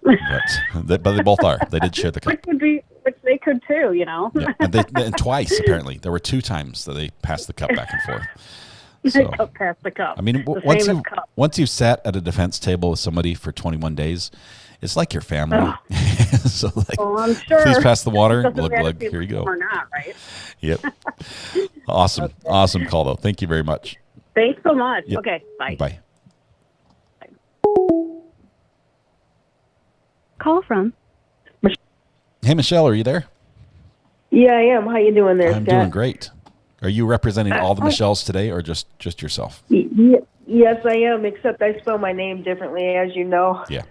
but they both are. They did share the cup. Which they could too, Yeah. And twice apparently. There were 2 times that they passed the cup back and forth. They passed the cup. I mean, once you've sat at a defense table with somebody for 21 days, it's like your family. So I'm sure. Please pass the water. Look, here you go. Or not, right? Yep. Awesome. Okay. Awesome call, though. Thank you very much. Thanks so much. Yep. Okay. Bye. Bye. Call from. Hey, Michelle, are you there? Yeah, I am. How you doing there, I'm Scott? doing great. Are you representing all the Michelles today, or just yourself? Yes, I am, except I spell my name differently, as you know. Yeah.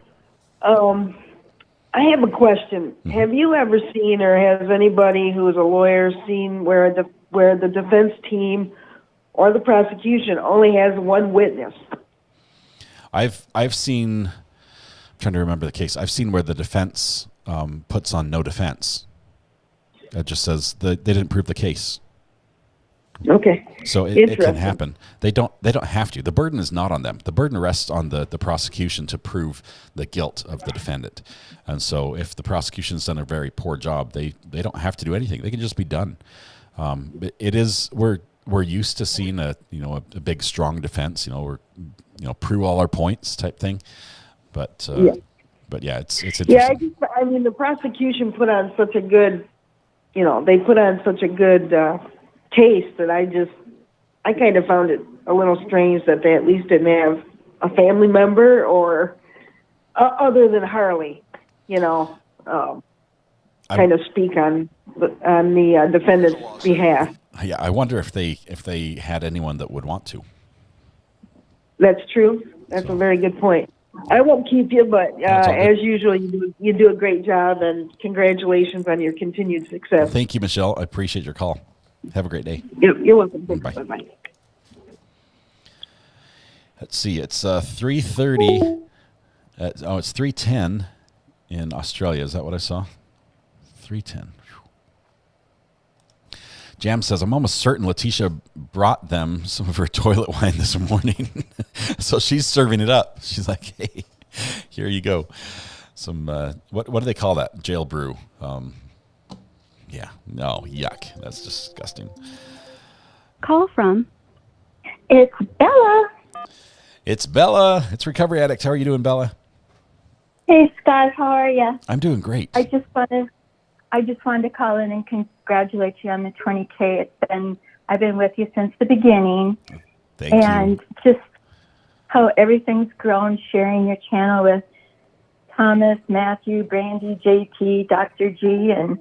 I have a question. Mm-hmm. Have you ever seen, or has anybody who is a lawyer seen where the defense team or the prosecution only has one witness? I've seen. I'm trying to remember the case. I've seen where the defense puts on no defense. It just says they didn't prove the case. Okay. So it can happen. They don't have to. The burden is not on them. The burden rests on the prosecution to prove the guilt of the defendant. And so if the prosecution's done a very poor job, they don't have to do anything. They can just be done. We're used to seeing a big strong defense. We're prove all our points type thing. But it's interesting. Yeah, I mean the prosecution put on such a good, they put on such a good case that I kind of found it a little strange that they at least didn't have a family member or other than Harley, kind of speak on the defendant's behalf. Yeah, I wonder if they had anyone that would want to. That's true. That's a very good point. I won't keep you, but as usual, you do a great job, and congratulations on your continued success. Thank you, Michelle. I appreciate your call. Have a great day. You're welcome. Bye. Bye-bye. Let's see. It's 3:30. It's 3:10 in Australia. Is that what I saw? 3:10. Jam says, I'm almost certain Letecia brought them some of her toilet wine this morning. So she's serving it up. She's like, hey, here you go. Some, what do they call that? Jail brew. Yeah. No, yuck. That's disgusting. Call from. It's Bella. It's Bella. It's Recovery Addict. How are you doing, Bella? Hey, Scott. How are you? I'm doing great. I just wanted to call in and congratulate you on the 20K. I've been with you since the beginning. Thank you. And just how everything's grown, sharing your channel with Thomas, Matthew, Brandy, JT, Dr. G, and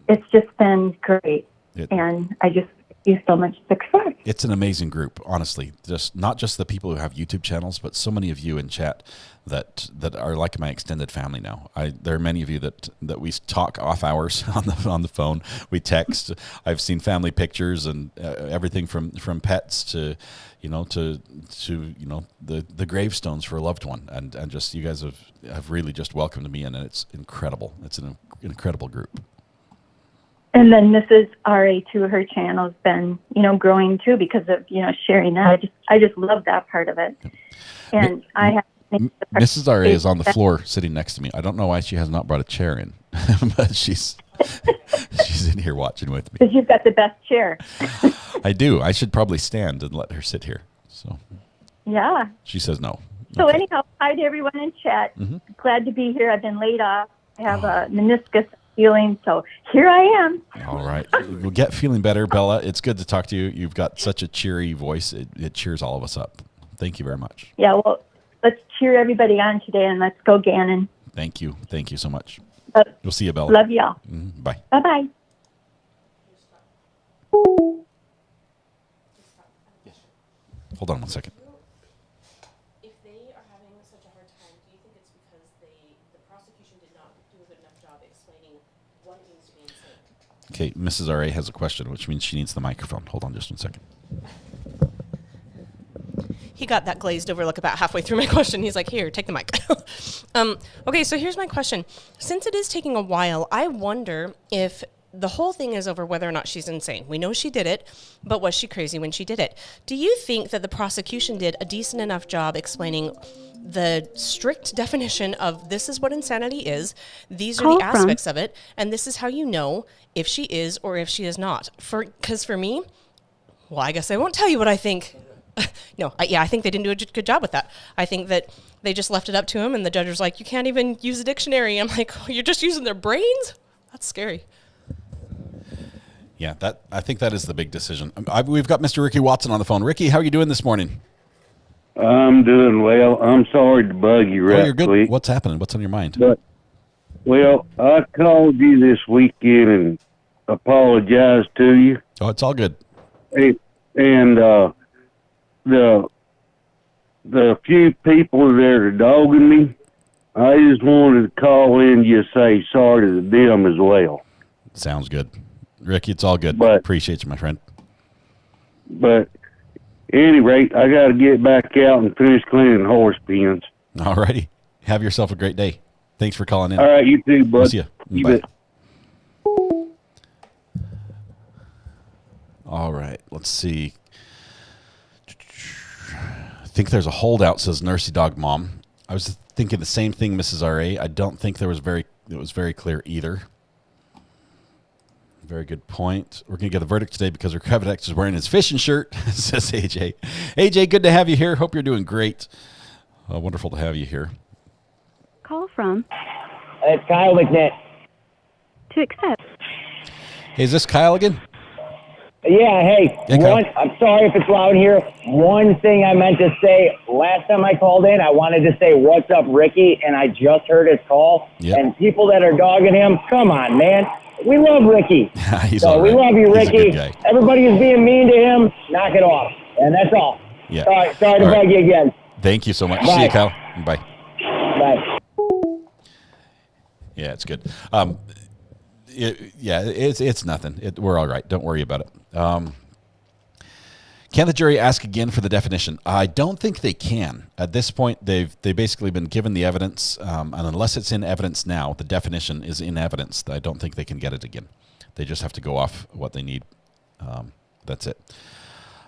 it's just been great. And I just you so much success. It's an amazing group, honestly. Just not just the people who have YouTube channels, but so many of you in chat that are like my extended family now. There are many of you that we talk off hours on the phone. We text. I've seen family pictures and everything from pets to the gravestones for a loved one, and just you guys have really just welcomed me in, and it's incredible. It's an incredible group. And then Mrs. RA too, her channel's been, growing too because of, sharing that. I just love that part of it. And I have Mrs. RA is on the floor sitting next to me. I don't know why she has not brought a chair in, but she's in here watching with me. Because you've got the best chair. I do. I should probably stand and let her sit here. So yeah. She says no. So anyhow, hi to everyone in chat. Mm-hmm. Glad to be here. I've been laid off. I have a meniscus healing, so here I am. All right. We'll get feeling better, Bella. It's good to talk to you. You've got such a cheery voice. It cheers all of us up. Thank you very much. Yeah, well, let's cheer everybody on today, and let's go Gannon. Thank you. Thank you so much. We'll see you, Bella. Love y'all. Mm-hmm. Bye. Bye-bye. Hold on one second. If they are having such a hard time, do you think it's because the prosecution did not do a good enough job explaining what it means to be insane? Okay, Mrs. RA has a question, which means she needs the microphone. Hold on just one second. He got that glazed over look about halfway through my question. He's like, here, take the mic. Okay, so here's my question. Since it is taking a while, I wonder if the whole thing is over whether or not she's insane. We know she did it, but was she crazy when she did it? Do you think that the prosecution did a decent enough job explaining the strict definition of this is what insanity is, these are the aspects of it, and this is how you know if she is or if she is not? Because for me, well, I guess I won't tell you what I think. No, I think they didn't do a good job with that. I think that they just left it up to him, and the judge was like, you can't even use a dictionary. I'm like, oh, you're just using their brains? That's scary. Yeah, I think that is the big decision. We've got Mr. Ricky Watson on the phone. Ricky, how are you doing this morning? I'm doing well. I'm sorry to bug you right you're good. quick. What's happening? What's on your mind? Well, I called you this weekend and apologized to you. Oh, it's all good. And the few people that are dogging me, I just wanted to call in and just say sorry to them as well. Sounds good. Ricky, it's all good. Appreciate you, my friend. But at any rate, I got to get back out and finish cleaning horse pens. All righty. Have yourself a great day. Thanks for calling in. All right, you too, bud. We'll see you. Bye. bet. All right, let's see. I think there's a holdout, says Nursey Dog Mom. I was thinking the same thing, Mrs. R.A. I don't think it was very clear either. Very good point. We're going to get a verdict today because Reposted is wearing his fishing shirt, says AJ. AJ, good to have you here. Hope you're doing great. Wonderful to have you here. Call from. It's Kyle McNitt. To accept. Hey, is this Kyle again? Yeah, hey, I'm sorry if it's loud here. One thing I meant to say last time I called in, I wanted to say, what's up, Ricky? And I just heard his call. Yep. And people that are dogging him, come on, man. We love Ricky. He's so all right. We love you, He's Ricky. a good guy. Everybody is being mean to him. Knock it off. And that's all. Yeah. Sorry to bug you again. Thank you so much. Bye. See you, Kyle. Bye. Bye. Yeah, it's good. It's nothing. We're all right. Don't worry about it. Can the jury ask again for the definition? I don't think they can. At this point, they've basically been given the evidence, and unless it's in evidence now, the definition is in evidence. I don't think they can get it again. They just have to go off what they need. That's it.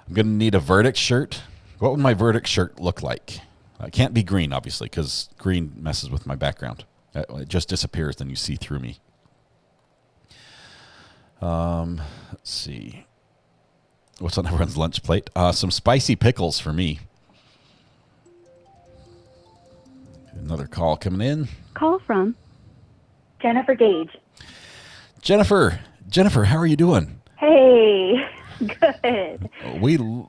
I'm going to need a verdict shirt. What would my verdict shirt look like? It can't be green, obviously, because green messes with my background. It just disappears, then you see through me. Let's see. What's on everyone's lunch plate? Some spicy pickles for me. Another call coming in. Call from. Jennifer Gage. Jennifer, how are you doing? Hey, good.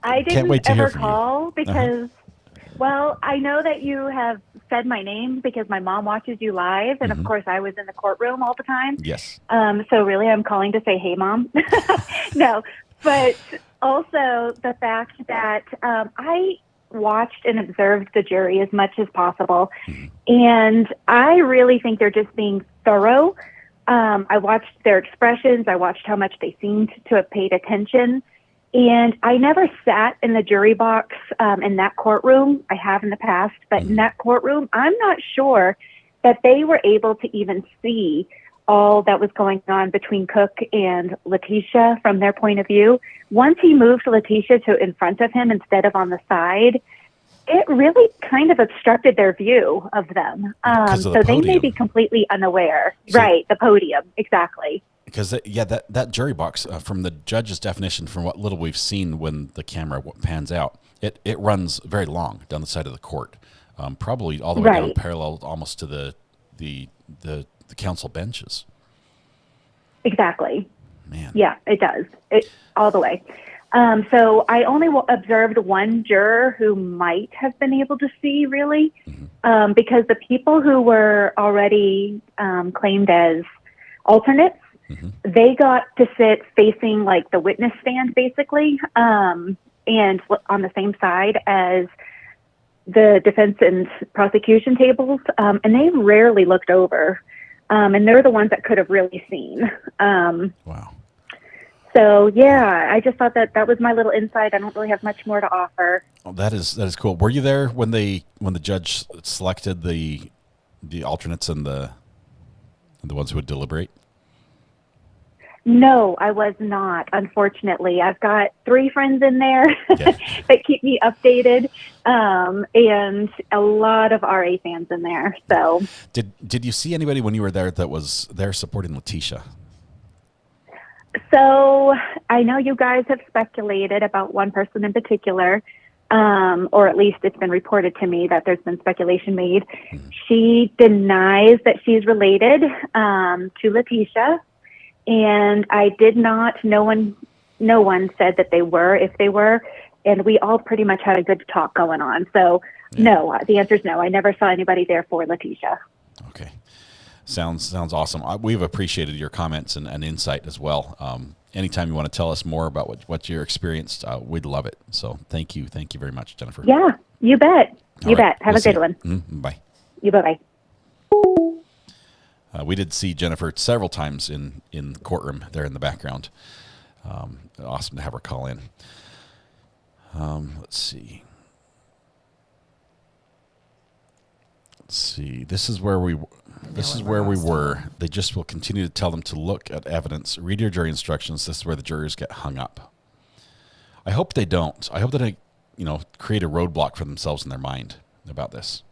I can't wait to hear from you. I didn't ever call because, well, I know that you have said my name because my mom watches you live, and of course I was in the courtroom all the time. Yes. So really I'm calling to say, hey, Mom. No, but also the fact that I watched and observed the jury as much as possible, and I really think they're just being thorough. I watched their expressions. I watched how much they seemed to have paid attention. And I never sat in the jury box in that courtroom. I have in the past, but in that courtroom, I'm not sure that they were able to even see all that was going on between Cook and Letecia from their point of view. Once he moved Letecia to in front of him instead of on the side, it really kind of obstructed their view of them. So they may be completely unaware. Right, the podium, exactly. Because, that jury box, from the judge's definition, from what little we've seen when the camera pans out, it runs very long down the side of the court, probably all the way down parallel almost to the council benches. Exactly. Man. Yeah, it does. All the way. So I only observed one juror who might have been able to see, really, because the people who were already claimed as alternates, they got to sit facing like the witness stand, basically, and on the same side as the defense and prosecution tables, and they rarely looked over, and they're the ones that could have really seen. Wow. So yeah, I just thought that was my little insight. I don't really have much more to offer. Oh, that is cool. Were you there when the judge selected the alternates and the ones who would deliberate? No, I was not, unfortunately. I've got 3 friends in there that keep me updated, and a lot of RA fans in there. So, did you see anybody when you were there that was there supporting Letecia? So I know you guys have speculated about one person in particular, or at least it's been reported to me that there's been speculation made. She denies that she's related to Letecia. And I did not, no one said that they were, if they were, and we all pretty much had a good talk going on. So no, the answer is no. I never saw anybody there for Letecia. Okay. Sounds awesome. We've appreciated your comments and insight as well. Anytime you want to tell us more about what you experienced, we'd love it. So thank you very much, Jennifer. Yeah, you bet. You bet. Have a good one. Bye. You bye-bye. We did see Jennifer several times in the courtroom there in the background. Awesome to have her call in. Let's see. Let's see. This is where we were. They just will continue to tell them to look at evidence, read your jury instructions. This is where the jurors get hung up. I hope they don't. I hope that they, create a roadblock for themselves in their mind about this.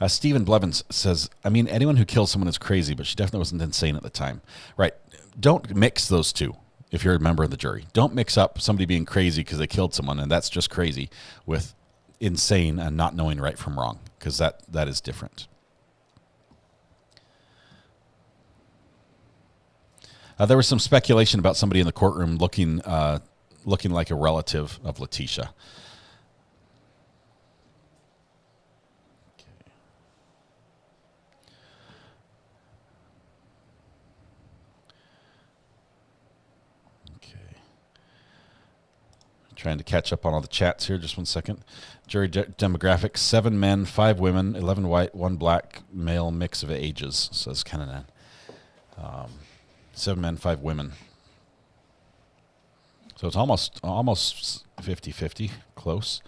Stephen Blevins says, anyone who kills someone is crazy, but she definitely wasn't insane at the time. Right. Don't mix those two if you're a member of the jury. Don't mix up somebody being crazy because they killed someone, and that's just crazy, with insane and not knowing right from wrong, because that is different. There was some speculation about somebody in the courtroom looking like a relative of Letecia. Trying to catch up on all the chats here. Just 1 second. Jury demographics: 7 men, 5 women, 11 white, 1 black male, mix of ages, says Kenanan. 7 men, 5 women. So it's almost 50-50, close.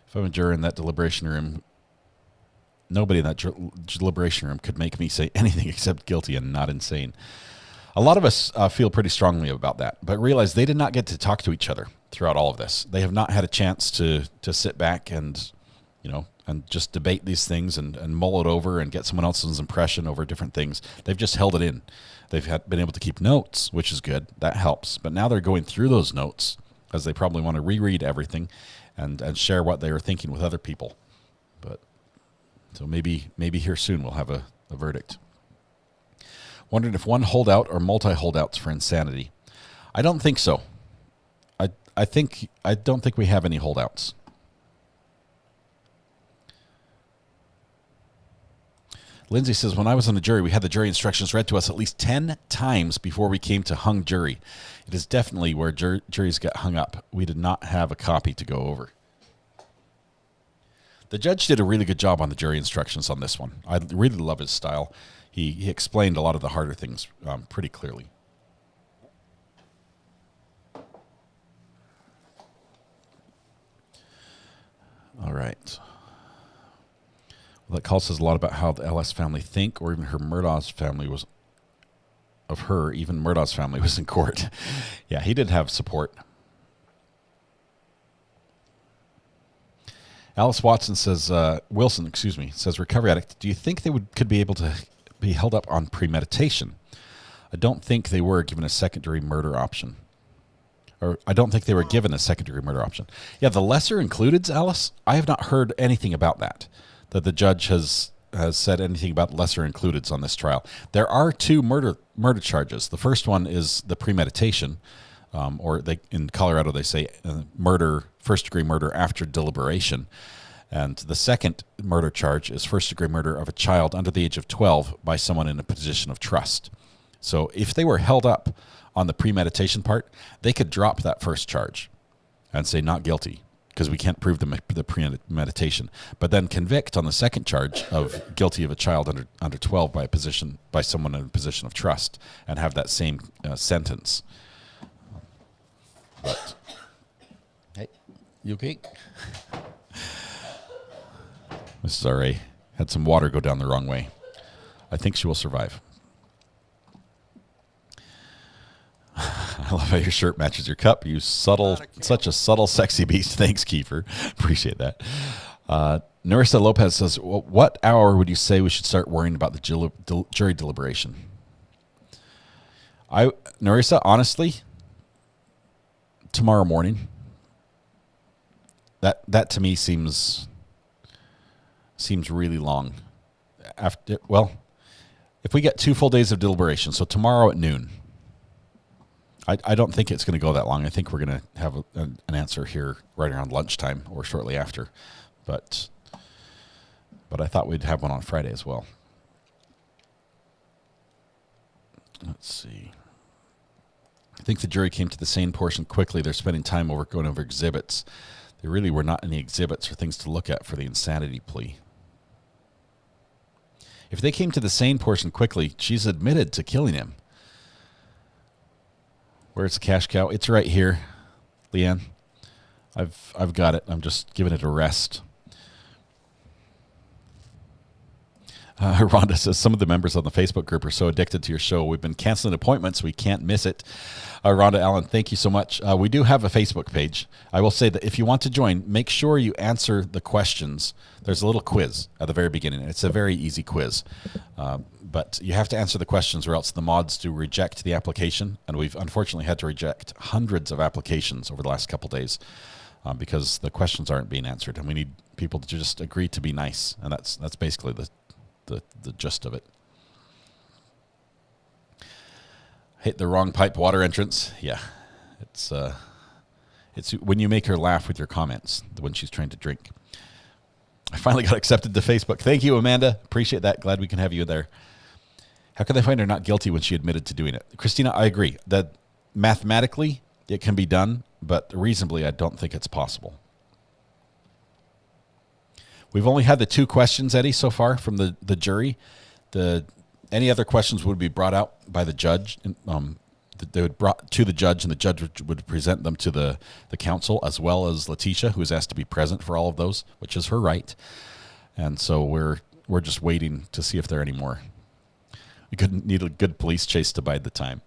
If I'm a juror in that deliberation room, nobody in that deliberation room could make me say anything except guilty and not insane. A lot of us feel pretty strongly about that, but realize they did not get to talk to each other throughout all of this. They have not had a chance to sit back and, and just debate these things and mull it over and get someone else's impression over different things. They've just held it in. They've been able to keep notes, which is good. That helps. But now they're going through those notes, as they probably want to reread everything and share what they were thinking with other people. But so maybe here soon we'll have a verdict. Wondered if one holdout or multi-holdouts for insanity. I don't think so. I don't think we have any holdouts. Lindsay says, when I was on the jury, we had the jury instructions read to us at least 10 times before we came to hung jury. It is definitely where juries get hung up. We did not have a copy to go over. The judge did a really good job on the jury instructions on this one. I really love his style. He explained a lot of the harder things pretty clearly. All right. Well, that call says a lot about how the LS family think, or even even Murdaugh's family was in court. Yeah, he did have support. Alice Watson says, says, recovery addict, do you think they could be able to be held up on premeditation? I don't think they were given a second-degree murder option. Or I don't think they were given a second-degree murder option. Yeah, the lesser included, Alice, I have not heard anything about that the judge has said anything about lesser includeds on this trial. There are 2 murder charges. The first one is the premeditation, in Colorado they say first-degree murder after deliberation. And the second murder charge is first-degree murder of a child under the age of 12 by someone in a position of trust. So if they were held up on the premeditation part, they could drop that first charge and say not guilty because we can't prove the premeditation, but then convict on the second charge of guilty of a child under 12 by someone in a position of trust and have that same sentence. But hey, you okay? Mrs. R.A. had some water go down the wrong way. I think she will survive. I love how your shirt matches your cup. Such a subtle, sexy beast. Thanks, Kiefer. Appreciate that. Narissa Lopez says, what hour would you say we should start worrying about the jury deliberation? Narissa, honestly, tomorrow morning. That to me seems really long. If we get 2 full days of deliberation, so tomorrow at noon, I don't think it's going to go that long. I think we're going to have an answer here right around lunchtime or shortly after. But I thought we'd have one on Friday as well. Let's see. I think the jury came to the sane portion quickly. They're spending time going over exhibits. There really were not any exhibits or things to look at for the insanity plea. If they came to the sane portion quickly, she's admitted to killing him. Where's the cash cow? It's right here, Leanne. I've got it. I'm just giving it a rest. Rhonda says, some of the members on the Facebook group are so addicted to your show. We've been canceling appointments. We can't miss it. Rhonda Allen, thank you so much. We do have a Facebook page. I will say that if you want to join, make sure you answer the questions. There's a little quiz at the very beginning. It's a very easy quiz. But you have to answer the questions or else the mods do reject the application. And we've unfortunately had to reject hundreds of applications over the last couple days because the questions aren't being answered. And we need people to just agree to be nice. And that's basically the gist of it. Hit the wrong pipe water entrance. Yeah, it's when you make her laugh with your comments when she's trying to drink. I finally got accepted to Facebook. Thank you, Amanda. Appreciate that. Glad we can have you there. How can they find her not guilty when she admitted to doing it? Christina, I agree that mathematically it can be done, but reasonably I don't think it's possible. We've only had the 2 questions, Eddie, so far from the jury. Any other questions would be brought out by the judge. They would brought to the judge, and the judge would present them to the counsel, as well as Letecia, who is asked to be present for all of those, which is her right. And so we're just waiting to see if there are any more. We could need a good police chase to bide the time.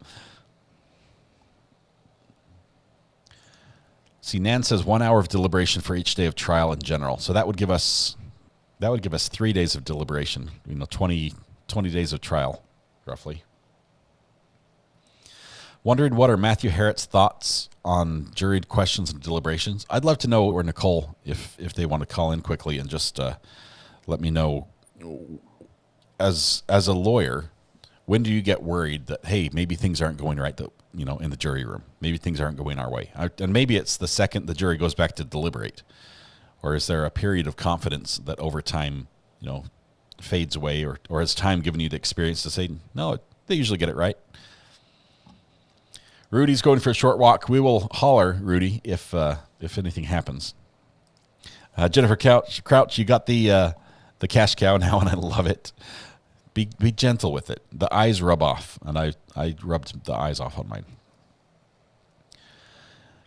See, Nan says 1 hour of deliberation for each day of trial in general. So that would give us 3 days of deliberation. 20 days of trial, roughly. Wondering what are Matthew Harriet's thoughts on jury questions and deliberations. I'd love to know, or Nicole, if they want to call in quickly and just let me know. As a lawyer, when do you get worried that, hey, maybe things aren't going right, in the jury room? Maybe things aren't going our way. And maybe it's the second the jury goes back to deliberate. Or is there a period of confidence that over time, fades away? Or has time given you the experience to say, no, they usually get it right? Rudy's going for a short walk. We will holler, Rudy, if anything happens. Jennifer Crouch, you got the cash cow now, and I love it. Be gentle with it. The eyes rub off, and I rubbed the eyes off on mine.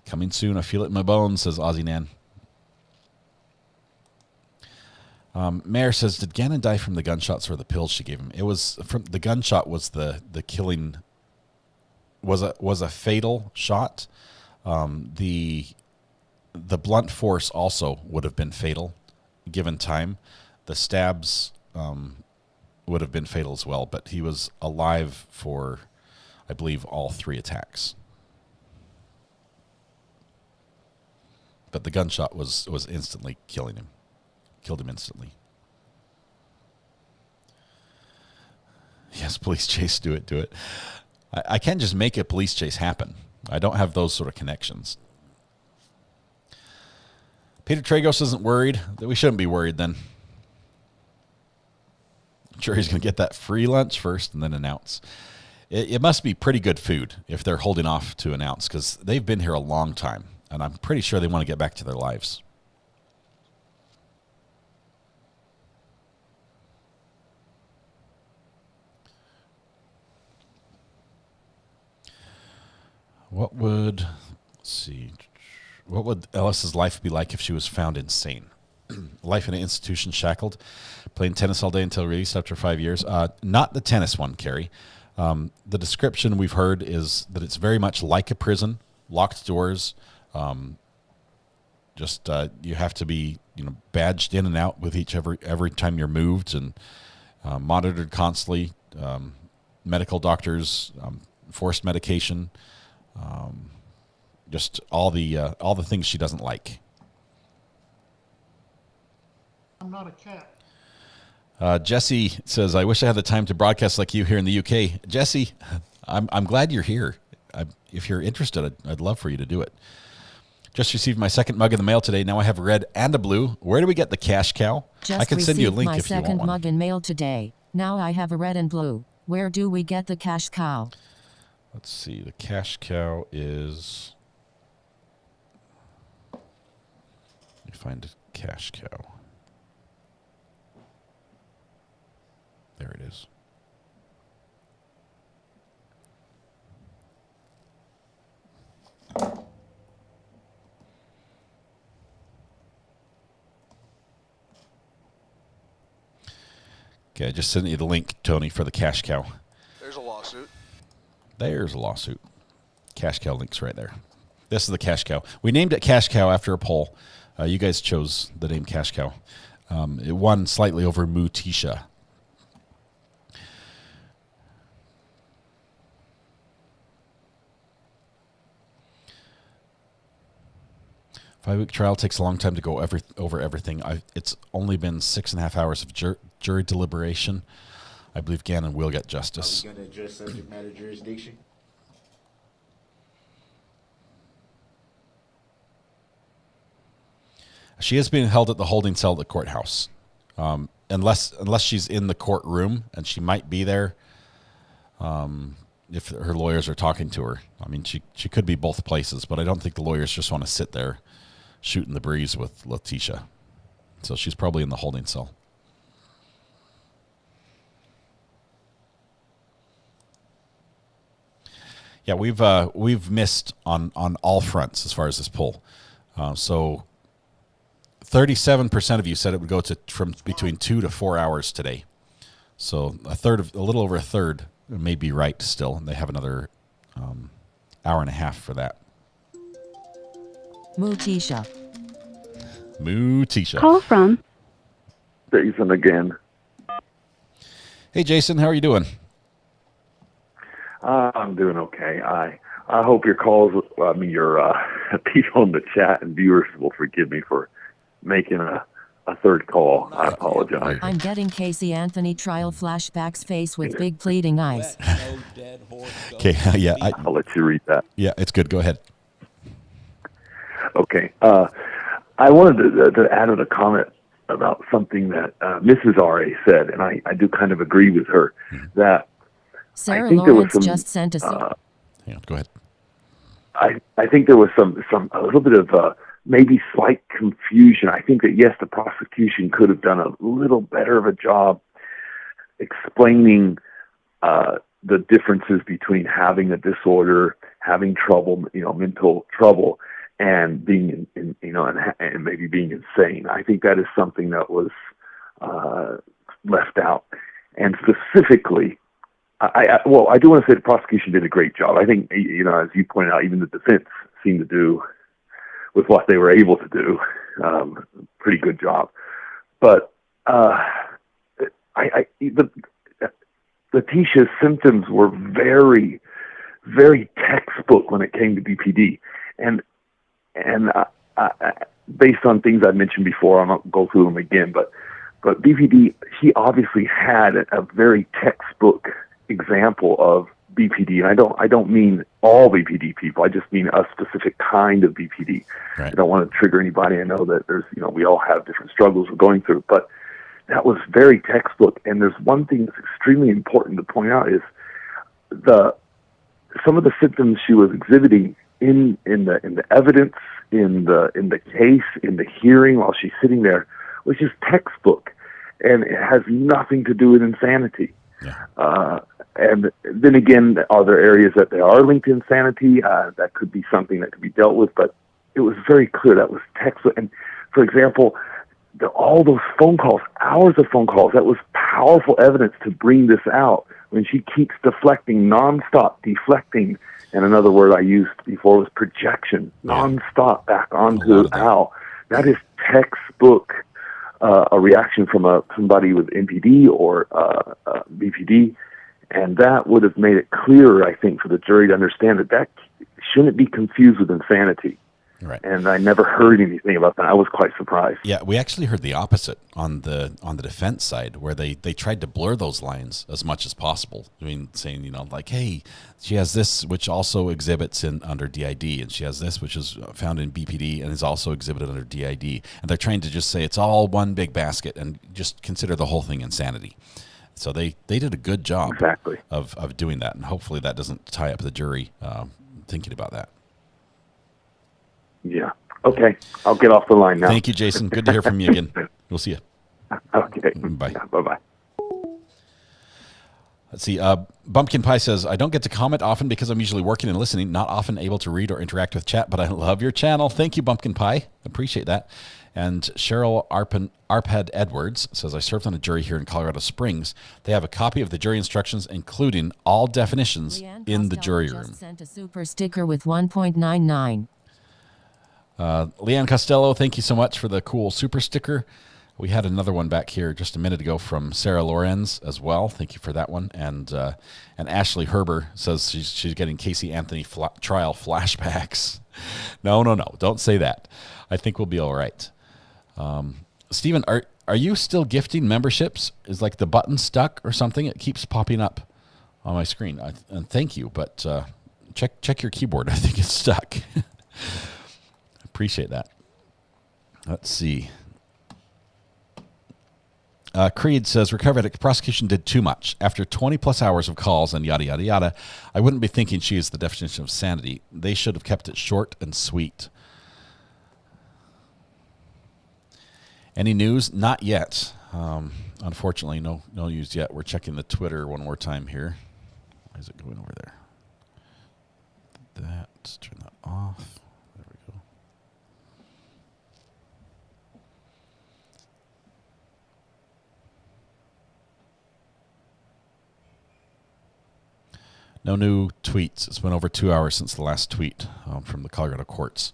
Coming soon. I feel it in my bones, says Aussie Nan. Mayor says, did Gannon die from the gunshots or the pills she gave him? It was from the gunshot. Was the killing was a fatal shot. The blunt force also would have been fatal, given time. The stabs would have been fatal as well, but he was alive for, I believe, all 3 attacks. But the gunshot was instantly killing him. Killed him instantly. Yes, police chase, do it. I can't just make a police chase happen. I don't have those sort of connections. Peter Tragos isn't worried. We shouldn't be worried then. I'm sure he's going to get that free lunch first and then announce. It must be pretty good food if they're holding off to announce, because they've been here a long time, and I'm pretty sure they want to get back to their lives. What would Ellis's life be like if she was found insane? Life in an institution, shackled, playing tennis all day until released after 5 years. Not the tennis one, Carrie. The description we've heard is that it's very much like a prison, locked doors. You have to be badged in and out with every time you're moved, and monitored constantly. Medical doctors, forced medication. Just all the things she doesn't like. I'm not a cat. Jesse says, I wish I had the time to broadcast like you here in the UK. Jesse, I'm glad you're here. If you're interested, I'd love for you to do it. Just received my second mug in the mail today. Now I have a red and a blue. Where do we get the cash cow? I can send you a link if you want one. Just received my second mug in mail today. Now I have a red and blue. Where do we get the cash cow? Let's see. The cash cow is... Let me find a cash cow. There it is. Okay, I just sent you the link, Tony, for the cash cow. There's a lawsuit. There's a lawsuit. Cash cow link's right there. This is the cash cow. We named it cash cow after a poll. You guys chose the name cash cow. It won slightly over Letecia. Five-week trial takes a long time to go over everything. It's only been 6.5 hours of jury deliberation. I believe Gannon will get justice. Are we going to address subject matter jurisdiction? She is being held at the holding cell at the courthouse, unless she's in the courtroom, and she might be there if her lawyers are talking to her. I mean, she could be both places, but I don't think the lawyers just want to sit there shooting the breeze with Letecia. So she's probably in the holding cell. Yeah, we've missed on all fronts as far as this poll. So 37% of you said it would go to from between 2 to 4 hours today. So a little over a third may be right still, and they have another hour and a half for that. Letecia. Call from Jason again. Hey, Jason, how are you doing? I'm doing okay. I hope your calls, your people in the chat and viewers will forgive me for making a third call. I apologize. I'm getting Casey Anthony trial flashbacks face with big pleading eyes. Okay, yeah. I'll let you read that. Yeah, it's good. Go ahead. Okay. I wanted to add a comment about something that Mrs. R.A. said, and I do kind of agree with her, that Sarah I think there was Lawrence some, just sent us. Hang on, go ahead. I think there was a little bit of maybe slight confusion. I think that, yes, the prosecution could have done a little better of a job explaining the differences between having a disorder, having trouble, mental trouble, and being and maybe being insane. I think that is something that was left out. And specifically, I do want to say the prosecution did a great job. I think, as you pointed out, even the defense seemed to do, with what they were able to do, pretty good job. But Letecia's symptoms were very, very textbook when it came to BPD, and based on things I've mentioned before, I won't go through them again. But BPD, she obviously had a very textbook example of BPD, and I don't mean all BPD people. I just mean a specific kind of BPD. Right. I don't want to trigger anybody. I know that there's, we all have different struggles we're going through, but that was very textbook. And there's one thing that's extremely important to point out is some of the symptoms she was exhibiting in the evidence, in the case, in the hearing while she's sitting there, was just textbook, and it has nothing to do with insanity. Yeah. And then again, are there areas that they are linked to insanity? That could be something that could be dealt with, but it was very clear that was textbook. And for example, all those phone calls, hours of phone calls, that was powerful evidence to bring this out when she keeps deflecting, nonstop deflecting. And another word I used before was projection, nonstop back onto Al. That is textbook, a reaction from somebody with NPD or BPD. And that would have made it clearer, I think, for the jury to understand that shouldn't be confused with insanity. Right. And I never heard anything about that. I was quite surprised. Yeah, we actually heard the opposite on the defense side, where they tried to blur those lines as much as possible. I mean, saying, hey, she has this, which also exhibits under DID, and she has this, which is found in BPD and is also exhibited under DID. And they're trying to just say it's all one big basket and just consider the whole thing insanity. So they did a good job of doing that, and hopefully that doesn't tie up the jury thinking about that. Yeah. Okay. I'll get off the line now. Thank you, Jason. Good to hear from you again. We'll see you. Okay. Bye. Yeah, bye-bye. Let's see. Bumpkin Pie says, I don't get to comment often because I'm usually working and listening, not often able to read or interact with chat, but I love your channel. Thank you, Bumpkin Pie. Appreciate that. And Cheryl Arpad Edwards says, I served on a jury here in Colorado Springs. They have a copy of the jury instructions, including all definitions in the jury room. Sent a super sticker with 1.99. Leanne Costello, thank you so much for the cool super sticker. We had another one back here just a minute ago from Sarah Lorenz as well. Thank you for that one. And Ashley Herber says she's getting Casey Anthony trial flashbacks. No. Don't say that. I think we'll be all right. Stephen, are you still gifting memberships? Is like the button stuck or something? It keeps popping up on my screen. And thank you, but check your keyboard. I think it's stuck. Appreciate that. Let's see. Creed says, Recovered prosecution did too much. After 20 plus hours of calls and yada, yada, yada, I wouldn't be thinking she is the definition of sanity. They should have kept it short and sweet. Any news? Not yet. Unfortunately, no news yet. We're checking the Twitter one more time here. Why is it going over there? Let's turn that off. There we go. No new tweets. It's been over 2 hours since the last tweet from the Colorado courts.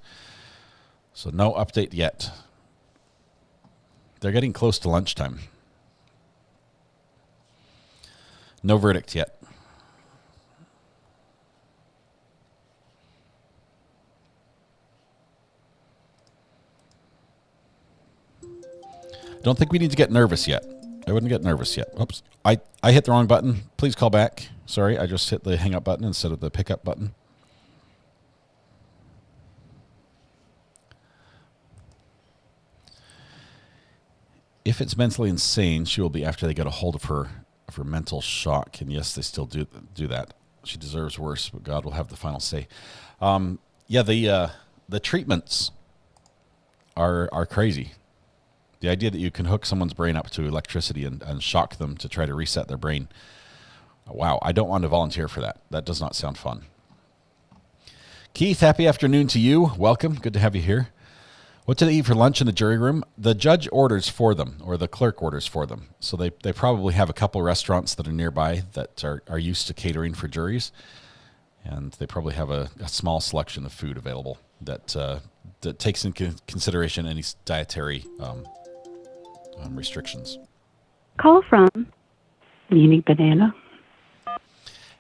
So no update yet. They're getting close to lunchtime. No verdict yet. Don't think we need to get nervous yet. I wouldn't get nervous yet. Oops. I hit the wrong button. Please call back. Sorry, I just hit the hang up button instead of the pick up button. If it's mentally insane, she will be after they get a hold of her mental shock. And yes, they still do that. She deserves worse, but God will have the final say. The treatments are crazy. The idea that you can hook someone's brain up to electricity and shock them to try to reset their brain. Wow, I don't want to volunteer for that. That does not sound fun. Keith, happy afternoon to you. Welcome. Good to have you here. What did they eat for lunch in the jury room? The judge orders for them, or the clerk orders for them. So they probably have a couple restaurants that are nearby that are used to catering for juries. And they probably have a small selection of food available that takes into consideration any dietary restrictions. Call from Meanie Banana.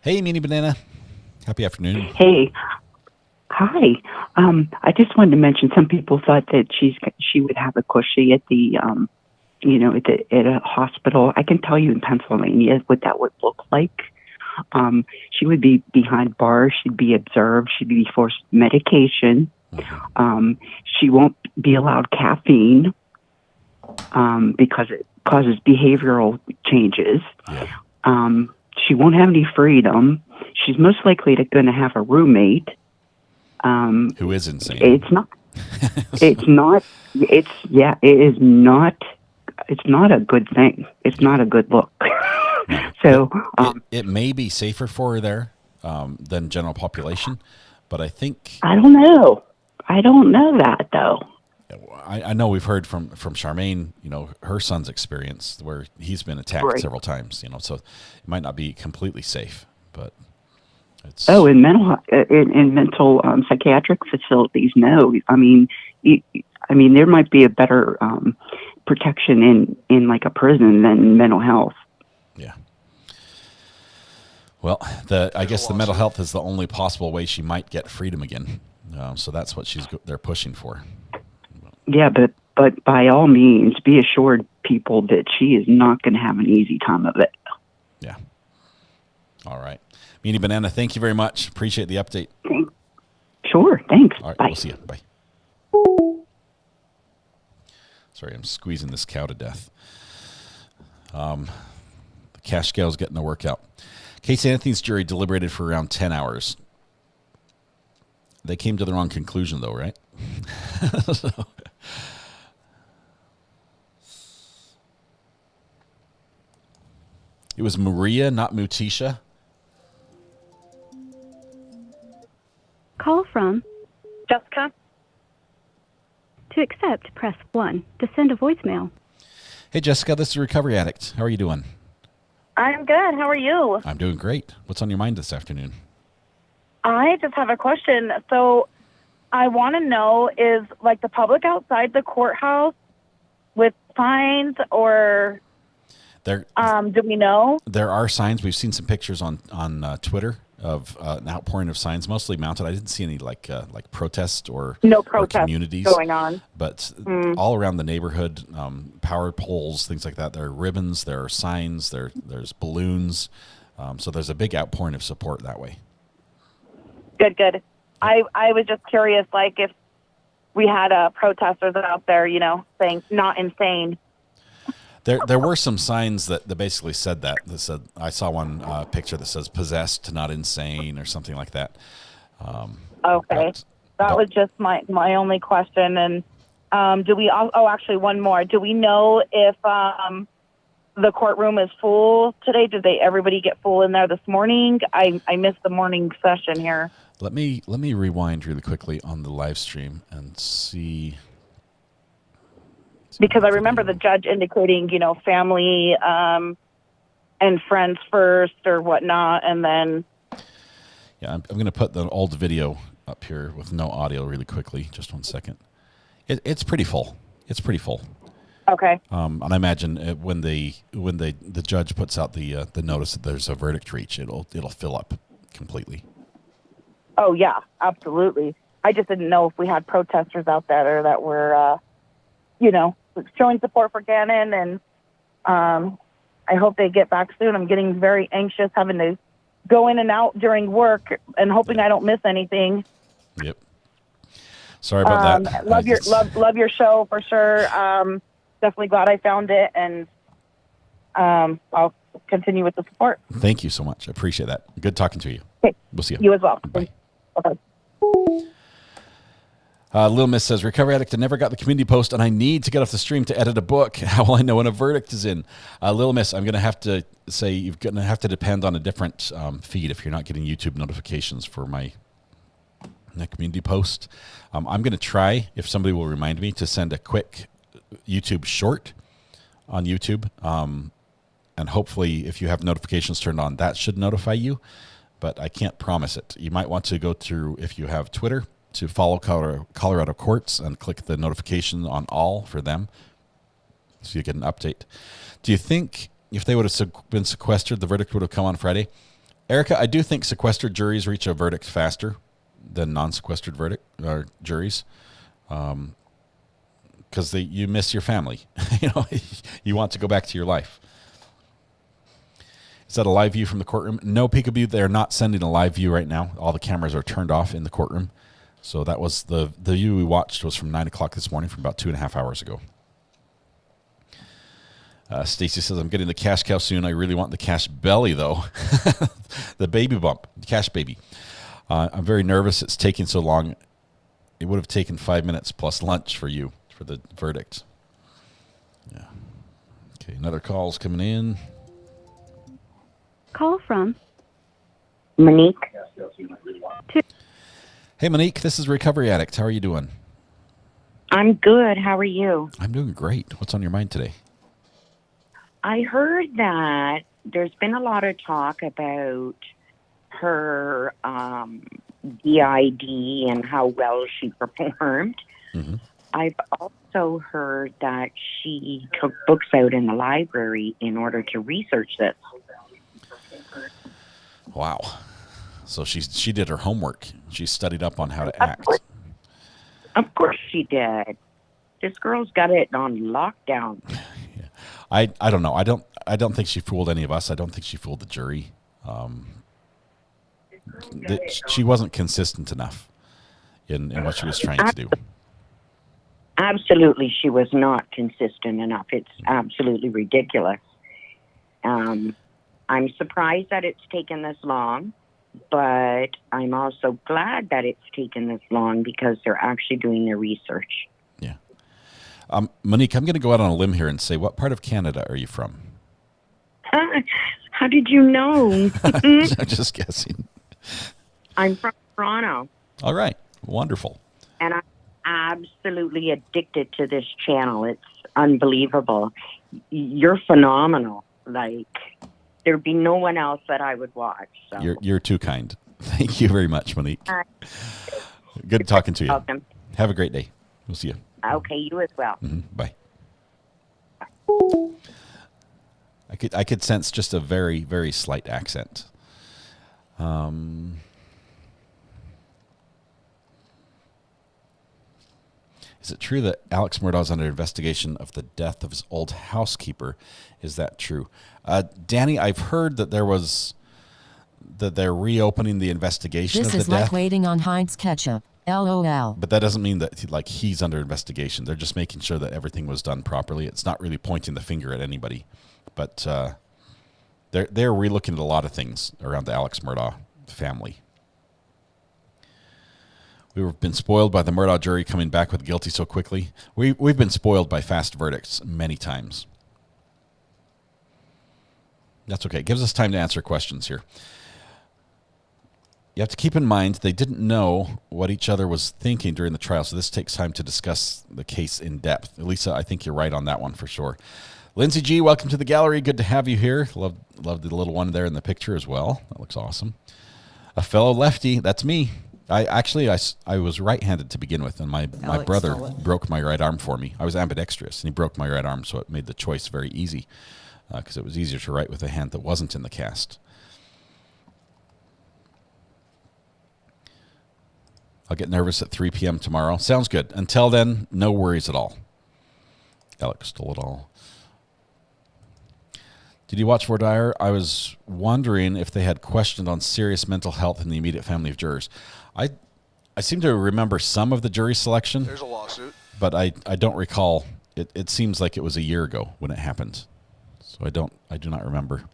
Hey, Meanie Banana. Happy afternoon. Hey. Hi. I just wanted to mention some people thought that she would have a cushy at the at a hospital. I can tell you in Pennsylvania what that would look like. She would be behind bars. She'd be observed. She'd be forced medication. She won't be allowed caffeine because it causes behavioral changes. Yeah. She won't have any freedom. She's most likely going to have a roommate. Who is insane? It's not. It's not. It is not. It's not a good thing. It's not a good look. So it may be safer for her there than general population, but I think I don't know. I don't know that though. I know we've heard from Charmaine, her son's experience where he's been attacked several times, so it might not be completely safe, but it's... Oh, in mental psychiatric facilities, no. I mean, there might be a better protection in like a prison than mental health. Yeah. Well, I guess the mental health is the only possible way she might get freedom again. So that's what they're pushing for. Yeah, but by all means, be assured, people, that she is not going to have an easy time of it. Yeah. All right. Meanie Banana, thank you very much. Appreciate the update. Sure. Thanks. All right. Bye. We'll see you. Bye. Sorry, I'm squeezing this cow to death. The cash scale's getting the workout. Casey Anthony's jury deliberated for around 10 hours. They came to the wrong conclusion, though, right? It was Maria, not Mutisha. Call from Jessica. To accept, press 1. To send a voicemail. Hey, Jessica, this is Recovery Addict. How are you doing? I'm good. How are you? I'm doing great. What's on your mind this afternoon? I just have a question. So I want to know, is like the public outside the courthouse with signs, or There, do we know? there are signs. We've seen some pictures on Twitter of an outpouring of signs, mostly mounted. I didn't see any like protest or No or protest communities going on. but Mm. all around the neighborhood, power poles, things like that. There are ribbons, there are signs, there's balloons. So there's a big outpouring of support that way. Good. I was just curious, like if we had protesters out there, saying not insane. There were some signs that basically said that. That said, I saw one picture that says "possessed, not insane" or something like that. Okay, that was just my only question. And do we? Oh, actually, one more. Do we know if the courtroom is full today? Did everybody get full in there this morning? I missed the morning session here. Let me rewind really quickly on the live stream and see. Because I remember the judge indicating, family and friends first or whatnot, and then. Yeah, I'm going to put the old video up here with no audio really quickly. Just one second. It's pretty full. It's pretty full. Okay. And I imagine when the judge puts out the notice that there's a verdict reach, it'll fill up completely. Oh yeah, absolutely. I just didn't know if we had protesters out there that were, showing support for Gannon, and I hope they get back soon. I'm getting very anxious having to go in and out during work and hoping I don't miss anything. Yep. Sorry about that. Love your show for sure. Definitely glad I found it, and I'll continue with the support. Thank you so much. I appreciate that. Good talking to you. Okay. We'll see you. You as well. Bye. Okay. Lil Miss says, Recovery Addict, I never got the community post, and I need to get off the stream to edit a book. How will I know when a verdict is in? Lil Miss, I'm going to have to say you're going to have to depend on a different feed if you're not getting YouTube notifications for my community post. I'm going to try, if somebody will remind me, to send a quick YouTube short on YouTube. And hopefully, if you have notifications turned on, that should notify you. But I can't promise it. You might want to go through, if you have Twitter, to follow Colorado Courts and click the notification on all for them so you get an update. Do you think if they would have been sequestered, the verdict would have come on Friday? Erica, I do think sequestered juries reach a verdict faster than non-sequestered juries, because you miss your family. You want to go back to your life. Is that a live view from the courtroom? No, Peekaboo, they're not sending a live view right now. All the cameras are turned off in the courtroom. So that was the view we watched was from 9 o'clock this morning, from about 2.5 hours ago. Stacy says, I'm getting the cash cow soon. I really want the cash belly, though. The baby bump, the cash baby. I'm very nervous. It's taking so long. It would have taken 5 minutes plus lunch for you for the verdict. Yeah. Okay, another call's coming in. Call from Monique. Hey, Monique, this is Recovery Addict. How are you doing? I'm good. How are you? I'm doing great. What's on your mind today? I heard that there's been a lot of talk about her DID and how well she performed. Mm-hmm. I've also heard that she took books out in the library in order to research this. Wow. So she did her homework. She studied up on how to act. Of course she did. This girl's got it on lockdown. Yeah. I don't know. I don't think she fooled any of us. I don't think she fooled the jury. She wasn't consistent enough in what she was trying to do. Absolutely, she was not consistent enough. It's absolutely ridiculous. I'm surprised that it's taken this long, but I'm also glad that it's taken this long because they're actually doing their research. Yeah. Monique, I'm going to go out on a limb here and say, what part of Canada are you from? How did you know? I'm just guessing. I'm from Toronto. All right. Wonderful. And absolutely addicted to this channel. It's unbelievable. You're phenomenal. Like, there'd be no one else that I would watch. So. You're too kind. Thank you very much, Monique. Good talking to you. Welcome. Have a great day. We'll see you. Okay, you as well. Bye. I could sense just a very, very slight accent. Is it true that Alex Murdaugh is under investigation of the death of his old housekeeper? Is that true? Danny, I've heard that they're reopening the investigation This of the is death. like waiting on Heinz ketchup. LOL. But that doesn't mean that he's under investigation. They're just making sure that everything was done properly. It's not really pointing the finger at anybody. But they're relooking at a lot of things around the Alex Murdaugh family. We've been spoiled by the Murdaugh jury coming back with guilty so quickly. We've been spoiled by fast verdicts many times. That's okay. It gives us time to answer questions here. You have to keep in mind they didn't know what each other was thinking during the trial, so this takes time to discuss the case in depth. Lisa, I think you're right on that one for sure. Lindsay G, welcome to the gallery. Good to have you here. Love the little one there in the picture as well. That looks awesome. A fellow lefty, that's me. I was right-handed to begin with, and my brother broke my right arm for me. I was ambidextrous, and he broke my right arm, so it made the choice very easy because it was easier to write with a hand that wasn't in the cast. I'll get nervous at 3 p.m. tomorrow. Sounds good. Until then, no worries at all. Alex stole it all. Did you watch Voir Dire? I was wondering if they had questioned on serious mental health in the immediate family of jurors. I seem to remember some of the jury selection. There's a lawsuit. But I don't recall. It seems like it was a year ago when it happened. So I do not remember.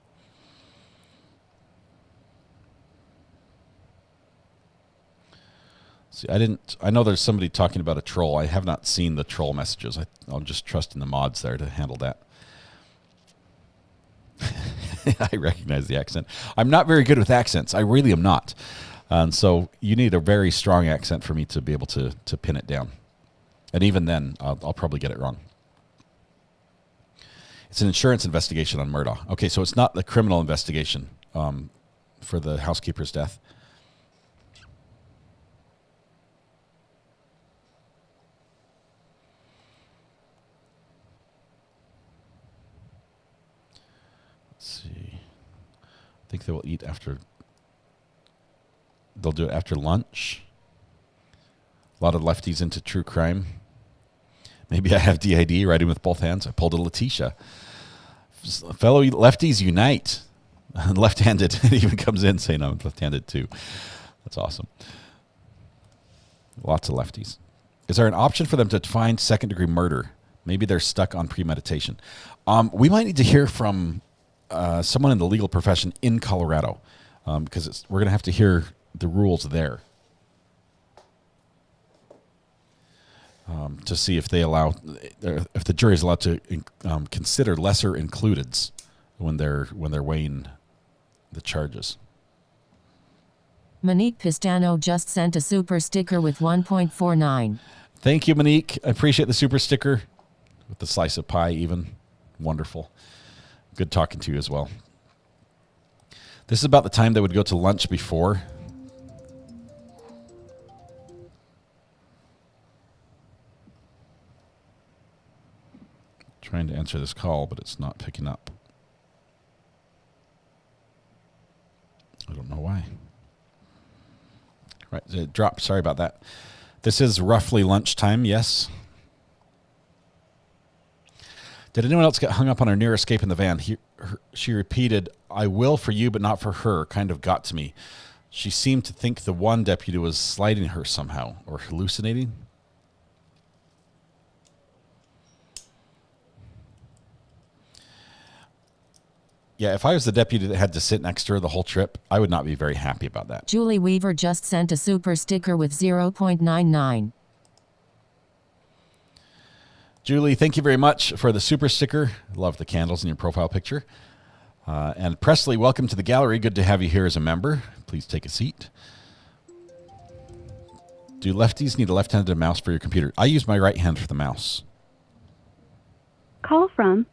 See, I know there's somebody talking about a troll. I have not seen the troll messages. I'll just trust in the mods there to handle that. I recognize the accent. I'm not very good with accents. I really am not. And so you need a very strong accent for me to be able to pin it down. And even then, I'll probably get it wrong. It's an insurance investigation on Murdaugh. Okay, so it's not the criminal investigation for the housekeeper's death. Let's see. I think they will eat after. They'll do it after lunch. A lot of lefties into true crime. Maybe I have DID, writing with both hands. I pulled a Letecia. Fellow lefties unite. Left-handed. It even comes in saying I'm left-handed too. That's awesome. Lots of lefties. Is there an option for them to find second-degree murder? Maybe they're stuck on premeditation. We might need to hear from someone in the legal profession in Colorado because we're going to have to hear the rules there to see if they allow, if the jury is allowed to consider lesser includeds when they're weighing the charges. Monique Pistano just sent a super sticker with 1.49. Thank you, Monique. I appreciate the super sticker with the slice of pie even. Wonderful. Good talking to you as well. This is about the time they would go to lunch before. Trying to answer this call, but it's not picking up. I don't know why. Right, it dropped. Sorry about that. This is roughly lunchtime, yes. Did anyone else get hung up on her near escape in the van? She repeated, "I will for you, but not for her," kind of got to me. She seemed to think the one deputy was sliding her somehow, or hallucinating. Yeah, if I was the deputy that had to sit next to her the whole trip, I would not be very happy about that. Julie Weaver just sent a super sticker with 0.99. Julie, thank you very much for the super sticker. Love the candles in your profile picture. And Presley, welcome to the gallery. Good to have you here as a member. Please take a seat. Do lefties need a left-handed mouse for your computer? I use my right hand for the mouse. Call from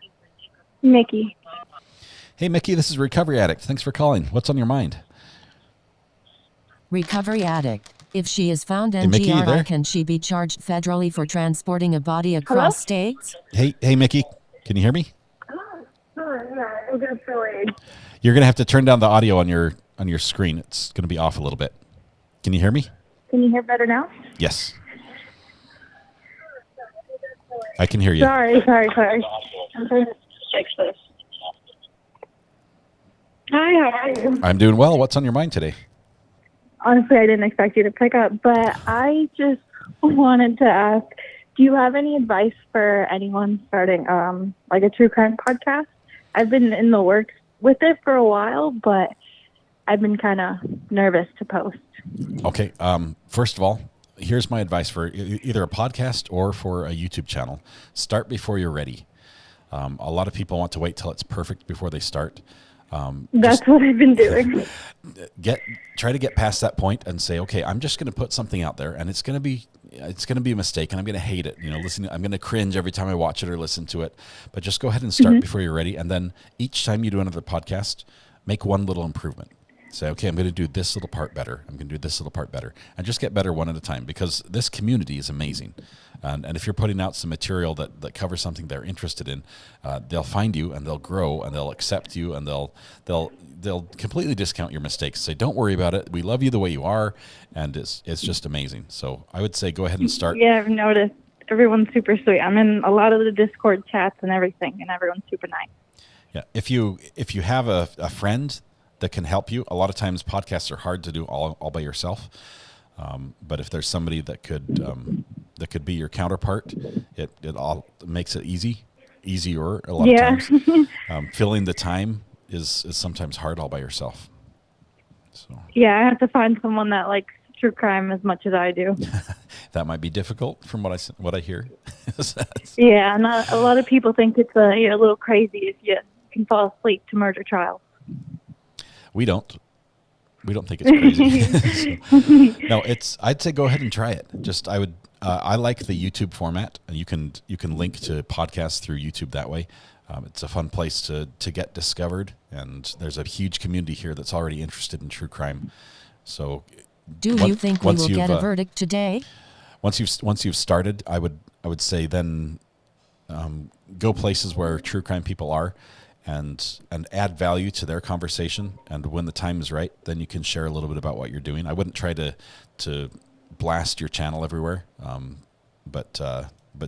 Mickey. Hey, Mickey, this is Recovery Addict. Thanks for calling. What's on your mind? Recovery addict. If she is found Hey, Mickey, you there? NGRI, can she be charged federally for transporting a body across states? Hey, Mickey, can you hear me? I'm just so late. You're going to have to turn down the audio on your screen. It's going to be off a little bit. Can you hear me? Can you hear better now? Yes. I can hear you. Sorry. I'm trying to fix this. Hi, how are you? I'm doing well. What's on your mind today? Honestly, I didn't expect you to pick up, but I just wanted to ask, do you have any advice for anyone starting like a true crime podcast? I've been in the works with it for a while, but I've been kind of nervous to post. Okay. First of all, here's my advice for either a podcast or for a YouTube channel. Start before you're ready. A lot of people want to wait till it's perfect before they start. That's what I've been doing. Try to get past that point and say, okay, I'm just going to put something out there, and it's going to be a mistake, and I'm going to hate it. I'm going to cringe every time I watch it or listen to it. But just go ahead and start before you're ready, and then each time you do another podcast, make one little improvement. Say, okay, I'm going to do this little part better. I'm going to do this little part better, and just get better one at a time, because this community is amazing. And if you're putting out some material that covers something they're interested in, they'll find you and they'll grow and they'll accept you and they'll completely discount your mistakes. Say, don't worry about it. We love you the way you are, and it's just amazing. So I would say go ahead and start. Yeah, I've noticed everyone's super sweet. I'm in a lot of the Discord chats and everything, and everyone's super nice. Yeah, if you have a friend that can help you, a lot of times podcasts are hard to do all by yourself. But if there's somebody that could be your counterpart, it all makes it easier a lot of times. Filling the time is sometimes hard all by yourself. So yeah, I have to find someone that likes true crime as much as I do. That might be difficult from what I hear. Yeah, not a lot of people think it's a little crazy if you can fall asleep to murder trials. We don't think it's crazy. So, no, I'd say go ahead and try it. I like the YouTube format, and you can link to podcasts through YouTube that way. It's a fun place to get discovered, and there's a huge community here that's already interested in true crime. So, do you think we will get a verdict today? Once you've started, I would say then go places where true crime people are, and add value to their conversation. And when the time is right, then you can share a little bit about what you're doing. I wouldn't try to blast your channel everywhere, but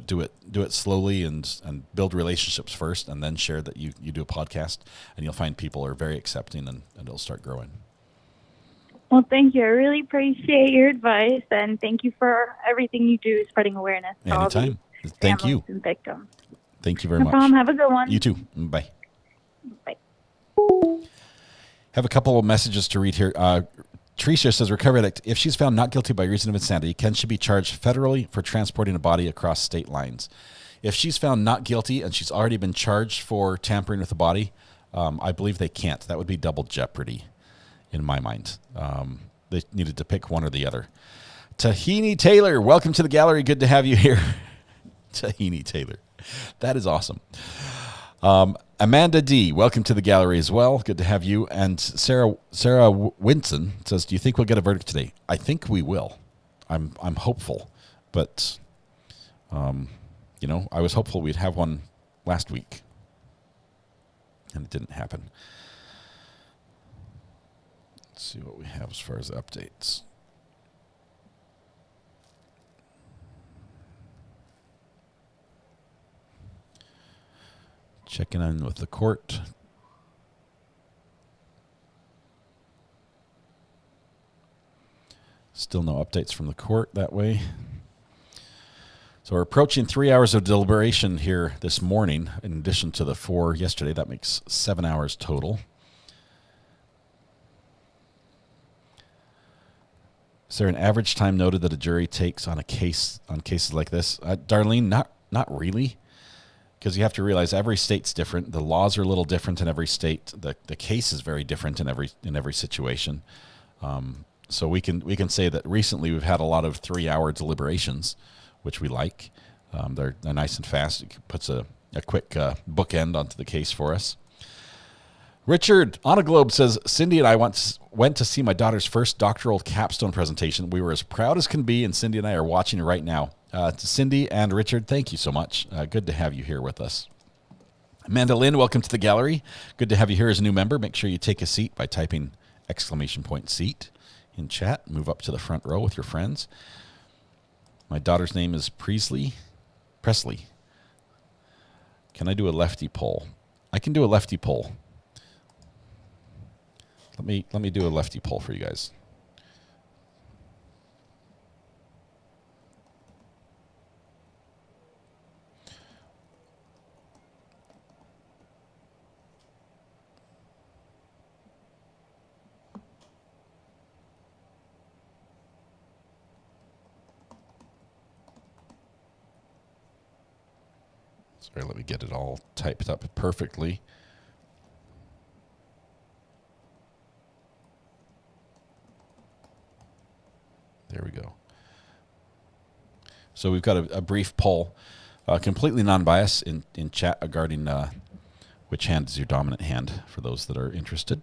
do it slowly and build relationships first, and then share that you do a podcast, and you'll find people are very accepting, and it'll start growing. Well, thank you. I really appreciate your advice, and thank you for everything you do, spreading awareness to all Anytime. these Thank families you. and victims. Thank you very No much. problem. Have a good one. You too. Bye. Bye. Have a couple of messages to read here. Tricia says, recovery addict, if she's found not guilty by reason of insanity, can she be charged federally for transporting a body across state lines? If she's found not guilty and she's already been charged for tampering with a body, I believe they can't. That would be double jeopardy in my mind. They needed to pick one or the other. Tahini Taylor, welcome to the gallery. Good to have you here. Tahini Taylor. That is awesome. Amanda D, welcome to the gallery as well. Good to have you. And Sarah Winson says, do you think we'll get a verdict today? I think we will. I'm hopeful, but I was hopeful we'd have one last week, and it didn't happen. Let's see what we have as far as updates. Checking in with the court. Still no updates from the court that way. So we're approaching 3 hours of deliberation here this morning, in addition to the 4 yesterday. That makes 7 hours total. Is there an average time noted that a jury takes on cases like this? Darlene, not really. Because you have to realize every state's different. The laws are a little different in every state. The case is very different in every situation. So we can say that recently we've had a lot of 3-hour deliberations, which we like. They're nice and fast. It puts a quick bookend onto the case for us. Richard on a Globe says, Cindy and I went to see my daughter's first doctoral capstone presentation. We were as proud as can be, and Cindy and I are watching right now. To Cindy and Richard, thank you so much. Good to have you here with us. Amanda Lynn, welcome to the gallery. Good to have you here as a new member. Make sure you take a seat by typing !seat in chat. Move up to the front row with your friends. My daughter's name is Presley. Can I do a lefty poll? I can do a lefty poll. Let me do a lefty poll for you guys. Sorry, let me get it all typed up perfectly. There we go. So we've got a brief poll, completely non-biased in chat regarding which hand is your dominant hand, for those that are interested.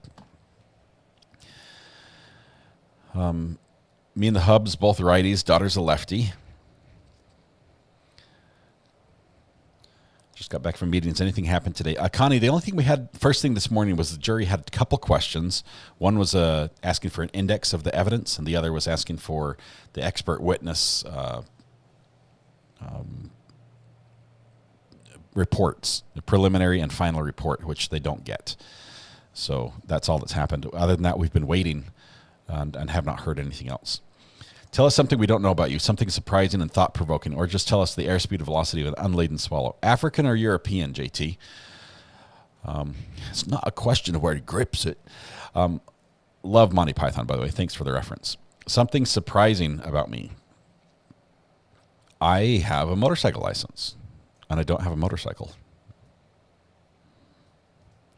Me and the Hubs, both righties. Daughter's a lefty. Just got back from meetings. Anything happened today? Connie, the only thing we had first thing this morning was the jury had a couple questions. One was asking for an index of the evidence, and the other was asking for the expert witness reports, the preliminary and final report, which they don't get. So that's all that's happened. Other than that, we've been waiting and have not heard anything else. Tell us something we don't know about you, something surprising and thought-provoking, or just tell us the airspeed or velocity of an unladen swallow. African or European, JT? It's not a question of where he grips it. Love Monty Python, by the way. Thanks for the reference. Something surprising about me. I have a motorcycle license, and I don't have a motorcycle.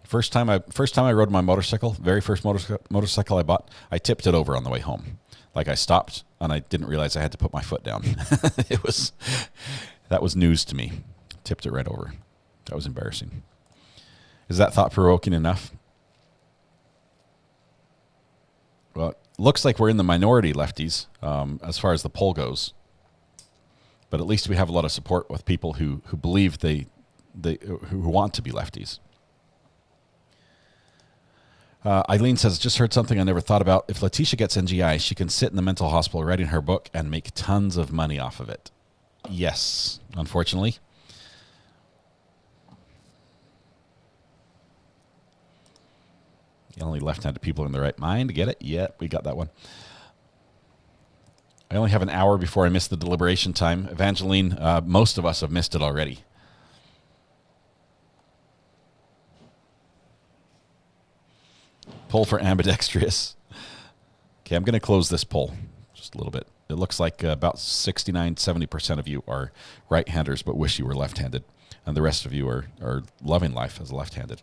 First time I rode my motorcycle, very first motorcycle I bought, I tipped it over on the way home. Like I stopped and I didn't realize I had to put my foot down. That was news to me. Tipped it right over. That was embarrassing. Is that thought-provoking enough? Well, it looks like we're in the minority, lefties, as far as the poll goes. But at least we have a lot of support with people who believe who want to be lefties. Eileen says, just heard something I never thought about. If Letecia gets NGI, she can sit in the mental hospital writing her book and make tons of money off of it. Yes, unfortunately. The only left-handed people in the right mind. Get it? Yeah, we got that one. I only have an hour before I miss the deliberation time. Evangeline, most of us have missed it already. Poll for ambidextrous. Okay, I'm going to close this poll just a little bit. It looks like about 69-70% of you are right-handers but wish you were left-handed. And the rest of you are loving life as a left-handed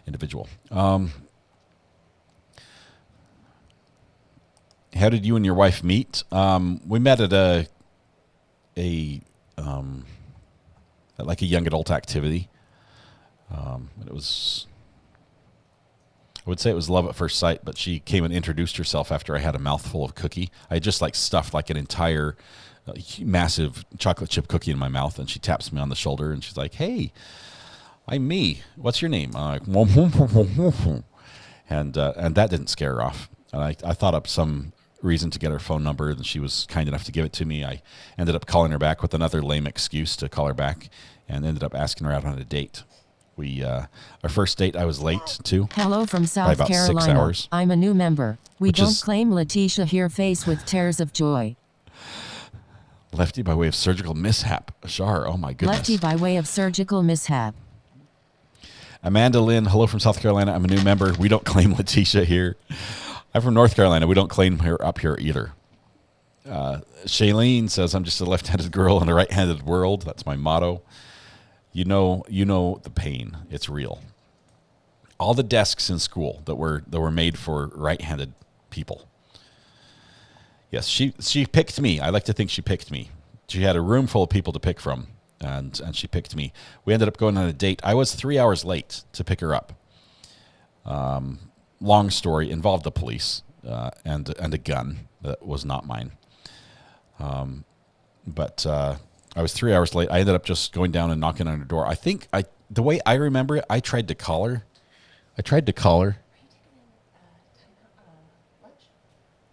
individual. How did you and your wife meet? We met at a young adult activity. It was... I would say it was love at first sight, but she came and introduced herself after I had a mouthful of cookie. I had just stuffed an entire massive chocolate chip cookie in my mouth, and she taps me on the shoulder and she's like, "Hey, I'm me. What's your name?" I'm like, and that didn't scare her off. And I thought up some reason to get her phone number, and she was kind enough to give it to me. I ended up calling her back with another lame excuse to call her back, and ended up asking her out on a date. Our first date, I was late too. Hello from South about Carolina. 6 hours. I'm a new member. We don't claim Letecia here face with tears of joy. Lefty by way of surgical mishap. Ashar, oh my goodness. Lefty by way of surgical mishap. Amanda Lynn, hello from South Carolina. I'm a new member. We don't claim Letecia here. I'm from North Carolina. We don't claim her up here either. Shailene says, I'm just a left-handed girl in a right-handed world. That's my motto. You know the pain. It's real. All the desks in school that were made for right-handed people. Yes, she picked me. I like to think she picked me. She had a room full of people to pick from, and she picked me. We ended up going on a date. I was 3 hours late to pick her up. Long story, involved the police and a gun that was not mine. But I was 3 hours late. I ended up just going down and knocking on her door. I think the way I remember it, I tried to call her.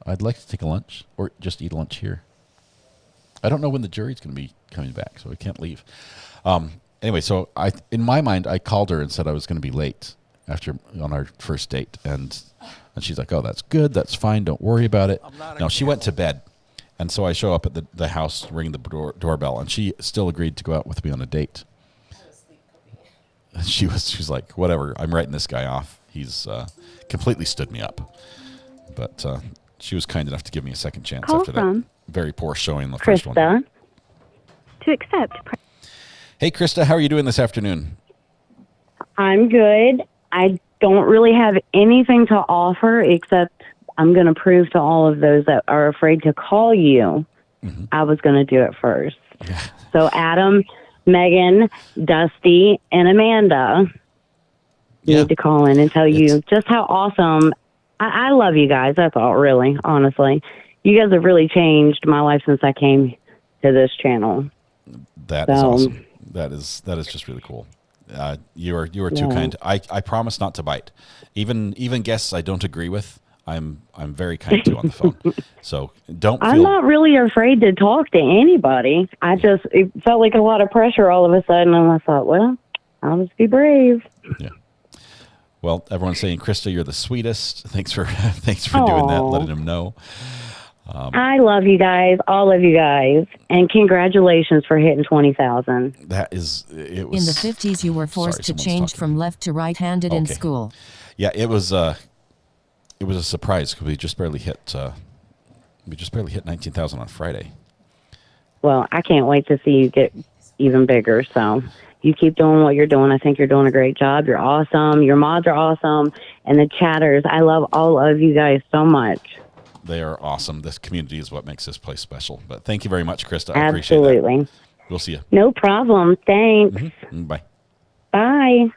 I'd like to take a lunch or just eat lunch here. I don't know when the jury's going to be coming back, so I can't leave. Anyway, so in my mind, I called her and said I was going to be late on our first date, and she's like, "Oh, that's good. That's fine. Don't worry about it." No, she went to bed, and so I show up at the house, ring the doorbell, and she still agreed to go out with me on a date. And she's like, "Whatever. I'm writing this guy off. He's completely stood me up." But she was kind enough to give me a second chance after that very poor showing the first one. Krista, to accept. Hey, Krista, how are you doing this afternoon? I'm good. I don't really have anything to offer except I'm going to prove to all of those that are afraid to call you. I was going to do it first. So Adam, Megan, Dusty, and Amanda need to call in and tell you just how awesome. I love you guys. That's all, really, honestly. You guys have really changed my life since I came to this channel. That is awesome. That is just really cool. You are too kind. I promise not to bite. Even guests I don't agree with, I'm very kind to on the phone. So don't feel... I'm not really afraid to talk to anybody. It felt like a lot of pressure all of a sudden, and I thought, well, I'll just be brave. Yeah. Well, everyone's saying, Krista, you're the sweetest. Thanks for doing that, letting them know. I love you guys, all of you guys, and congratulations for hitting 20,000. It was in the 50s. You were forced to change from left to right-handed in school. Yeah, it was a surprise because we just barely hit 19,000 on Friday. Well, I can't wait to see you get even bigger. So you keep doing what you're doing. I think you're doing a great job. You're awesome. Your mods are awesome, and the chatters. I love all of you guys so much. They are awesome. This community is what makes this place special. But thank you very much, Krista. I appreciate Absolutely. that. We'll see you. No problem. Thanks. Bye. Bye.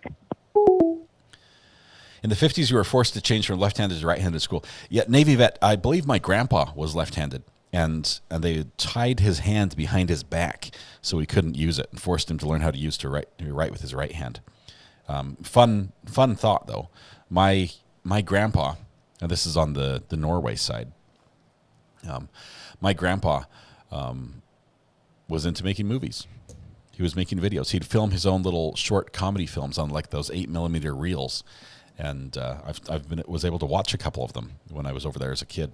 In the 50s, you were forced to change from left-handed to right-handed school. Yet Navy vet, I believe my grandpa was left-handed, and they tied his hand behind his back so he couldn't use it and forced him to learn how to write with his right hand. Fun thought, though. My grandpa, and this is on the Norway side, my grandpa was into making movies. He was making videos. He'd film his own little short comedy films on like those 8mm reels, and was able to watch a couple of them when I was over there as a kid.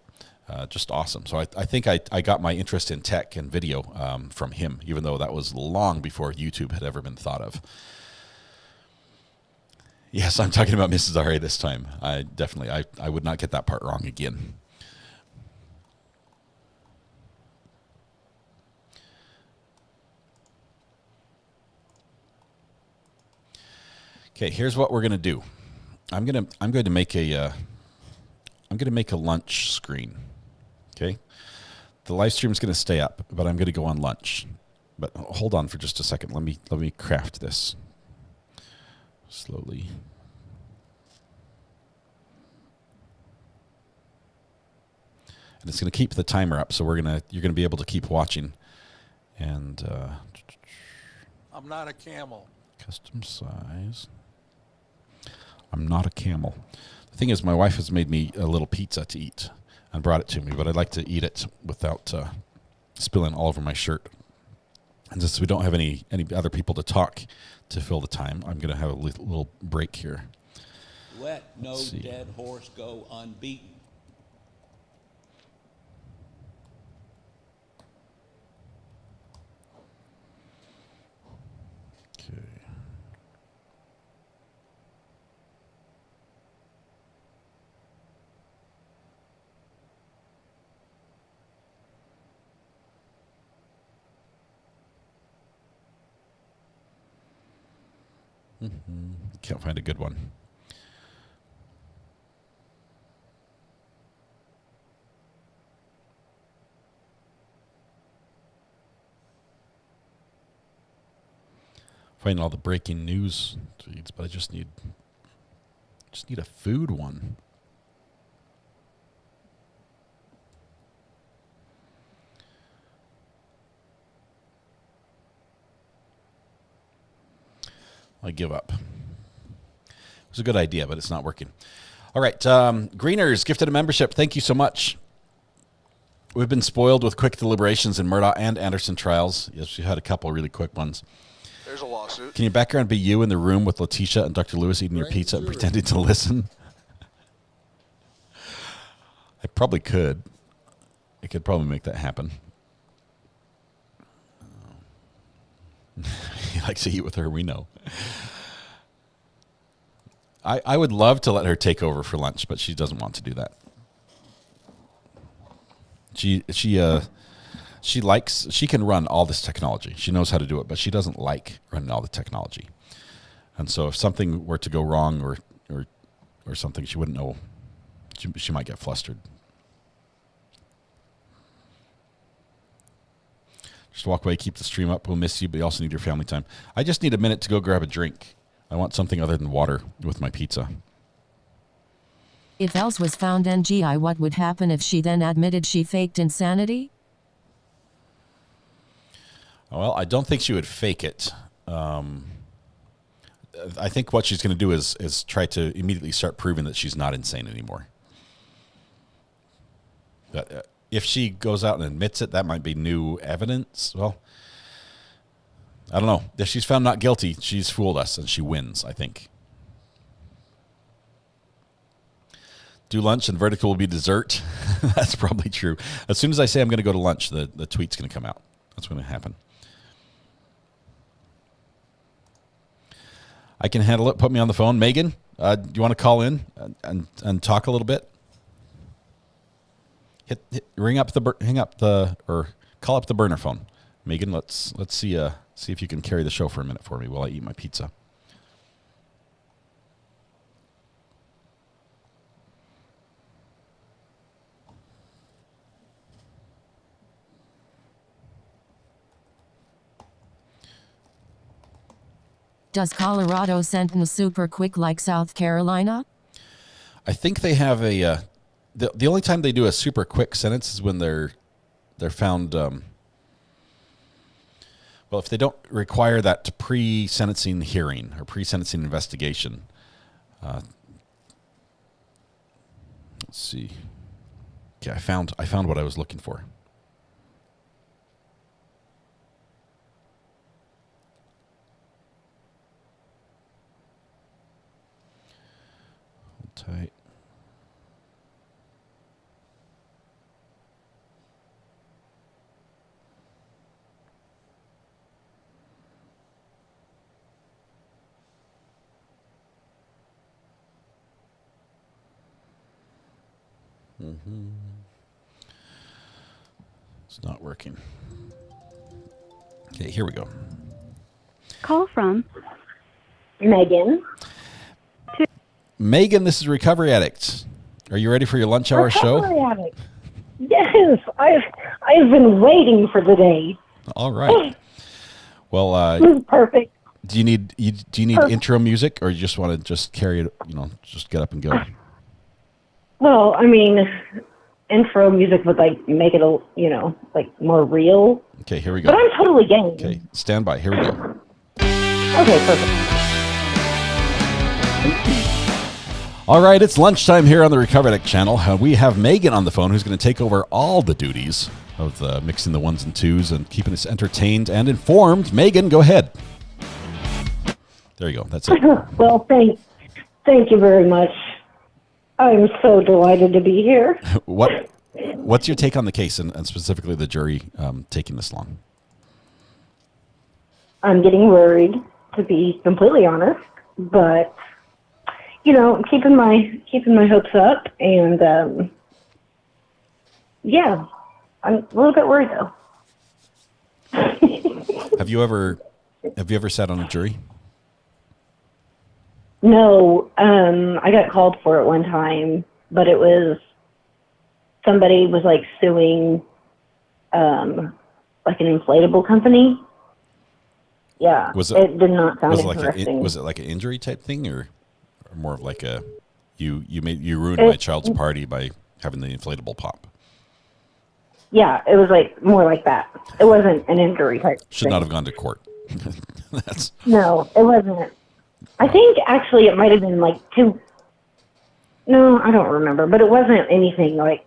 Just awesome. So I think I got my interest in tech and video from him, even though that was long before YouTube had ever been thought of. Yes, I'm talking about Mrs. R.A. this time. I would not get that part wrong again. Okay, here's what we're gonna do. I'm going to make a lunch screen. Okay, the live stream is going to stay up, but I'm going to go on lunch. But hold on for just a second. Let me craft this slowly. And it's going to keep the timer up, so you're going to be able to keep watching. And I'm not a camel. Custom size. I'm not a camel. The thing is, my wife has made me a little pizza to eat and brought it to me, but I'd like to eat it without spilling all over my shirt. And since we don't have any other people to talk to fill the time, I'm going to have a little break here. Let no dead horse go unbeaten. Can't find a good one. Finding all the breaking news feeds, but I just need a food one. I give up. It was a good idea, but it's not working. All right. Greeners gifted a membership. Thank you so much. We've been spoiled with quick deliberations in Murdaugh and Anderson trials. Yes, we had a couple really quick ones. There's a lawsuit. Can your background be you in the room with Letecia and Dr. Lewis eating your pizza and pretending to listen? I probably could. I could probably make that happen. He likes to eat with her, we know. I would love to let her take over for lunch, but she doesn't want to do that. She can run all this technology. She knows how to do it, but she doesn't like running all the technology. And so if something were to go wrong or something, she wouldn't know. She might get flustered. Just walk away, keep the stream up. We'll miss you, but you also need your family time. I just need a minute to go grab a drink. I want something other than water with my pizza. If Els was found NGI, what would happen if she then admitted she faked insanity? Well, I don't think she would fake it. I think what she's going to do is try to immediately start proving that she's not insane anymore. But if she goes out and admits it, that might be new evidence. Well, I don't know. If she's found not guilty, she's fooled us and she wins, I think. Do lunch and vertical will be dessert. That's probably true. As soon as I say I'm going to go to lunch, the tweet's going to come out. That's going to happen. I can handle it. Put me on the phone. Megan, do you want to call in and talk a little bit? Call up the burner phone. Megan, let's see if you can carry the show for a minute for me while I eat my pizza. Does Colorado sentence super quick like South Carolina? I think they have a the only time they do a super quick sentence is when they're found. Well, if they don't require that pre-sentencing hearing or pre-sentencing investigation. Let's see. Okay, I found what I was looking for. Hold tight. It's not working. Okay, here we go. Call from Megan. Megan, this is Recovery Addict. Are you ready for your lunch hour show? Recovery addict. Yes, I've been waiting for the day. All right. Well, This is perfect. do you need intro music, or you just want to just carry it? Just get up and go. Well, I mean, intro music would make it more real. Okay, here we go. But I'm totally game. Okay, stand by. Here we go. Okay, perfect. All right, it's lunchtime here on the Recovery Addict channel. We have Megan on the phone, who's going to take over all the duties of mixing the ones and twos and keeping us entertained and informed. Megan, go ahead. There you go. That's it. Well, thank you very much. I'm so delighted to be here. What's your take on the case and specifically the jury taking this long? I'm getting worried, to be completely honest, but I'm keeping my hopes up, and yeah, I'm a little bit worried though. Have you ever sat on a jury? No, I got called for it one time, but it was somebody was suing an inflatable company. Yeah, it did not sound was it interesting. was it like an injury type thing, or more of like a you ruined my child's party by having the inflatable pop? Yeah, it was like more like that. It wasn't an injury type Should thing. not have gone to court. That's No, it wasn't. I think actually it might have been like two. No, I don't remember, but it wasn't anything like,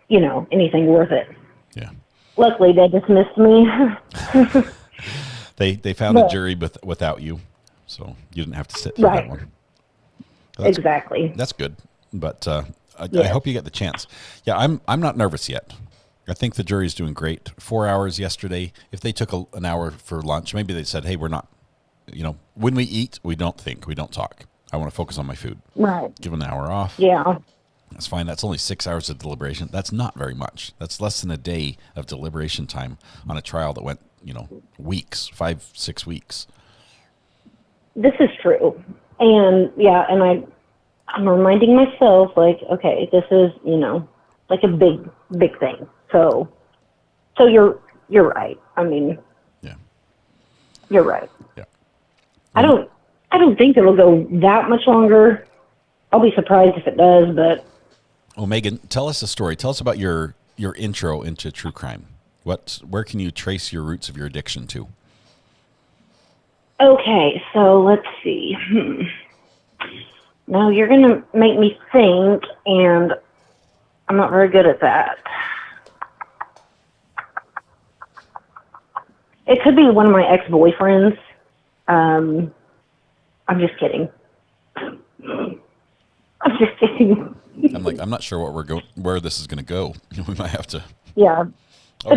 anything worth it. Yeah. Luckily, they dismissed me. They found a jury without you, so you didn't have to sit through that one. Exactly. That's good, but I hope you get the chance. Yeah, I'm not nervous yet. I think the jury's doing great. 4 hours yesterday. If they took an hour for lunch, maybe they said, "Hey, we're not. When we eat, we don't think, we don't talk. I want to focus on my food." Right. Give an hour off. Yeah. That's fine. That's only 6 hours of deliberation. That's not very much. That's less than a day of deliberation time on a trial that went, weeks, 5-6 weeks. This is true. And I'm reminding myself, like, okay, this is, like a big thing. So you're right. I mean, yeah, you're right. Yeah. I don't think it'll go that much longer. I'll be surprised if it does, but. Well, Megan, tell us a story. Tell us about your intro into true crime. Where can you trace your roots of your addiction to? Okay, so let's see. Now you're going to make me think, and I'm not very good at that. It could be one of my ex-boyfriends. I'm just kidding. I'm just kidding. I'm not sure where this is going to go. We might have to. Yeah. Oh,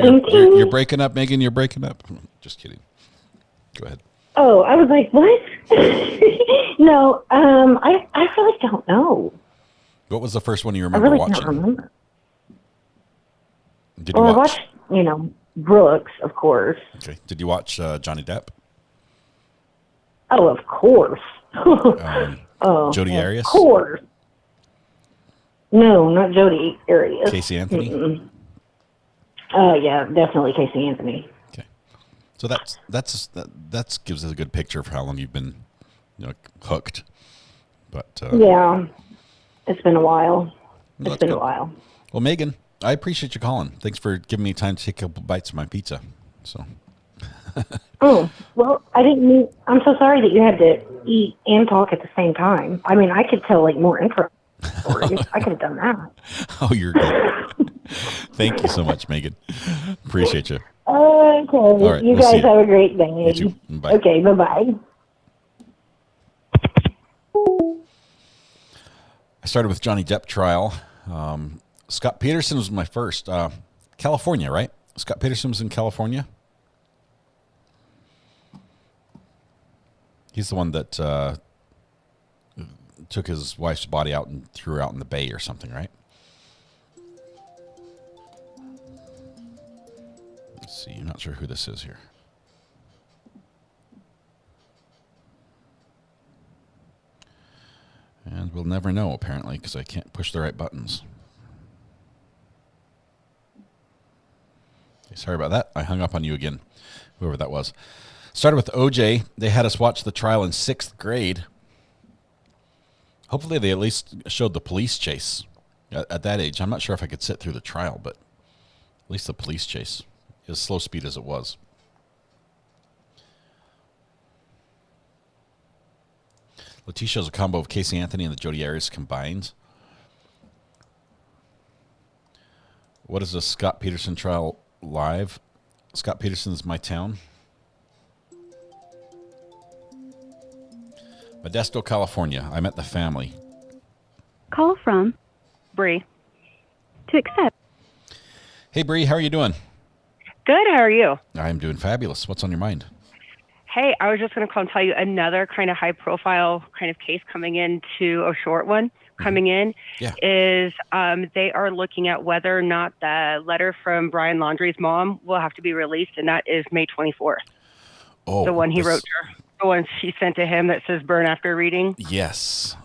you're breaking up, Megan. You're breaking up. Just kidding. Go ahead. Oh, I was like, what? No, I really don't know. What was the first one you I remember really watching? can't remember. Did you I watch? watched, Brooks, of course. Okay. Did you watch Johnny Depp? Oh, of course. Jodi Arias? Of course. No, not Jodi Arias. Casey Anthony? Yeah, definitely Casey Anthony. Okay. So that gives us a good picture of how long you've been, hooked. But yeah, it's been a while. Well, It's been good. a while. Well, Megan, I appreciate you calling. Thanks for giving me time to take a couple bites of my pizza. So. Oh, well, I didn't mean, I'm so sorry that you had to eat and talk at the same time. I mean, I could tell more intro stories. I could have done that. Oh, you're good. Thank you so much, Megan. Appreciate you. Okay. All right, you we'll see guys you. have a great day. You too. Bye. Okay, bye-bye. I started with Johnny Depp trial. Scott Peterson was my first. California, right? Scott Peterson was in California. He's the one that took his wife's body out and threw her out in the bay or something, right? Let's see. I'm not sure who this is here. And we'll never know, apparently, because I can't push the right buttons. Okay, sorry about that. I hung up on you again, whoever that was. Started with OJ. They had us watch the trial in 6th grade. Hopefully they at least showed the police chase at that age. I'm not sure if I could sit through the trial, but at least the police chase, as slow speed as it was. Letecia is a combo of Casey Anthony and the Jodi Arias combined. What is the Scott Peterson trial live? Scott Peterson's My Town. Modesto, California. I met the family. Call from Bree. to accept. Hey, Bree, how are you doing? Good. How are you? I'm doing fabulous. What's on your mind? Hey, I was just going to call and tell you another kind of high profile kind of case coming into a short one coming in is they are looking at whether or not the letter from Brian Laundrie's mom will have to be released, and that is May 24th. Oh, the one he wrote to her, the one she sent to him that says burn after reading. Yes.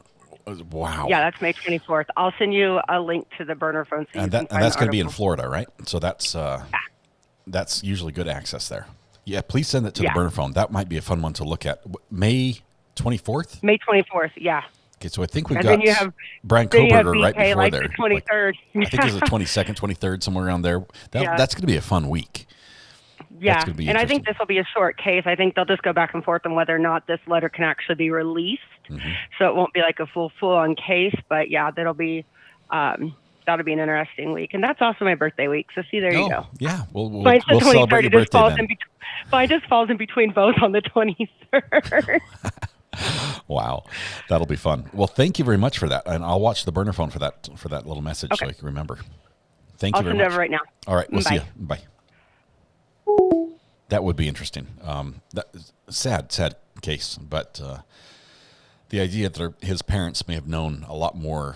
Wow. Yeah, that's May 24th. I'll send you a link to the burner phone. So And that's going to be in Florida, right? So that's usually good access there. Yeah, please send it to the burner phone. That might be a fun one to look at. May 24th? May 24th, yeah. Okay, so I think we've And got then you have Brian then you have Koberger right BK, before like there. the 23rd. I think it's the 22nd, 23rd, somewhere around there. That's going to be a fun week. Yeah, gonna be and I think this will be a short case. I think they'll just go back and forth on whether or not this letter can actually be released. So it won't be like a full-on case. But yeah, that'll be an interesting week. And that's also my birthday week. So see, there you go. Yeah, we'll It celebrate your just birthday falls then. it just falls in between both on the 23rd. Wow, that'll be fun. Well, thank you very much for that, and I'll watch the burner phone for that little message so I can remember. Thank you very much. I'll send it over right now. All right, we'll see you. Bye. That would be interesting. Sad case, but the idea that his parents may have known a lot more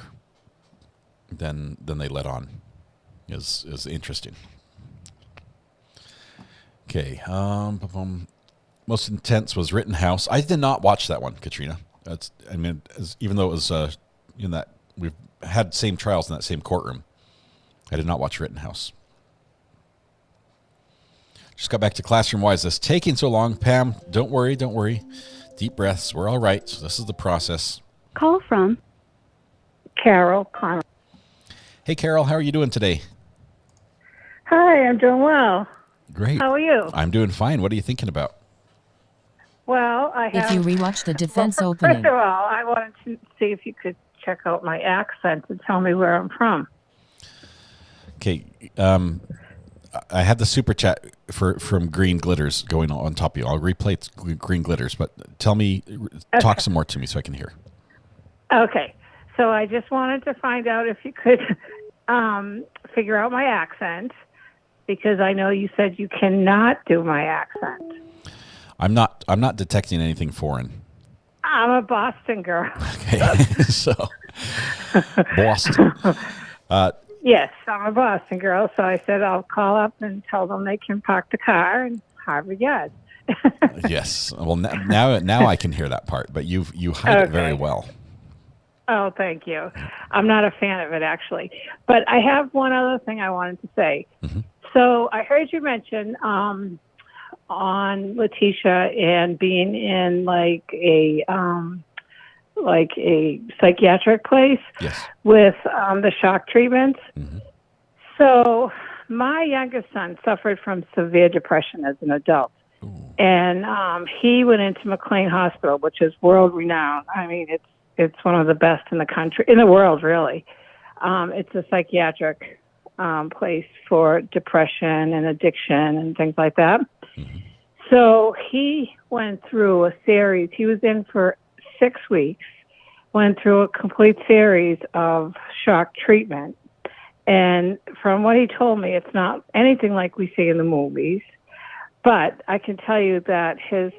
than they let on is interesting. Okay. Most intense was Rittenhouse. I did not watch that one, Katrina. Even though it was in that we've had same trials in that same courtroom, I did not watch Rittenhouse. Just got back to classroom. Why is this taking so long? Pam, don't worry. Deep breaths. We're all right. So this is the process. Call from Carol Connell. Hey, Carol, how are you doing today? Hi, I'm doing well. Great. How are you? I'm doing fine. What are you thinking about? Well, I have... If you rewatch the defense First opening. of all, I wanted to see if you could check out my accent and tell me where I'm from. Okay. I had the super chat from Green Glitters going on top of you. I'll replay Green Glitters, but tell me, talk some more to me so I can hear. Okay. So I just wanted to find out if you could figure out my accent, because I know you said you cannot do my accent. I'm not detecting anything foreign. I'm a Boston girl. Okay. So Boston. Yes, I'm a Boston girl, so I said I'll call up and tell them they can park the car in Harvard Yard. Yes. Well, now I can hear that part, but you hide it very well. Oh, thank you. I'm not a fan of it, actually. But I have one other thing I wanted to say. So I heard you mention on Letecia and being in like a psychiatric place with the shock treatment. So my youngest son suffered from severe depression as an adult. And he went into McLean Hospital, which is world renowned. I mean, it's one of the best in the country, in the world, really. It's a psychiatric place for depression and addiction and things like that. So he went through a series. He was in for 6 weeks, went through a complete series of shock treatment. And from what he told me, it's not anything like we see in the movies. But I can tell you that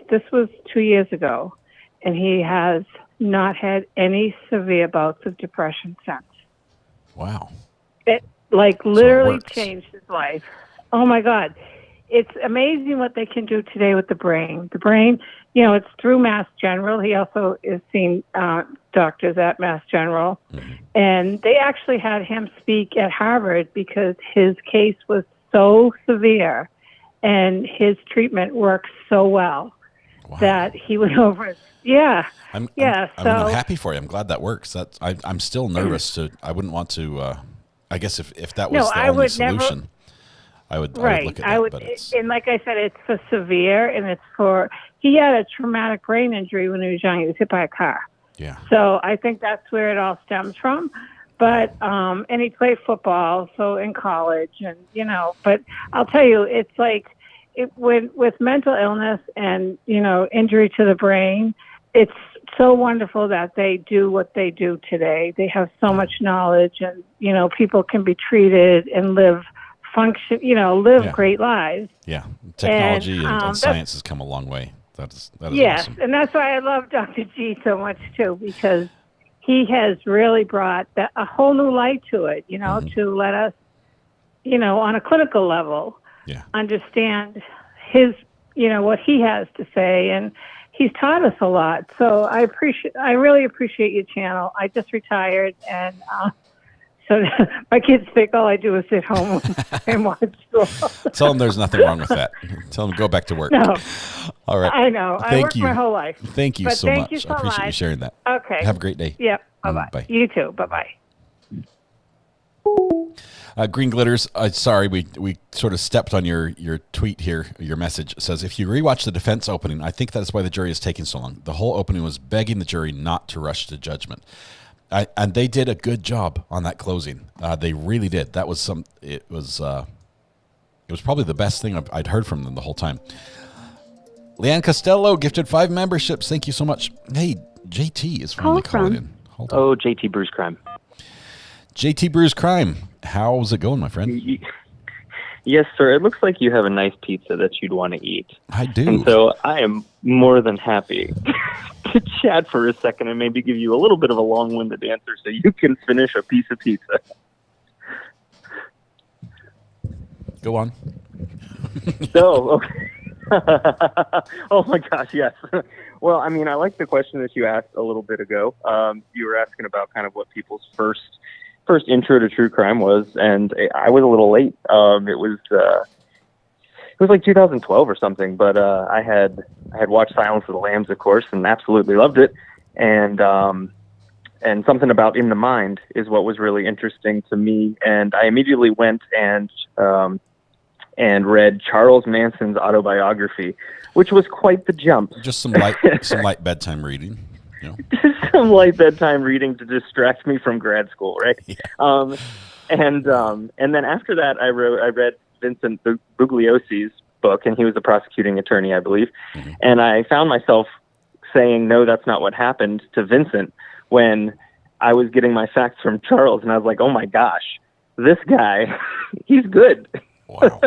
this was 2 years ago, and he has not had any severe bouts of depression since. Wow. It literally changed his life. Oh my God. It's amazing what they can do today with the brain. The brain, it's through Mass General. He also is seeing doctors at Mass General. And they actually had him speak at Harvard because his case was so severe and his treatment worked so well that he went over. Yeah. I'm So happy for you. I'm glad that works. I'm still nervous. I wouldn't want to. I guess if that was the only solution, I would look at that. But and like I said, it's for severe, and it's for he had a traumatic brain injury when he was young. He was hit by a car. Yeah. So I think that's where it all stems from. But and he played football, so in college, and But I'll tell you, it's like with mental illness and injury to the brain, it's so wonderful that they do what they do today. They have so much knowledge, and people can be treated and live great lives. Yeah, technology and science has come a long way. That is yes, awesome. And that's why I love Dr. G so much too, because he has really brought a whole new light to it. To let us, on a clinical level, understand his, what he has to say, and he's taught us a lot. So I really appreciate your channel. I just retired, and So my kids think all I do is sit home and watch school. Tell them there's nothing wrong with that. Tell them go back to work. No. All right. I know. I Thank worked you. my whole life. Thank you But so thank much. you so I appreciate you much. sharing that. Okay. Have a great day. Yep. Bye-bye. Bye. You too. Bye-bye. Green Glitters, sorry, we sort of stepped on your tweet here. Your message says, if you rewatch the defense opening, I think that is why the jury is taking so long. The whole opening was begging the jury not to rush to judgment. And they did a good job on that closing. They really did. That was it was probably the best thing I'd heard from them the whole time. Leanne Costello gifted 5 memberships. Thank you so much. Hey, JT is finally calling in. Hold on. Oh, JT Bruce Crime. JT Brews Crime. How's it going, my friend? Yes, sir. It looks like you have a nice pizza that you'd want to eat. I do. And so I am more than happy to chat for a second and maybe give you a little bit of a long-winded answer so you can finish a piece of pizza. Go on. So, okay. Oh my gosh, yes. Well, I mean, I like the question that you asked a little bit ago. You were asking about kind of what people's first intro to true crime was, and I was a little late. It was like 2012 or something, but I had watched Silence of the Lambs, of course, and absolutely loved it. And something about In the Mind is what was really interesting to me, and I immediately went and read Charles Manson's autobiography, which was quite the jump. Just some light bedtime reading. You know. Just some light bedtime reading to distract me from grad school, right? Yeah. And then after that, I read Vincent Bugliosi's book, and he was a prosecuting attorney, I believe. Mm-hmm. And I found myself saying, "No, that's not what happened" to Vincent when I was getting my facts from Charles, and I was like, "Oh my gosh, this guy, he's good." Wow.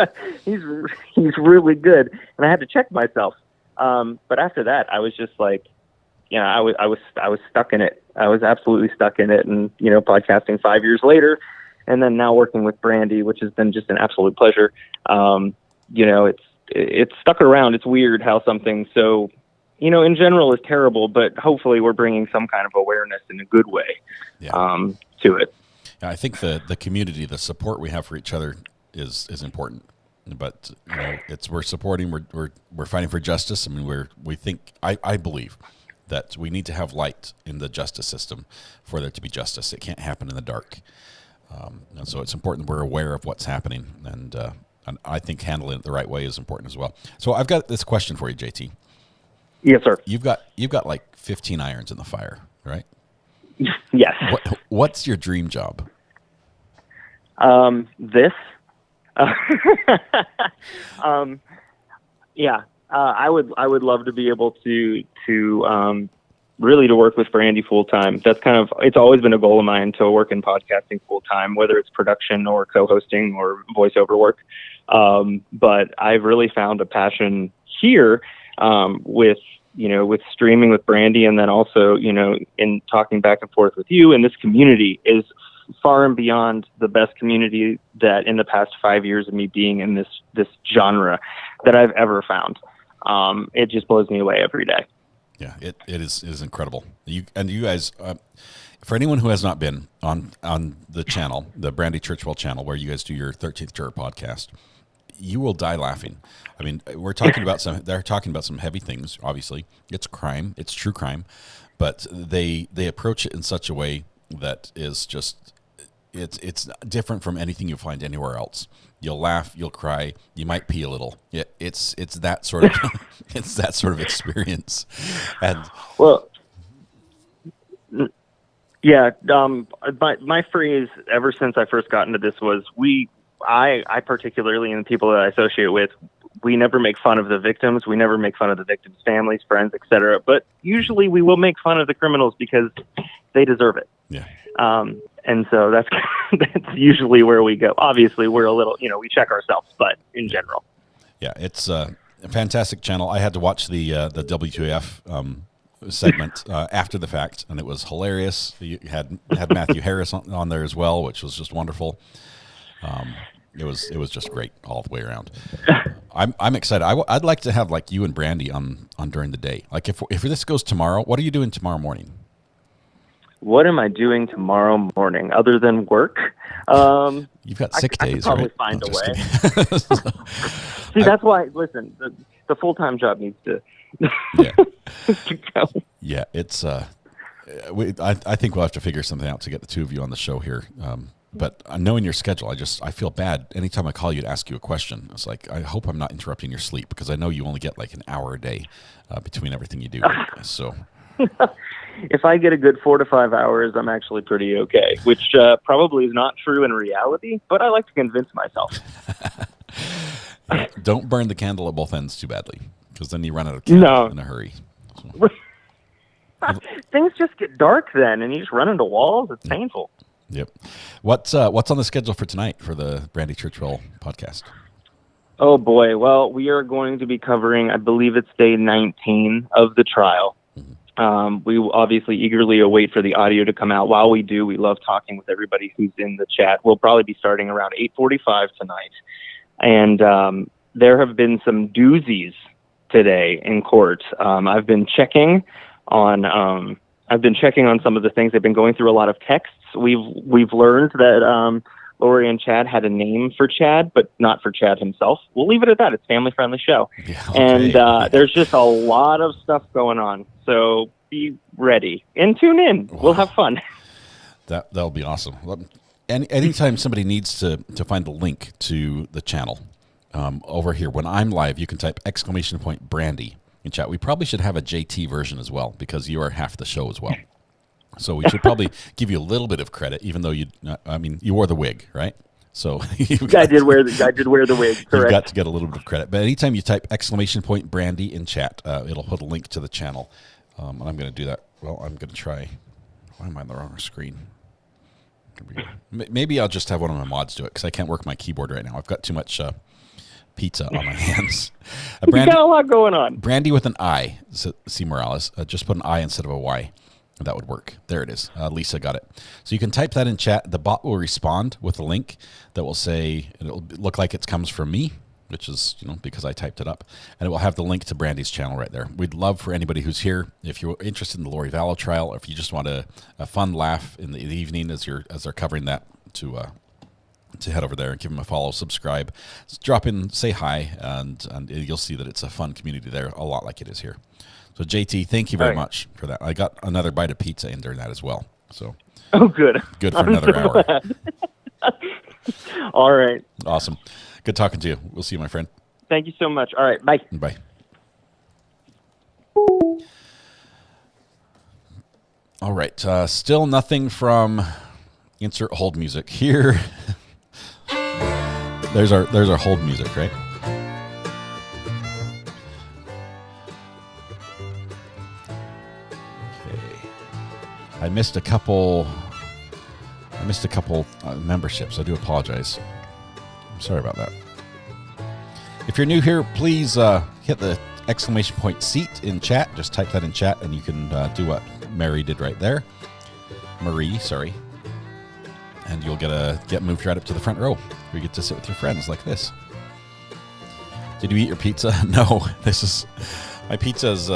he's really good, and I had to check myself. But after that, I was just like, I was stuck in it. I was absolutely stuck in it, and podcasting 5 years later, and then now working with Brandy, which has been just an absolute pleasure. It's stuck around. It's weird how something so, in general is terrible, but hopefully we're bringing some kind of awareness in a good way to it. Yeah, I think the community, the support we have for each other is important, but we're supporting, we're fighting for justice. I mean, I believe that we need to have light in the justice system for there to be justice. It can't happen in the dark, and so it's important we're aware of what's happening, and I think handling it the right way is important as well. So I've got this question for you, JT. Yes, sir. You've got like 15 irons in the fire, right? Yes. What's your dream job? This. I would love to be able to really to work with Brandy full time. That's it's always been a goal of mine to work in podcasting full time, whether it's production or co-hosting or voiceover work. But I've really found a passion here, with streaming with Brandy, and then also, in talking back and forth with you, and this community is far and beyond the best community that in the past 5 years of me being in this genre that I've ever found. It just blows me away every day. Yeah, it is incredible. You guys, for anyone who has not been on the channel, the Brandy Churchwell channel, where you guys do your 13th Juror podcast, you will die laughing. I mean, they're talking about some heavy things. Obviously, it's crime, it's true crime, but they approach it in such a way that is just, it's different from anything you'll find anywhere else. You'll laugh, you'll cry, you might pee a little. It's that sort of it's that sort of experience. And well, yeah, my phrase ever since I first got into this was I particularly, and the people that I associate with, we never make fun of the victims. We never make fun of the victims' families, friends, etc. But usually we will make fun of the criminals because they deserve it. Yeah. And so that's usually where we go. Obviously, we're a little, we check ourselves, but in general. Yeah, it's a fantastic channel. I had to watch the WTF segment after the fact, and it was hilarious. You had Matthew Harris on there as well, which was just wonderful. It was just great all the way around. I'm excited. I'd like to have like you and Brandy on during the day. Like if this goes tomorrow, what are you doing tomorrow morning? what am I doing tomorrow morning other than work? You've got sick I days, could probably right? find No, a just way. kidding. See, that's why. Listen, the full-time job needs to. Yeah. to go. Yeah, it's. I think we'll have to figure something out to get the two of you on the show here. But knowing your schedule, I feel bad. Anytime I call you to ask you a question, it's like, I hope I'm not interrupting your sleep, because I know you only get like an hour a day between everything you do. So. If I get a good 4 to 5 hours, I'm actually pretty okay, which probably is not true in reality, but I like to convince myself. Yeah, don't burn the candle at both ends too badly, because then you run out of candle in a hurry. So. Things just get dark then, and you just run into walls. It's painful. Yep. What's on the schedule for tonight for the Brandy Churchwell podcast? Oh, boy. Well, we are going to be covering, I believe it's day 19 of the trial. We will obviously eagerly await for the audio to come out. While we do, we love talking with everybody who's in the chat. We'll probably be starting around 8:45 tonight. And there have been some doozies today in court. I've been checking on some of the things. They've been going through a lot of texts. We've learned that Lori and Chad had a name for Chad, but not for Chad himself. We'll leave it at that. It's a family-friendly show. Yeah, okay. And there's just a lot of stuff going on. So be ready and tune in. Wow. We'll have fun. That'll be awesome. Anytime somebody needs to find the link to the channel over here, when I'm live, you can type !Brandy in chat. We probably should have a JT version as well, because you are half the show as well. So we should probably give you a little bit of credit, even though you wore the wig, right? So I did wear the wig. Correct. You've got to get a little bit of credit. But anytime you type !Brandy in chat, it'll put a link to the channel. And I'm going to do that. Well, I'm going to try. Why am I on the wrong screen? Maybe I'll just have one of my mods do it, because I can't work my keyboard right now. I've got too much pizza on my hands. You got a lot going on. Brandy with an I, C. Morales. Just put an I instead of a Y. That would work. There it is. Lisa got it. So you can type that in chat. The bot will respond with a link that will say, it'll look like it comes from me, which is, because I typed it up. And it will have the link to Brandy's channel right there. We'd love for anybody who's here, if you're interested in the Lori Vallow trial, or if you just want a fun laugh in the evening as they're covering that, to head over there and give them a follow, subscribe, drop in, say hi, and you'll see that it's a fun community there, a lot like it is here. So JT, thank you very much for that. I got another bite of pizza in during that as well. So good. Good for another hour. All right. Awesome. Good talking to you. We'll see you, my friend. Thank you so much. All right. Bye. Bye. All right. Still nothing from insert hold music here. There's our hold music, right? I missed a couple memberships. I do apologize. I'm sorry about that. If you're new here, please hit the !seat in chat. Just type that in chat, and you can do what Mary did right there. Marie, sorry. And you'll get moved right up to the front row. You get to sit with your friends like this. Did you eat your pizza? No. My pizza's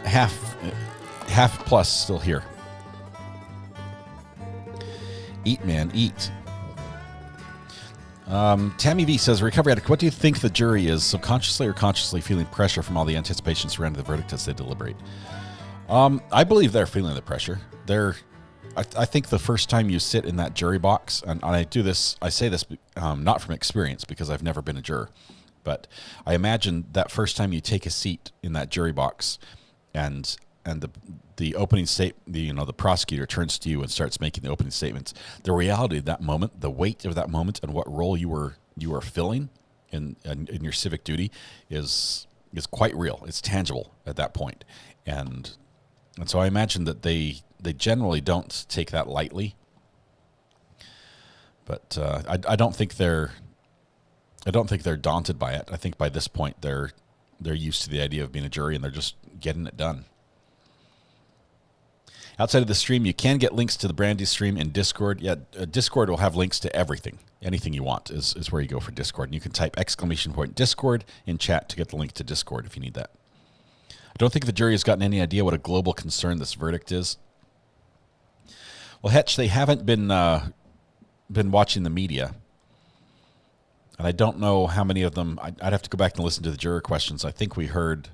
half plus still here. Eat, man, eat. Tammy V says, Recovery Addict, what do you think the jury is subconsciously or consciously feeling pressure from all the anticipation surrounding the verdict as they deliberate? I believe they're feeling the pressure. I think the first time you sit in that jury box, and I say this not from experience because I've never been a juror, but I imagine that first time you take a seat in that jury box and the opening the prosecutor turns to you and starts making the opening statements. The reality of that moment, the weight of that moment, and what role you were filling in your civic duty is quite real. It's tangible at that point, and so I imagine that they generally don't take that lightly. But I don't think they're daunted by it. I think by this point they're used to the idea of being a jury, and they're just getting it done. Outside of the stream, you can get links to the Brandy stream in Discord. Yeah, Discord will have links to everything. Anything you want is where you go for Discord. And you can type !Discord in chat to get the link to Discord if you need that. I don't think the jury has gotten any idea what a global concern this verdict is. Well, Hetch, they haven't been watching the media. And I don't know how many of them. I'd have to go back and listen to the juror questions. I think we heard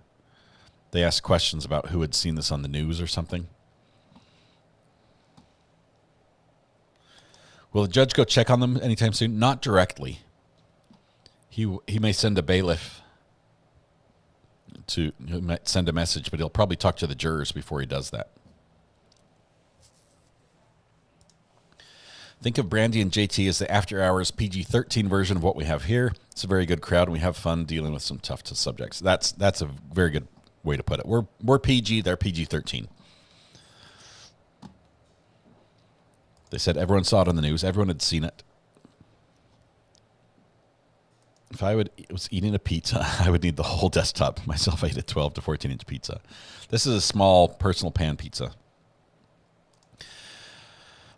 they asked questions about who had seen this on the news or something. Will the judge go check on them anytime soon? Not directly. He may send a bailiff he might send a message, but he'll probably talk to the jurors before he does that. Think of Brandy and JT as the after-hours PG-13 version of what we have here. It's a very good crowd, and we have fun dealing with some tough subjects. That's a very good way to put it. We're PG, they're PG-13. They said everyone saw it on the news. Everyone had seen it. If I was eating a pizza, I would need the whole desktop. Myself, I ate a 12 to 14-inch pizza. This is a small personal pan pizza.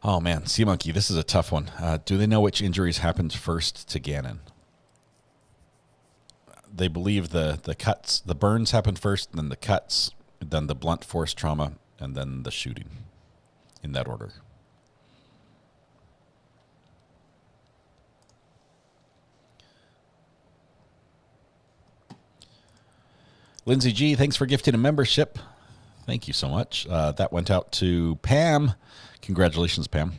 Oh, man. Sea Monkey, this is a tough one. Do they know which injuries happened first to Gannon? They believe the cuts, the burns happened first, then the cuts, then the blunt force trauma, and then the shooting, in that order. Lindsay G, thanks for gifting a membership. Thank you so much. That went out to Pam. Congratulations, Pam.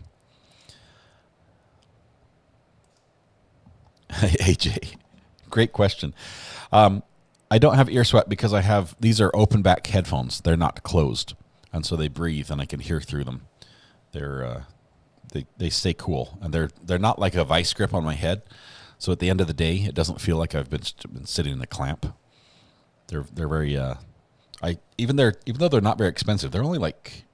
AJ, great question. I don't have ear sweat because these are open back headphones. They're not closed, and so they breathe, and I can hear through them. They stay cool, and they're not like a vice grip on my head. So at the end of the day, it doesn't feel like I've been sitting in a clamp. They're very even though they're not very expensive, they're only like,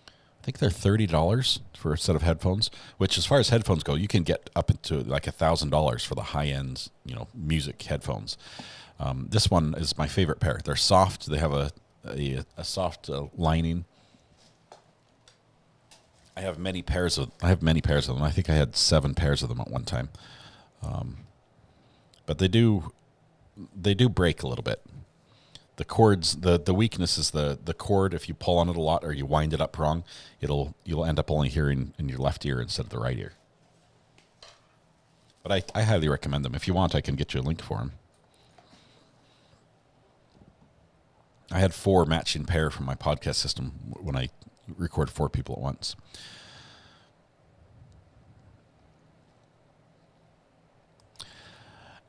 I think they're $30 for a set of headphones, which as far as headphones go, you can get up into like $1,000 for the high end, music headphones. This one is my favorite pair. They're soft. They have a soft lining. I have many pairs of them. I think I had 7 pairs of them at one time. But they do break a little bit. The cords, the weakness is the cord. If you pull on it a lot or you wind it up wrong, you'll end up only hearing in your left ear instead of the right ear. But I highly recommend them. If you want, I can get you a link for them. I had 4 matching pair from my podcast system when I record 4 people at once.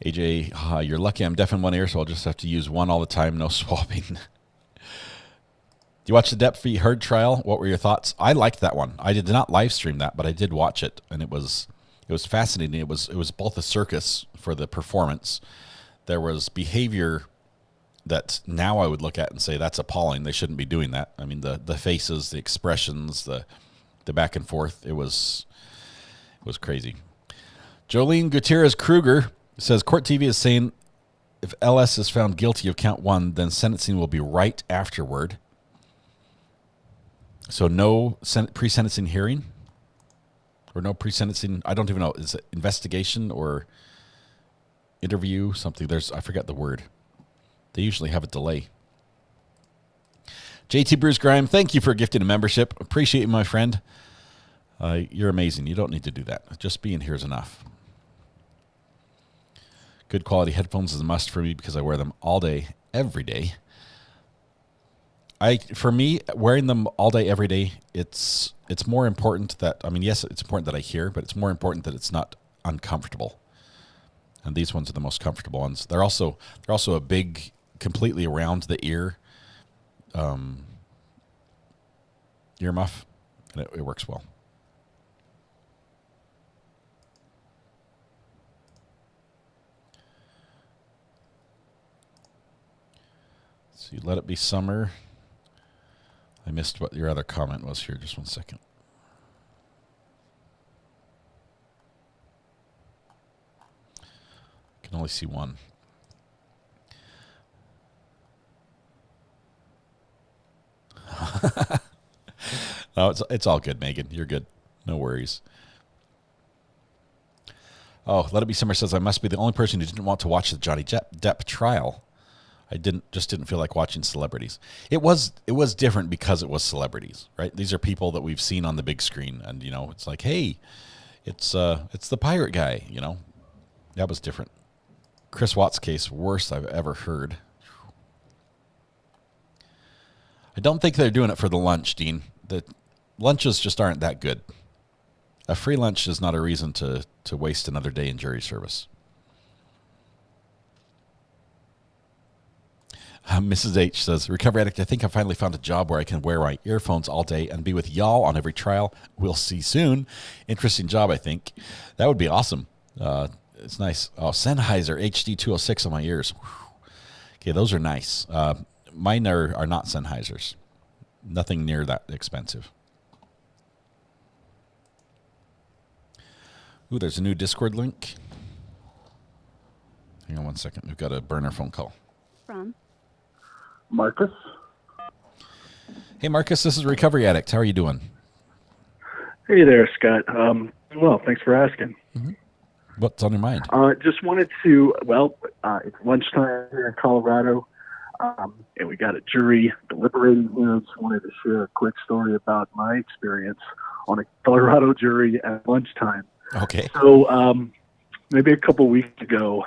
AJ, you're lucky I'm deaf in one ear, so I'll just have to use one all the time, no swapping. Do you watch the Depth v. Heard trial? What were your thoughts? I liked that one. I did not live stream that, but I did watch it, and it was fascinating. It was both a circus for the performance. There was behavior that now I would look at and say that's appalling. They shouldn't be doing that. I mean, the faces, the expressions, the back and forth. It was crazy. Jolene Gutierrez Kruger says Court TV is saying if LS is found guilty of count 1, then sentencing will be right afterward. So no pre-sentencing hearing or no pre-sentencing. I don't even know. Is it investigation or interview? Something. I forget the word. They usually have a delay. JT Bruce Grime, thank you for gifting a membership. Appreciate you, my friend. You're amazing. You don't need to do that. Just being here is enough. Good quality headphones is a must for me because I wear them all day, every day. For me, wearing them all day, every day, it's more important that, yes, it's important that I hear, but it's more important that it's not uncomfortable. And these ones are the most comfortable ones. They're also a big, completely around the ear earmuff, and it works well. So you let it be summer. I missed what your other comment was here. Just one second. I can only see one. No, it's all good, Megan. You're good. No worries. Oh, Let It Be Summer says, I must be the only person who didn't want to watch the Johnny Depp trial. I didn't feel like watching celebrities. It was different because it was celebrities, right? These are people that we've seen on the big screen, and it's like, hey, it's the pirate guy, That was different. Chris Watts case, worst I've ever heard. I don't think they're doing it for the lunch, Dean. The lunches just aren't that good. A free lunch is not a reason to waste another day in jury service. Mrs. H says, Recovery Addict, I think I finally found a job where I can wear my earphones all day and be with y'all on every trial. We'll see soon. Interesting job, I think. That would be awesome. It's nice. Oh, Sennheiser HD 206 on my ears. Whew. Okay, those are nice. Mine are not Sennheisers. Nothing near that expensive. Ooh, there's a new Discord link. Hang on one second. We've got a burner phone call. From Marcus. Hey, Marcus, this is Recovery Addict. How are you doing? Hey there, Scott. Well, thanks for asking. Mm-hmm. What's on your mind? Just wanted to, it's lunchtime here in Colorado, and we got a jury deliberating here. Just wanted to share a quick story about my experience on a Colorado jury at lunchtime. Okay. So maybe a couple weeks ago,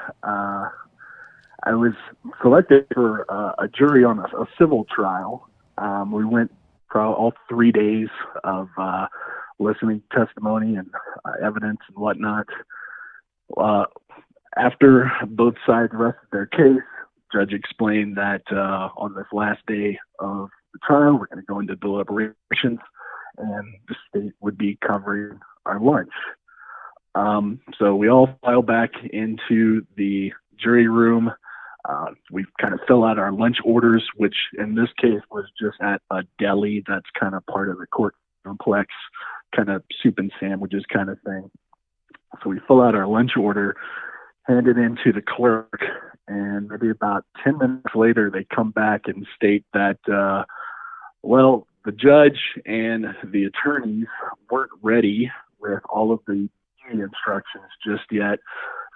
I was selected for a jury on a civil trial. We went for all 3 days of listening testimony and evidence and whatnot. After both sides rested their case, judge explained that on this last day of the trial, we're going to go into deliberations, and the state would be covering our lunch. So we all file back into the jury room. We kind of fill out our lunch orders, which in this case was just at a deli that's kind of part of the court complex, kind of soup and sandwiches kind of thing. So we fill out our lunch order, hand it in to the clerk, and maybe about 10 minutes later, they come back and state that, the judge and the attorneys weren't ready with all of the instructions just yet.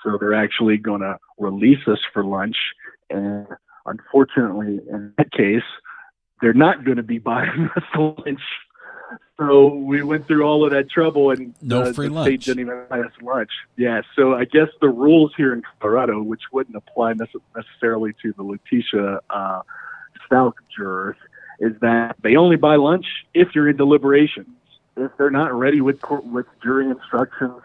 So they're actually going to release us for lunch. And unfortunately, in that case, they're not going to be buying us lunch. So we went through all of that trouble, and no free the lunch. state didn't even buy us lunch. Yeah, so I guess the rules here in Colorado, which wouldn't apply necessarily to the Letecia Stauch jurors, is that they only buy lunch if you're in deliberations. If they're not ready with jury instructions,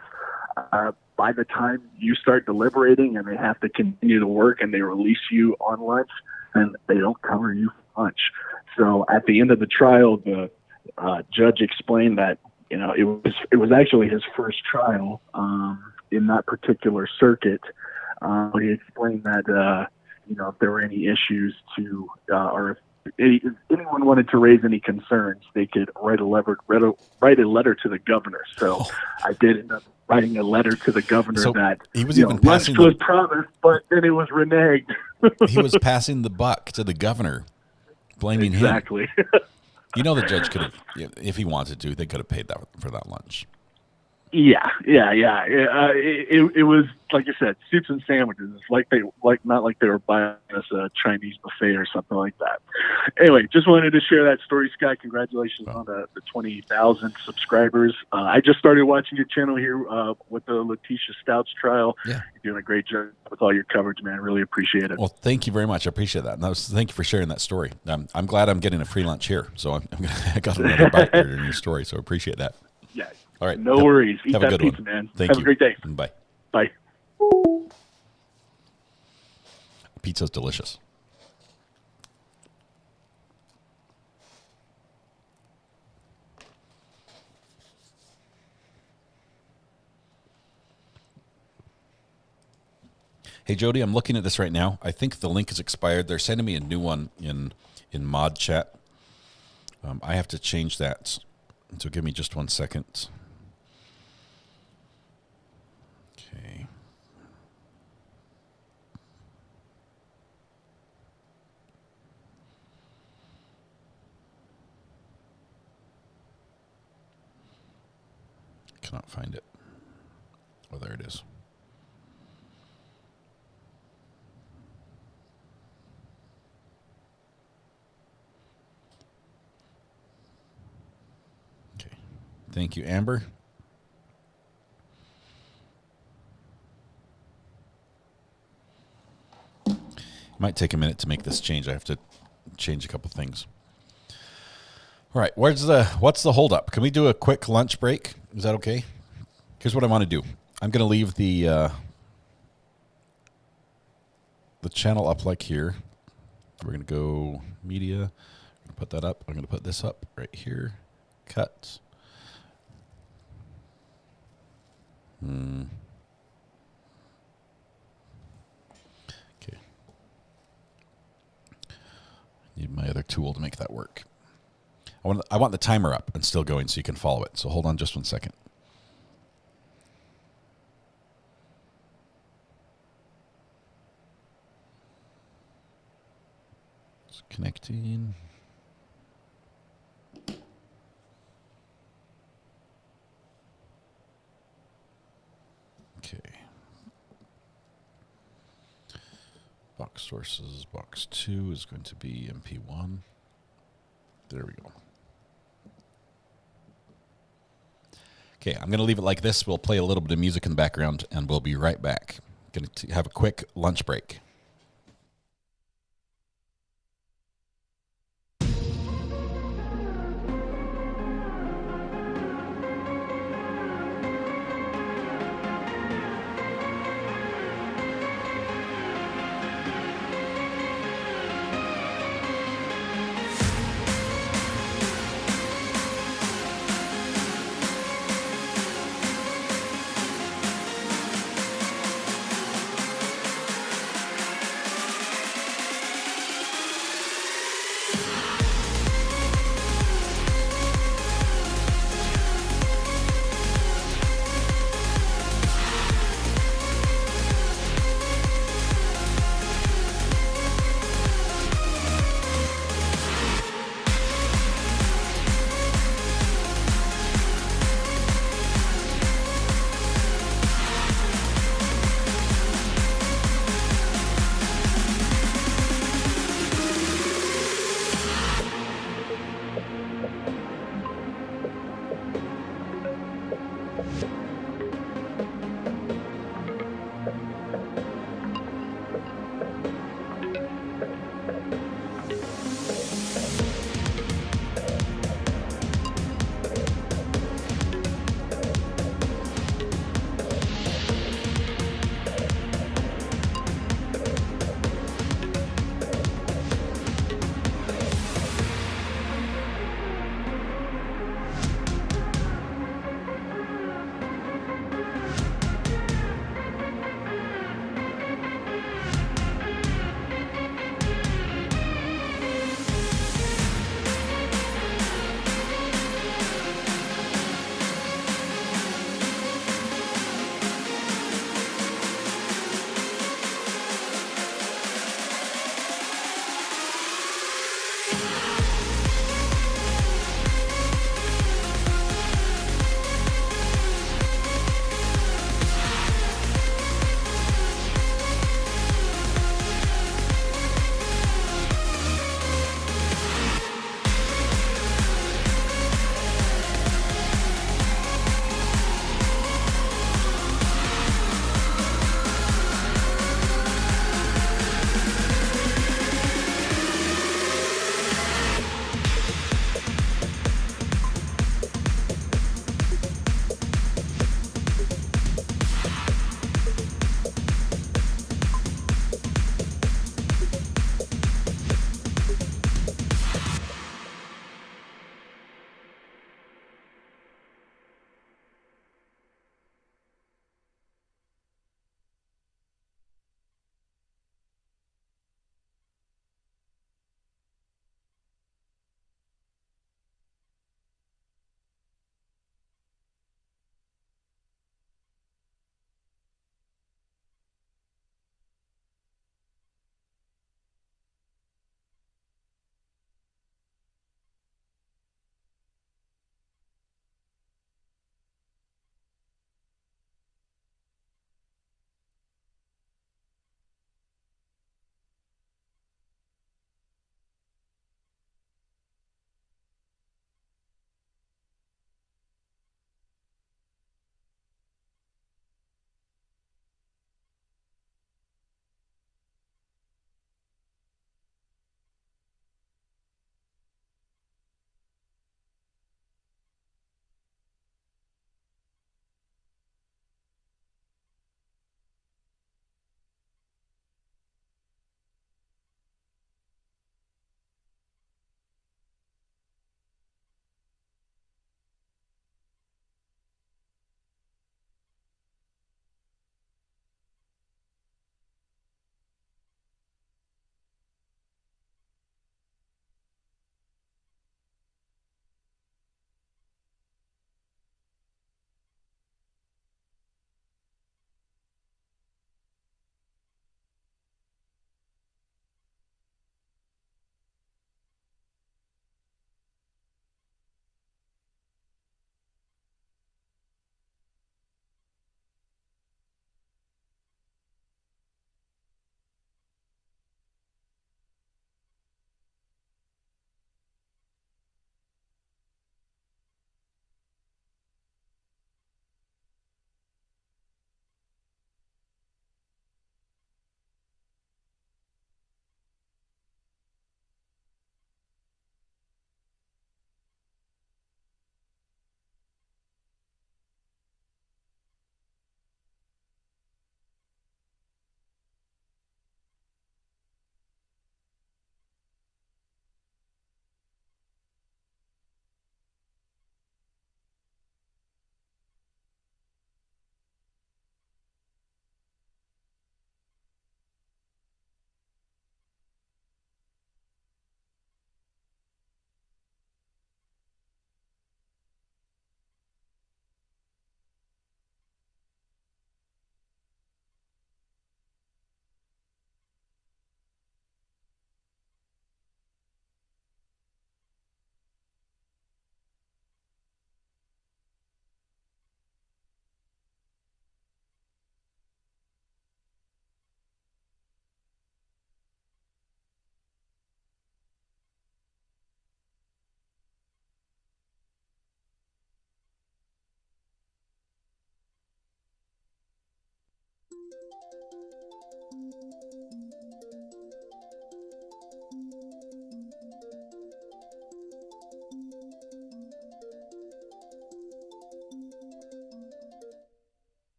by the time you start deliberating and they have to continue to work and they release you on lunch, then they don't cover you for lunch. So at the end of the trial, the judge explained that it was actually his first trial in that particular circuit. He explained that if there were any issues or if anyone wanted to raise any concerns, they could write a letter to the governor. So I did end up writing a letter to the governor that he was even passing lunch was promised, but then it was reneged. He was passing the buck to the governor, blaming him. Exactly. The judge could have, if he wanted to, they could have paid that for that lunch. Yeah. It was, like you said, soups and sandwiches. It's not like they were buying us a Chinese buffet or something like that. Anyway, just wanted to share that story, Scott. Congratulations on the 20,000 subscribers. I just started watching your channel here with the Letecia Stauch trial. Yeah. You're doing a great job with all your coverage, man. Really appreciate it. Well, thank you very much. I appreciate that. And thank you for sharing that story. I'm glad I'm getting a free lunch here. So I got another bite here in your story. So appreciate that. Yeah. All right. No worries. Eat have that a good pizza, one. man. Thank Have you. a great day. Bye. Bye. Pizza's delicious. Hey, Jody, I'm looking at this right now. I think the link has expired. They're sending me a new one in mod chat. I have to change that. So give me just 1 second. Okay. Cannot find it. Oh, there it is. Thank you, Amber. It might take a minute to make this change. I have to change a couple things. All right, what's the holdup? Can we do a quick lunch break? Is that okay? Here's what I want to do. I'm going to leave the channel up like here. We're going to go media. I'm going to put that up. I'm going to put this up right here. Cut. Okay. Need my other tool to make that work. I want the timer up and still going so you can follow it. So hold on just 1 second. It's connecting. Okay. Box sources, box 2 is going to be MP1. There we go. Okay, I'm going to leave it like this. We'll play a little bit of music in the background, and we'll be right back. Going to have a quick lunch break.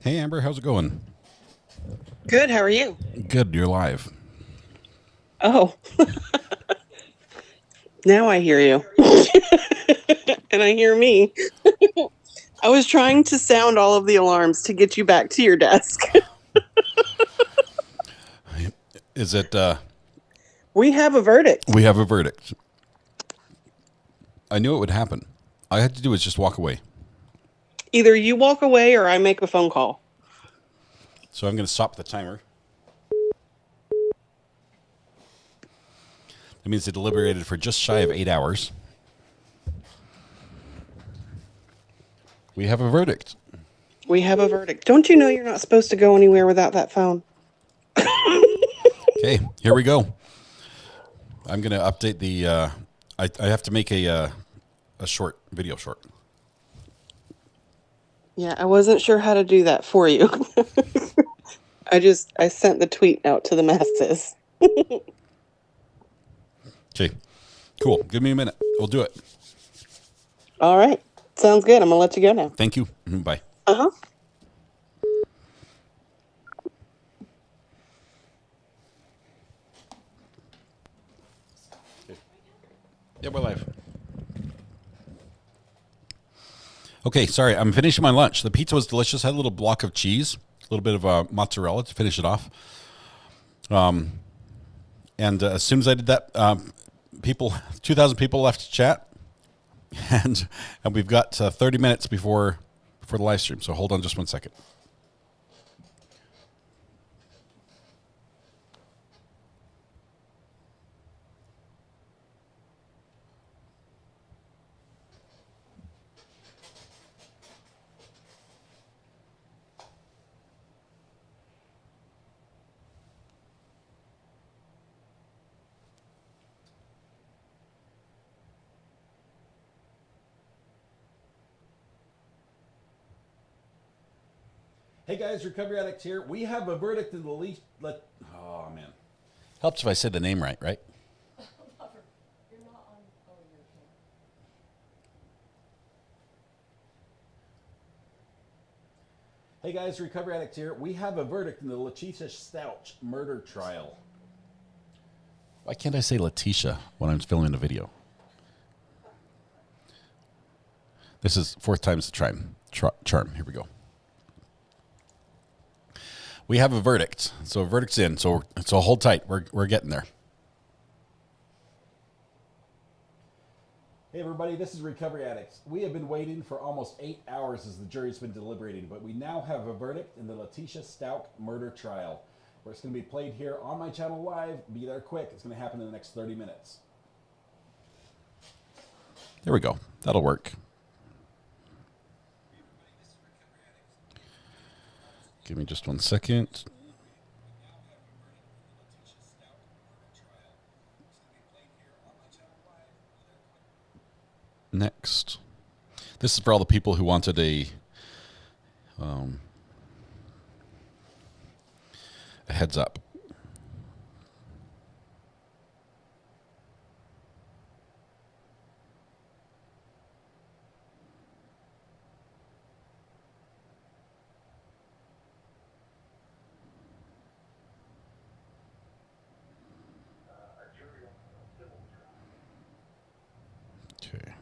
Hey, Amber, how's it going? Good. How are you? Good. You're live. Oh, now I hear you. And I hear me. I was trying to sound all of the alarms to get you back to your desk. Is it? We have a verdict. We have a verdict. I knew it would happen. All I had to do was just walk away. Either you walk away or I make a phone call. So I'm going to stop the timer. That means they deliberated for just shy of 8 hours. We have a verdict. We have a verdict. Don't you know you're not supposed to go anywhere without that phone? Okay, here we go. I'm going to update the... I have to make a short, video short. Yeah, I wasn't sure how to do that for you. I sent the tweet out to the masses. Okay, cool. Give me a minute. We'll do it. All right. Sounds good. I'm going to let you go now. Thank you. Bye. Uh-huh. Yeah, we're live. Okay, sorry. I'm finishing my lunch. The pizza was delicious. Had a little block of cheese, a little bit of mozzarella to finish it off. And as soon as I did that, 2,000 people left to chat, and we've got 30 minutes before the live stream. So hold on just 1 second. Hey guys, Recovery Addicts here. We have a verdict in the least. Oh man, helps if I said the name right, right? Hey guys, Recovery Addicts here. We have a verdict in the Letecia Stauch murder trial. Why can't I say Letecia when I'm filming a video? This is fourth time's the charm. Here we go. We have a verdict. So a verdict's in. So hold tight. We're getting there. Hey everybody, this is Recovery Addicts. We have been waiting for almost 8 hours as the jury's been deliberating, but we now have a verdict in the Letecia Stauch murder trial, where it's going to be played here on my channel live. Be there quick. It's going to happen in the next 30 minutes. There we go. That'll work. Give me just 1 second. Next. This is for all the people who wanted a heads up. Okay.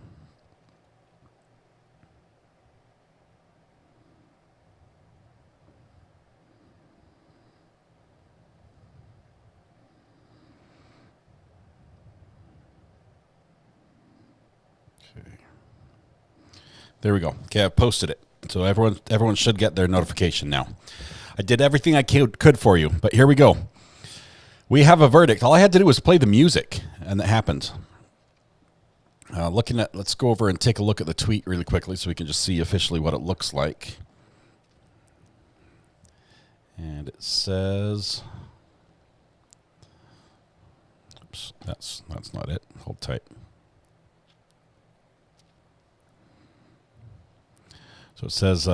There we go. Okay, I've posted it. So everyone should get their notification now. I did everything I could for you, but here we go. We have a verdict. All I had to do was play the music, and that happened. Let's go over and take a look at the tweet really quickly so we can just see officially what it looks like. And it says, oops, that's not it. Hold tight. So it says,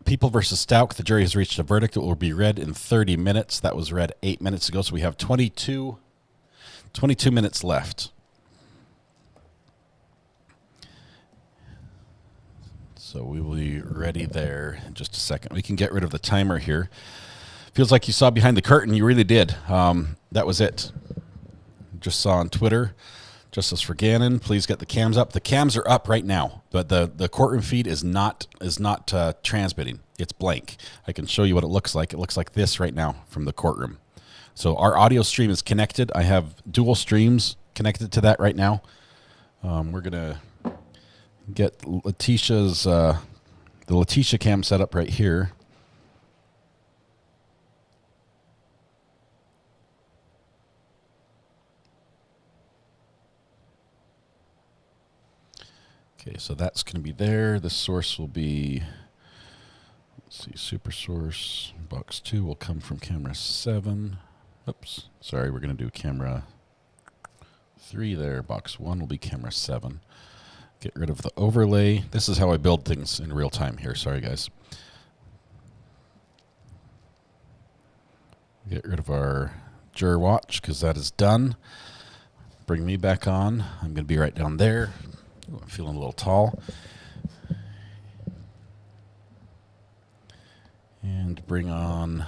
People versus Stauch. The jury has reached a verdict. It will be read in 30 minutes. That was read 8 minutes ago. So we have 22 minutes left. So we will be ready there in just a second. We can get rid of the timer here. Feels like you saw behind the curtain. You really did. That was it. Just saw on Twitter, Justice for Gannon. Please get the cams up. The cams are up right now, but the courtroom feed is not transmitting. It's blank. I can show you what it looks like. It looks like this right now from the courtroom. So our audio stream is connected. I have dual streams connected to that right now. We're gonna get Letecia's the Letecia cam set up right here. Okay, so that's going to be there. The source will be, let's see, super source. Box 2 will come from camera 7. Oops, sorry, we're going to do camera 3 there. Box 1 will be camera 7. Get rid of the overlay. This is how I build things in real time here. Sorry, guys. Get rid of our juror watch because that is done. Bring me back on. I'm going to be right down there. Ooh, I'm feeling a little tall. And bring on...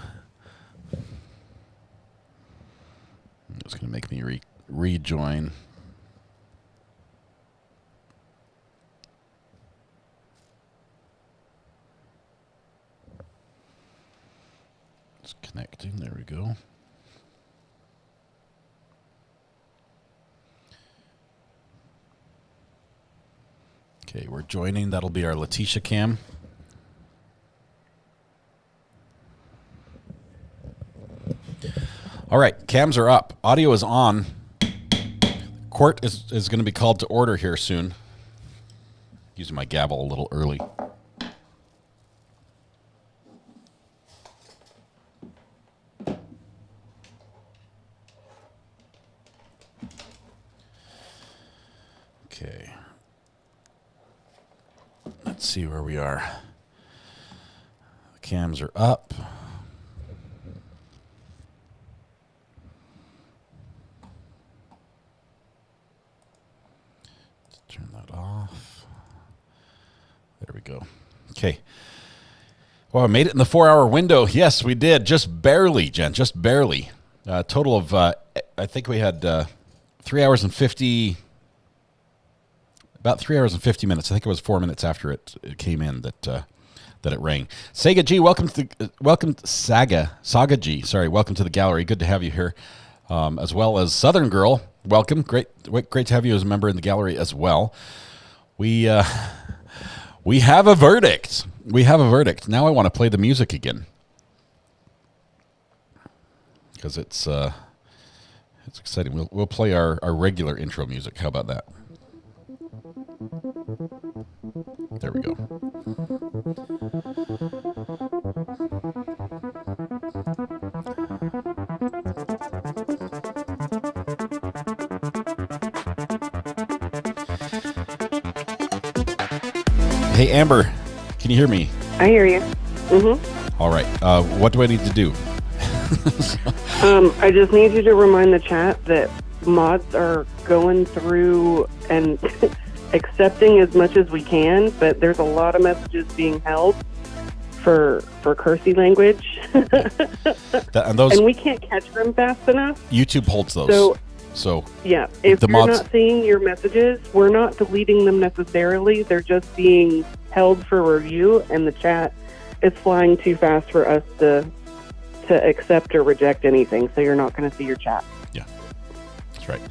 It's going to make me rejoin. It's connecting. There we go. Okay, we're joining. That'll be our Letecia cam. All right, cams are up. Audio is on. Court is going to be called to order here soon. Using my gavel a little early. Okay. Let's see where we are. The cams are up. Let's turn that off. There we go. Okay. Well, I made it in the 4-hour window. Yes, we did. Just barely, Jen. Just barely. Total of, I think we had 3 hours and 50... About 3 hours and 50 minutes. I think it was 4 minutes after it came in that it rang. Saga G, welcome Saga G. Sorry, welcome to the gallery. Good to have you here, as well as Southern Girl. Welcome, great to have you as a member in the gallery as well. We have a verdict. We have a verdict. Now I want to play the music again because it's exciting. We'll play our regular intro music. How about that? There we go. Hey, Amber, can you hear me? I hear you. Mm-hmm. All right. What do I need to do? I just need you to remind the chat that mods are going through and accepting as much as we can, but there's a lot of messages being held for cursey language. And we can't catch them fast enough. YouTube holds those. So yeah, if the you're mods... not seeing your messages, we're not deleting them necessarily. They're just being held for review, and the chat is flying too fast for us to accept or reject anything, so you're not going to see your chat. Yeah, that's right.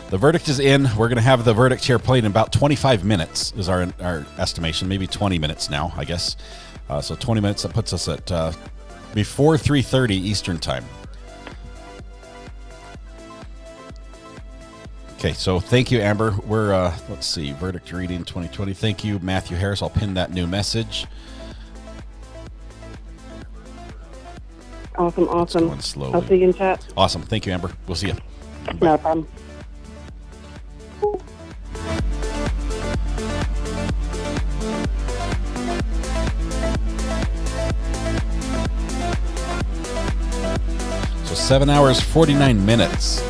The verdict is in. We're going to have the verdict here played in about 25 minutes is our estimation, maybe 20 minutes now, I guess. So 20 minutes, that puts us at before 3:30 Eastern time. Okay, so thank you, Amber. We're, let's see, verdict reading 2020. Thank you, Matthew Harris. I'll pin that new message. Awesome. Going slowly. I'll see you in chat. Awesome. Thank you, Amber. We'll see you. No problem. So 7 hours, 49 minutes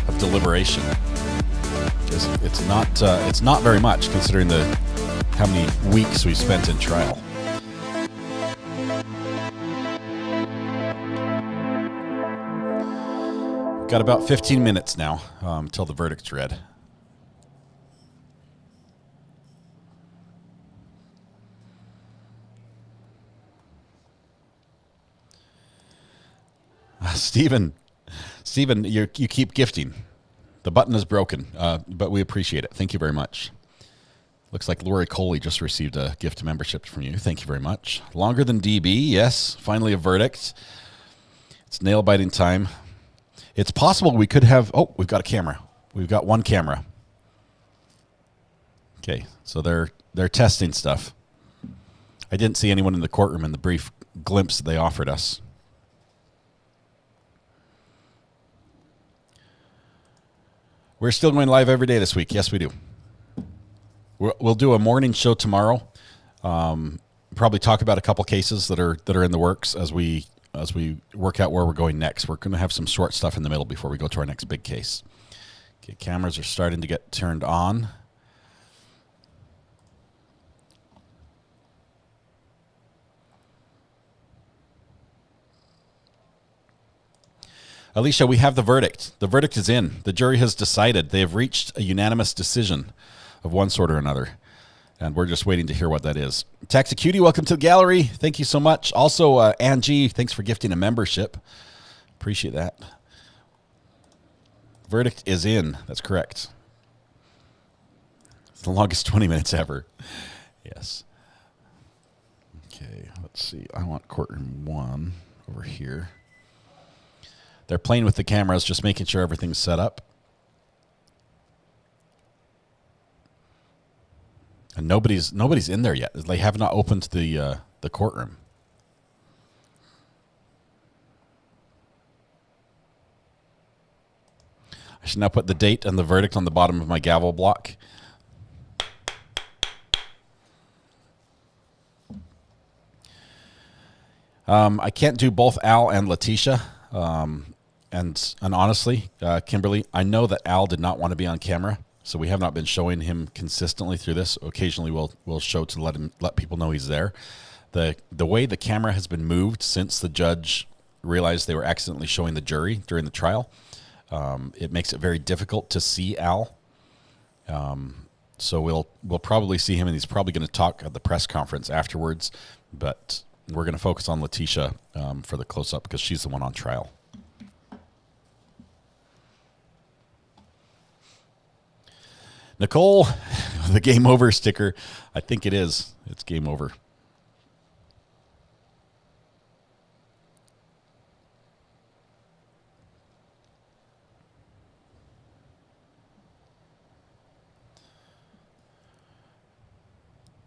of deliberation. It's not very much considering the how many weeks we spent in trial. Got about 15 minutes now until the verdict's read. Stephen, you keep gifting. The button is broken, but we appreciate it. Thank you very much. Looks like Lori Coley just received a gift membership from you. Thank you very much. Longer than DB, yes. Finally a verdict. It's nail-biting time. It's possible we could have... Oh, we've got a camera. We've got one camera. Okay, so they're testing stuff. I didn't see anyone in the courtroom in the brief glimpse that they offered us. We're still going live every day this week. Yes, we do. We'll do a morning show tomorrow. Probably talk about a couple cases that are in the works as we work out where we're going next. We're going to have some short stuff in the middle before we go to our next big case. Okay, cameras are starting to get turned on. Alicia, we have the verdict. The verdict is in. The jury has decided. They have reached a unanimous decision of one sort or another. And we're just waiting to hear what that is. Taxi Cutie, welcome to the gallery. Thank you so much. Also, Angie, thanks for gifting a membership. Appreciate that. Verdict is in. That's correct. It's the longest 20 minutes ever. Yes. Okay, let's see. I want courtroom 1 over here. They're playing with the cameras, just making sure everything's set up. And nobody's in there yet. They have not opened the courtroom. I should now put the date and the verdict on the bottom of my gavel block. I can't do both Al and Letecia. And honestly, Kimberly, I know that Al did not want to be on camera, so we have not been showing him consistently through this. Occasionally, we'll show to let people know he's there. The way the camera has been moved since the judge realized they were accidentally showing the jury during the trial, it makes it very difficult to see Al. So we'll probably see him, and he's probably going to talk at the press conference afterwards. But we're going to focus on Letecia for the close-up because she's the one on trial. Nicole, the game over sticker. I think it is. It's game over.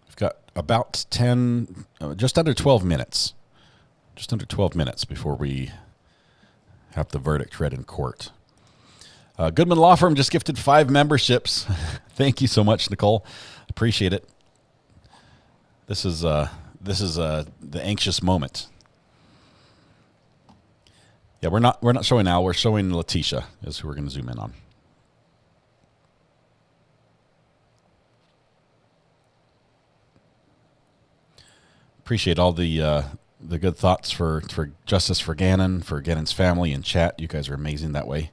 We've got about 10, just under 12 minutes. Just under 12 minutes before we have the verdict read in court. Goodman Law Firm just gifted 5 memberships. Thank you so much, Nicole. Appreciate it. This is the anxious moment. Yeah, we're not showing Al. We're showing Letecia is who we're going to zoom in on. Appreciate all the good thoughts for justice for Gannon, for Gannon's family in chat. You guys are amazing that way.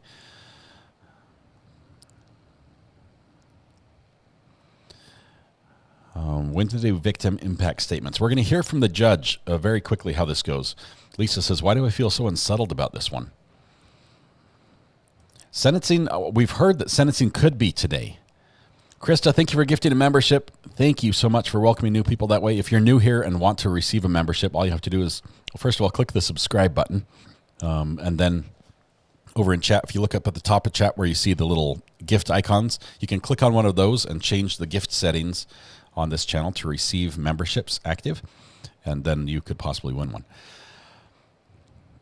When to do victim impact statements. We're going to hear from the judge very quickly how this goes. Lisa says, why do I feel so unsettled about this one? Sentencing, we've heard that sentencing could be today. Krista, thank you for gifting a membership. Thank you so much for welcoming new people that way. If you're new here and want to receive a membership, all you have to do is, well, first of all, click the subscribe button. And then over in chat, if you look up at the top of chat where you see the little gift icons, you can click on one of those and change the gift settings on this channel to receive memberships active, and then you could possibly win one.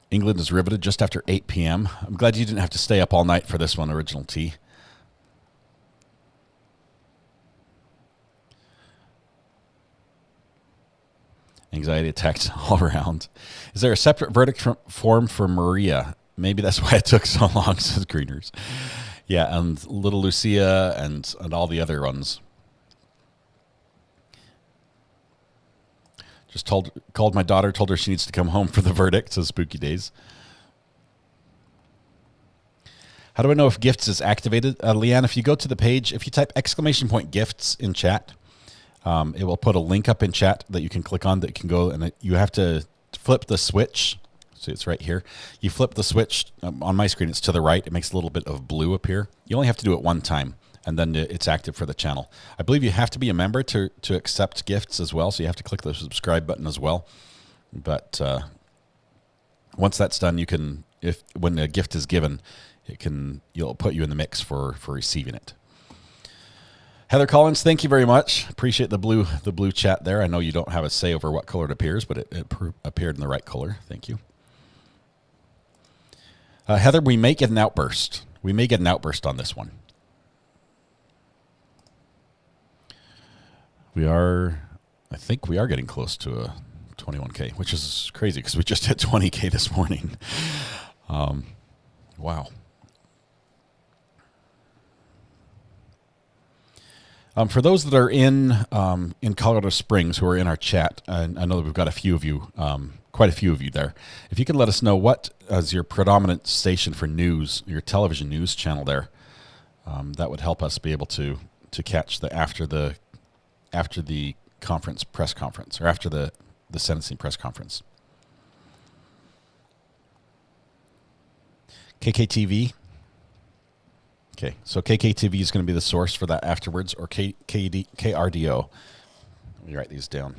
England is riveted just after 8 p.m. I'm glad you didn't have to stay up all night for this one, Original T. Anxiety attacks all around. Is there a separate verdict form for Maria? Maybe that's why it took so long, says Greeners. Yeah, and little Lucia and all the other ones. Just called my daughter, told her she needs to come home for the verdict. So spooky days. How do I know if gifts is activated? Leanne, if you go to the page, if you type !gifts in chat, it will put a link up in chat that you can click on that can go, and you have to flip the switch. See, it's right here. You flip the switch. On my screen, it's to the right. It makes a little bit of blue appear. You only have to do it one time, and then it's active for the channel. I believe you have to be a member to accept gifts as well, so you have to click the subscribe button as well. But once that's done, you can, when a gift is given, you'll put you in the mix for receiving it. Heather Collins, thank you very much. Appreciate the blue chat there. I know you don't have a say over what color it appears, but it appeared in the right color. Thank you. Heather, we may get an outburst. We may get an outburst on this one. I think we are getting close to a 21K, which is crazy because we just hit 20K this morning. Wow. For those that are in Colorado Springs who are in our chat, and I know that we've got a few of you, quite a few of you there. If you could let us know what is your predominant station for news, your television news channel there, that would help us be able to catch after the press conference, or after the sentencing press conference. KKTV. Okay, so KKTV is going to be the source for that afterwards, or KRDO. Let me write these down.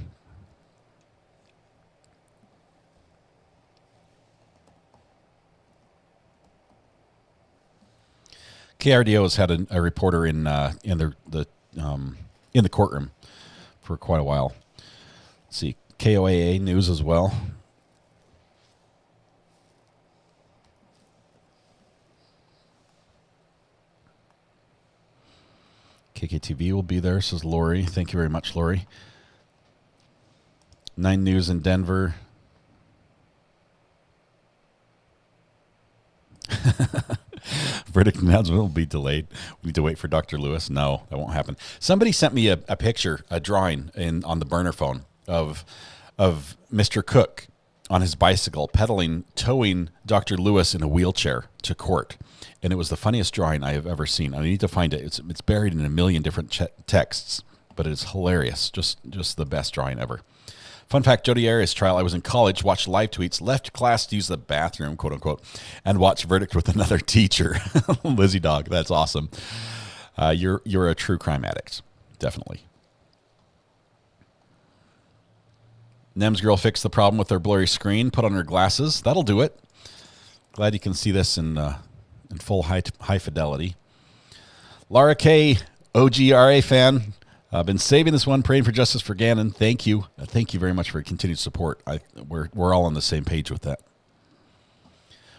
KRDO has had a reporter in the courtroom for quite a while. Let's see, KOAA News as well. KKTV will be there, says Lori. Thank you very much, Lori. 9 News in Denver. Verdict announcement will be delayed. We need to wait for Dr. Lewis. No, that won't happen. Somebody sent me a picture, a drawing on the burner phone of Mr. Cook on his bicycle towing Dr. Lewis in a wheelchair to court. And it was the funniest drawing I have ever seen. I need to find it. It's buried in a million different texts, but it is hilarious. Just the best drawing ever. Fun fact, Jodi Arias trial. I was in college, watched live tweets, left class to use the bathroom, quote unquote, and watched verdict with another teacher. Lizzie Dog, that's awesome. You're a true crime addict, definitely. Nem's girl fixed the problem with her blurry screen, put on her glasses. That'll do it. Glad you can see this in full high fidelity. Laura K, OGRA fan. I've been saving this one, praying for justice for Gannon. Thank you. Thank you very much for your continued support. We're all on the same page with that.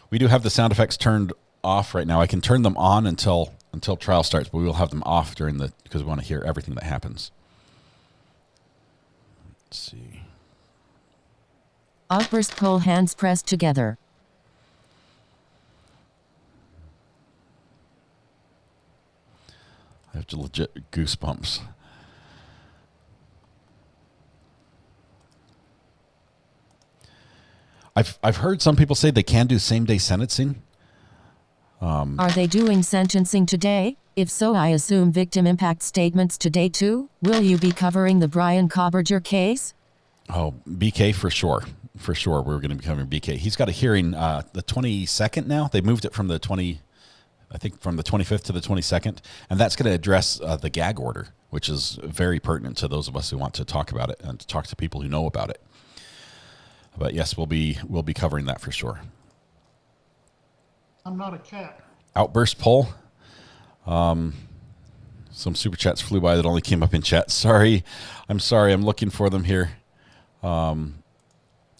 We do have the sound effects turned off right now. I can turn them on until trial starts, but we will have them off because we want to hear everything that happens. Let's see. Outburst poll, hands pressed together. I have legit goosebumps. I've heard some people say they can do same-day sentencing. Are they doing sentencing today? If so, I assume victim impact statements today too? Will you be covering the Brian Cobberger case? Oh, BK for sure. For sure, we're going to be covering BK. He's got a hearing the 22nd now. They moved it from the 25th to the 22nd, and that's going to address the gag order, which is very pertinent to those of us who want to talk about it and to talk to people who know about it. But yes, we'll be covering that for sure. I'm not a cat. Outburst poll. Some super chats flew by that only came up in chat. Sorry. I'm looking for them here.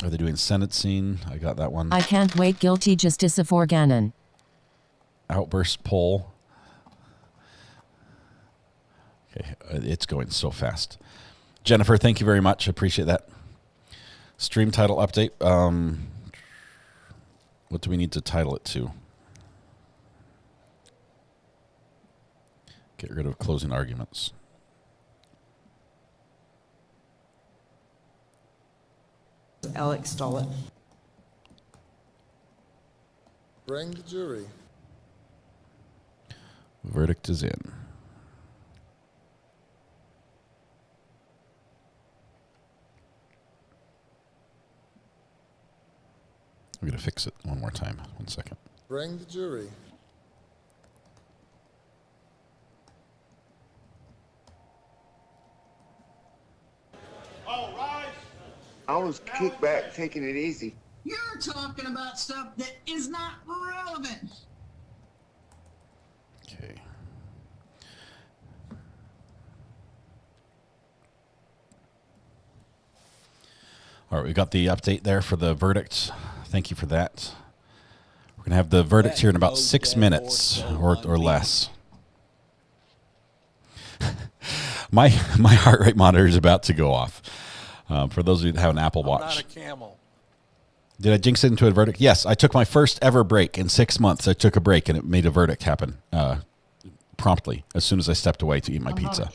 Are they doing sentencing? I got that one. I can't wait. Guilty justice for Gannon. Outburst poll. Okay, it's going so fast. Jennifer, thank you very much. I appreciate that. Stream title update. What do we need to title it to? Get rid of closing arguments. Alex Stollett. Bring the jury. Verdict is in. I'm going to fix it one more time. 1 second. Bring the jury. I was kicked back, taking it easy. You're talking about stuff that is not relevant. Okay. All right, we got the update there for the verdict. Thank you for that. We're going to have the verdict here in about 6 minutes or less. My heart rate monitor is about to go off. For those of you that have an Apple Watch. I'm not a camel. Did I jinx it into a verdict? Yes, I took my first ever break in 6 months. I took a break and it made a verdict happen promptly as soon as I stepped away to eat my pizza.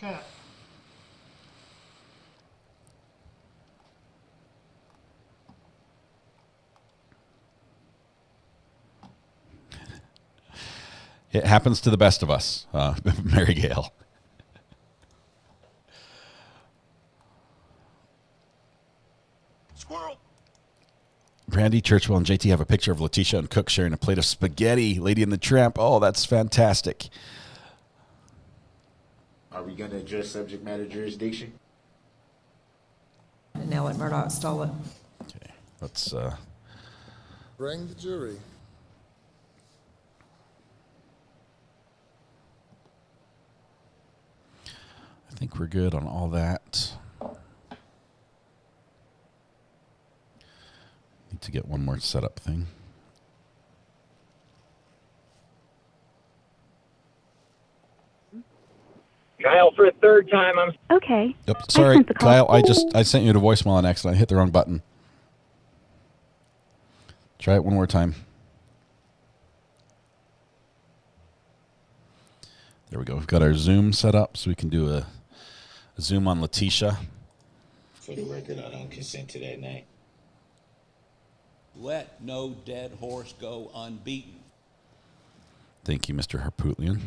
It happens to the best of us, Mary Gale. Squirrel. Brandy, Churchwell, and JT have a picture of Letecia and Cook sharing a plate of spaghetti. Lady and the Tramp. Oh, that's fantastic. Are we going to address subject matter jurisdiction? And Ellen Murdoch Stollett. Okay, let's... Bring the jury. I think we're good on all that. Need to get one more setup thing. Kyle, for a third time, I'm... Okay. Yep, sorry, Kyle, I sent you to voicemail on accident. I hit the wrong button. Try it one more time. There we go. We've got our Zoom set up so we can do a Zoom on Letecia. For the record, I don't consent to that name. Let no dead horse go unbeaten. Thank you, Mr. Harpootlian.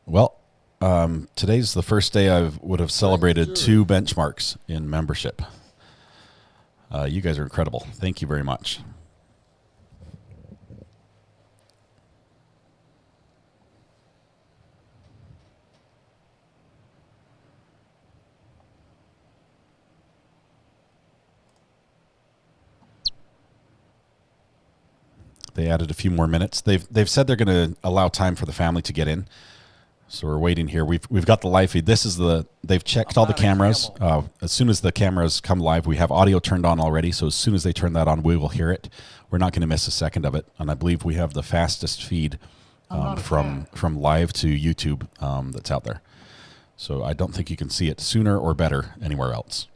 Well, today's the first day I would have celebrated 2 benchmarks in membership. You guys are incredible. Thank you very much. They added a few more minutes. They've said they're going to allow time for the family to get in. So we're waiting here. We've got the live feed. They've checked all the cameras. As soon as the cameras come live, we have audio turned on already. So as soon as they turn that on, we will hear it. We're not going to miss a second of it. And I believe we have the fastest feed from live to YouTube that's out there. So I don't think you can see it sooner or better anywhere else.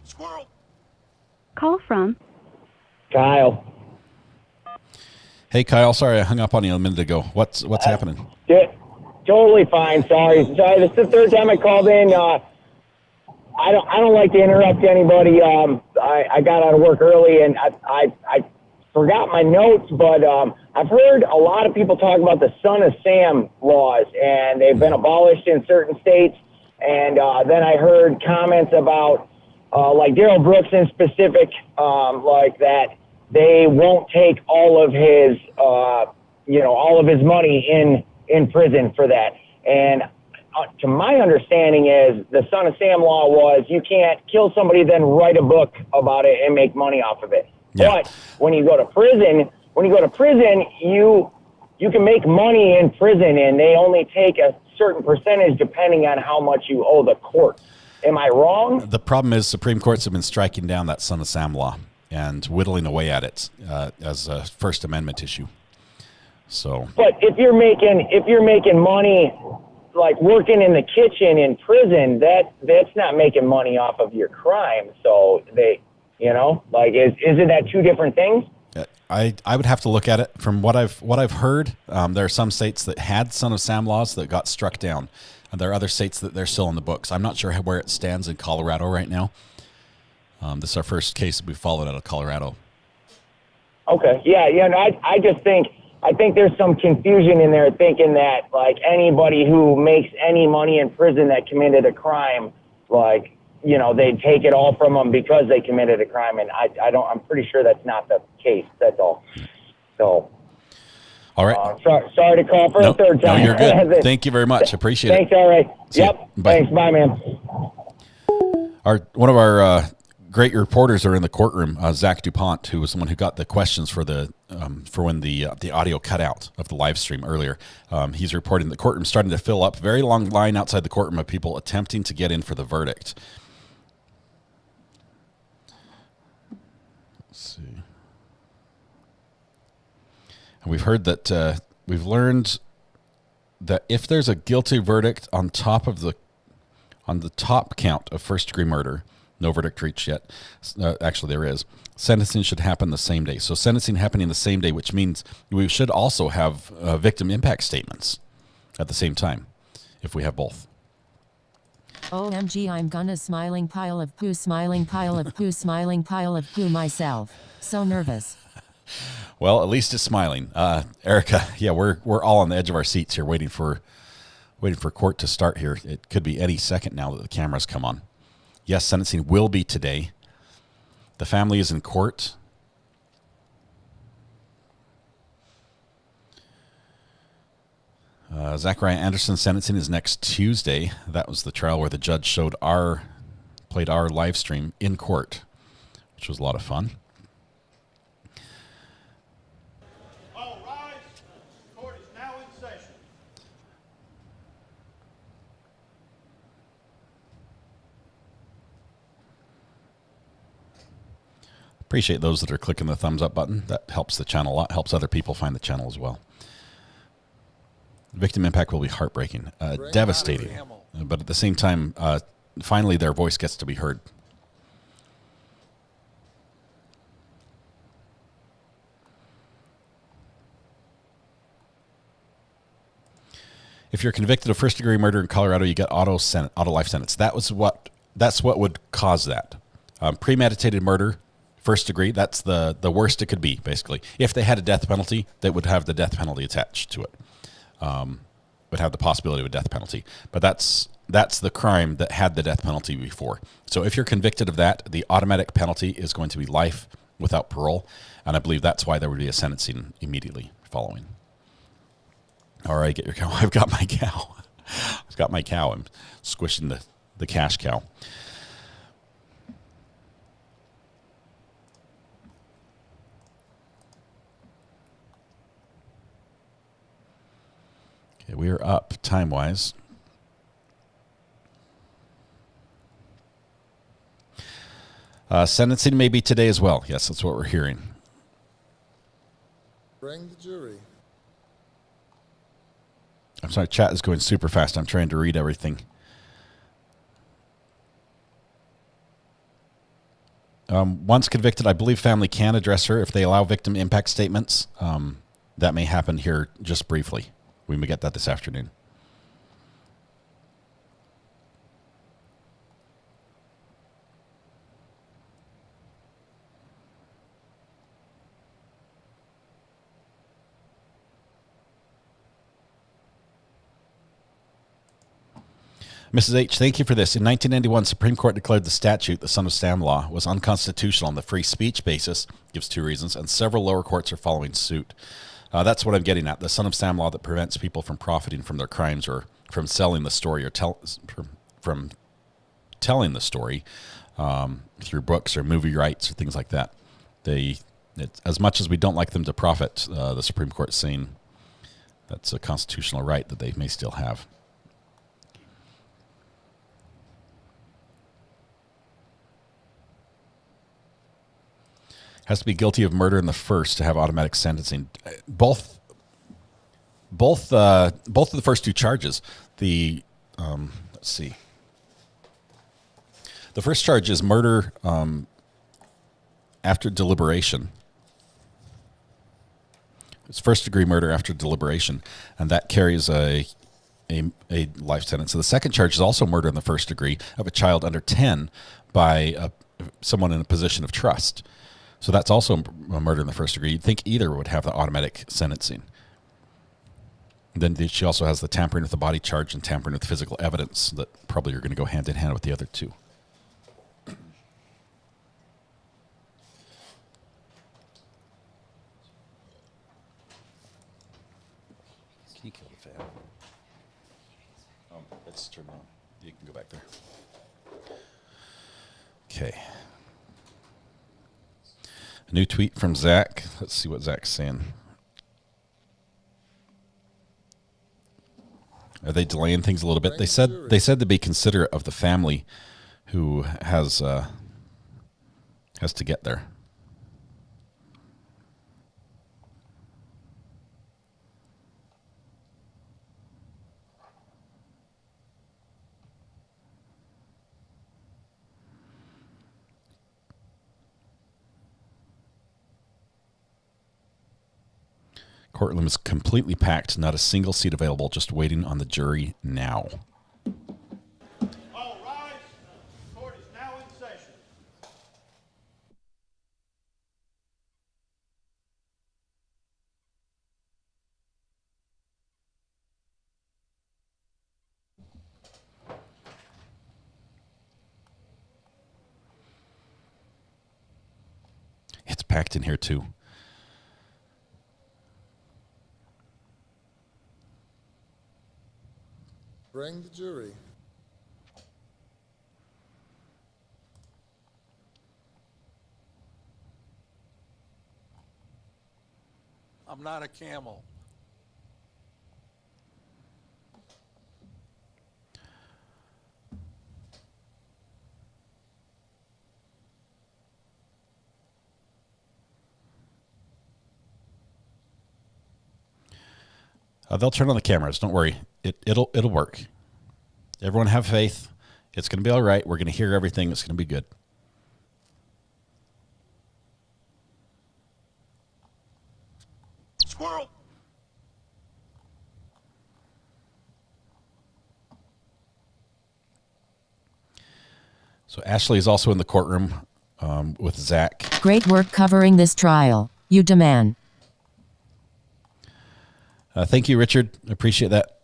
Squirrel. Call from Kyle. Hey, Kyle. Sorry, I hung up on you a minute ago. What's happening? Yeah, totally fine. Sorry. This is the third time I called in. I don't like to interrupt anybody. I got out of work early and I forgot my notes, but I've heard a lot of people talk about the Son of Sam laws, and they've been abolished in certain states. And then I heard comments about like Daryl Brooks in specific, like that. They won't take all of his, all of his money in prison for that. And to my understanding is the Son of Sam law was you can't kill somebody, then write a book about it and make money off of it. Yeah. But when you go to prison, you can make money in prison, and they only take a certain percentage depending on how much you owe the court. Am I wrong? The problem is Supreme Courts have been striking down that Son of Sam law and whittling away at it as a First Amendment issue. So, but if you're making money, like working in the kitchen in prison, that's not making money off of your crime. So isn't that 2 different things? I would have to look at it. From what I've heard, there are some states that had Son of Sam laws that got struck down, and there are other states that they're still in the books. I'm not sure where it stands in Colorado right now. This is our first case that we followed out of Colorado. Okay. Yeah. No, I just think there's some confusion in there, thinking that like anybody who makes any money in prison that committed a crime, like, you know, they take it all from them because they committed a crime, and I'm pretty sure that's not the case. That's all. So. All right. Sorry to call for a third time. No, you're good. Thank you very much. Appreciate Thanks. it. All right. See Yep. ya. Bye. Thanks. Bye, man. One of our great reporters are in the courtroom, Zach DuPont, who was the one who got the questions for when the audio cut out of the live stream earlier. He's reporting the courtroom starting to fill up. Very long line outside the courtroom of people attempting to get in for the verdict. Let's see. And we've heard that we've learned that if there's a guilty verdict on the top count of first-degree murder, no verdict reached yet. Actually, there is. Sentencing should happen the same day. So sentencing happening the same day, which means we should also have victim impact statements at the same time, if we have both. OMG, I'm gonna smiling pile of poo, smiling pile of poo, smiling pile of poo myself. So nervous. Well, at least it's smiling. Erica, yeah, we're all on the edge of our seats here waiting for court to start here. It could be any second now that the cameras come on. Yes, sentencing will be today. The family is in court. Zachariah Anderson's sentencing is next Tuesday. That was the trial where the judge played our live stream in court, which was a lot of fun. All rise. Court is now in session. Appreciate those that are clicking the thumbs up button. That helps the channel a lot, helps other people find the channel as well. Victim impact will be heartbreaking, devastating, but at the same time, finally their voice gets to be heard. If you're convicted of first-degree murder in Colorado, you get auto life sentence. That's what would cause that. Premeditated murder, first degree, that's the worst it could be, basically. If they had a death penalty, they would have the death penalty attached to it. Would have the possibility of a death penalty. But that's the crime that had the death penalty before. So if you're convicted of that, the automatic penalty is going to be life without parole. And I believe that's why there would be a sentencing immediately following. All right, get your cow. I've got my cow. I've got my cow. I'm squishing the cash cow. Okay, we are up time-wise. Sentencing may be today as well. Yes, that's what we're hearing. Bring the jury. I'm sorry, chat is going super fast. I'm trying to read everything. Once convicted, I believe family can address her if they allow victim impact statements. That may happen here just briefly. We may get that this afternoon. Mrs. H, thank you for this. In 1991, Supreme Court declared the statute, the Son of Sam law, was unconstitutional on the free speech basis, gives 2 reasons, and several lower courts are following suit. That's what I'm getting at. The Son of Sam law that prevents people from profiting from their crimes or from selling the story or from telling the story through books or movie rights or things like that. As much as we don't like them to profit, the Supreme Court is saying that's a constitutional right that they may still have. Has to be guilty of murder in the first to have automatic sentencing. Both of the first 2 charges. Let's see. The first charge is murder after deliberation. It's first-degree murder after deliberation, and that carries a life sentence. So the second charge is also murder in the first degree of a child under 10 by someone in a position of trust. So that's also a murder in the first degree. You'd think either would have the automatic sentencing. Then she also has the tampering with the body charge and tampering with physical evidence that probably are going to go hand in hand with the other two. Can you kill the fan? It's turned on. You can go back there. Okay. A new tweet from Zach. Let's see what Zach's saying. Are they delaying things a little bit? They said to be considerate of the family who has to get there. Courtroom is completely packed, not a single seat available, just waiting on the jury now. All rise. Court is now in session. It's packed in here too. Bring the jury. I'm not a camel. They'll turn on the cameras. Don't worry. It'll work. Everyone have faith. It's going to be all right. We're going to hear everything. It's going to be good. Squirrel. So Ashley is also in the courtroom with Zach. Great work covering this trial. You demand. Thank you, Richard. I appreciate that.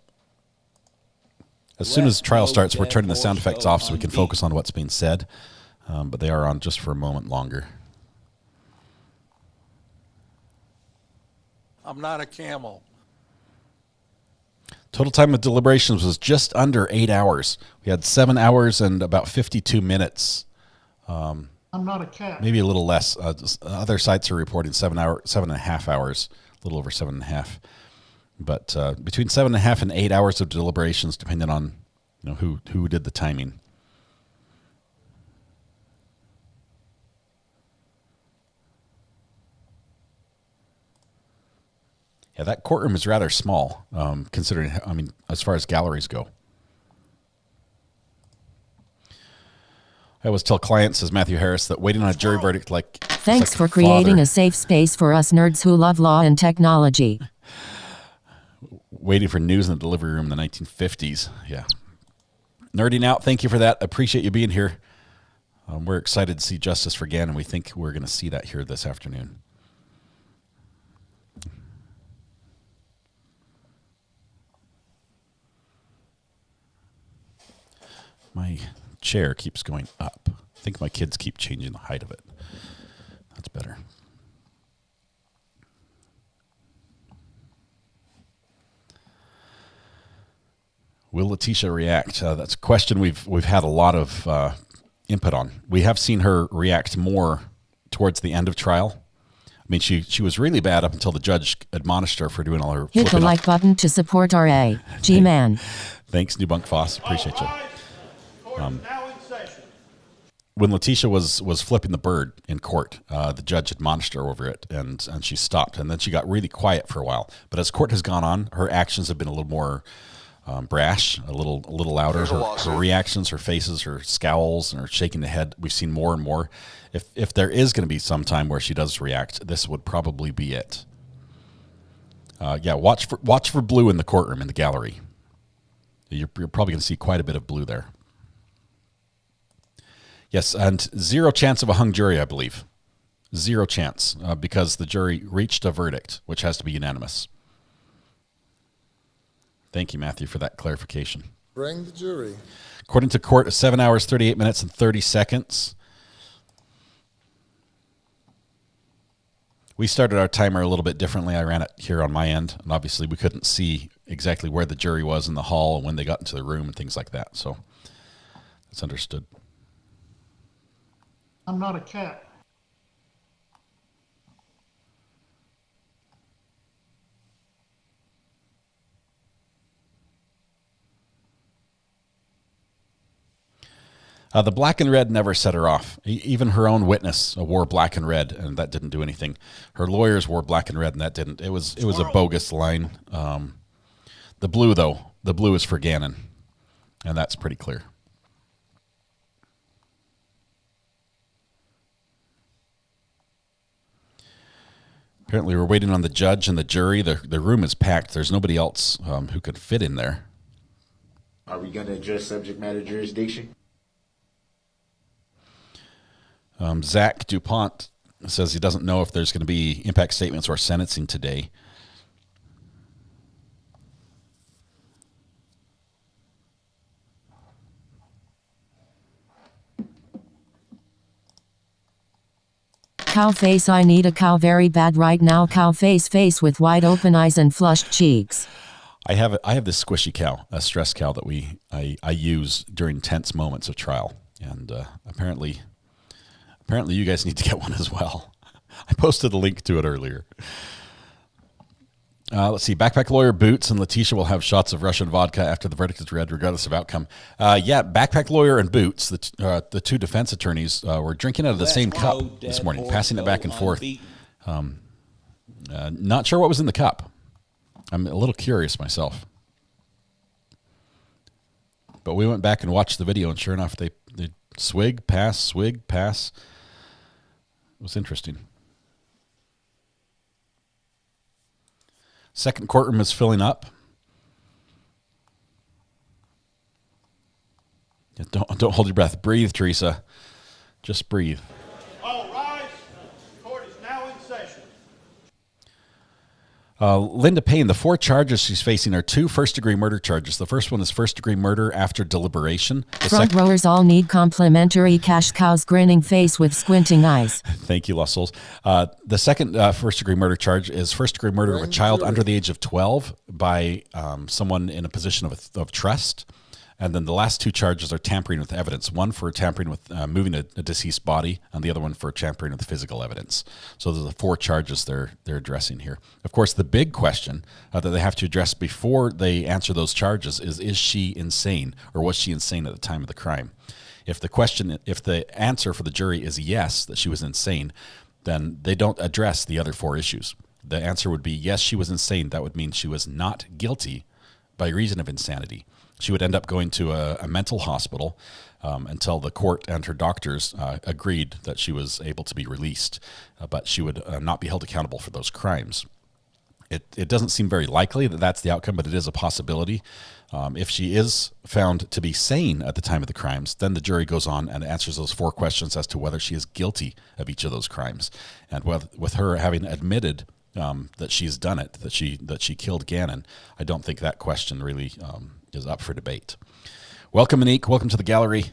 As soon as trial starts, we're turning the sound effects off so we can focus on what's being said. But they are on just for a moment longer. I'm not a camel. Total time of deliberations was just under 8 hours. We had 7 hours and about 52 minutes. I'm not a cat. Maybe a little less. Other sites are reporting 7.5 hours, a little over 7.5. But between 7.5 and 8 hours of deliberations, depending on who did the timing. Yeah, that courtroom is rather small, considering, as far as galleries go. I always tell clients, says Matthew Harris, that waiting on a jury verdict Thanks for creating a safe space for us nerds who love law and technology. Waiting for news in the delivery room in the 1950s. Yeah. Nerding out. Thank you for that. Appreciate you being here. We're excited to see justice for Gann, and we think we're going to see that here this afternoon. My chair keeps going up. I think my kids keep changing the height of it. That's better. Will Letecia react? That's a question we've had a lot of input on. We have seen her react more towards the end of trial. I mean, she was really bad up until the judge admonished her for doing all her Hit the like button to support RA. G-Man. Thanks, New Bunk Foss. Appreciate you. When Letecia was flipping the bird in court, the judge admonished her over it, and she stopped. And then she got really quiet for a while. But as court has gone on, her actions have been a little more brash, a little louder. Her reactions, her faces, her scowls, and her shaking the head, we've seen more and more. If there is going to be some time where she does react, this would probably be it. Yeah, watch for blue in the courtroom, in the gallery. You're probably going to see quite a bit of blue there. Yes, and zero chance of a hung jury, I believe. Zero chance, because the jury reached a verdict, which has to be unanimous. Thank you, Matthew, for that clarification. Bring the jury. According to court, 7 hours, 38 minutes, and 30 seconds. We started our timer a little bit differently. I ran it here on my end, and obviously we couldn't see exactly where the jury was in the hall and when they got into the room and things like that. So that's understood. I'm not a cat. The black and red never set her off. Even her own witness wore black and red, and that didn't do anything. Her lawyers wore black and red, and that didn't. It was a bogus line. The blue, though, the blue is for Gannon, and that's pretty clear. Apparently, we're waiting on the judge and the jury. The room is packed. There's nobody else who could fit in there. Are we going to address subject matter jurisdiction? Zach DuPont says he doesn't know if there's going to be impact statements or sentencing today. Cow face, I need a cow very bad right now. Cow face with wide open eyes and flushed cheeks. I have this squishy cow, a stress cow that I use during tense moments of trial, and apparently you guys need to get one as well. I posted a link to it earlier. Let's see. Backpack lawyer Boots and Letecia will have shots of Russian vodka after the verdict is read, regardless of outcome. Yeah, Backpack lawyer and Boots, the two defense attorneys, were drinking out of the same cup this morning, passing it back and forth. Not sure what was in the cup. I'm a little curious myself. But we went back and watched the video, and sure enough, they swig, pass. It was interesting. Second courtroom is filling up. Don't hold your breath. Breathe, Teresa. Just breathe. All rise. Court is now in session. Linda Payne, the 4 charges she's facing are 2 first-degree murder charges. The first one is first-degree murder after deliberation. Front rowers all need complimentary cash cows grinning face with squinting eyes. Thank you, Lost Souls. The second first-degree murder charge is first-degree murder of a child under the age of 12 by someone in a position of trust. And then the last 2 charges are tampering with evidence. One for tampering with moving a deceased body, and the other one for tampering with physical evidence. So there's the 4 charges they're addressing here. Of course, the big question that they have to address before they answer those charges is she insane, or was she insane at the time of the crime? If the answer for the jury is yes, that she was insane, then they don't address the other 4 issues. The answer would be yes, she was insane. That would mean she was not guilty by reason of insanity. She would end up going to a mental hospital until the court and her doctors agreed that she was able to be released, but she would not be held accountable for those crimes. It doesn't seem very likely that that's the outcome, but it is a possibility. If she is found to be sane at the time of the crimes, then the jury goes on and answers those 4 questions as to whether she is guilty of each of those crimes. And with her having admitted that she's done it, that she killed Gannon, I don't think that question really is up for debate. Welcome, Monique. Welcome to the gallery.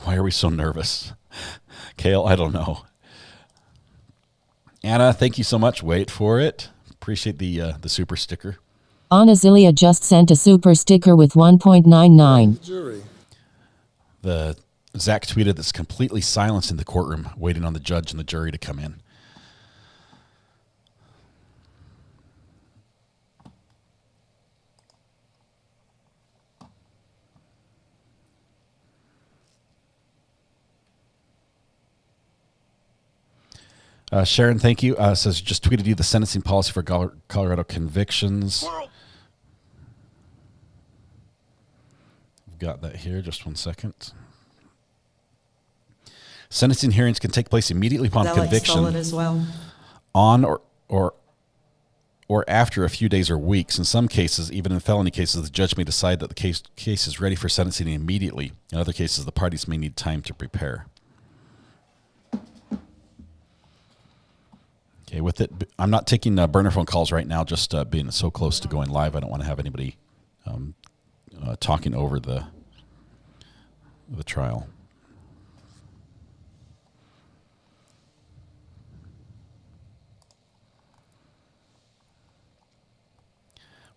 Why are we so nervous? Kale, I don't know. Anna, thank you so much. Wait for it. Appreciate the super sticker. Anna Zilia just sent a super sticker with 1.99. The Zach tweeted that's completely silence in the courtroom, waiting on the judge and the jury to come in. Sharon, thank you. Says just tweeted you the sentencing policy for Colorado convictions. We've got that here. Just one second. Sentencing hearings can take place immediately upon Alex conviction Stauch as well. on or after a few days or weeks. In some cases, even in felony cases, the judge may decide that the case is ready for sentencing immediately. In other cases, the parties may need time to prepare. Okay, with it, I'm not taking burner phone calls right now, just being so close to going live. I don't want to have anybody talking over the trial.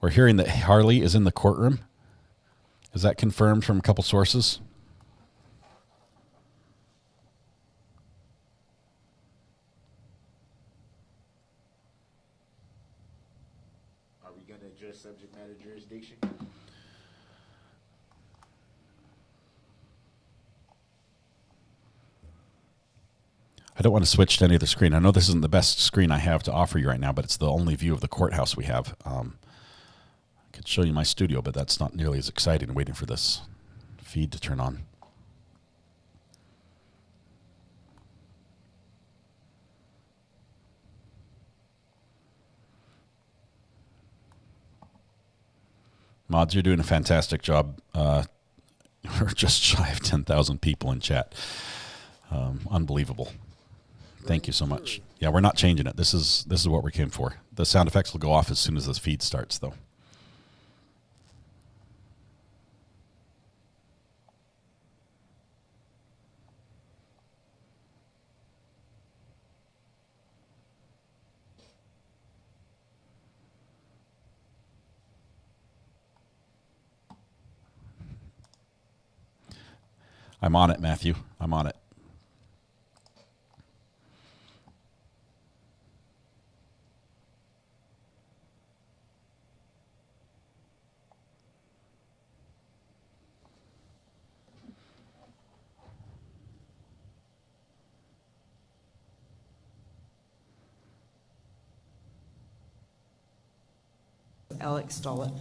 We're hearing that Harley is in the courtroom. Is that confirmed from a couple sources? Are we going to address subject matter jurisdiction? I don't want to switch to any other screen. I know this isn't the best screen I have to offer you right now, but it's the only view of the courthouse we have. I could show you my studio, but that's not nearly as exciting waiting for this feed to turn on. Mods, you're doing a fantastic job. We're just shy of 10,000 people in chat. Unbelievable. Thank you so much. Yeah, we're not changing it. This is what we came for. The sound effects will go off as soon as this feed starts, though. I'm on it, Matthew. I'm on it. Alex Stauch.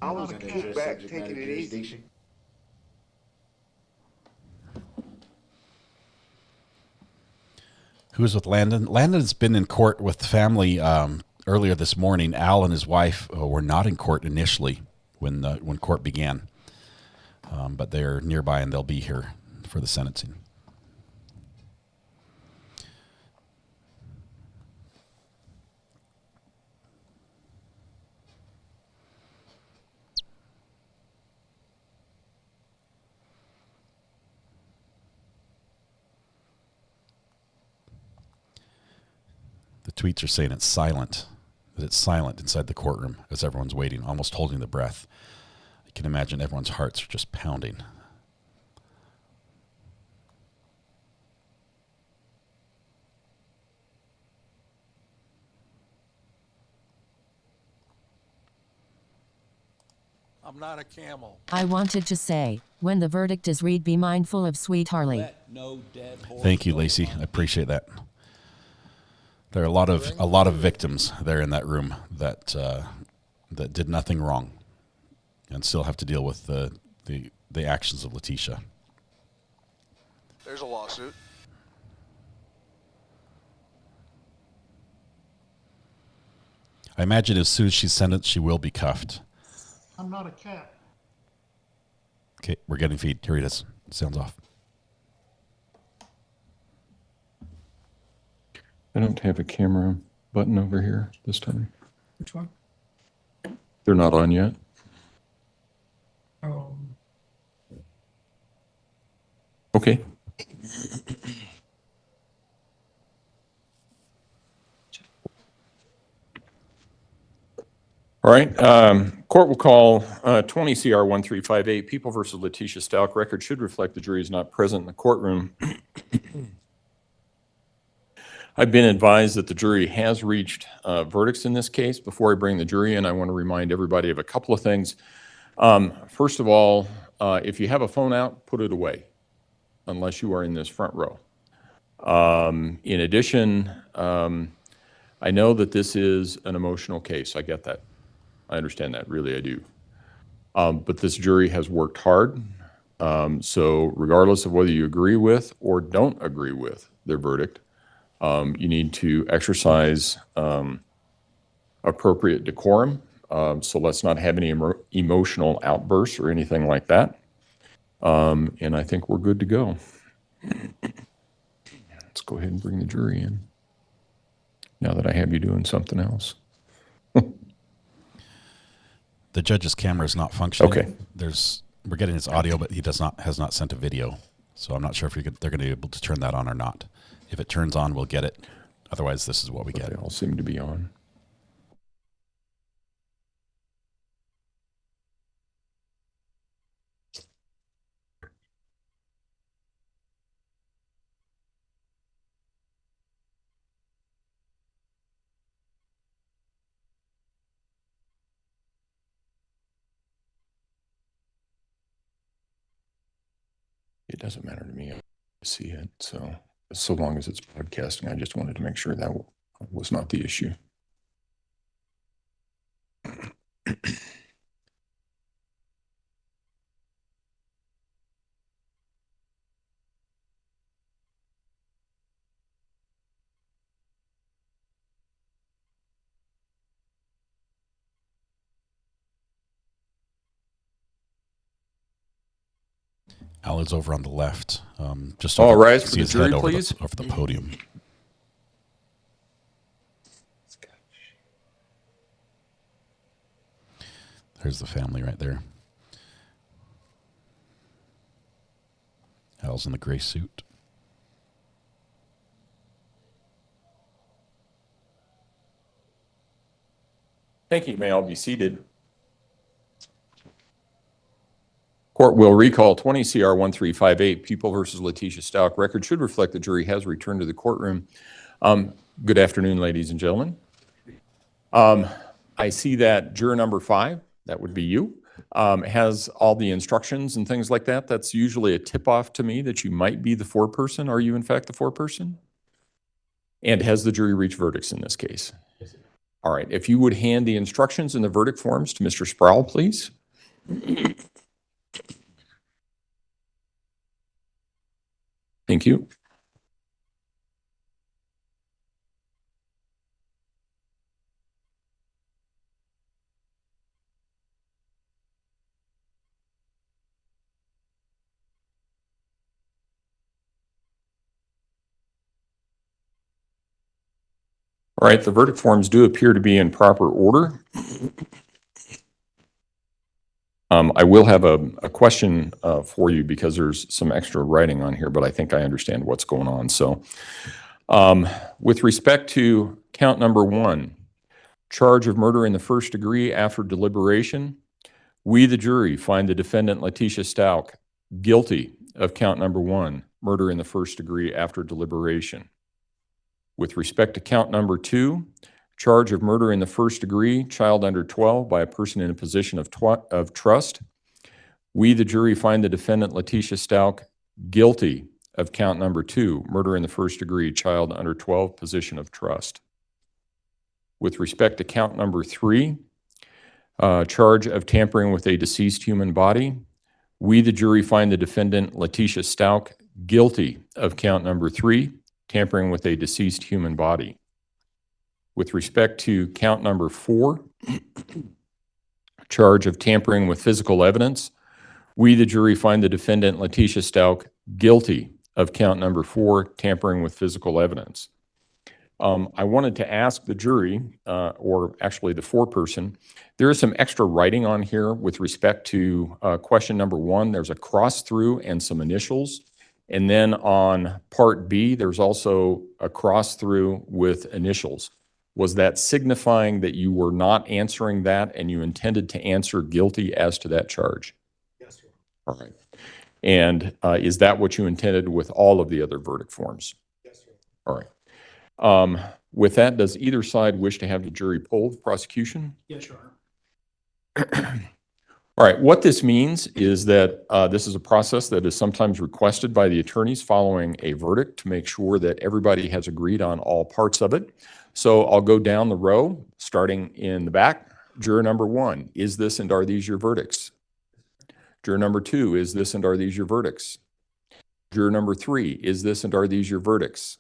I was kicked back taking it easy. Who's with Landon? Landon's been in court with the family earlier this morning. Al and his wife were not in court initially when court began, but they're nearby and they'll be here for the sentencing. The tweets are saying it's silent, that it's silent inside the courtroom as everyone's waiting, almost holding their breath. I can imagine everyone's hearts are just pounding. I'm not a camel. I wanted to say, when the verdict is read, be mindful of sweet Harley. Thank you, Lacey. I appreciate that. There are a lot of victims there in that room that that did nothing wrong, and still have to deal with the actions of Letecia. There's a lawsuit. I imagine as soon as she's sentenced, she will be cuffed. I'm not a cat. Okay, we're getting feed. Here it is. Sounds off. I don't have a camera button over here this time. Which one? They're not on yet. Oh. Okay. All right. Court will call 20 CR 1358, People versus Letecia Stauch. Record should reflect the jury is not present in the courtroom. I've been advised that the jury has reached verdicts in this case. Before I bring the jury in, I want to remind everybody of a couple of things. First of all, if you have a phone out, put it away, unless you are in this front row. In addition, I know that this is an emotional case. I get that. I understand that. Really, I do. But this jury has worked hard. So regardless of whether you agree with or don't agree with their verdict, you need to exercise appropriate decorum. So let's not have any emotional outbursts or anything like that. And I think we're good to go. Let's go ahead and bring the jury in, now that I have you doing something else. The judge's camera is not functioning. Okay. We're getting his audio, but he has not sent a video. So I'm not sure if they're going to be able to turn that on or not. If it turns on, we'll get it. Otherwise, this is what we get. They all seem to be on. It doesn't matter to me. I see it. So long as it's broadcasting, I just wanted to make sure that was not the issue. Al is over on the left. Just All over, rise for see the his jury, head over please. over the podium. There's the family right there. Al's in the gray suit. Thank you. May all be seated. Court will recall 20 CR 1358, People versus Letecia Stauch. Record should reflect the jury has returned to the courtroom. Good afternoon, ladies and gentlemen. I see that juror number 5, that would be you, has all the instructions and things like that. That's usually a tip-off to me that you might be the foreperson. Are you, in fact, the foreperson? And has the jury reached verdicts in this case? Yes, sir. All right. If you would hand the instructions and the verdict forms to Mr. Sproul, please. Thank you. All right, the verdict forms do appear to be in proper order. I will have a question for you because there's some extra writing on here, but I think I understand what's going on. So with respect to count number 1, charge of murder in the first degree after deliberation, we, the jury, find the defendant Letecia Stauch guilty of count number 1, murder in the first degree after deliberation. With respect to count number 2, charge of murder in the first degree, child under 12 by a person in a position of trust, we, the jury, find the defendant Letecia Stauch guilty of count number 2, murder in the first degree, child under 12, position of trust. With respect to count number 3, charge of tampering with a deceased human body, we, the jury, find the defendant Letecia Stauch guilty of count number 3, tampering with a deceased human body. With respect to count number 4, charge of tampering with physical evidence, we, the jury, find the defendant Letecia Stauch guilty of count number 4, tampering with physical evidence. I wanted to ask the jury, or actually the foreperson, there is some extra writing on here with respect to question number 1. There's a cross through and some initials. And then on part B, there's also a cross through with initials. Was that signifying that you were not answering that and you intended to answer guilty as to that charge? Yes, sir. All right. And is that what you intended with all of the other verdict forms? Yes, sir. All right. With that, does either side wish to have the jury poll the prosecution? Yes, Your Honor. All right, what this means is that this is a process that is sometimes requested by the attorneys following a verdict to make sure that everybody has agreed on all parts of it. So I'll go down the row, starting in the back. Juror number 1, is this and are these your verdicts? Juror number 2, is this and are these your verdicts? Juror number 3, is this and are these your verdicts?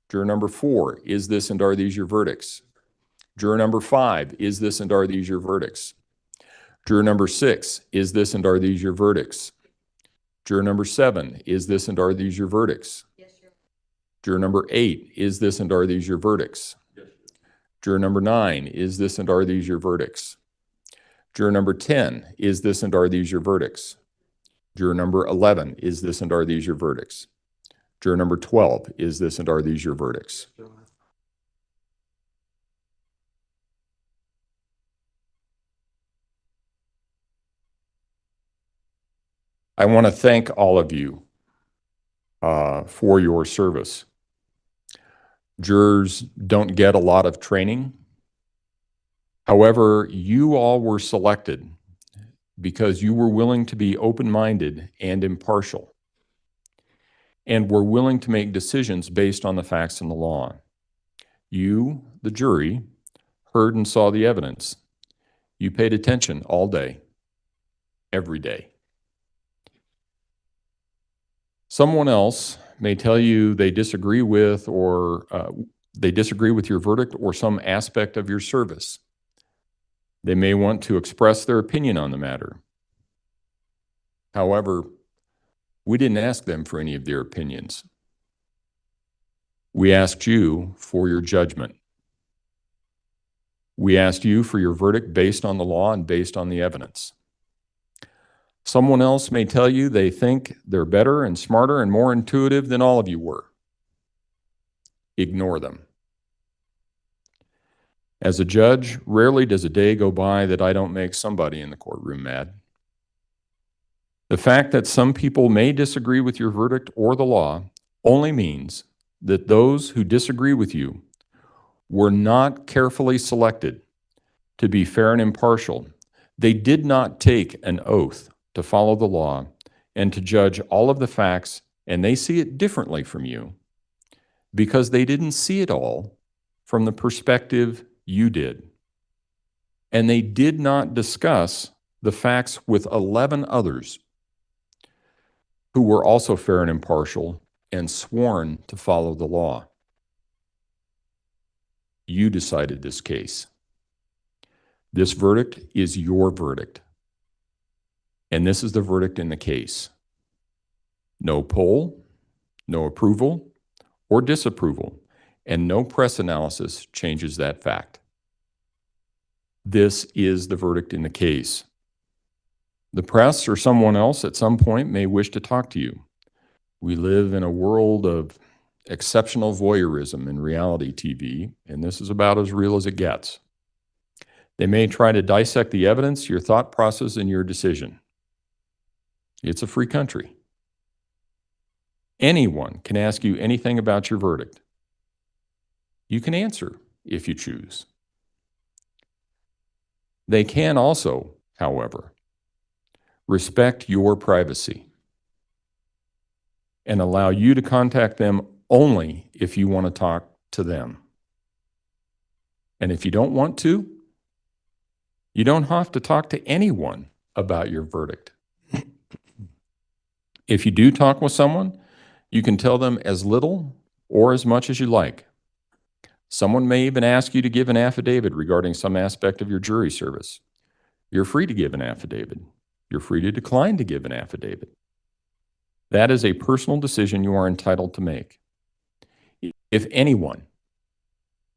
Juror number 4, is this and are these your verdicts? Juror number 5, is this and are these your verdicts? Juror number 6, is this and are these your verdicts? Juror number 7, is this and are these your verdicts? Yes, sir. Juror number 8, is this and are these your verdicts? Yes, sir. Juror number 9, is this and are these your verdicts? Juror number 10, is this and are these your verdicts? Juror number 11, is this and are these your verdicts? Juror number 12, is this and are these your verdicts? I want to thank all of you for your service. Jurors don't get a lot of training. However, you all were selected because you were willing to be open-minded and impartial, and were willing to make decisions based on the facts and the law. You, the jury, heard and saw the evidence. You paid attention all day, every day. Someone else may tell you they disagree with your verdict or some aspect of your service. They may want to express their opinion on the matter. However, we didn't ask them for any of their opinions. We asked you for your judgment. We asked you for your verdict based on the law and based on the evidence. Someone else may tell you they think they're better and smarter and more intuitive than all of you were. Ignore them. As a judge, rarely does a day go by that I don't make somebody in the courtroom mad. The fact that some people may disagree with your verdict or the law only means that those who disagree with you were not carefully selected to be fair and impartial. They did not take an oath to follow the law and to judge all of the facts, and they see it differently from you because they didn't see it all from the perspective you did. And they did not discuss the facts with 11 others who were also fair and impartial and sworn to follow the law. You decided this case. This verdict is your verdict. And this is the verdict in the case. No poll, no approval or disapproval, and no press analysis changes that fact. This is the verdict in the case. The press or someone else at some point may wish to talk to you. We live in a world of exceptional voyeurism in reality TV, and this is about as real as it gets. They may try to dissect the evidence, your thought process, and your decision. It's a free country. Anyone can ask you anything about your verdict. You can answer if you choose. They can also, however, respect your privacy and allow you to contact them only if you want to talk to them. And if you don't want to, you don't have to talk to anyone about your verdict. If you do talk with someone, you can tell them as little or as much as you like. Someone may even ask you to give an affidavit regarding some aspect of your jury service. You're free to give an affidavit. You're free to decline to give an affidavit. That is a personal decision you are entitled to make. If anyone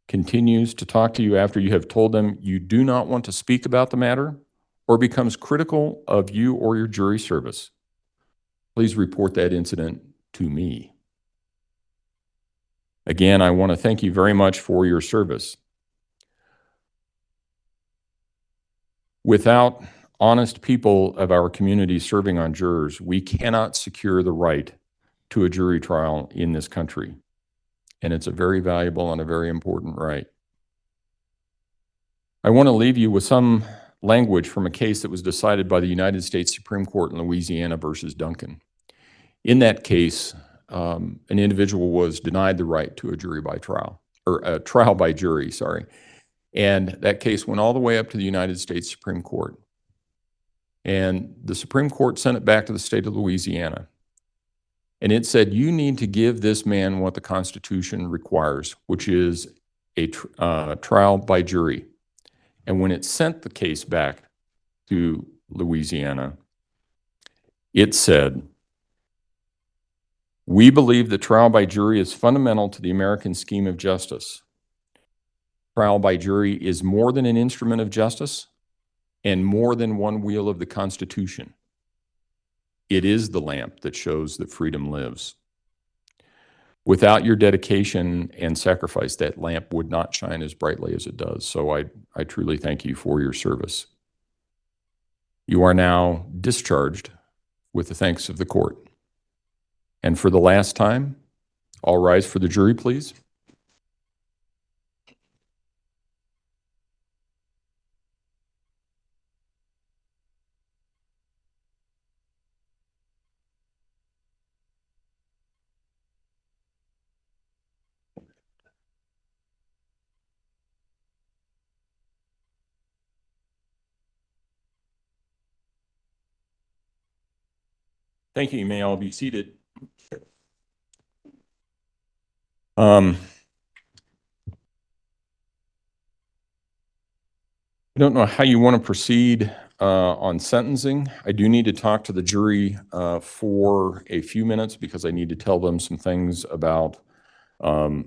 continues to talk to you after you have told them you do not want to speak about the matter or becomes critical of you or your jury service, please report that incident to me. Again, I want to thank you very much for your service. Without honest people of our community serving on jurors, we cannot secure the right to a jury trial in this country. And it's a very valuable and a very important right. I want to leave you with some language from a case that was decided by the United States Supreme Court in Louisiana versus Duncan. In that case, an individual was denied the right to a jury by trial, or a trial by jury, sorry. And that case went all the way up to the United States Supreme Court. And the Supreme Court sent it back to the state of Louisiana. And it said, you need to give this man what the Constitution requires, which is a trial by jury. And when it sent the case back to Louisiana, it said, we believe that trial by jury is fundamental to the American scheme of justice. Trial by jury is more than an instrument of justice and more than one wheel of the Constitution. It is the lamp that shows that freedom lives. Without your dedication and sacrifice, that lamp would not shine as brightly as it does. So I truly thank you for your service. You are now discharged with the thanks of the court. And for the last time, all rise for the jury, please. Thank you. You may all be seated. I don't know how you want to proceed on sentencing. I do need to talk to the jury for a few minutes because I need to tell them some things about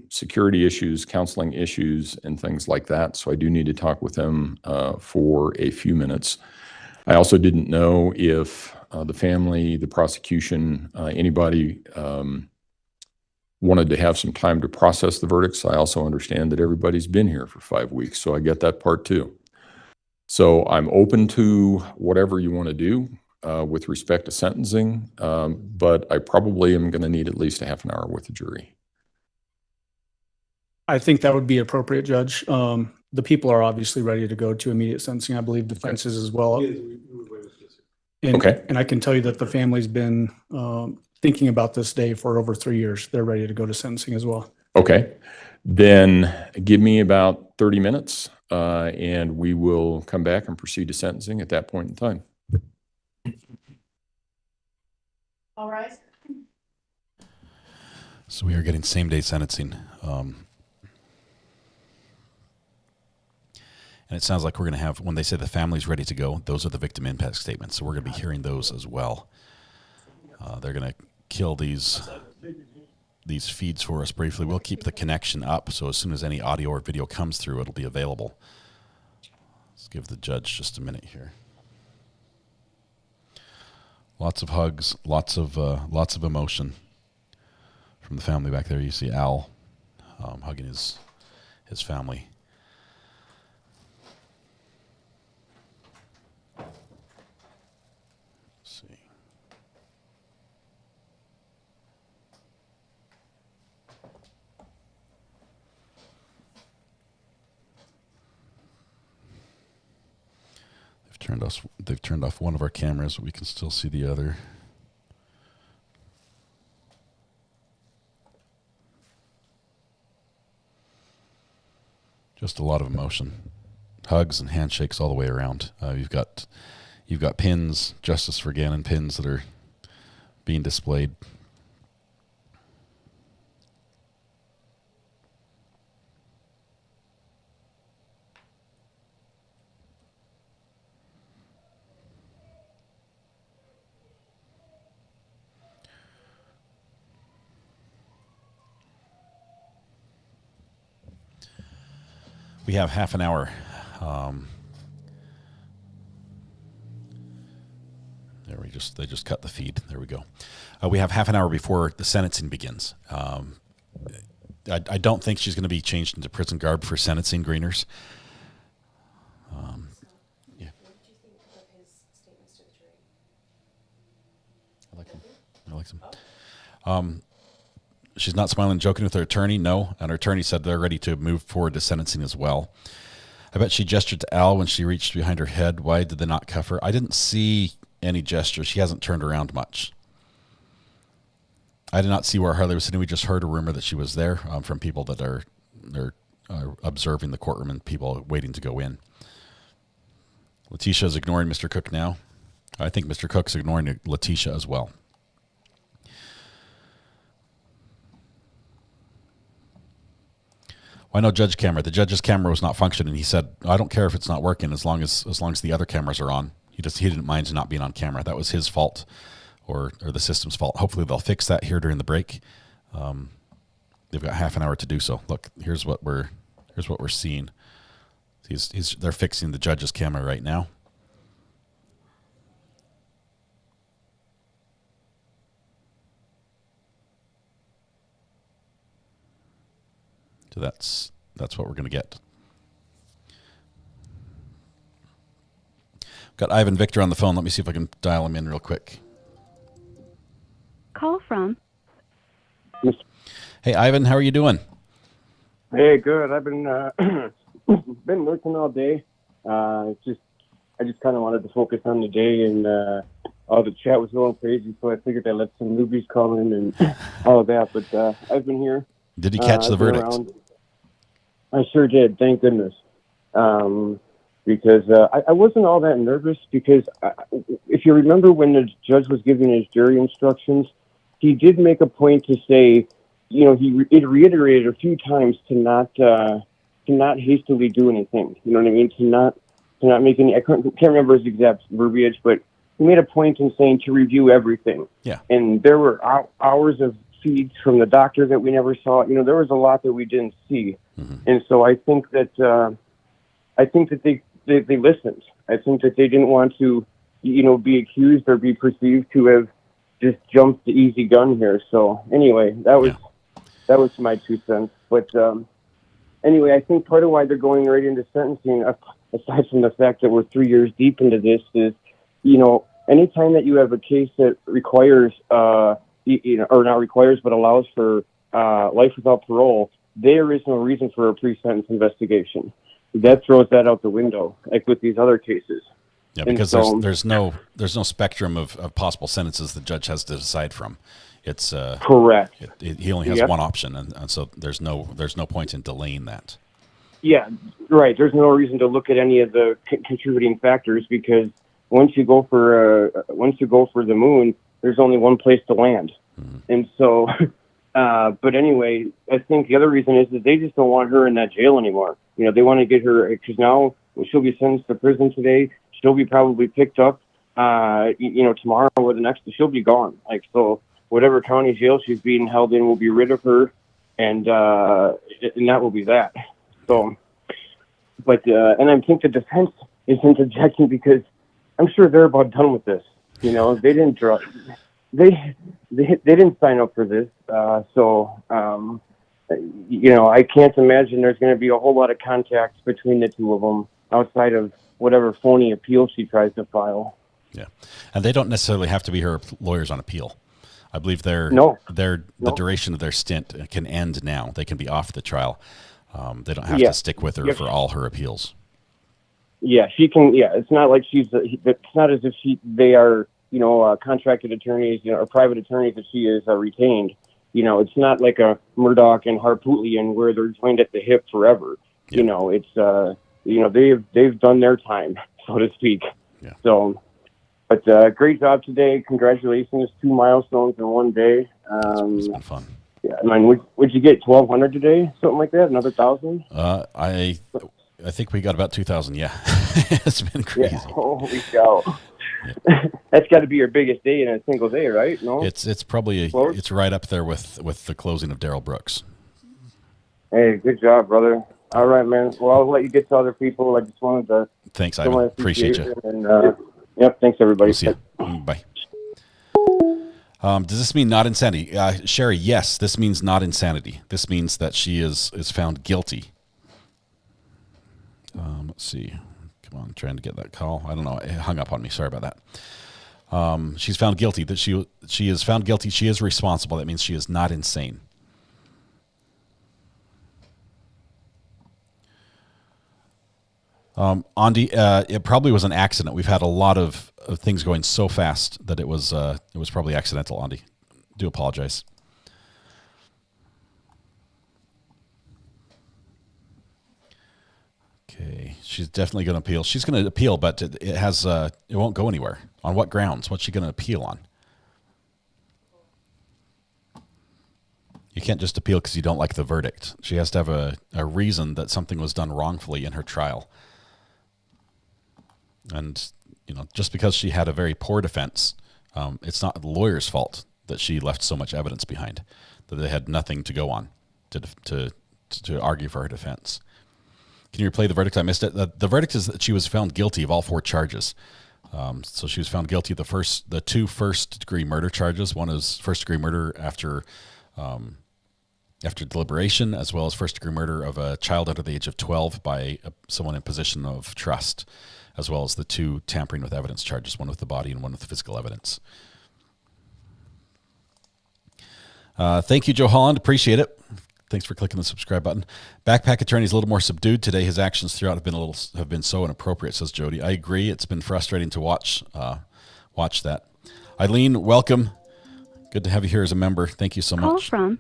security issues, counseling issues, and things like that. So I do need to talk with them for a few minutes. I also didn't know if the family, the prosecution, anybody wanted to have some time to process the verdicts. I also understand that everybody's been here for 5 weeks, so I get that part too. So I'm open to whatever you want to do with respect to sentencing, but I probably am going to need at least a half an hour with the jury. I think that would be appropriate, Judge. The people are obviously ready to go to immediate sentencing. I believe defense is as well. And, okay. And I can tell you that the family's been thinking about this day for over 3 years. They're ready to go to sentencing as well. Okay. Then give me about 30 minutes and we will come back and proceed to sentencing at that point in time. All right. So we are getting same-day sentencing. And it sounds like we're going to have, when they say the family's ready to go, those are the victim impact statements. So we're going to be hearing those as well. They're going to kill these feeds for us briefly. We'll keep the connection up, so as soon as any audio or video comes through, it'll be available. Let's give the judge just a minute here. Lots of hugs, lots of emotion from the family back there. You see Al hugging his family. They've turned off one of our cameras, but we can still see the other. Just a lot of emotion, hugs and handshakes all the way around. You've got pins, Justice for Gannon pins that are being displayed. We have half an hour. They just cut the feed. There we go. We have half an hour before the sentencing begins. I don't think she's going to be changed into prison garb for sentencing, Greeners. Yeah. What did you think of his statements to the jury? I like them. She's not smiling and joking with her attorney, no. And her attorney said they're ready to move forward to sentencing as well. I bet she gestured to Al when she reached behind her head. Why did they not cuff her? I didn't see any gesture. She hasn't turned around much. I did not see where Harley was sitting. We just heard a rumor that she was there from people that are observing the courtroom and people waiting to go in. Letecia is ignoring Mr. Cook now. I think Mr. Cook's ignoring Letecia as well. Why no judge camera? The judge's camera was not functioning. He said, "I don't care if it's not working as long as the other cameras are on." He didn't mind not being on camera. That was his fault, or the system's fault. Hopefully they'll fix that here during the break. They've got half an hour to do so. Look, here's what we're seeing. They're fixing the judge's camera right now. So that's what we're going to get. Got Ivan Victor on the phone. Let me see if I can dial him in real quick. Call from. Hey, Ivan, how are you doing? Hey, good. I've been been working all day. I just kind of wanted to focus on the day, and all the chat was going crazy, so I figured I'd let some newbies call in and all of that. But I've been here. Did you catch the verdict? I sure did. Thank goodness. Because I wasn't all that nervous because if you remember when the judge was giving his jury instructions, he did make a point to say, he reiterated a few times to not hastily do anything. You know what I mean? To not make any. I can't remember his exact verbiage, but he made a point in saying to review everything. Yeah. And there were hours of feeds from the doctor that we never saw. There was a lot that we didn't see, and so I think that they listened. I think that they didn't want to, be accused or be perceived to have just jumped the easy gun here. So anyway, that was my 2 cents. But anyway, I think part of why they're going right into sentencing, aside from the fact that we're 3 years deep into this, is, anytime that you have a case that requires, or not requires, but allows for life without parole, there is no reason for a pre-sentence investigation. That throws that out the window, like with these other cases. Yeah, because there's no spectrum of possible sentences the judge has to decide from. It's correct. He only has one option, and so there's no point in delaying that. Yeah, right. There's no reason to look at any of the contributing factors because once you go for the moon, there's only one place to land, and so. But anyway, I think the other reason is that they just don't want her in that jail anymore. They want to get her, because now she'll be sentenced to prison today. She'll be probably picked up, tomorrow or the next. She'll be gone. So whatever county jail she's being held in will be rid of her, and that will be that. So, but and I think the defense is interjecting because I'm sure they're about done with this. They didn't draw. They didn't sign up for this, so I can't imagine there's going to be a whole lot of contact between the two of them outside of whatever phony appeal she tries to file. Yeah, and they don't necessarily have to be her lawyers on appeal. I believe the duration of their stint can end now. They can be off the trial. They don't have to stick with her for all her appeals. Yeah, she can. Yeah, it's not like it's not as if they are. Contracted attorneys, or private attorneys that she is retained. It's not like a Murdoch and Harpootlian where they're joined at the hip forever. Yeah. It's they've done their time, so to speak. Yeah. So, but great job today. Congratulations, 2 milestones in one day. It's been fun. Yeah, I mean, would you get 1,200 today? Something like that? Another 1,000? I think we got about 2,000. Yeah, it's been crazy. Yeah. Holy cow. Yeah. That's got to be your biggest day in a single day, right? No, it's probably it's right up there with the closing of Darrell Brooks. Hey, good job, brother. All right, man. Well, I'll let you get to other people. I just wanted to. Thanks, Ivan. Appreciate you. And, yep. Thanks, everybody. We'll see you. Bye. Does this mean not insanity? Sherry, yes. This means not insanity. This means that she is found guilty. Let's see. Come on, I'm trying to get that call. I don't know. It hung up on me. Sorry about that. She's found guilty. That she is found guilty. She is responsible. That means she is not insane. Andy, it probably was an accident. We've had a lot of things going so fast that it was probably accidental, Andy. Do apologize. Okay, she's definitely going to appeal. She's going to appeal, but it won't go anywhere. On what grounds? What's she going to appeal on? You can't just appeal because you don't like the verdict. She has to have a reason that something was done wrongfully in her trial. And, just because she had a very poor defense, it's not the lawyer's fault that she left so much evidence behind, that they had nothing to go on to argue for her defense. Can you replay the verdict? I missed it. The verdict is that she was found guilty of all 4 charges. So she was found guilty of the 2 first-degree murder charges. One is first-degree murder after deliberation, as well as first-degree murder of a child under the age of 12 by someone in position of trust, as well as the 2 tampering with evidence charges, one with the body and one with physical evidence. Thank you, Joe Holland. Appreciate it. Thanks for clicking the subscribe button. Backpack attorney is a little more subdued today. His actions throughout have been so inappropriate, says Jody. I agree. It's been frustrating to watch that. Eileen, welcome. Good to have you here as a member. Thank you so much. Call from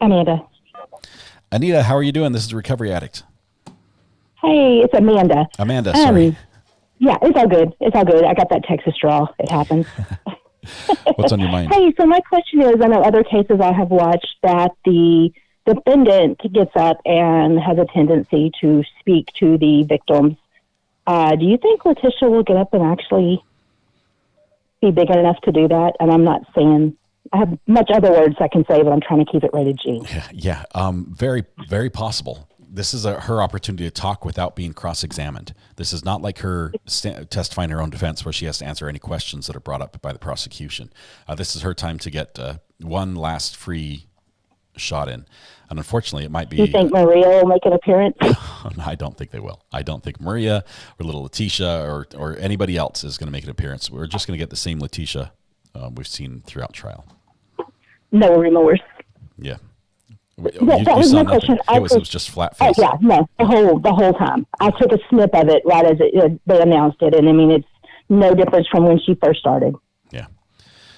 Amanda. Anita, how are you doing? This is Recovery Addict. Hey, it's Amanda. Amanda, sorry. Yeah, it's all good. It's all good. I got that Texas draw. It happens. What's on your mind? Hey, so my question is, I know other cases I have watched that the defendant gets up and has a tendency to speak to the victims. Do you think Letecia will get up and actually be big enough to do that? And I'm not saying I have much other words I can say, but I'm trying to keep it rated G. Yeah. Very, very possible. This is her opportunity to talk without being cross-examined. This is not like her testifying her own defense where she has to answer any questions that are brought up by the prosecution. This is her time to get one last free shot in. And unfortunately, it might be... Do you think Maria will make an appearance? I don't think they will. I don't think Maria or little Letecia or anybody else is going to make an appearance. We're just going to get the same Letecia we've seen throughout trial. No remorse. Yeah. That was my question. It was just flat face. Yeah, no, the whole time. I took a snip of it right as they announced it, and I mean, it's no difference from when she first started. Yeah,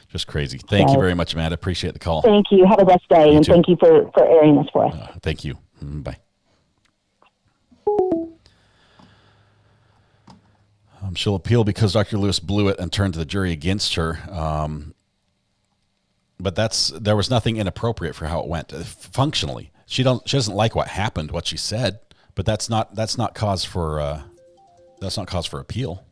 just crazy. Thank you very much, Matt. Appreciate the call. Thank you. Have a blessed day, and thank you for airing this for us. Thank you. Bye. She'll appeal because Dr. Lewis blew it and turned the jury against her. But there was nothing inappropriate for how it went. Functionally, she doesn't like what happened, what she said, but that's not cause for appeal.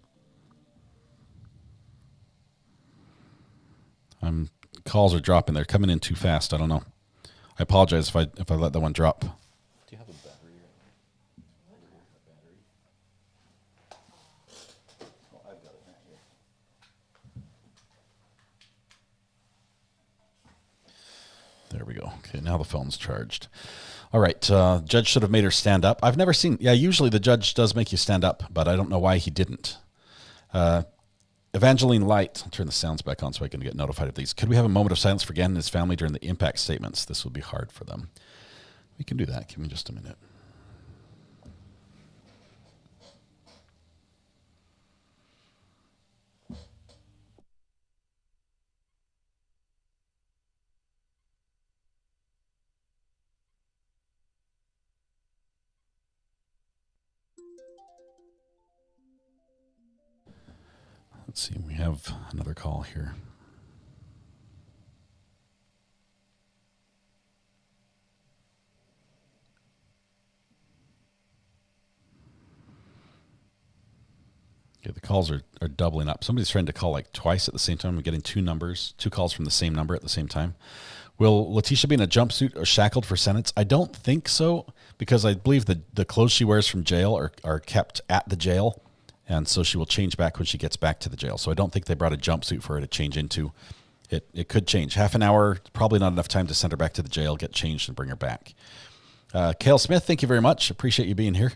Calls are dropping. They're coming in too fast. I don't know. I apologize if I let that one drop. Do you have a battery? Oh, I've got it right here. There we go. Okay, now the phone's charged. All right, judge should have made her stand up. I've never seen... Yeah, usually the judge does make you stand up, but I don't know why he didn't. Evangeline Light, I'll turn the sounds back on so I can get notified of these. Could we have a moment of silence for Gann and his family during the impact statements? This will be hard for them. We can do that. Give me just a minute. Let's see, we have another call here. Okay, the calls are doubling up. Somebody's trying to call like twice at the same time. I'm getting two calls from the same number at the same time. Will Letecia be in a jumpsuit or shackled for sentence? I don't think so, because I believe the clothes she wears from jail are kept at the jail. And so she will change back when she gets back to the jail. So I don't think they brought a jumpsuit for her to change into. It could change. Half an hour, probably not enough time to send her back to the jail, get changed, and bring her back. Cale Smith, thank you very much. Appreciate you being here.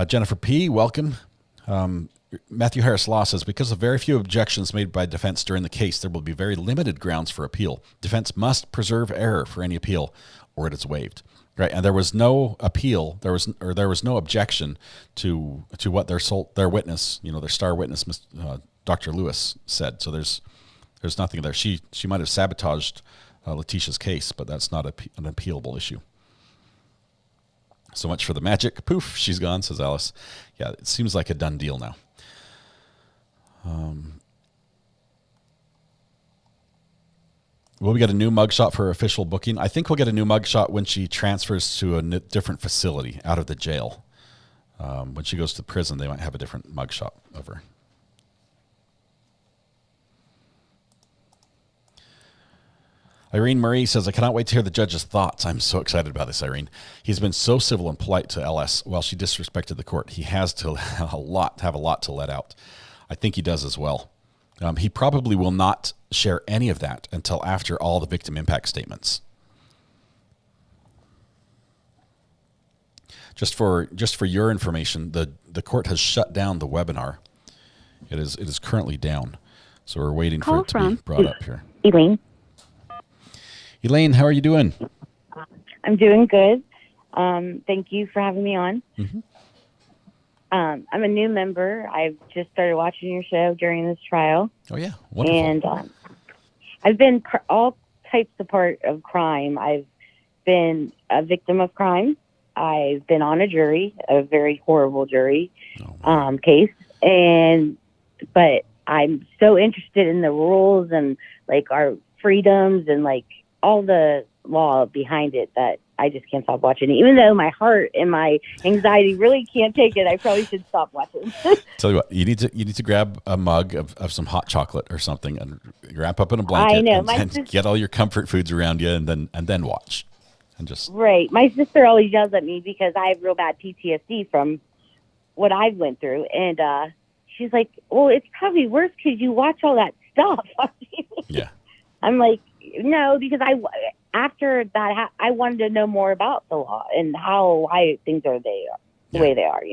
Jennifer P., welcome. Matthew Harris Law says, because of very few objections made by defense during the case, there will be very limited grounds for appeal. Defense must preserve error for any appeal, or it is waived. Right, and there was no appeal. There was no objection to what their witness, their star witness, Dr. Lewis, said. So there's nothing there. She might have sabotaged Letecia's case, but that's not an appealable issue. So much for the magic. Poof, she's gone, says Alice. Yeah, it seems like a done deal now. Will we get a new mugshot for official booking? I think we'll get a new mugshot when she transfers to a different facility out of the jail. When she goes to prison, they might have a different mugshot of her. Irene Marie says, I cannot wait to hear the judge's thoughts. I'm so excited about this, Irene. He's been so civil and polite to LS while she disrespected the court. He has to have a lot to let out. I think he does as well. He probably will not share any of that until after all the victim impact statements. Just for your information, the court has shut down the webinar. It is currently down, so we're waiting for it to be brought up here. Elaine, how are you doing? I'm doing good. Thank you for having me on. Mm-hmm. I'm a new member. I've just started watching your show during this trial. Oh, yeah. Wonderful. And I've been all types of part of crime. I've been a victim of crime. I've been on a jury, a very horrible jury case. But I'm so interested in the rules and like our freedoms and like all the law behind it that I just can't stop watching it. Even though my heart and my anxiety really can't take it, I probably should stop watching. Tell you what, you need to grab a mug of some hot chocolate or something and wrap up in a blanket and get all your comfort foods around you and then watch. And just right. My sister always yells at me because I have real bad PTSD from what I went through. And she's like, well, it's probably worse because you watch all that stuff. Yeah. I'm like, no, because after that, I wanted to know more about the law and why things are the way they are,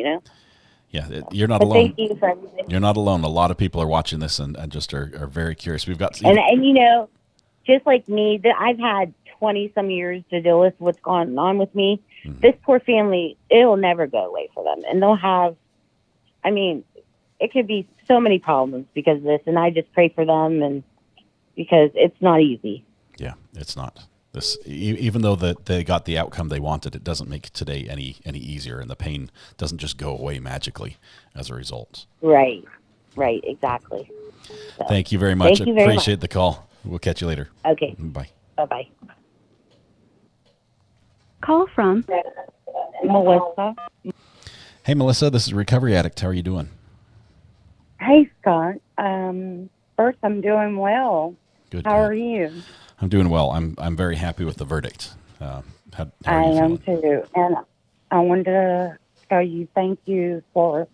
Yeah, you're not alone. Thank you for everything. You're not alone. A lot of people are watching this and just are very curious. We've got and just like me, I've had 20 some years to deal with what's gone on with me. Mm-hmm. This poor family, it'll never go away for them, and they'll have. I mean, it could be so many problems because of this, and I just pray for them, and because it's not easy. Yeah, it's not. This, even though they got the outcome they wanted, it doesn't make today any easier, and the pain doesn't just go away magically as a result. Right, exactly. So, thank you very much. I appreciate the call. We'll catch you later. Okay. Bye. Bye-bye. Call from Melissa. Hey, Melissa, this is Recovery Addict. How are you doing? Hey, Scott. First, I'm doing well. Good. How are you? I'm doing well. I'm very happy with the verdict. How I am too. And I wanted to tell you thank you for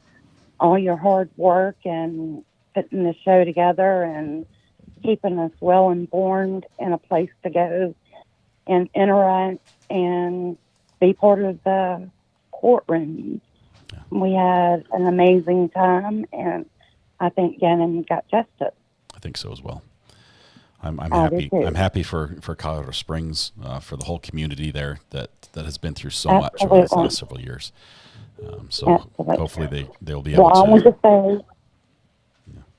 all your hard work and putting the show together and keeping us well informed and a place to go and interact and be part of the courtroom. Yeah. We had an amazing time, and I think Gannon got justice. I think so as well. I'm happy. I'm happy for Colorado Springs, for the whole community there that has been through so much over these last several years. So hopefully they'll be able to. I want to say,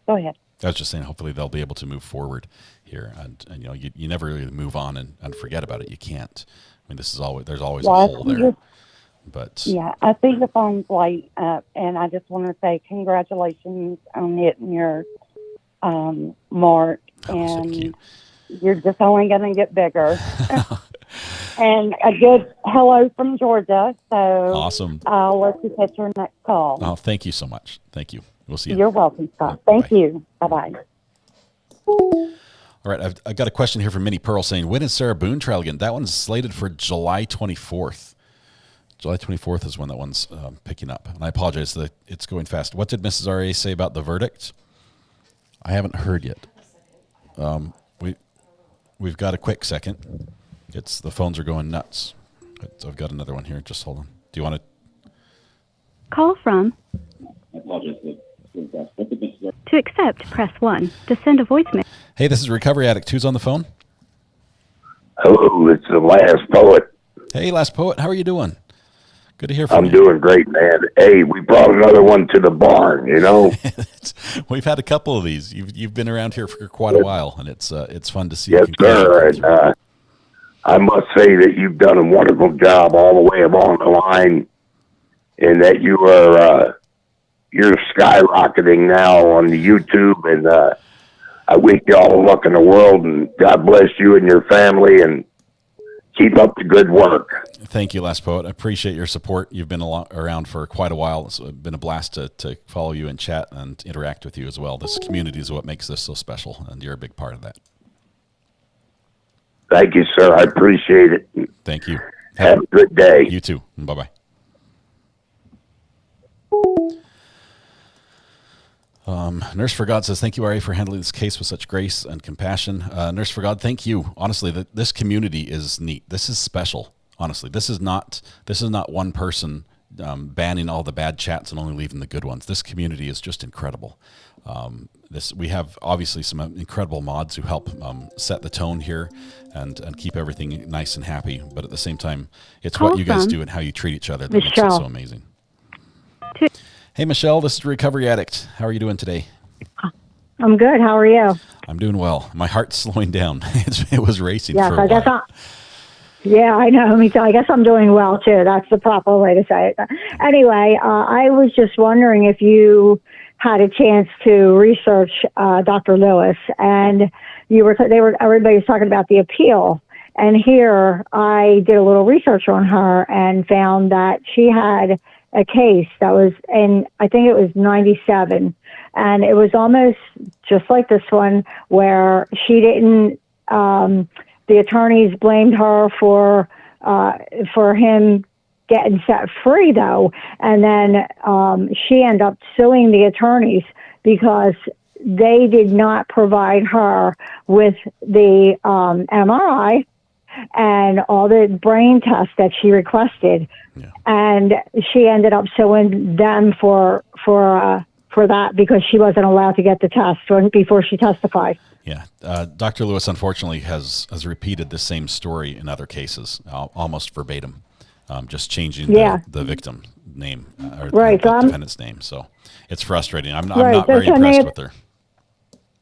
go ahead. I was just saying, hopefully they'll be able to move forward here, and you never really move on and forget about it. You can't. I mean, there's always a hole there. But yeah, I see the phone's light up, and I just want to say congratulations on hitting your mark. And you're just only going to get bigger. And a good hello from Georgia. So awesome. I'll let you catch your next call. Oh, thank you so much. Thank you. We'll see you. You're welcome, Scott. Thank you. Bye-bye. All right. I've got a question here from Minnie Pearl saying, when is Sarah Boone trial again? That one's slated for July 24th. July 24th is when that one's picking up. And I apologize that it's going fast. What did Mrs. R.A. say about the verdict? I haven't heard yet. We've got a quick second. The phones are going nuts. I've got another one here. Just hold on. Do you want to? Call from. To accept, press 1. To send a voicemail. Hey, this is Recovery Addict. Who's on the phone? Hello, it's the last poet. Hey, Last Poet, how are you doing? Good to hear from I'm you. doing great, man. Hey, we brought another one to the barn, you know? We've had a couple of these. You've been around here for quite a while, and it's fun to see. Yes, sir. And I must say that you've done a wonderful job all the way along the line, and that you're skyrocketing now on the YouTube, and I wish you all the luck in the world, and God bless you and your family, and keep up the good work. Thank you, Last Poet. I appreciate your support. You've been around for quite a while. It's been a blast to follow you and chat and interact with you as well. This community is what makes this so special, and you're a big part of that. Thank you, sir. I appreciate it. Thank you. Have a good day. You too. Bye-bye. Nurse for God says, thank you, Ari, for handling this case with such grace and compassion. Nurse for God, thank you. Honestly, this community is neat. This is special. Honestly, this is not one person banning all the bad chats and only leaving the good ones. This community is just incredible. We have obviously some incredible mods who help set the tone here and keep everything nice and happy. But at the same time, it's what you guys do and how you treat each other that makes it so amazing. Hey, Michelle, this is Recovery Addict. How are you doing today? I'm good. How are you? I'm doing well. My heart's slowing down. It was racing Yes, for a I guess while. Yeah, I know. Me too. I guess I'm doing well too. That's the proper way to say it. Anyway, I was just wondering if you had a chance to research Dr. Lewis, and everybody was talking about the appeal. And here I did a little research on her and found that she had a case that was I think it was 97, and it was almost just like this one where she didn't, the attorneys blamed her for him getting set free though. And then, she ended up suing the attorneys because they did not provide her with the, MRI and all the brain tests that she requested. Yeah. And she ended up suing them for that because she wasn't allowed to get the test before she testified. Yeah. Dr. Lewis, unfortunately, has repeated the same story in other cases, almost verbatim, just changing the victim name or the defendant's name. So it's frustrating. I'm not very impressed with her.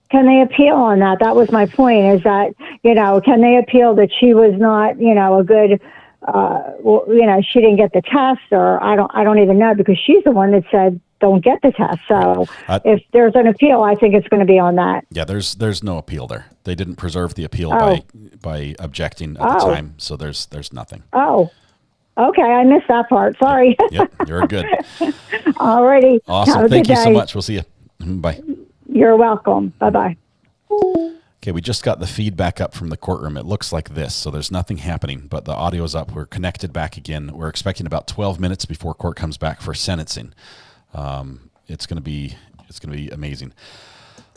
Can they appeal on that? That was my point, is that, can they appeal that she was not, a good, she didn't get the test, or I don't even know, because she's the one that said, don't get the test. So if there's an appeal, I think it's going to be on that. Yeah, there's no appeal there. They didn't preserve the appeal by objecting at the time. So there's nothing. Oh, okay. I missed that part. Sorry. Yep, you're good. Alrighty. Awesome. Thank you so much. We'll see you. Bye. You're welcome. Bye-bye. Okay, we just got the feedback up from the courtroom. It looks like this, so there's nothing happening, but the audio's up. We're connected back again. We're expecting about 12 minutes before court comes back for sentencing. It's going to be amazing,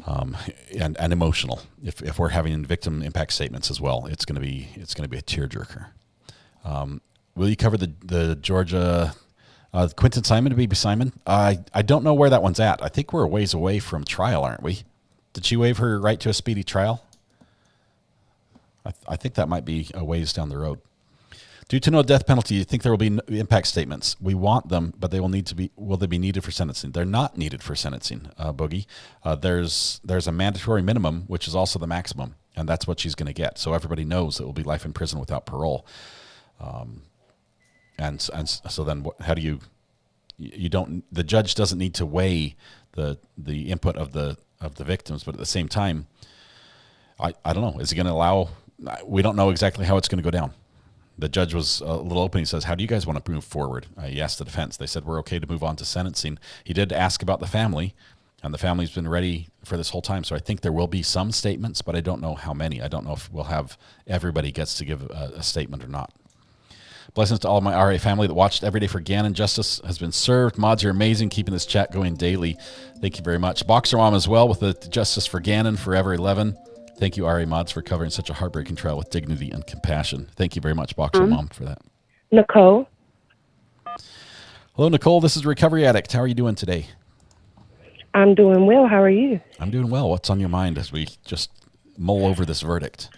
and emotional. If we're having victim impact statements as well, it's going to be a tearjerker. Will you cover the Georgia Quinton Simon to Baby Simon? I don't know where that one's at. I think we're a ways away from trial, aren't we? Did she waive her right to a speedy trial? I think that might be a ways down the road. Due to no death penalty, you think there will be impact statements? We want them, but they will need to be. Will they be needed for sentencing? They're not needed for sentencing, Boogie. There's a mandatory minimum, which is also the maximum, and that's what she's going to get. So everybody knows it will be life in prison without parole. And so then how do you don't, the judge doesn't need to weigh the input of the victims, but at the same time, I don't know, is he going to allow, we don't know exactly how it's going to go down. The judge was a little open. He says, how do you guys want to move forward? He asked the defense. They said, we're okay to move on to sentencing. He did ask about the family, and the family's been ready for this whole time. So I think there will be some statements, but I don't know how many. I don't know if we'll have everybody gets to give a statement or not. Blessings to all of my RA family that watched every day for Gannon. Justice has been served. Mods are amazing, keeping this chat going daily. Thank you very much. Boxer Mom as well with the Justice for Gannon, Forever 11. Thank you, RA Mods, for covering such a heartbreaking trial with dignity and compassion. Thank you very much, Boxer Mom, for that. Nicole. Hello, Nicole. This is Recovery Addict. How are you doing today? I'm doing well. How are you? I'm doing well. What's on your mind as we just mull over this verdict?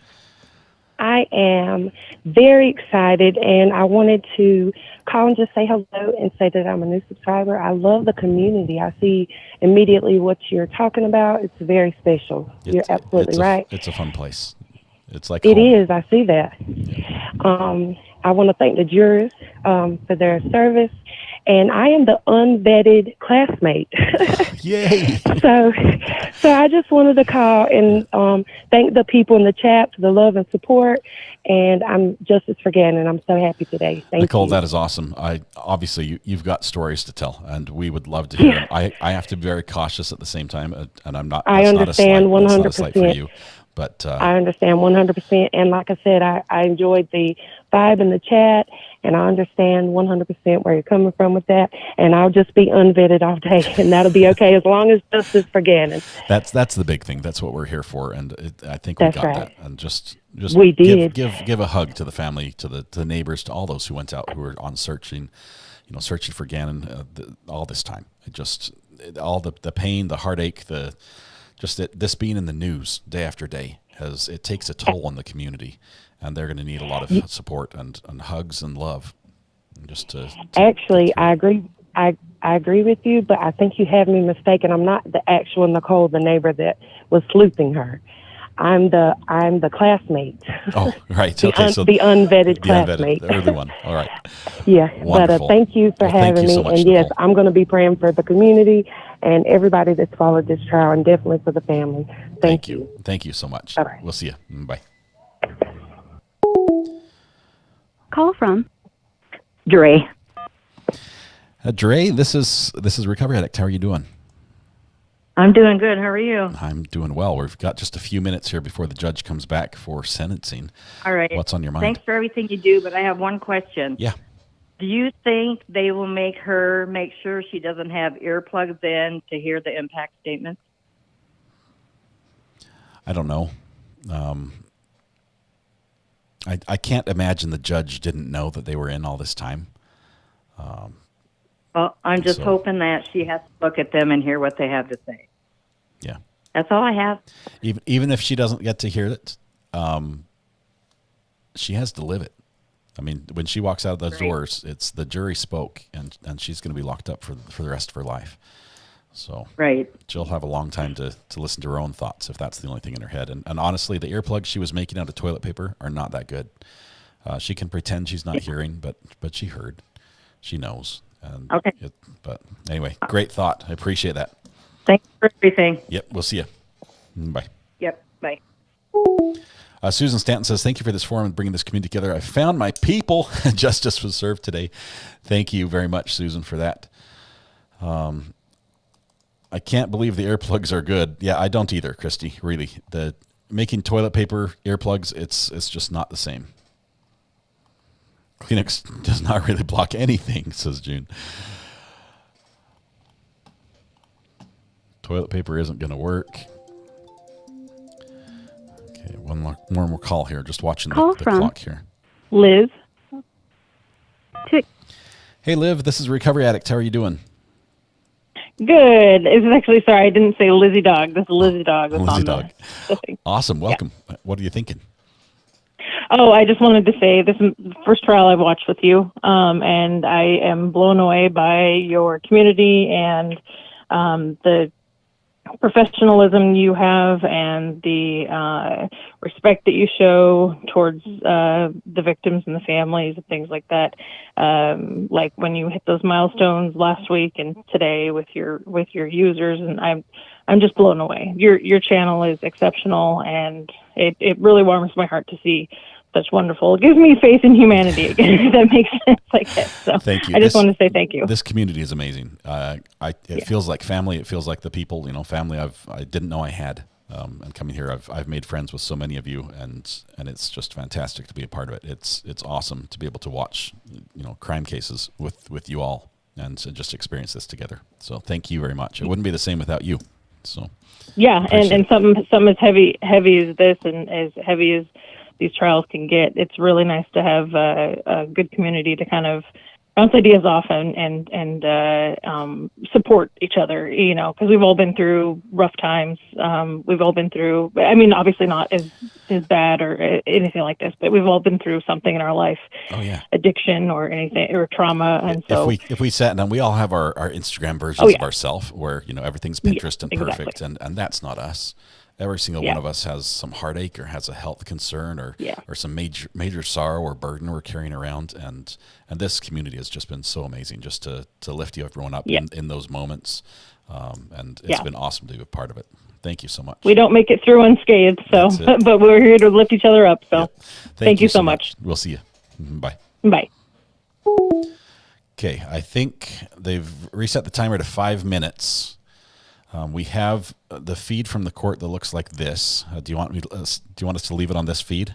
I am very excited, and I wanted to call and just say hello and say that I'm a new subscriber. I love the community. I see immediately what you're talking about. It's very special. You're absolutely right. It's a fun place. It's like It home. is. I see that. I want to thank the jurors for their service, and I am the unvetted classmate. Yay! So I just wanted to call and thank the people in the chat for the love and support. And I'm Justice for Gannon. I'm so happy today. Thank Nicole, you. that is awesome. Obviously you've got stories to tell, and we would love to hear them. I have to be very cautious at the same time, and I'm not. I understand 100%. That's not a slight for you, but I understand 100%. And like I said, I enjoyed the vibe in the chat, and I understand 100% where you're coming from with that. And I'll just be unvetted all day, and that'll be okay as long as Justice for Gannon. That's the big thing. That's what we're here for, and I think we got that. And just we did give a hug to the family, to the neighbors, to all those who went out, who were on searching for Gannon all this time. All the pain, the heartache, this being in the news day after day it takes a toll on the community, and they're going to need a lot of support and hugs and love. Actually, I agree. I agree with you, but I think you have me mistaken. I'm not the actual Nicole, the neighbor that was sleuthing her. I'm the classmate. Oh, right. the unvetted classmate. The early one. All right. Yeah. Wonderful. But thank you for having me. So much, and Nicole. yes, I'm going to be praying for the community and everybody that's followed this trial, and definitely for the family. Thank you. Thank you so much. Bye-bye. We'll see you. Bye. Call from Dre. Dre, this is Recovery Addict. How are you doing? I'm doing good. How are you? I'm doing well. We've got just a few minutes here before the judge comes back for sentencing. All right. What's on your mind? Thanks for everything you do, but I have one question. Yeah. Do you think they will make her make sure she doesn't have earplugs in to hear the impact statements? I don't know. I can't imagine the judge didn't know that they were in all this time. Well, I'm just hoping that she has to look at them and hear what they have to say. Yeah. That's all I have. Even if she doesn't get to hear it, she has to live it. I mean, when she walks out of those doors, it's the jury spoke, and she's going to be locked up for the rest of her life. So she'll have a long time to listen to her own thoughts if that's the only thing in her head. And honestly, the earplugs she was making out of toilet paper are not that good. She can pretend she's not hearing, but she heard. She knows. And okay. But anyway, great thought. I appreciate that. Thanks for everything. Yep, we'll see you. Bye. Yep, bye. Susan Stanton says, thank you for this forum and bringing this community together. I found my people. Justice was served today. Thank you very much, Susan, for that. I can't believe the earplugs are good. Yeah, I don't either, Christy, really. The making toilet paper earplugs, it's just not the same. Kleenex does not really block anything, says June. Toilet paper isn't going to work. Okay, one more call here. Just watching the clock here. Liz. Hey, Liv, this is Recovery Addict. How are you doing? Good. It's actually, sorry, I didn't say Lizzie Dog. This is Lizzie Dog. Lizzie Dog. Awesome. Welcome. Yeah. What are you thinking? Oh, I just wanted to say this is the first trial I've watched with you, and I am blown away by your community and the professionalism you have and the respect that you show towards the victims and the families and things like that. Like when you hit those milestones last week and today with your users, and I'm just blown away. Your channel is exceptional, and it really warms my heart to see such wonderful. It gives me faith in humanity again, if that makes sense, I guess. So thank you. I just want to say thank you. This community is amazing. It feels like family. It feels like the people, family I didn't know I had. And coming here, I've made friends with so many of you, and it's just fantastic to be a part of it. It's awesome to be able to watch, crime cases with you all and to just experience this together. So thank you very much. It wouldn't be the same without you. So yeah, and something as heavy as this and as heavy as these trials can get, it's really nice to have a good community to kind of bounce ideas off and support each other, you know, because we've all been through rough times. We've all been through, I mean, obviously not as bad or anything like this, but we've all been through something in our life. Oh yeah, addiction or anything or trauma. And so if we sat down, we all have our Instagram versions of ourselves where, you know, everything's Pinterest and perfect, and that's not us. Every single one of us has some heartache or has a health concern or some major sorrow or burden we're carrying around, and this community has just been so amazing just to lift everyone up in those moments, and it's been awesome to be a part of it. Thank you so much. We don't make it through unscathed, so but we're here to lift each other up. So thank you so much. We'll see you. Bye. Bye. Okay, I think they've reset the timer to 5 minutes. We have the feed from the court that looks like this. Do you want us to leave it on this feed?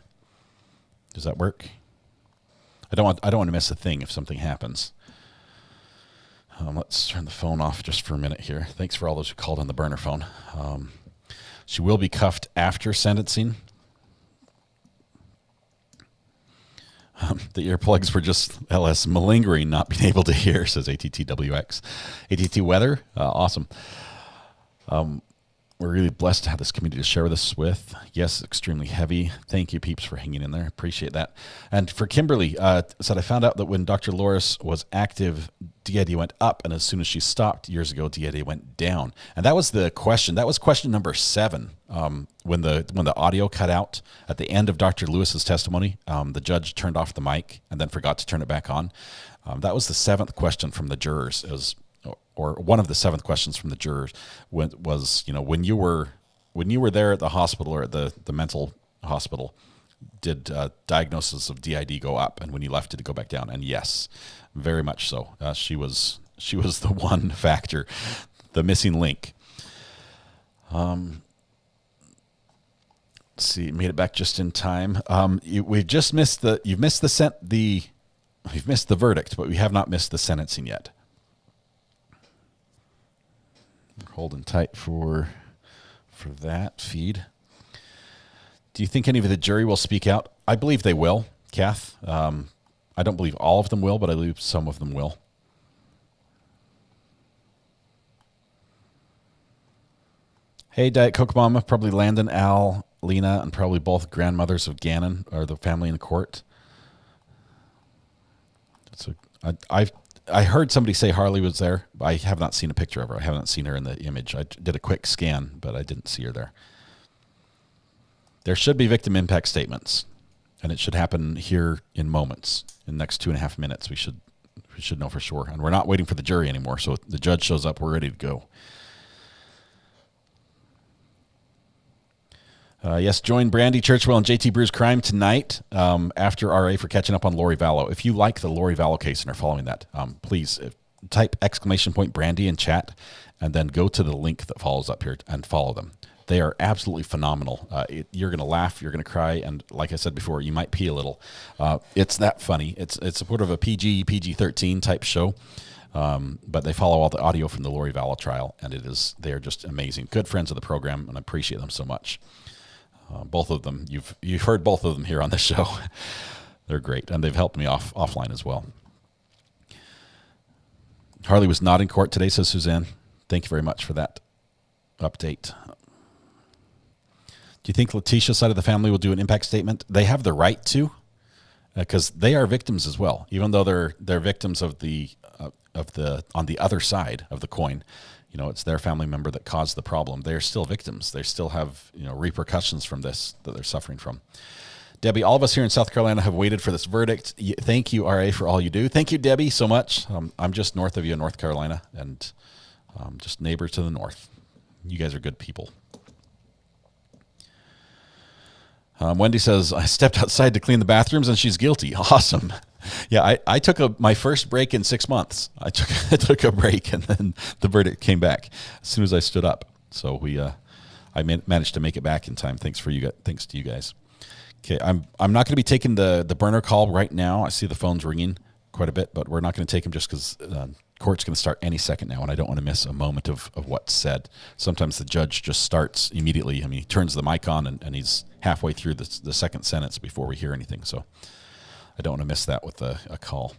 Does that work? I don't want to miss a thing if something happens. Let's turn the phone off just for a minute here. Thanks for all those who called on the burner phone. She will be cuffed after sentencing. The earplugs were just LS malingering, not being able to hear, says ATTWX. ATT weather, awesome. We're really blessed to have this community to share this with. Yes, extremely heavy. Thank you, peeps, for hanging in there. Appreciate that. And for Kimberly, said I found out that when Dr. Loris was active, DID went up, and as soon as she stopped years ago, DID went down. And that was the question. That was question number 7. When the audio cut out at the end of Dr. Lewis's testimony, the judge turned off the mic and then forgot to turn it back on. That was the 7th question from the jurors. It was, or one of the 7th questions from the jurors was, you know, when you were there at the hospital or at the mental hospital, did diagnosis of DID go up, and when you left, did it go back down? And yes, very much so. She was the one factor, the missing link. Let's see, made it back just in time. We've just missed you've missed the verdict, but we have not missed the sentencing yet. Holding tight for that feed. Do you think any of the jury will speak out? I believe they will, Kath. I don't believe all of them will, but I believe some of them will. Hey, Diet Coke Mama, probably Landon, Al, Lena, and probably both grandmothers of Gannon are the family in court. I heard somebody say Harley was there, but I have not seen a picture of her. I haven't seen her in the image. I did a quick scan, but I didn't see her there. There should be victim impact statements, and it should happen here in moments. In the next 2.5 minutes, we should know for sure. And we're not waiting for the jury anymore, so the judge shows up, we're ready to go. Yes, join Brandy Churchwell and JT Brew's Crime tonight after RA for catching up on Lori Vallow. If you like the Lori Vallow case and are following that, please type !Brandy in chat and then go to the link that follows up here and follow them. They are absolutely phenomenal. You're going to laugh, you're going to cry, and like I said before, you might pee a little. It's that funny. It's sort of a PG-13 type show, but they follow all the audio from the Lori Vallow trial, and they are just amazing. Good friends of the program, and I appreciate them so much. Both of them, you've heard both of them here on this show. They're great, and they've helped me offline as well. Harley was not in court today, says Suzanne. Thank you very much for that update. Do you think Letecia's side of the family will do an impact statement? They have the right to, because they are victims as well, even though they're victims of the on the other side of the coin. You know, it's their family member that caused the problem. They're still victims. They still have, you know, repercussions from this that they're suffering from. Debbie, all of us here in South Carolina have waited for this verdict. Thank you, RA, for all you do. Thank you, Debbie, so much. I'm just north of you in North Carolina, and just neighbor to the north. You guys are good people. Wendy says, I stepped outside to clean the bathrooms, and she's guilty. Awesome. Yeah, I took my first break in 6 months. I took a break, and then the verdict came back as soon as I stood up. So I managed to make it back in time. Thanks to you guys. Okay, I'm not going to be taking the burner call right now. I see the phone's ringing quite a bit, but we're not going to take them just because court's going to start any second now, and I don't want to miss a moment of what's said. Sometimes the judge just starts immediately. I mean, he turns the mic on, and he's halfway through the second sentence before we hear anything. So I don't want to miss that with a call.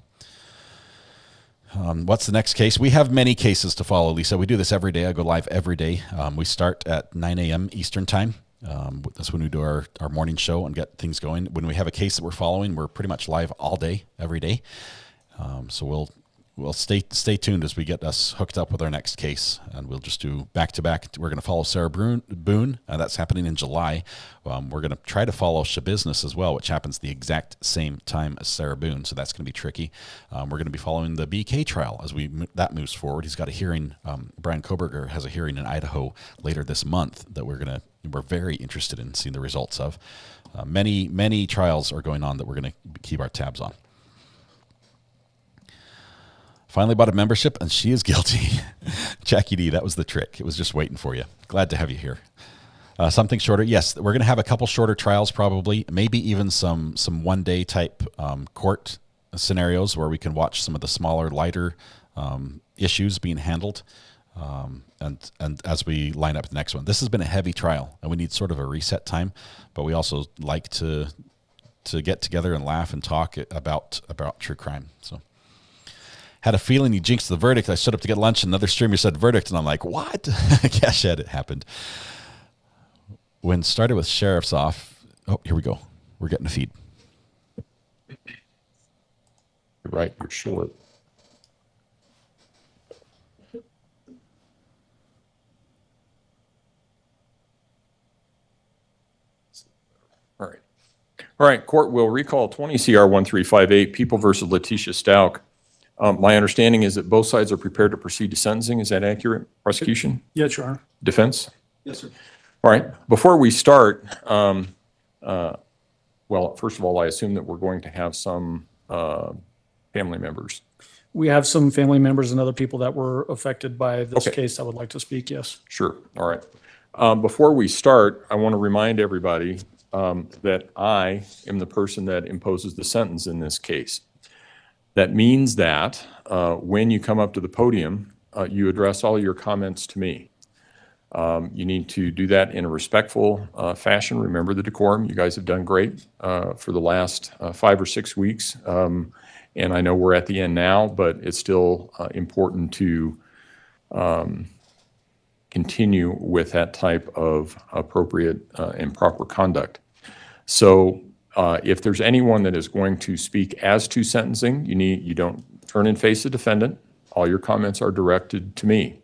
What's the next case? We have many cases to follow, Lisa. We do this every day. I go live every day. We start at 9 a.m. Eastern time. That's when we do our morning show and get things going. When we have a case that we're following, we're pretty much live all day, every day. So we'll stay tuned as we get us hooked up with our next case, and we'll just do back to back. We're going to follow Sarah Boone. That's happening in July. We're going to try to follow Shabusiness as well, which happens the exact same time as Sarah Boone. So that's going to be tricky. We're going to be following the BK trial as that moves forward. He's got a hearing. Brian Koberger has a hearing in Idaho later this month that we're very interested in seeing the results of. Many trials are going on that we're going to keep our tabs on. Finally bought a membership, and she is guilty. Jackie D, that was the trick. It was just waiting for you. Glad to have you here. Something shorter. Yes, we're going to have a couple shorter trials probably, maybe even some one-day type court scenarios where we can watch some of the smaller, lighter issues being handled and as we line up the next one. This has been a heavy trial, and we need sort of a reset time, but we also like to get together and laugh and talk about true crime. So. Had a feeling you jinxed the verdict. I stood up to get lunch, and another streamer said verdict, and I'm like, what? Cash it happened. When started with sheriffs off, oh, here we go. We're getting a feed. You're right, you're short. All right, court will recall 20 CR 1358, People versus Letecia Stauch. My understanding is that both sides are prepared to proceed to sentencing. Is that accurate? Prosecution? Yes, Your Honor. Defense? Yes, sir. All right. Before we start, well, first of all, I assume that we're going to have some family members. We have some family members and other people that were affected by this case that would like to speak, yes. Sure. All right. Before we start, I want to remind everybody that I am the person that imposes the sentence in this case. That means that when you come up to the podium, you address all your comments to me. You need to do that in a respectful fashion. Remember the decorum. You guys have done great for the last 5 or 6 weeks. And I know we're at the end now, but it's still important to continue with that type of appropriate and proper conduct. So if there's anyone that is going to speak as to sentencing, you don't turn and face the defendant. All your comments are directed to me.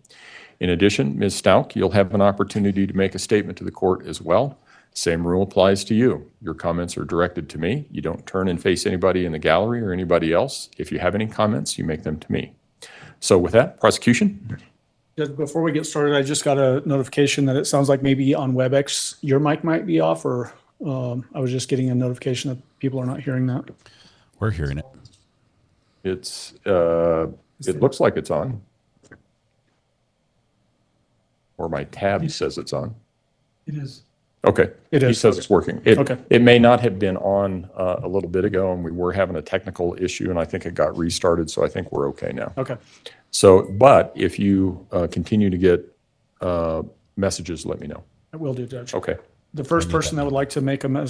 In addition, Ms. Stauch, you'll have an opportunity to make a statement to the court as well. Same rule applies to you. Your comments are directed to me. You don't turn and face anybody in the gallery or anybody else. If you have any comments, you make them to me. So with that, prosecution. Just before we get started, I just got a notification that it sounds like maybe on WebEx your mic might be off, or I was just getting a notification that people are not hearing that. We're hearing it. It's it looks like it's on. Or my tab says it's on. It is. Okay. It is. He says it's working. It may not have been on a little bit ago, and we were having a technical issue, and I think it got restarted, so I think we're okay now. Okay. So, but if you continue to get messages, let me know. I will do, Judge. Okay. The first person that would like to make a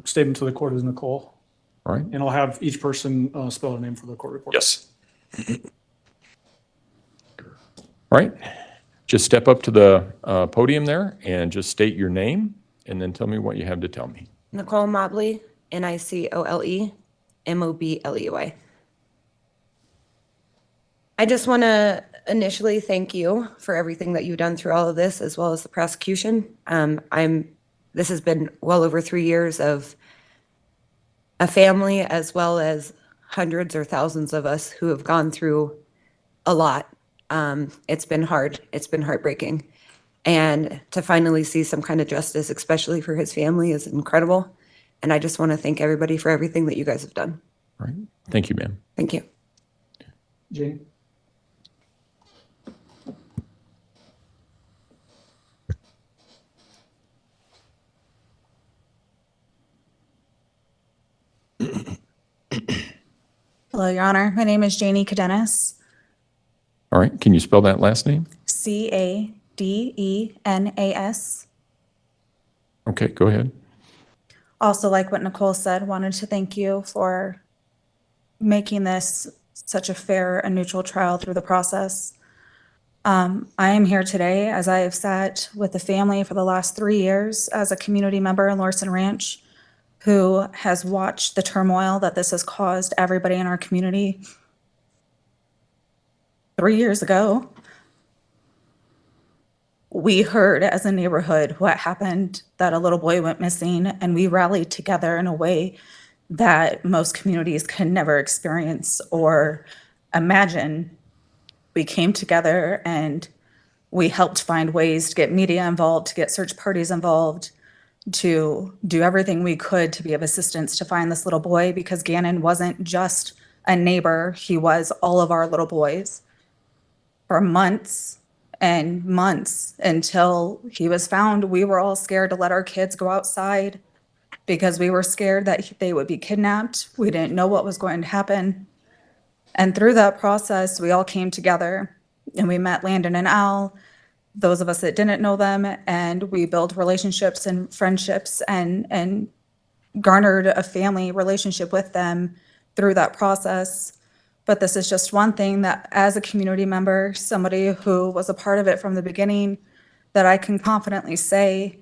statement to the court is Nicole. All right. And I'll have each person spell their name for the court report. Yes. All right. Just step up to the podium there and just state your name and then tell me what you have to tell me. Nicole Mobley, Nicole Mobley. I just want to initially thank you for everything that you've done through all of this, as well as the prosecution. This has been well over 3 years of a family, as well as hundreds or thousands of us who have gone through a lot. It's been hard. It's been heartbreaking. And to finally see some kind of justice, especially for his family, is incredible. And I just want to thank everybody for everything that you guys have done. All right. Thank you, ma'am. Thank you. Jane? Hello, Your Honor. My name is Janie Cadenas. All right. Can you spell that last name? Cadenas. Okay, go ahead. Also, like what Nicole said, wanted to thank you for making this such a fair and neutral trial through the process. I am here today as I have sat with the family for the last 3 years as a community member in Larson Ranch who has watched the turmoil that this has caused everybody in our community. 3 years ago, we heard as a neighborhood what happened, that a little boy went missing, and we rallied together in a way that most communities can never experience or imagine. We came together and we helped find ways to get media involved, to get search parties involved, to do everything we could to be of assistance to find this little boy, because Gannon wasn't just a neighbor, he was all of our little boys. For months and months until he was found, we were all scared to let our kids go outside because we were scared that they would be kidnapped. We didn't know what was going to happen. And through that process, we all came together and we met Landon and Al, those of us that didn't know them, and we built relationships and friendships and garnered a family relationship with them through that process. But this is just one thing that, as a community member, somebody who was a part of it from the beginning, that I can confidently say,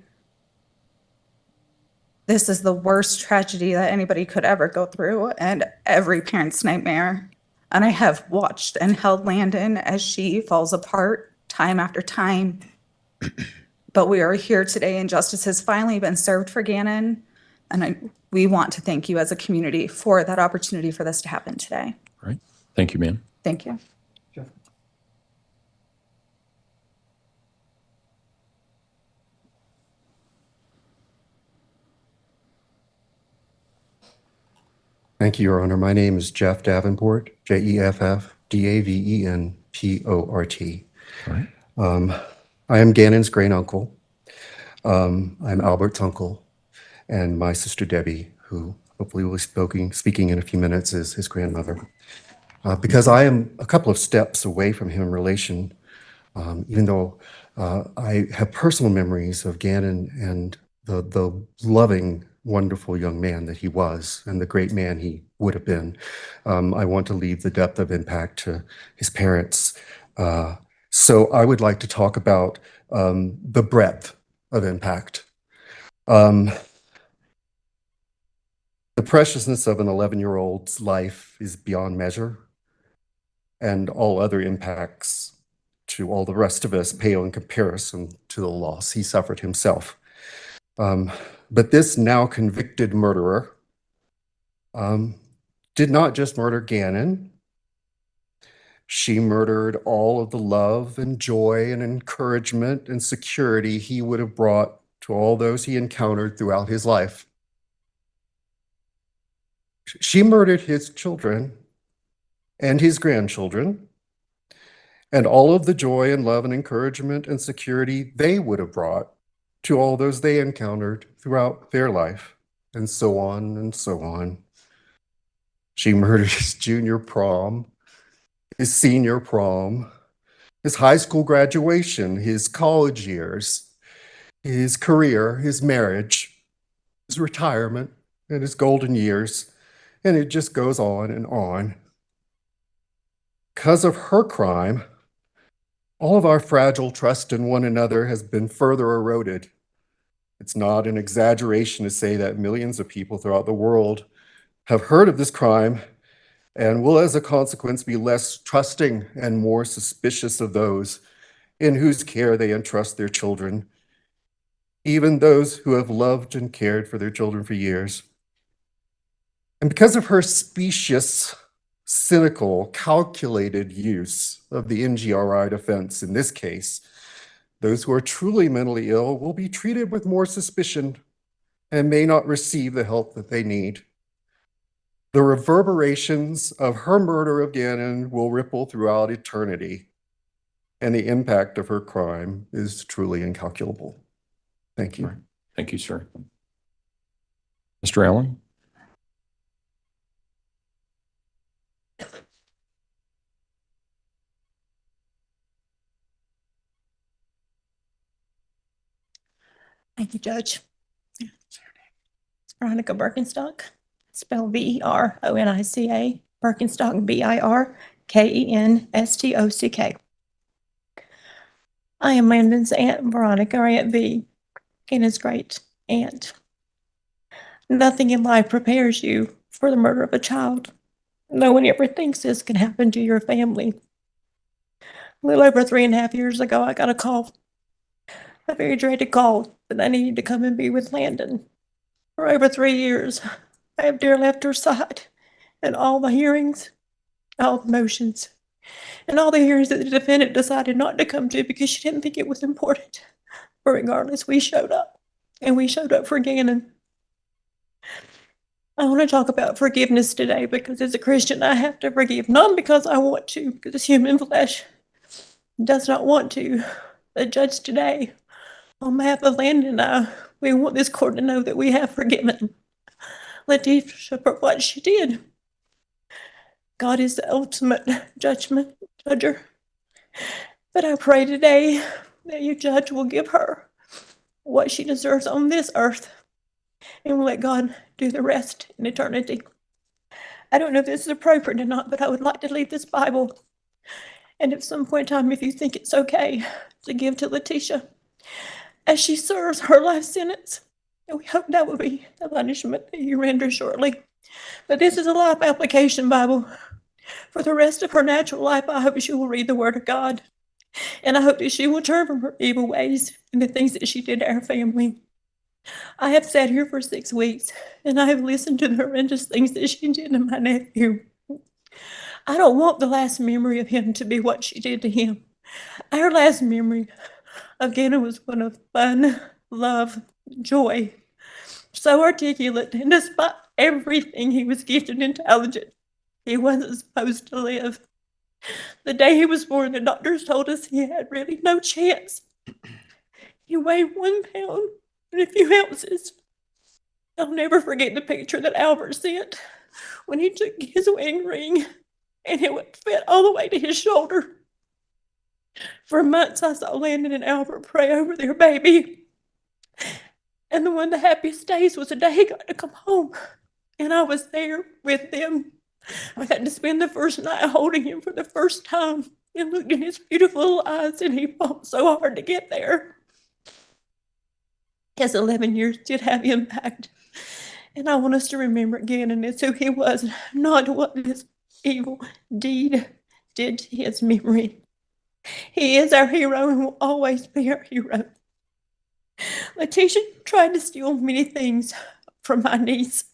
this is the worst tragedy that anybody could ever go through and every parent's nightmare. And I have watched and held Landon as she falls apart time after time. But we are here today and justice has finally been served for Gannon. And we want to thank you as a community for that opportunity for this to happen today. Right. Thank you, ma'am. Thank you. Thank you, Your Honor. My name is Jeff Davenport, Jeffdavenport. Right. I am Gannon's great uncle. I'm Albert's uncle, and my sister Debbie, who hopefully will be speaking in a few minutes, is his grandmother. Because I am a couple of steps away from him in relation, even though I have personal memories of Gannon and the loving, wonderful young man that he was and the great man he would have been. I want to leave the depth of impact to his parents. So I would like to talk about the breadth of impact. The preciousness of an 11-year-old's life is beyond measure, and all other impacts to all the rest of us pale in comparison to the loss he suffered himself. But this now convicted murderer did not just murder Gannon. She murdered all of the love and joy and encouragement and security he would have brought to all those he encountered throughout his life. She murdered his children and his grandchildren and all of the joy and love and encouragement and security they would have brought to all those they encountered throughout their life, and so on and so on. She murdered his junior prom, his senior prom, his high school graduation, his college years, his career, his marriage, his retirement, and his golden years, and it just goes on and on. Because of her crime, all of our fragile trust in one another has been further eroded. It's not an exaggeration to say that millions of people throughout the world have heard of this crime and will, as a consequence, be less trusting and more suspicious of those in whose care they entrust their children, even those who have loved and cared for their children for years. And because of her specious, cynical, calculated use of the NGRI defense in this case, those who are truly mentally ill will be treated with more suspicion and may not receive the help that they need. The reverberations of her murder of Gannon will ripple throughout eternity, and the impact of her crime is truly incalculable. Thank you. Thank you, sir. Mr. Allen? Thank you, Judge. It's Veronica Birkenstock, spelled Veronica. Birkenstock, Birkenstock. I am Landon's Aunt Veronica, or Aunt V, and his great aunt. Nothing in life prepares you for the murder of a child. No one ever thinks this can happen to your family. A little over 3.5 years ago, I got a call, a very dreaded call, that I needed to come and be with Landon. For over 3 years, I have dear left her side in all the hearings, all the motions, and all the hearings that the defendant decided not to come to because she didn't think it was important. But regardless, we showed up, and we showed up for Gannon. I want to talk about forgiveness today because as a Christian, I have to forgive, not because I want to, because human flesh does not want to. The judge today, on behalf of Landon and I, we want this court to know that we have forgiven Letecia for what she did. God is the ultimate judger. But I pray today that you, Judge, will give her what she deserves on this earth, and we'll let God do the rest in eternity. I don't know if this is appropriate or not, but I would like to leave this Bible. And at some point in time, if you think it's okay, to give to Letecia as she serves her life sentence. And we hope that will be the punishment that you render shortly. But this is a life application Bible. For the rest of her natural life, I hope she will read the Word of God. And I hope that she will turn from her evil ways and the things that she did to our family. I have sat here for 6 weeks, and I have listened to the horrendous things that she did to my nephew. I don't want the last memory of him to be what she did to him. Our last memory of Gannon was one of fun, love, joy. So articulate, and despite everything, he was gifted and intelligent. He wasn't supposed to live. The day he was born, the doctors told us he had really no chance. He weighed 1 pound and a few ounces. I'll never forget the picture that Albert sent when he took his wedding ring and it fit all the way to his shoulder. For months, I saw Landon and Albert pray over their baby. And one of the happiest days was the day he got to come home. And I was there with them. I got to spend the first night holding him for the first time and looked in his beautiful little eyes, and he fought so hard to get there. His 11 years did have impact. And I want us to remember again, and it's who he was, not what this evil deed did to his memory. He is our hero and will always be our hero. Letecia tried to steal many things from my niece.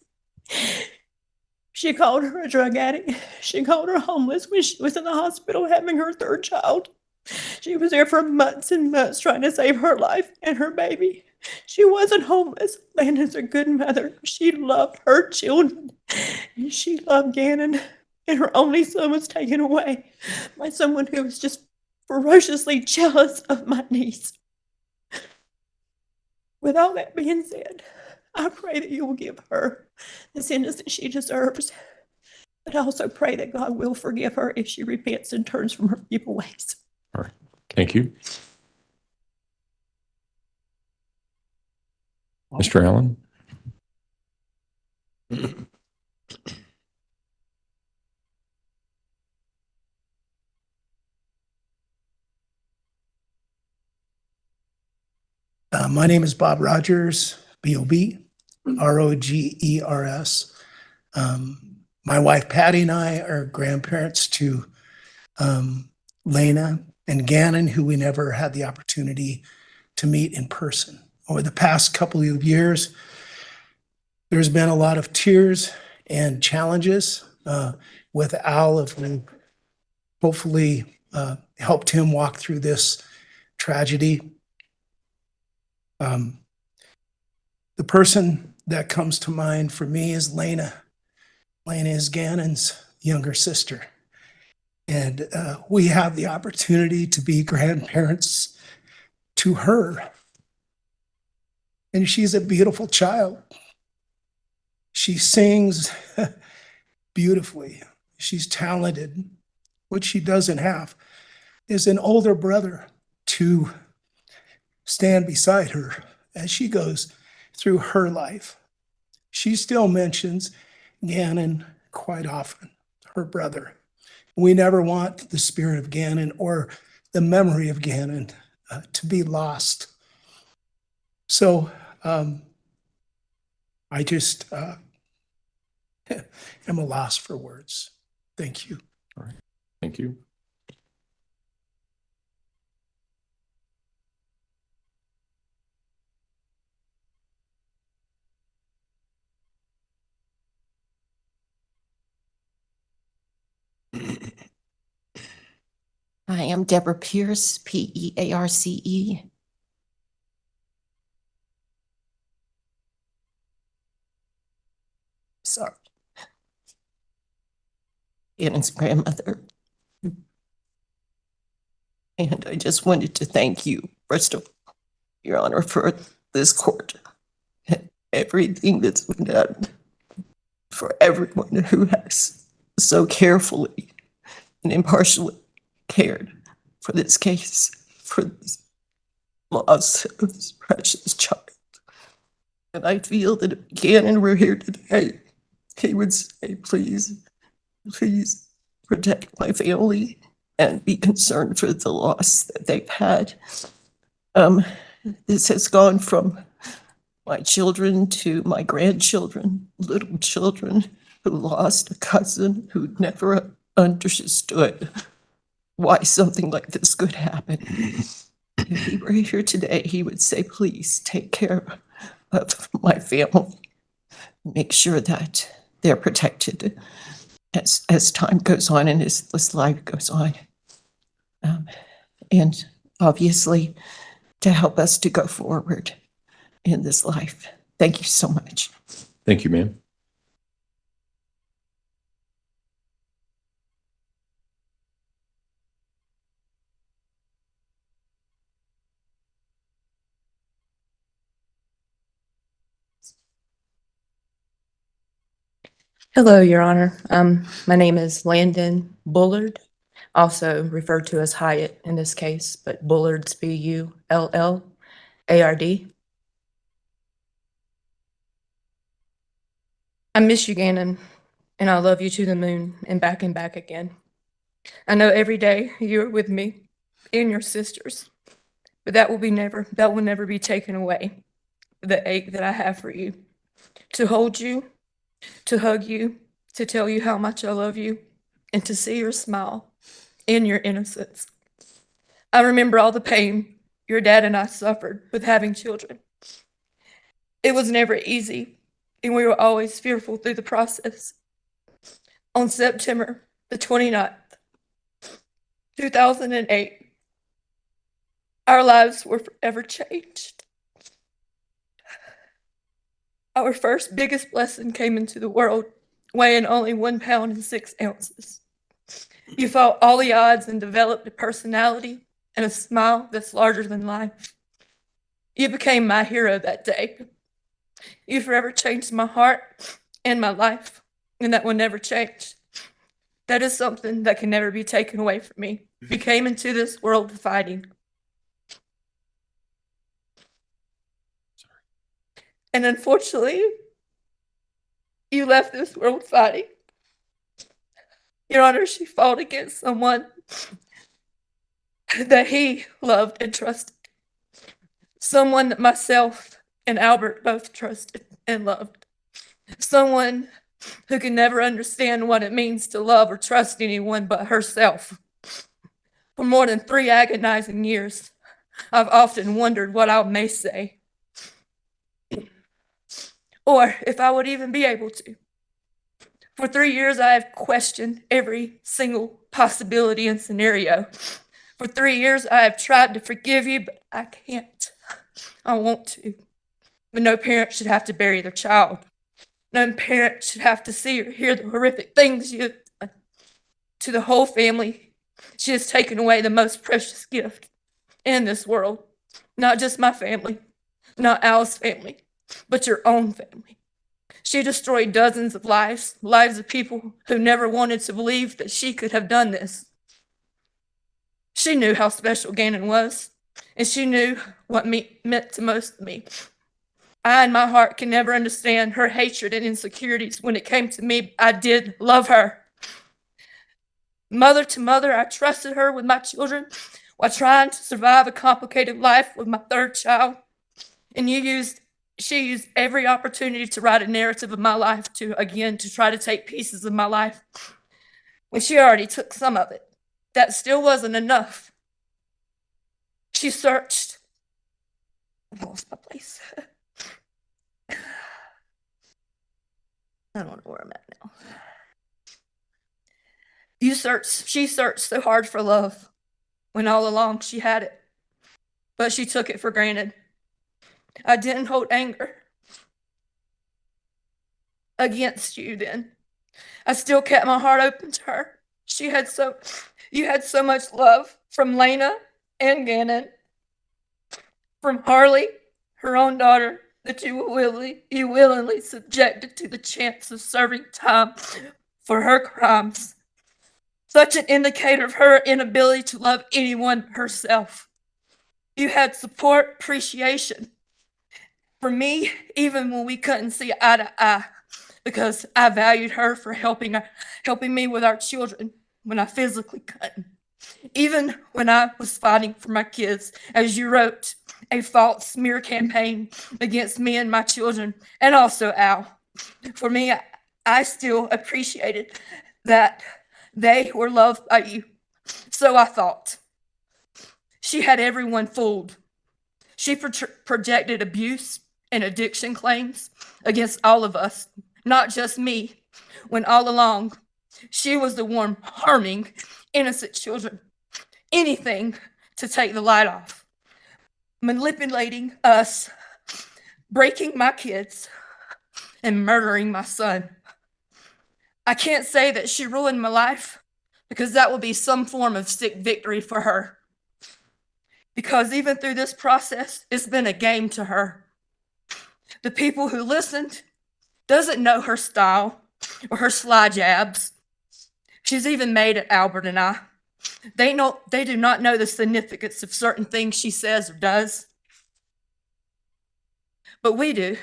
She called her a drug addict. She called her homeless when she was in the hospital having her 3rd child. She was there for months and months trying to save her life and her baby. She wasn't homeless. Landon's a good mother. She loved her children. And she loved Gannon. And her only son was taken away by someone who was just ferociously jealous of my niece. With all that being said, I pray that you will give her the sentence that she deserves. But I also pray that God will forgive her if she repents and turns from her evil ways. All right. Thank you. Mr. Allen? My name is Bob Rogers, B-O-B, R-O-G-E-R-S. My wife Patty and I are grandparents to Lena and Gannon, who we never had the opportunity to meet in person. Over the past couple of years, there's been a lot of tears and challenges with Al, if we hopefully helped him walk through this tragedy. The person that comes to mind for me is Lena. Lena is Gannon's younger sister. And we have the opportunity to be grandparents to her. And she's a beautiful child. She sings beautifully. She's talented. What she doesn't have is an older brother to stand beside her as she goes through her life. She still mentions Gannon quite often. her brother. We never want the spirit of Gannon or the memory of Gannon to be lost. So I just am a loss for words. Thank you. All right. Thank you. I am Deborah Pierce, Pearce. Sorry. Ann's grandmother. And I just wanted to thank you, first of all, Your Honor, for this court, and everything that's been done, for everyone who has so carefully and impartially cared for this case, for this loss of this precious child. And I feel that if Gannon were here today, he would say, please protect my family and be concerned for the loss that they've had. This has gone from my children to my grandchildren, little children who lost a cousin who never understood why something like this could happen. If he were here today, he would say, please take care of my family. Make sure that they're protected as time goes on and as this life goes on. And obviously, to help us to go forward in this life. Thank you so much. Thank you, ma'am. Hello, Your Honor. My name is Landon Bullard, also referred to as Hyatt in this case, but Bullard's Bullard. I miss you, Gannon, and I love you to the moon and back again. I know every day you are with me and your sisters, but that will never be taken away. The ache that I have for you, to hold you, to hug you, to tell you how much I love you, and to see your smile and your innocence. I remember all the pain your dad and I suffered with having children. It was never easy, and we were always fearful through the process. On September the 29th, 2008, our lives were forever changed. Our first biggest blessing came into the world, weighing only 1 pound and 6 ounces. You fought all the odds and developed a personality and a smile that's larger than life. You became my hero that day. You forever changed my heart and my life, and that will never change. That is something that can never be taken away from me. You came into this world fighting. And unfortunately, you left this world fighting. Your Honor, she fought against someone that he loved and trusted. Someone that myself and Albert both trusted and loved. Someone who can never understand what it means to love or trust anyone but herself. For more than 3 agonizing years, I've often wondered what I may say, or if I would even be able to. For 3 years, I have questioned every single possibility and scenario. For 3 years, I have tried to forgive you, but I can't. I want to. But no parent should have to bury their child. No parent should have to see or hear the horrific things you have done to the whole family. She has taken away the most precious gift in this world. Not just my family, not Al's family, but your own family. She destroyed dozens of lives of people who never wanted to believe that she could have done this. She knew how special Gannon was, and she knew what meant to most to me. I, in my heart, can never understand her hatred and insecurities when it came to me. I did love her. Mother to mother, I trusted her with my children while trying to survive a complicated life with my third child. And she used every opportunity to write a narrative of my life to try to take pieces of my life. When she already took some of it, that still wasn't enough. She searched. I lost my place. I don't know where I'm at now. She searched so hard for love when all along she had it, but she took it for granted. I didn't hold anger against you then. I still kept my heart open to her. You had so much love from Lena and Gannon, from Harley, her own daughter, that you willingly subjected to the chance of serving time for her crimes. Such an indicator of her inability to love anyone herself. You had support, appreciation for me, even when we couldn't see eye to eye, because I valued her for helping me with our children when I physically couldn't. Even when I was fighting for my kids, as you wrote, a false smear campaign against me and my children, and also Al. For me, I still appreciated that they were loved by you. So I thought. She had everyone fooled. She projected abuse and addiction claims against all of us, not just me, when all along she was the one harming innocent children. Anything to take the light off. Manipulating us, breaking my kids, and murdering my son. I can't say that she ruined my life, because that will be some form of sick victory for her. Because even through this process, it's been a game to her. The people who listened doesn't know her style or her sly jabs. She's even made at Albert and I. They do not know the significance of certain things she says or does. But we do.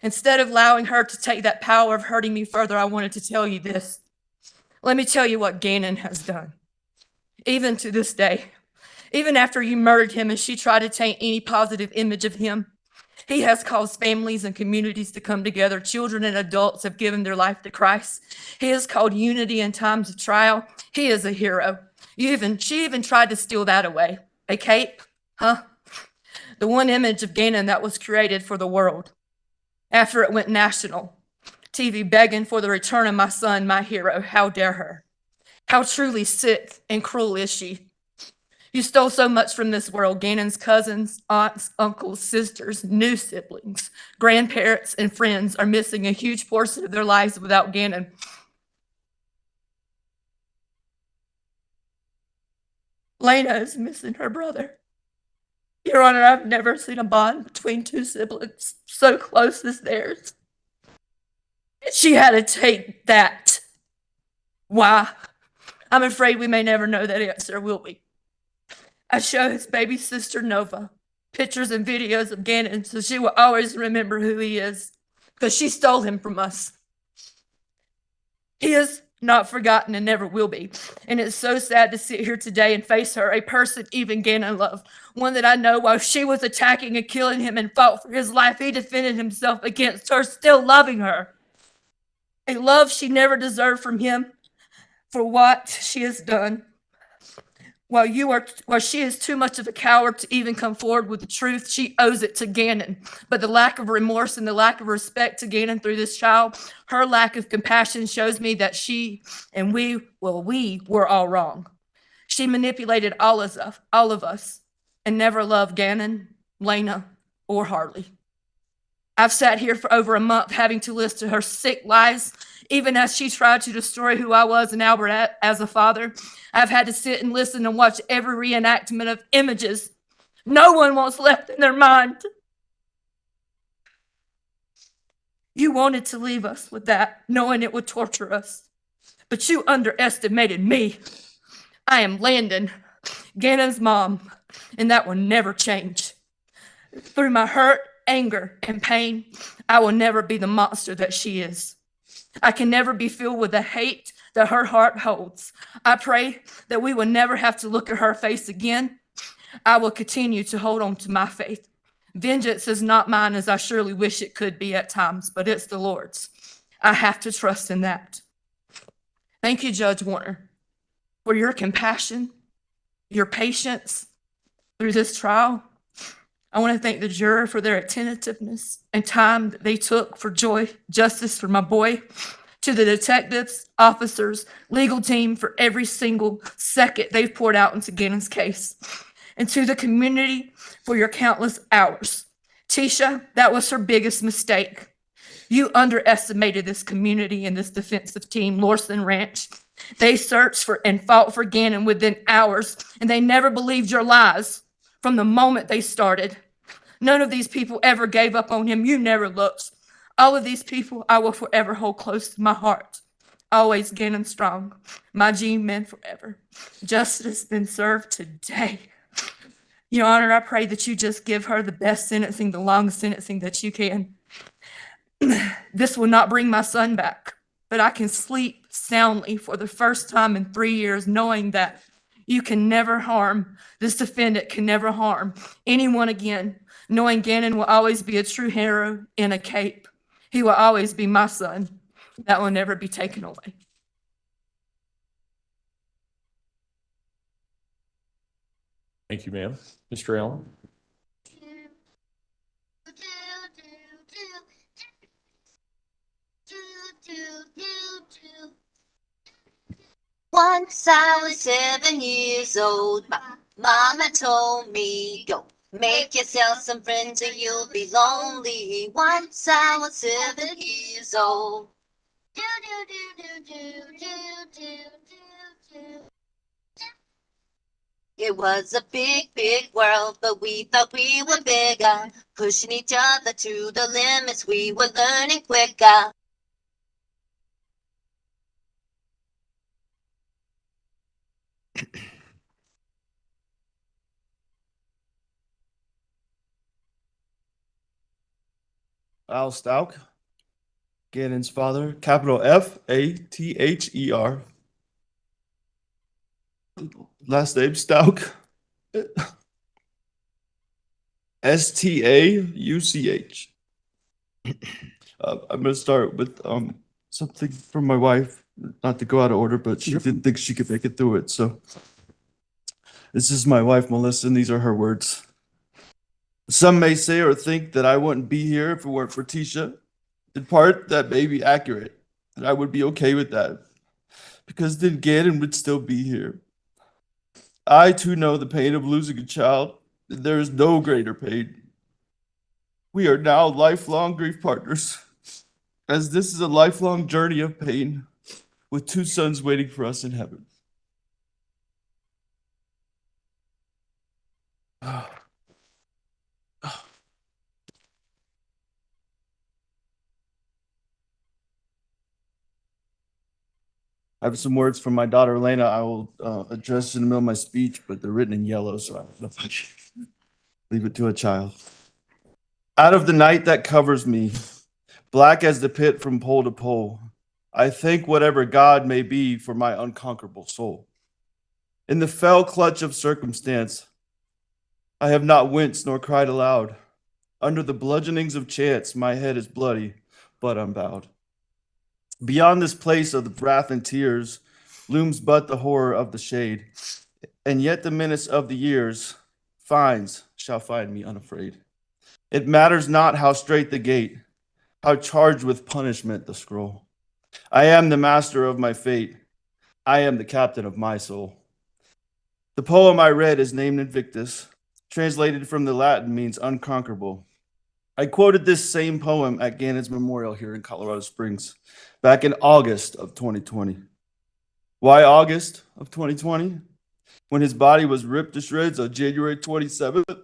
Instead of allowing her to take that power of hurting me further, I wanted to tell you this. Let me tell you what Gannon has done. Even to this day, even after you murdered him and she tried to taint any positive image of him, he has caused families and communities to come together. Children and adults have given their life to Christ. He has called unity in times of trial. He is a hero. She even tried to steal that away. A cape, huh? The one image of Gannon that was created for the world. After it went national, TV begging for the return of my son, my hero. How dare her? How truly sick and cruel is she? You stole so much from this world. Gannon's cousins, aunts, uncles, sisters, new siblings, grandparents, and friends are missing a huge portion of their lives without Gannon. Lena is missing her brother. Your Honor, I've never seen a bond between two siblings so close as theirs. She had to take that. Why? I'm afraid we may never know that answer, will we? I show his baby sister, Nova, pictures and videos of Gannon so she will always remember who he is, because she stole him from us. He is not forgotten and never will be. And it's so sad to sit here today and face her, a person even Gannon loved, one that I know while she was attacking and killing him and fought for his life, he defended himself against her, still loving her. A love she never deserved from him for what she has done. While she is too much of a coward to even come forward with the truth, she owes it to Gannon. But the lack of remorse and the lack of respect to Gannon through this child, her lack of compassion shows me that she and we were all wrong. She manipulated all of us and never loved Gannon, Lena, or Harley. I've sat here for over a month having to listen to her sick lies, even as she tried to destroy who I was and Albert as a father. I've had to sit and listen and watch every reenactment of images no one wants left in their mind. You wanted to leave us with that, knowing it would torture us. But you underestimated me. I am Landon, Gannon's mom, and that will never change. Through my hurt, anger, and pain, I will never be the monster that she is. I can never be filled with the hate that her heart holds. I pray that we will never have to look at her face again. I will continue to hold on to my faith. Vengeance is not mine, as I surely wish it could be at times, but it's the Lord's. I have to trust in that. Thank you, Judge Warner, for your compassion, your patience through this trial. I want to thank the juror for their attentiveness and time that they took for justice for my boy, to the detectives, officers, legal team for every single second they've poured out into Gannon's case, and to the community for your countless hours. Tisha, that was her biggest mistake. You underestimated this community and this defensive team, Lorson Ranch. They searched for and fought for Gannon within hours, and they never believed your lies from the moment they started. None of these people ever gave up on him. You never looked. All of these people I will forever hold close to my heart. Always Gannon strong. My G-men forever. Justice has been served today. Your Honor, I pray that you just give her the best sentencing, the longest sentencing that you can. This will not bring my son back, but I can sleep soundly for the first time in 3 years, knowing that you can never harm, this defendant can never harm anyone again, knowing Gannon will always be a true hero in a cape. He will always be my son. That will never be taken away. Thank you, ma'am. Mr. Allen? Once I was 7 years old, my mama told me, go make yourself some friends or you'll be lonely. Once I was 7 years old. Do, do, do, do, do, do, do, do. It was a big, big world, but we thought we were bigger. Pushing each other to the limits, we were learning quicker. Al Stauch, Gannon's father, capital Father. Last name Stauch. Stauch. I'm going to start with something from my wife, not to go out of order, but she didn't think she could make it through it. So this is my wife, Melissa, and these are her words. Some may say or think that I wouldn't be here if it weren't for Tisha. In part, that may be accurate, and I would be okay with that, because then Gannon would still be here. I too know the pain of losing a child, and there is no greater pain. We are now lifelong grief partners, as this is a lifelong journey of pain, with 2 sons waiting for us in heaven. I have some words from my daughter, Elena. I will address in the middle of my speech, but they're written in yellow, so I don't know if I can leave it to a child. Out of the night that covers me, black as the pit from pole to pole, I thank whatever God may be for my unconquerable soul. In the fell clutch of circumstance, I have not winced nor cried aloud. Under the bludgeonings of chance, my head is bloody, but unbowed. Beyond this place of the wrath and tears looms but the horror of the shade, and yet the menace of the years shall find me unafraid. It matters not how straight the gate, how charged with punishment the scroll. I am the master of my fate. I am the captain of my soul. The poem I read is named Invictus, translated from the Latin means unconquerable. I quoted this same poem at Gannon's memorial here in Colorado Springs back in August of 2020. Why August of 2020? When his body was ripped to shreds on January 27th?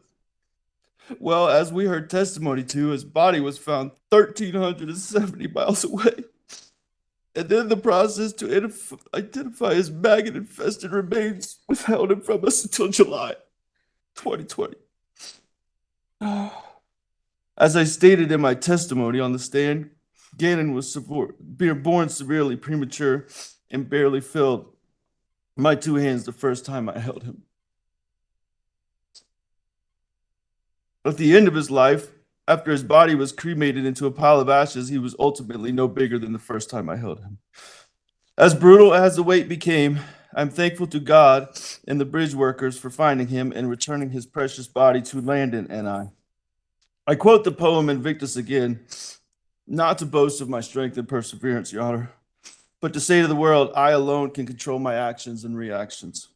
Well, as we heard testimony to, his body was found 1,370 miles away. And then the process to identify his maggot-infested remains withheld him from us until July 2020. As I stated in my testimony on the stand, Gannon was born severely premature and barely filled my two hands the first time I held him. At the end of his life, after his body was cremated into a pile of ashes, he was ultimately no bigger than the first time I held him. As brutal as the wait became, I'm thankful to God and the bridge workers for finding him and returning his precious body to Landon and I. I quote the poem Invictus again, not to boast of my strength and perseverance, Your Honor, but to say to the world, I alone can control my actions and reactions.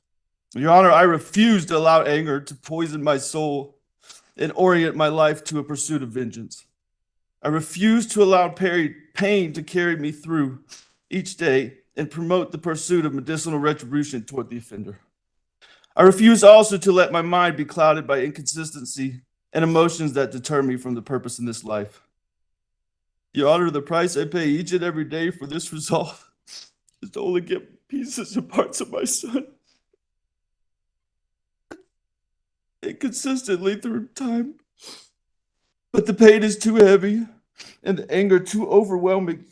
Your Honor, I refuse to allow anger to poison my soul and orient my life to a pursuit of vengeance. I refuse to allow pain to carry me through each day and promote the pursuit of medicinal retribution toward the offender. I refuse also to let my mind be clouded by inconsistency and emotions that deter me from the purpose in this life. Your Honor, the price I pay each and every day for this resolve is to only get pieces and parts of my son. Inconsistently through time. But the pain is too heavy and the anger too overwhelming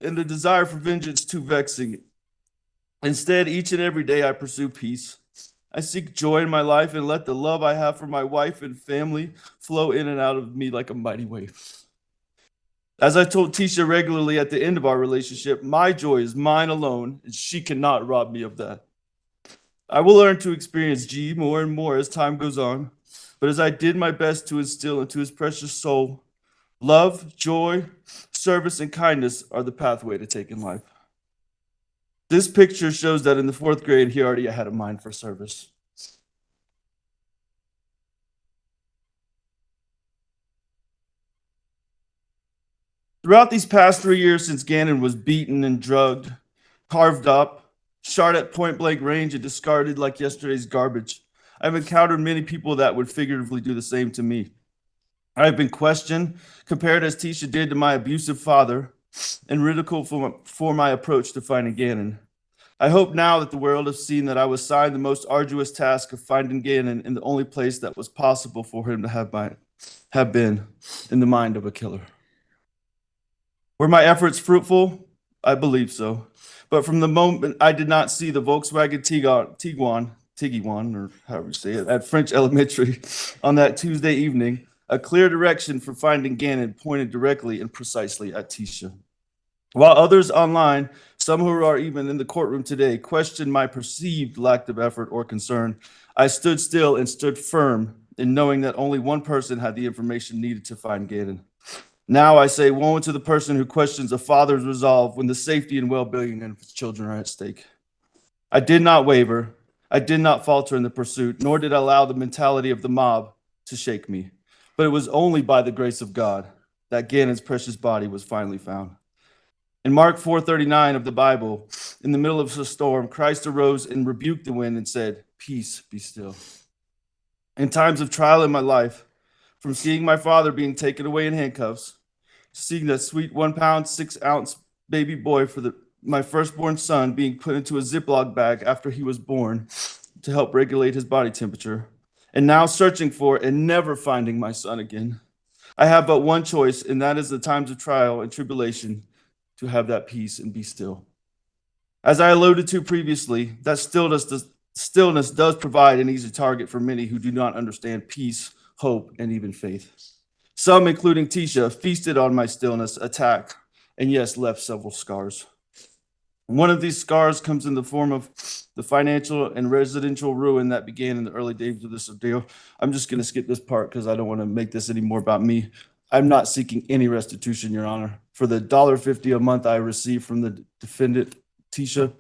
and the desire for vengeance too vexing. Instead, each and every day I pursue peace. I seek joy in my life and let the love I have for my wife and family flow in and out of me like a mighty wave. As I told Tisha regularly at the end of our relationship, my joy is mine alone and she cannot rob me of that. I will learn to experience G more and more as time goes on, but as I did my best to instill into his precious soul, love, joy, service, and kindness are the pathway to taking life. This picture shows that in the 4th grade, he already had a mind for service. Throughout these past 3 years since Gannon was beaten and drugged, carved up, shot at point-blank range, and discarded like yesterday's garbage, I've encountered many people that would figuratively do the same to me. I've been questioned, compared as Tisha did to my abusive father, and ridiculed for my approach to finding Gannon. I hope now that the world has seen that I was assigned the most arduous task of finding Gannon in the only place that was possible for him to have been, in the mind of a killer. Were my efforts fruitful? I believe so. But from the moment I did not see the Volkswagen Tiguan, or however you say it, at French Elementary on that Tuesday evening, a clear direction for finding Gannon pointed directly and precisely at Tisha. While others online, some who are even in the courtroom today, questioned my perceived lack of effort or concern, I stood still and stood firm in knowing that only one person had the information needed to find Gannon. Now I say woe to the person who questions a father's resolve when the safety and well-being of his children are at stake. I did not waver. I did not falter in the pursuit, nor did I allow the mentality of the mob to shake me. But it was only by the grace of God that Gannon's precious body was finally found. In Mark 4:39 of the Bible, in the middle of a storm, Christ arose and rebuked the wind and said, "Peace, be still." In times of trial in my life, from seeing my father being taken away in handcuffs, to seeing that sweet 1 pound, 6 ounce baby boy for my firstborn son being put into a Ziploc bag after he was born to help regulate his body temperature, and now searching for and never finding my son again, I have but one choice, and that is the times of trial and tribulation to have that peace and be still. As I alluded to previously, that stillness does provide an easy target for many who do not understand peace, hope, and even faith. Some, including Tisha, feasted on my stillness, attacked, and yes, left several scars. One of these scars comes in the form of the financial and residential ruin that began in the early days of this ordeal. I'm just going to skip this part because I don't want to make this any more about me. I'm not seeking any restitution, Your Honor. For the $1.50 a month I received from the defendant, Tisha,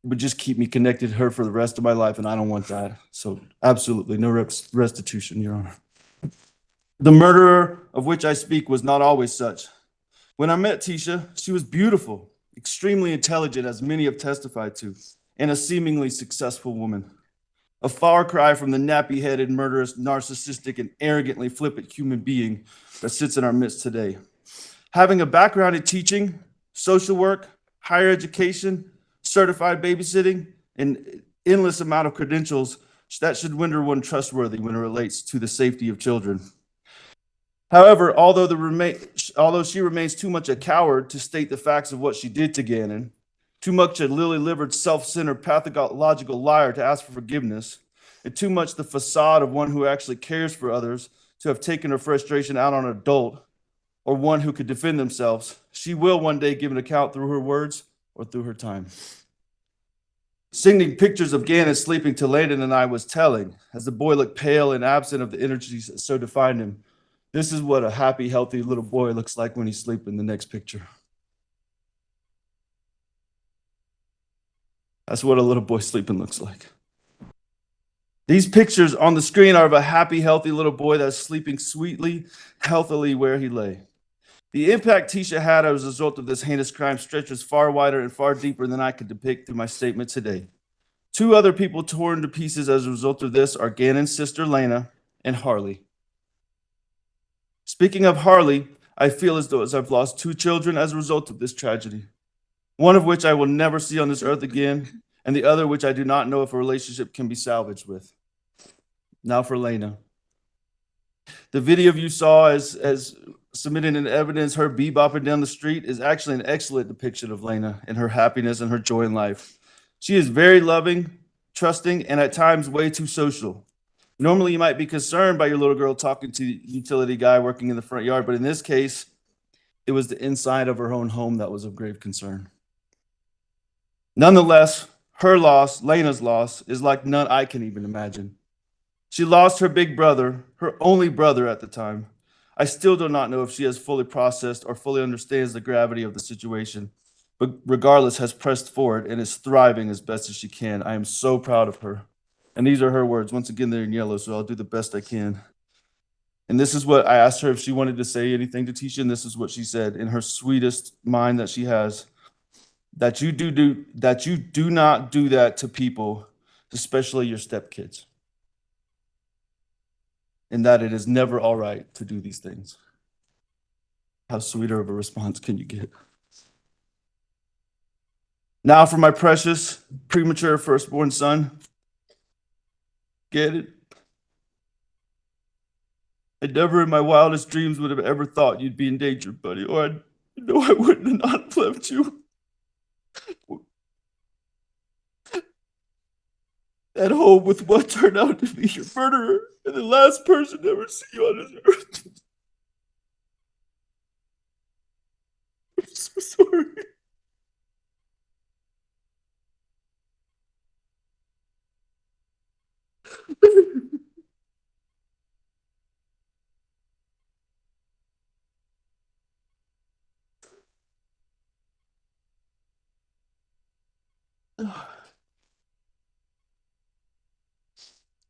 would just keep me connected to her for the rest of my life, and I don't want that. So absolutely no restitution, Your Honor. The murderer of which I speak was not always such. When I met Tisha, she was beautiful, extremely intelligent, as many have testified to, and a seemingly successful woman. A far cry from the nappy-headed, murderous, narcissistic, and arrogantly flippant human being that sits in our midst today. Having a background in teaching, social work, higher education, certified babysitting, and endless amount of credentials, that should render one trustworthy when it relates to the safety of children. However, although although she remains too much a coward to state the facts of what she did to Gannon, too much a lily-livered, self-centered, pathological liar to ask for forgiveness, and too much the facade of one who actually cares for others to have taken her frustration out on an adult or one who could defend themselves, she will one day give an account through her words or through her time. Sending pictures of Gannon sleeping to Landon and I was telling, as the boy looked pale and absent of the energies that so defined him. This is what a happy, healthy little boy looks like when he's sleeping. The next picture. That's what a little boy sleeping looks like. These pictures on the screen are of a happy, healthy little boy that's sleeping sweetly, healthily where he lay. The impact Tisha had as a result of this heinous crime stretches far wider and far deeper than I could depict through my statement today. 2 other people torn to pieces as a result of this are Gannon's sister, Lena, and Harley. Speaking of Harley, I feel as though I've lost 2 children as a result of this tragedy, one of which I will never see on this earth again, and the other which I do not know if a relationship can be salvaged with. Now for Lena. The video you saw as submitted in evidence, her bebopping down the street, is actually an excellent depiction of Lena and her happiness and her joy in life. She is very loving, trusting, and at times way too social. Normally, you might be concerned by your little girl talking to the utility guy working in the front yard, but in this case, it was the inside of her own home that was of grave concern. Nonetheless, her loss, Lena's loss, is like none I can even imagine. She lost her big brother, her only brother at the time. I still do not know if she has fully processed or fully understands the gravity of the situation, but regardless has pressed forward and is thriving as best as she can. I am so proud of her. And these are her words. Once again, they're in yellow, so I'll do the best I can. And this is what I asked her if she wanted to say anything to Tisha, and this is what she said in her sweetest mind that she has. That you do not do that to people, especially your stepkids. And that it is never all right to do these things. How sweeter of a response can you get? Now for my precious, premature firstborn son. Get it? I never in my wildest dreams would have ever thought you'd be in danger, buddy, or I know I wouldn't have not left you. At home with what turned out to be your murderer and the last person to ever see you on this earth. I'm so sorry.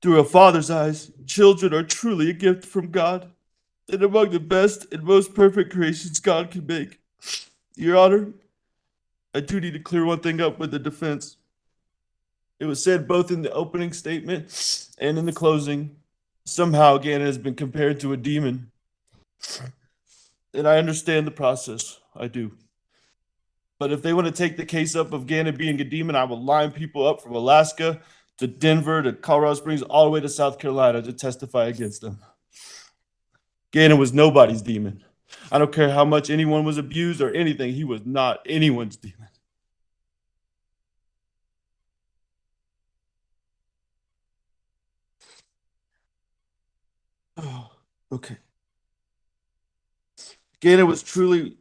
Through a father's eyes, children are truly a gift from God, and among the best and most perfect creations God can make. Your Honor, I do need to clear one thing up with the defense. It was said both in the opening statement and in the closing, somehow Gannon has been compared to a demon. And I understand the process, I do. But if they want to take the case up of Gannon being a demon, I will line people up from Alaska to Denver to Colorado Springs, all the way to South Carolina to testify against them. Gannon was nobody's demon. I don't care how much anyone was abused or anything. He was not anyone's demon. Oh, okay. Gannon was truly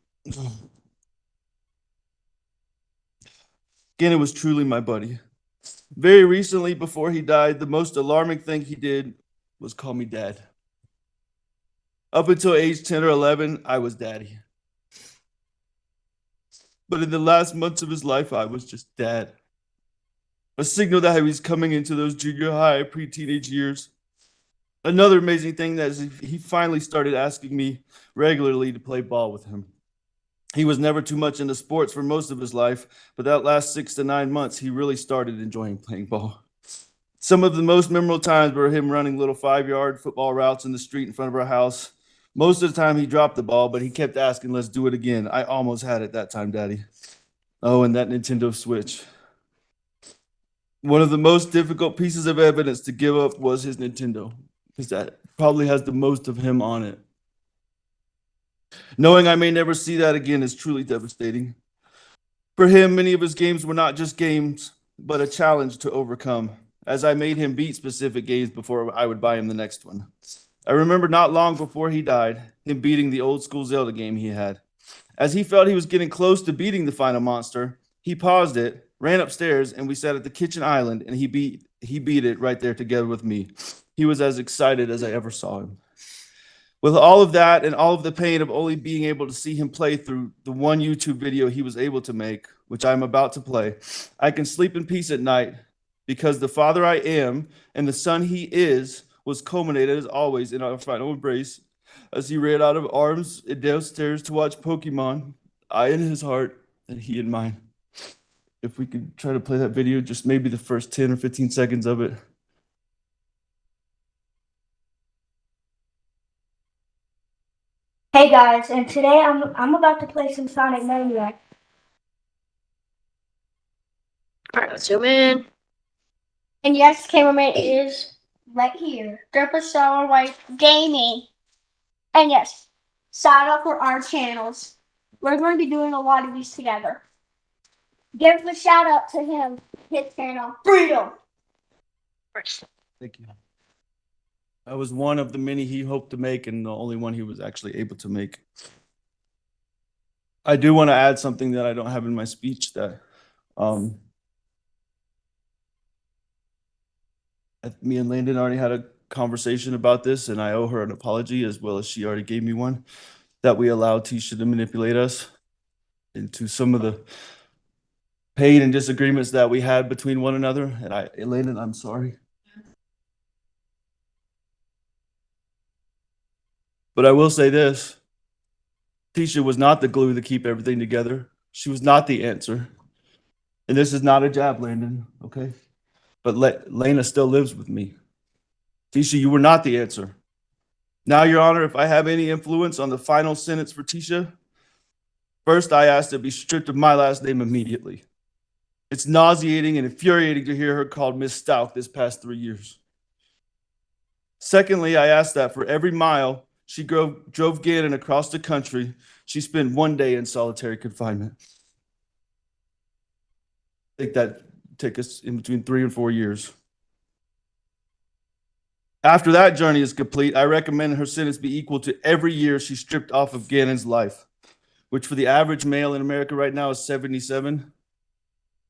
my buddy. Very recently, before he died, the most alarming thing he did was call me dad. Up until age 10 or 11, I was daddy. But in the last months of his life, I was just dad. A signal that he was coming into those junior high, pre-teenage years. Another amazing thing that is he finally started asking me regularly to play ball with him. He was never too much into sports for most of his life, but that last 6 to 9 months, he really started enjoying playing ball. Some of the most memorable times were him running little 5-yard football routes in the street in front of our house. Most of the time he dropped the ball, but he kept asking, let's do it again. I almost had it that time, Daddy. Oh, and that Nintendo Switch. One of the most difficult pieces of evidence to give up was his Nintendo, because that probably has the most of him on it. Knowing I may never see that again is truly devastating. For him, many of his games were not just games, but a challenge to overcome, as I made him beat specific games before I would buy him the next one. I remember not long before he died, him beating the old school Zelda game he had. As he felt he was getting close to beating the final monster, he paused it, ran upstairs, and we sat at the kitchen island, and he beat it right there together with me. He was as excited as I ever saw him. With all of that and all of the pain of only being able to see him play through the one YouTube video he was able to make, which I'm about to play, I can sleep in peace at night because the father I am and the son he is was culminated as always in our final embrace as he ran out of arms and downstairs to watch Pokemon, I in his heart and he in mine. If we could try to play that video, just maybe the first 10 or 15 seconds of it. Hey guys, and today I'm about to play some Sonic Mania. Alright, let's zoom in. And yes, cameraman is right here. Derpa Star White Gaming. And yes, sign up for our channels. We're going to be doing a lot of these together. Give a shout out to him, his channel, Freedom. Thank you. I was one of the many he hoped to make and the only one he was actually able to make. I do want to add something that I don't have in my speech that me and Landon already had a conversation about this, and I owe her an apology as well as she already gave me one, that we allowed Tisha to manipulate us into some of the pain and disagreements that we had between one another. And Landon, I'm sorry. But I will say this, Tisha was not the glue to keep everything together. She was not the answer. And this is not a jab, Landon, okay? But Lena still lives with me. Tisha, you were not the answer. Now, Your Honor, if I have any influence on the final sentence for Tisha, first I ask to be stripped of my last name immediately. It's nauseating and infuriating to hear her called Miss Stauch this past 3 years. Secondly, I ask that for every mile she drove Gannon across the country, she spent 1 day in solitary confinement. I think that take us in between 3 and 4 years. After that journey is complete, I recommend her sentence be equal to every year she stripped off of Gannon's life, which for the average male in America right now is 77.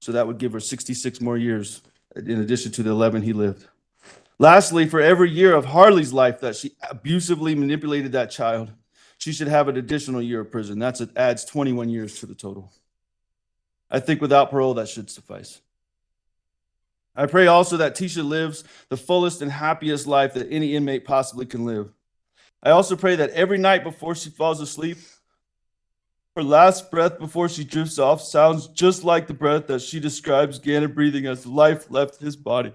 So that would give her 66 more years in addition to the 11 he lived. Lastly, for every year of Harley's life that she abusively manipulated that child, she should have an additional year of prison. That adds 21 years to the total. I think without parole, that should suffice. I pray also that Tisha lives the fullest and happiest life that any inmate possibly can live. I also pray that every night before she falls asleep, her last breath before she drifts off sounds just like the breath that she describes Gannon breathing as life left his body.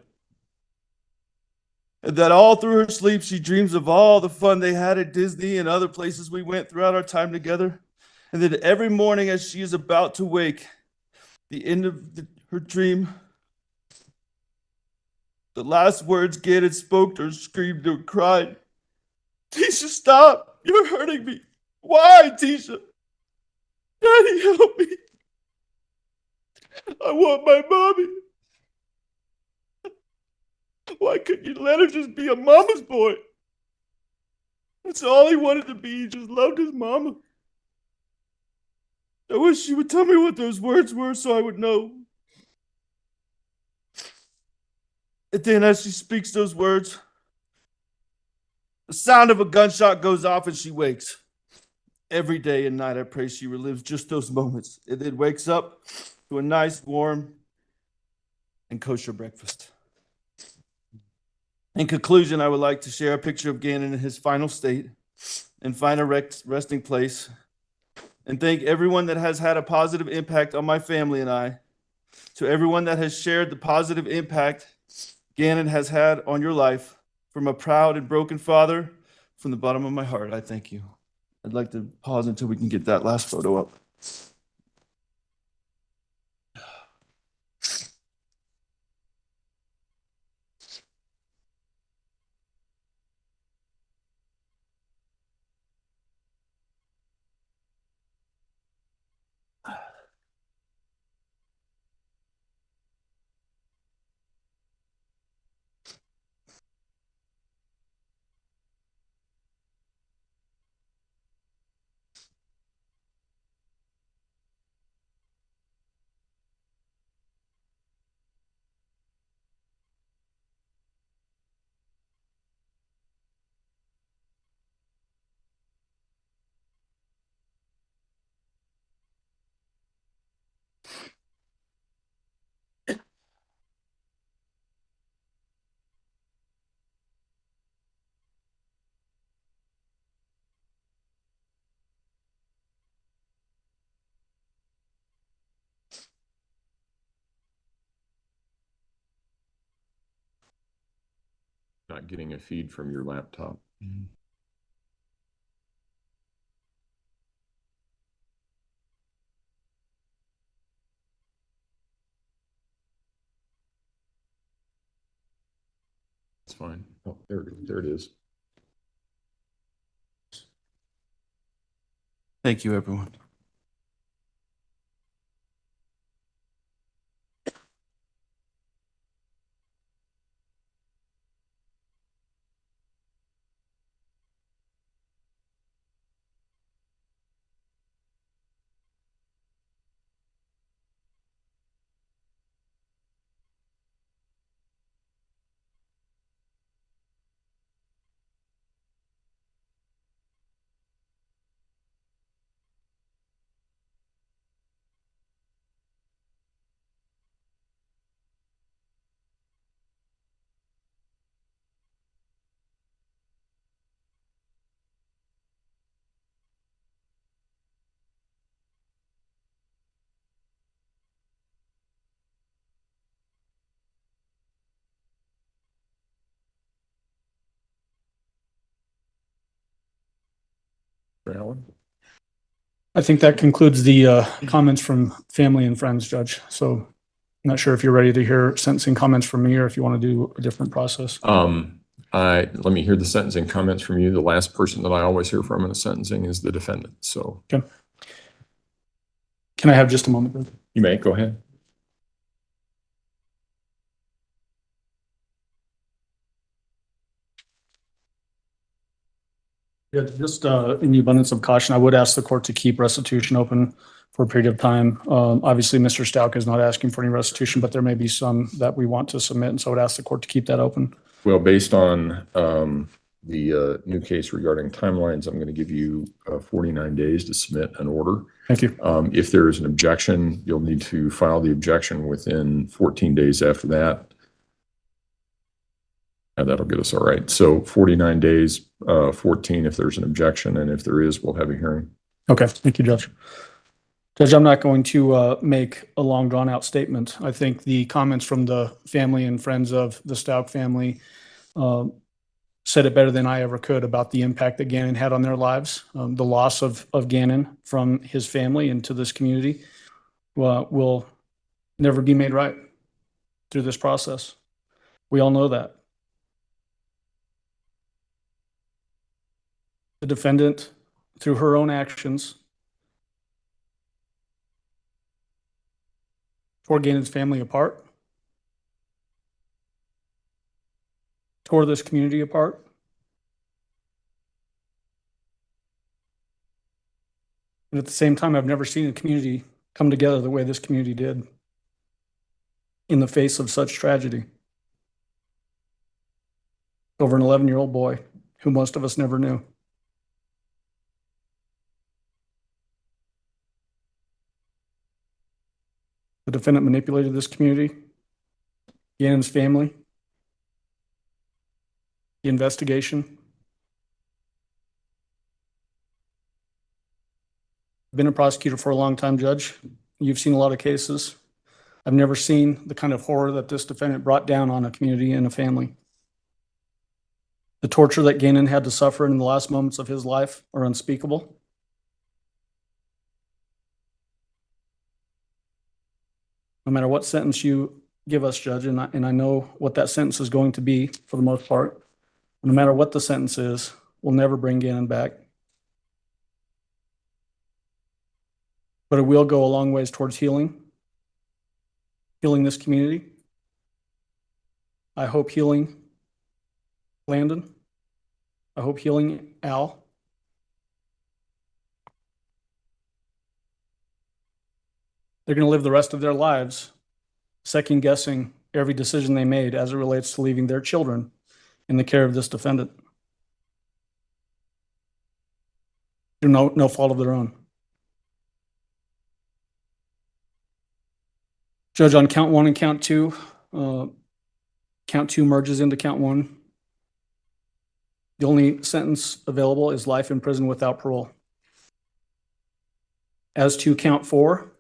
And that all through her sleep, she dreams of all the fun they had at Disney and other places we went throughout our time together. And that every morning as she is about to wake, the end of her dream, the last words Gannon spoke to her, screamed or cried, "Tisha, stop! You're hurting me. Why, Tisha? Daddy, help me. I want my mommy. Why couldn't you let her just be a mama's boy? That's all he wanted to be. He just loved his mama. I wish she would tell me what those words were so I would know." And then as she speaks those words, the sound of a gunshot goes off and she wakes. Every day and night, I pray she relives just those moments and then wakes up to a nice, warm, and kosher breakfast. In conclusion, I would like to share a picture of Gannon in his final state and find a resting place, and thank everyone that has had a positive impact on my family and I. To everyone that has shared the positive impact Gannon has had on your life, from a proud and broken father, from the bottom of my heart, I thank you. I'd like to pause until we can get that last photo up. Not getting a feed from your laptop. It's fine. Oh, there it is. Thank you, everyone. Alan? I think that concludes the comments from family and friends, Judge. So I'm not sure if you're ready to hear sentencing comments from me or if you want to do a different process. Let me hear the sentencing comments from you. The last person that I always hear from in a sentencing is the defendant. So Okay. Can I have just a moment, Judge? You may go ahead. Yeah, just in the abundance of caution, I would ask the court to keep restitution open for a period of time. Obviously, Mr. Stauch is not asking for any restitution, but there may be some that we want to submit, and so I would ask the court to keep that open. Well, based on the new case regarding timelines, I'm going to give you 49 days to submit an order. Thank you. If there is an objection, you'll need to file the objection within 14 days after that. And that'll get us all right. So 49 days, 14 if there's an objection, and if there is, we'll have a hearing. Okay, thank you, Judge. Judge, I'm not going to make a long drawn out statement. I think the comments from the family and friends of the Stauch family said it better than I ever could about the impact that Gannon had on their lives. The loss of Gannon from his family and to this community will never be made right through this process. We all know that. The defendant, through her own actions, tore Gannon's family apart, tore this community apart. And at the same time, I've never seen a community come together the way this community did in the face of such tragedy over an 11-year-old boy who most of us never knew. The defendant manipulated this community, Gannon's family, the investigation. I've been a prosecutor for a long time, Judge. You've seen a lot of cases. I've never seen the kind of horror that this defendant brought down on a community and a family. The torture that Gannon had to suffer in the last moments of his life are unspeakable. No matter what sentence you give us, Judge, and I know what that sentence is going to be for the most part, no matter what the sentence is, we'll never bring Gannon back. But it will go a long ways towards healing this community. I hope healing Landon. I hope healing Al. They're going to live the rest of their lives second guessing every decision they made as it relates to leaving their children in the care of this defendant through no fault of their own. Judge, on count one and count two merges into count one. The only sentence available is life in prison without parole. As to count four,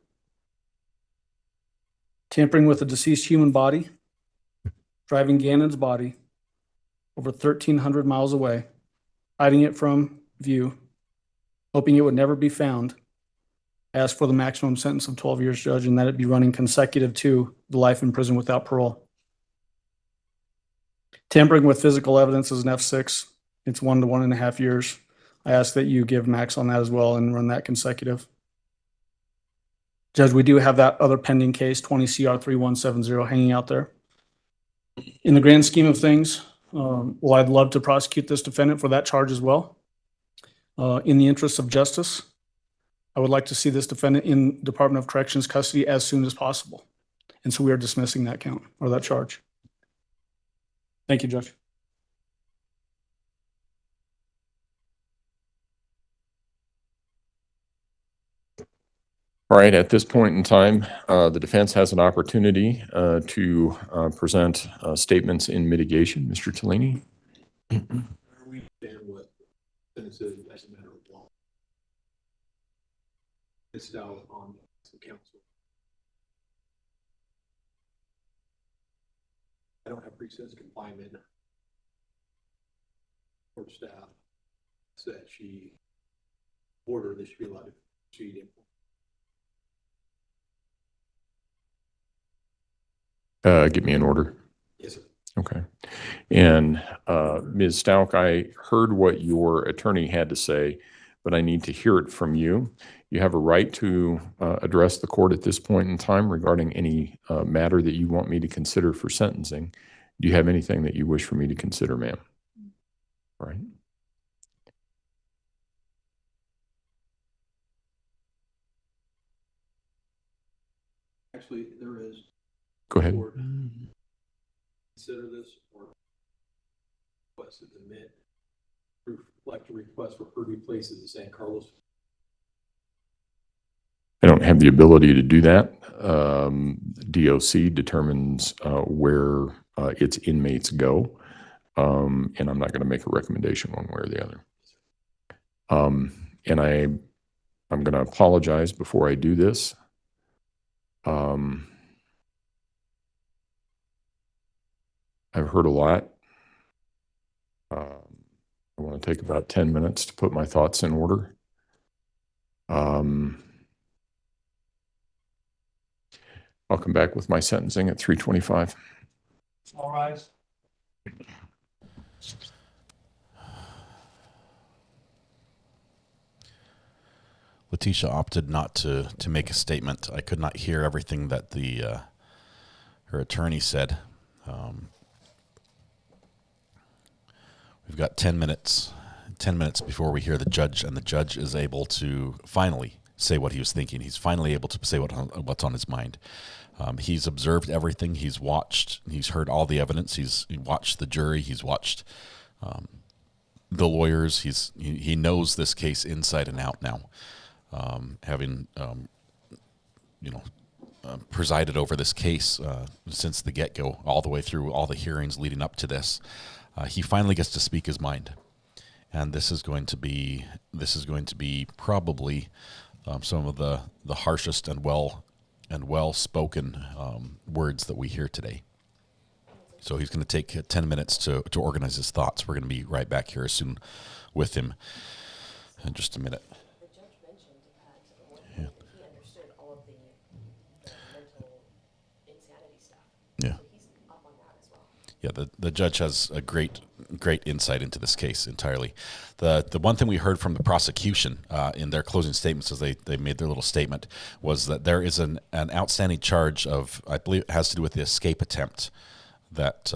tampering with a deceased human body, driving Gannon's body over 1,300 miles away, hiding it from view, hoping it would never be found. I asked for the maximum sentence of 12 years, Judge, and that it be running consecutive to the life in prison without parole. Tampering with physical evidence is an F6. It's 1 to 1.5 years. I ask that you give max on that as well and run that consecutive. Judge, we do have that other pending case, 20 CR 3170, hanging out there. In the grand scheme of things, well, I'd love to prosecute this defendant for that charge as well. In the interest of justice, I would like to see this defendant in Department of Corrections custody as soon as possible. And so we are dismissing that count or that charge. Thank you, Judge. All right, at this point in time, the defense has an opportunity to present statements in mitigation. Mr. Tellini? We understand what sentences as a matter of law. It's now on some counsel. I don't have pre-sentence confinement. Court staff said she ordered that she be allowed to proceed in. Give me an order. Yes, sir. Okay. And Ms. Stauch, I heard what your attorney had to say, but I need to hear it from you. You have a right to address the court at this point in time regarding any matter that you want me to consider for sentencing. Do you have anything that you wish for me to consider, ma'am? All right. Actually, there is. Go ahead. Consider this or request to admit, reflect a request for her to be placed in the San Carlos. I don't have the ability to do that. DOC determines where its inmates go, and I'm not going to make a recommendation one way or the other. And I'm going to apologize before I do this. I've heard a lot. I want to take about 10 minutes to put my thoughts in order. I'll come back with my sentencing at 3:25. All rise. Letecia opted not to make a statement. I could not hear everything that her attorney said. We've got 10 minutes before we hear the judge, and the judge is able to finally say what he was thinking. He's finally able to say what's on his mind. He's observed everything. He's watched. He's heard all the evidence. He's watched the jury. He's watched the lawyers. He knows this case inside and out now, having presided over this case since the get-go, all the way through all the hearings leading up to this. He finally gets to speak his mind, and this is going to be probably some of the harshest and well-spoken words that we hear today. So he's going to take 10 minutes to organize his thoughts. We're going to be right back here soon with him in just a minute. The judge mentioned that he understood all of the mental insanity stuff. Yeah. So he's up on that as well. Yeah, the judge has a great insight into this case entirely. The one thing we heard from the prosecution in their closing statements as they made their little statement was that there is an outstanding charge of, I believe it has to do with the escape attempt, that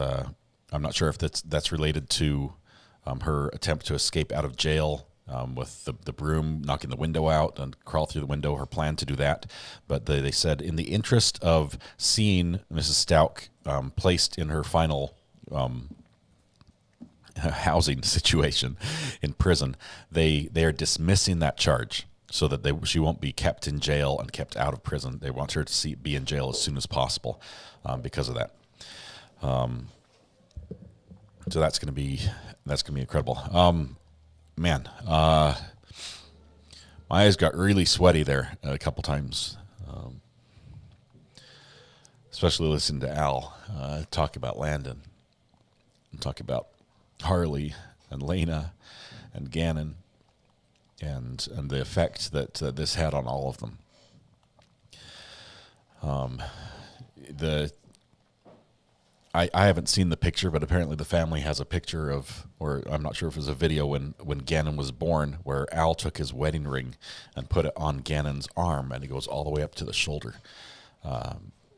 I'm not sure if that's related to her attempt to escape out of jail with the broom, knocking the window out and crawl through the window, her plan to do that. But they said in the interest of seeing Mrs. Stauch placed in her final housing situation in prison, they are dismissing that charge so that she won't be kept in jail and kept out of prison. They want her to be in jail as soon as possible because of that. So that's going to be incredible. Man, my eyes got really sweaty there a couple times, especially listening to Al talk about Landon and talk about Harley and Lena and Gannon, and the effect that this had on all of them. I haven't seen the picture, but apparently the family has a picture of, or I'm not sure if it was a video when Gannon was born, where Al took his wedding ring and put it on Gannon's arm, and it goes all the way up to the shoulder.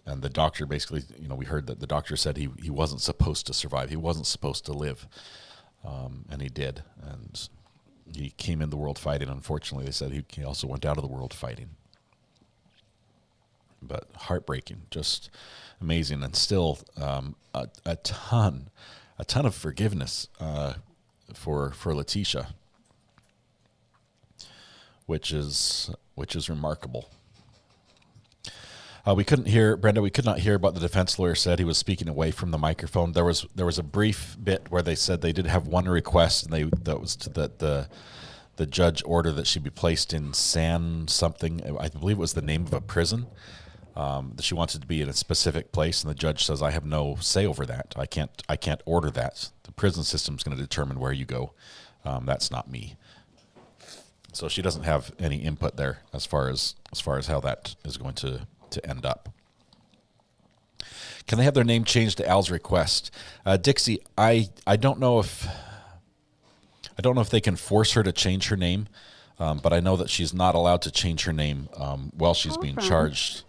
And the doctor basically, we heard that the doctor said he wasn't supposed to survive. He wasn't supposed to live. And he did. And he came in the world fighting. Unfortunately, they said he also went out of the world fighting. But heartbreaking, just amazing, and still a ton of forgiveness for Letecia, which is remarkable. We couldn't hear, Brenda. We could not hear what the defense lawyer said. He was speaking away from the microphone. There was a brief bit where they said they did have one request, and that was that the judge ordered that she be placed in San something. I believe it was the name of a prison. That she wanted to be in a specific place, and the judge says, "I have no say over that. I can't order that. The prison system is going to determine where you go. That's not me." So she doesn't have any input there as far as how that is going to end up. Can they have their name changed to Al's request? Dixie, I don't know if they can force her to change her name, but I know that she's not allowed to change her name while she's being charged.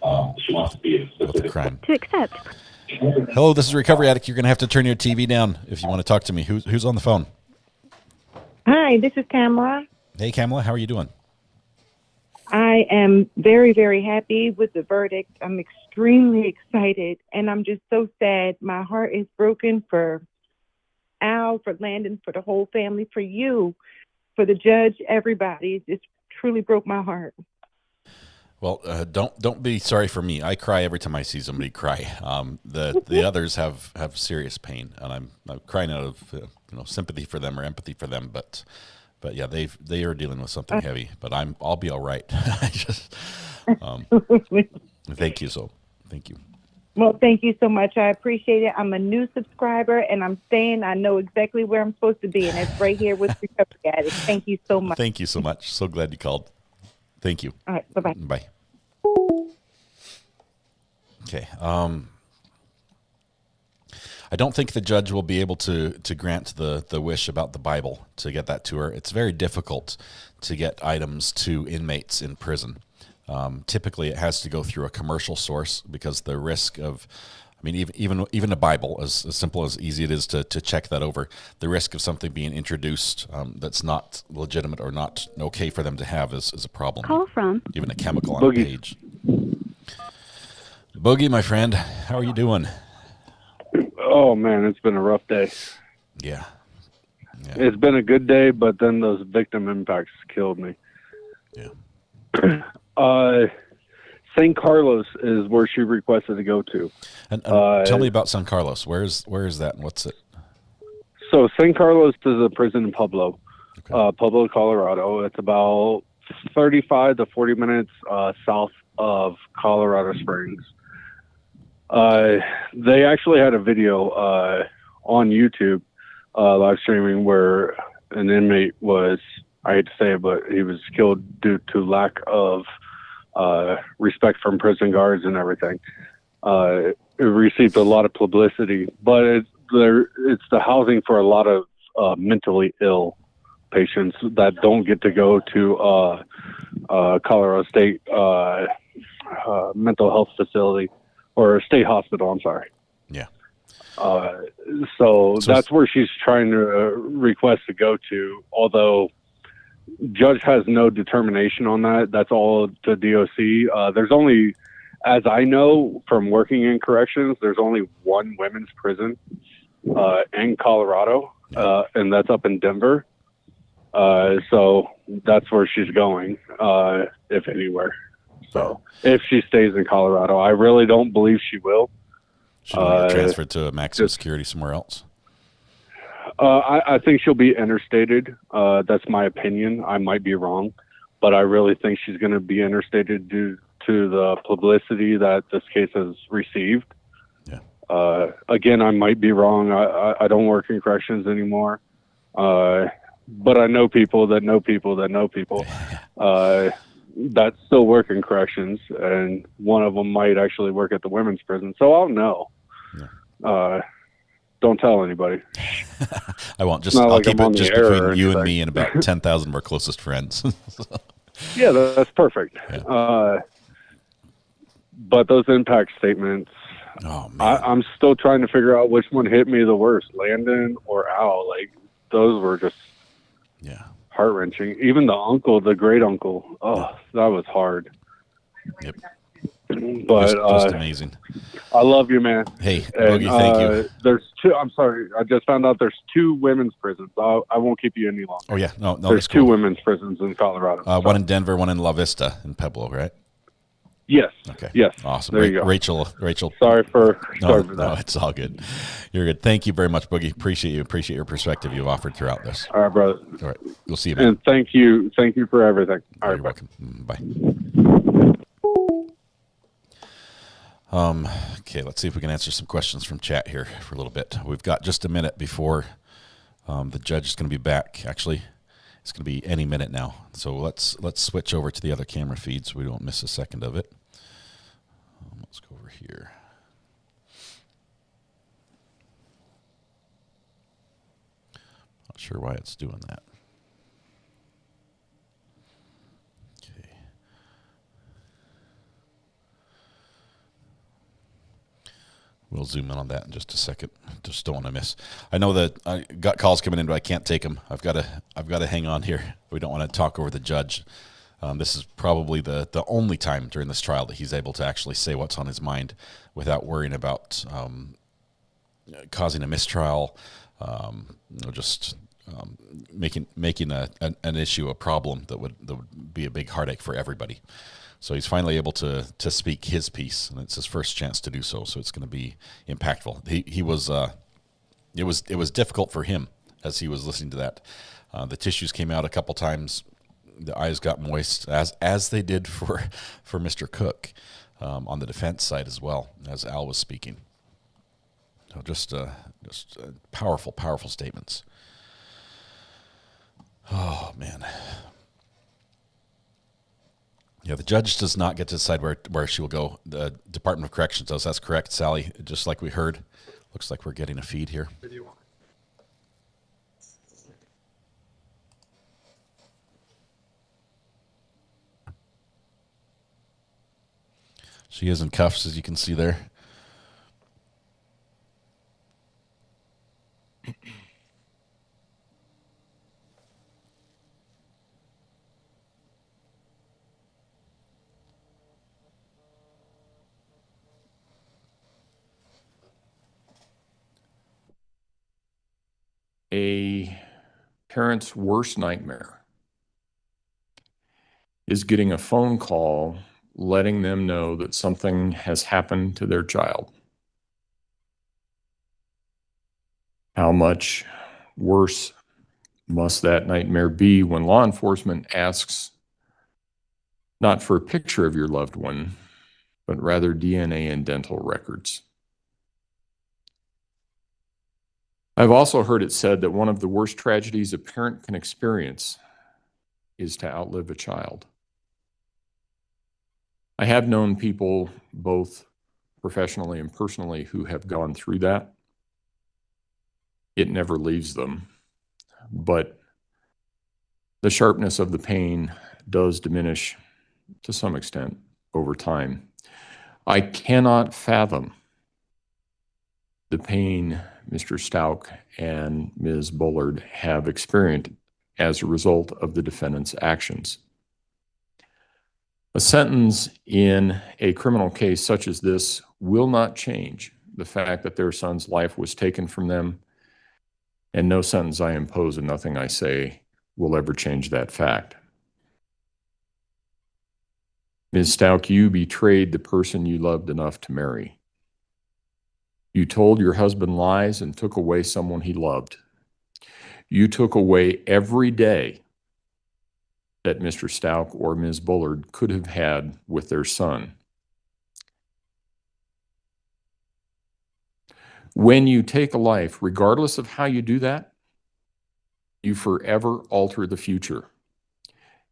She wants to be with the crime. To accept. Hello, this is Recovery Addict. You're going to have to turn your TV down if you want to talk to me. Who's on the phone? Hi, this is Tamara. Hey, Kamala, how are you doing? I am very, very happy with the verdict. I'm extremely excited, and I'm just so sad. My heart is broken for Al, for Landon, for the whole family, for you, for the judge, everybody. It just truly broke my heart. Well, don't be sorry for me. I cry every time I see somebody cry. The others have serious pain, and I'm crying out of sympathy for them or empathy for them. But yeah, they are dealing with something heavy. But I'll be all right. I just thank you. Well, thank you so much. I appreciate it. I'm a new subscriber, and I'm staying. I know exactly where I'm supposed to be, and it's right here with Recovery Addict. Thank you so much. Thank you so much. So glad you called. Thank you. All right. Bye-bye. Bye. Okay. I don't think the judge will be able to grant the wish about the Bible, to get that to her. It's very difficult to get items to inmates in prison. Typically, it has to go through a commercial source because the risk of, even a Bible, as simple as easy it is to check that over, the risk of something being introduced that's not legitimate or not okay for them to have is a problem. Call from Even a chemical on a page. Boogie, my friend, how are you doing? Oh man, it's been a rough day. Yeah. It's been a good day, but then those victim impacts killed me. Yeah. St. Carlos is where she requested to go to. And tell me about San Carlos. Where is that, and what's it? So St. Carlos is a prison in Pueblo, Pueblo, Colorado. It's about 35 to 40 minutes south of Colorado Springs. They actually had a video on YouTube live streaming where an inmate was, I hate to say it, but he was killed due to lack of respect from prison guards and everything. It received a lot of publicity, but it's the housing for a lot of mentally ill patients that don't get to go to Colorado State mental health facility or state hospital. I'm sorry. Yeah. So that's where she's trying to request to go to, although judge has no determination on that. That's all to DOC. There's only, as I know from working in corrections, there's only one women's prison in Colorado, and that's up in Denver. So that's where she's going, if anywhere. So if she stays in Colorado, I really don't believe she will. Should get transferred to a maximum security somewhere else? I think she'll be interstated. That's my opinion. I might be wrong, but I really think she's going to be interstated due to the publicity that this case has received. Yeah. Again, I might be wrong. I don't work in corrections anymore. But I know people that know people that know people that still work in corrections, and one of them might actually work at the women's prison. So I'll know. Don't tell anybody. I won't. It's not I'll like keep I'm on it the just air between or you and anything. me and about 10,000 of our closest friends. Yeah, that's perfect. But those impact statements, I'm still trying to figure out which one hit me the worst, Landon or Al. Like, those were just heart-wrenching. Even the great uncle, that was hard. Yep. But just amazing. I love you, man. Hey, And, Boogie, thank you. There's two. I'm sorry. I just found out there's 2 women's prisons. I won't keep you any longer. Oh yeah, no, There's that's 2 cool. women's prisons in Colorado. One in Denver, one in La Vista, in Pueblo, right? Yes. Okay. Yes. Awesome. There you go. Rachel. Sorry for No, that. it's all good. You're good. Thank you very much, Boogie. Appreciate you. Appreciate your perspective you've offered throughout this. All right, brother. All right. We'll see you, man. And thank you for everything. All right, You're welcome. Bye. Okay, let's see if we can answer some questions from chat here for a little bit. We've got just a minute before the judge is going to be back. Actually, it's going to be any minute now. So let's switch over to the other camera feed so we don't miss a second of it. Let's go over here. Not sure why it's doing that. Okay. We'll zoom in on that in just a second. Just don't want to miss. I know that I got calls coming in, but I can't take them. I've got to hang on here. We don't want to talk over the judge. This is probably the only time during this trial that he's able to actually say what's on his mind without worrying about causing a mistrial, making an issue a problem that would be a big heartache for everybody. So he's finally able to speak his piece, and it's his first chance to do so. So it's going to be impactful. It was difficult for him as he was listening to that. The tissues came out a couple times. The eyes got moist, as they did for Mr. Cook on the defense side as well, as Al was speaking. So just powerful, powerful statements. Oh man. Yeah, the judge does not get to decide where she will go. The Department of Corrections does. That's correct, Sally. Just like we heard. Looks like we're getting a feed here. She is in cuffs, as you can see there. A parent's worst nightmare is getting a phone call letting them know that something has happened to their child. How much worse must that nightmare be when law enforcement asks not for a picture of your loved one, but rather DNA and dental records? I've also heard it said that one of the worst tragedies a parent can experience is to outlive a child. I have known people, both professionally and personally, who have gone through that. It never leaves them, but the sharpness of the pain does diminish to some extent over time. I cannot fathom the pain Mr. Stauch and Ms. Bullard have experienced as a result of the defendant's actions. A sentence in a criminal case such as this will not change the fact that their son's life was taken from them, and no sentence I impose and nothing I say will ever change that fact. Ms. Stauch, you betrayed the person you loved enough to marry. You told your husband lies and took away someone he loved. You took away every day that Mr. Stauch or Ms. Bullard could have had with their son. When you take a life, regardless of how you do that, you forever alter the future.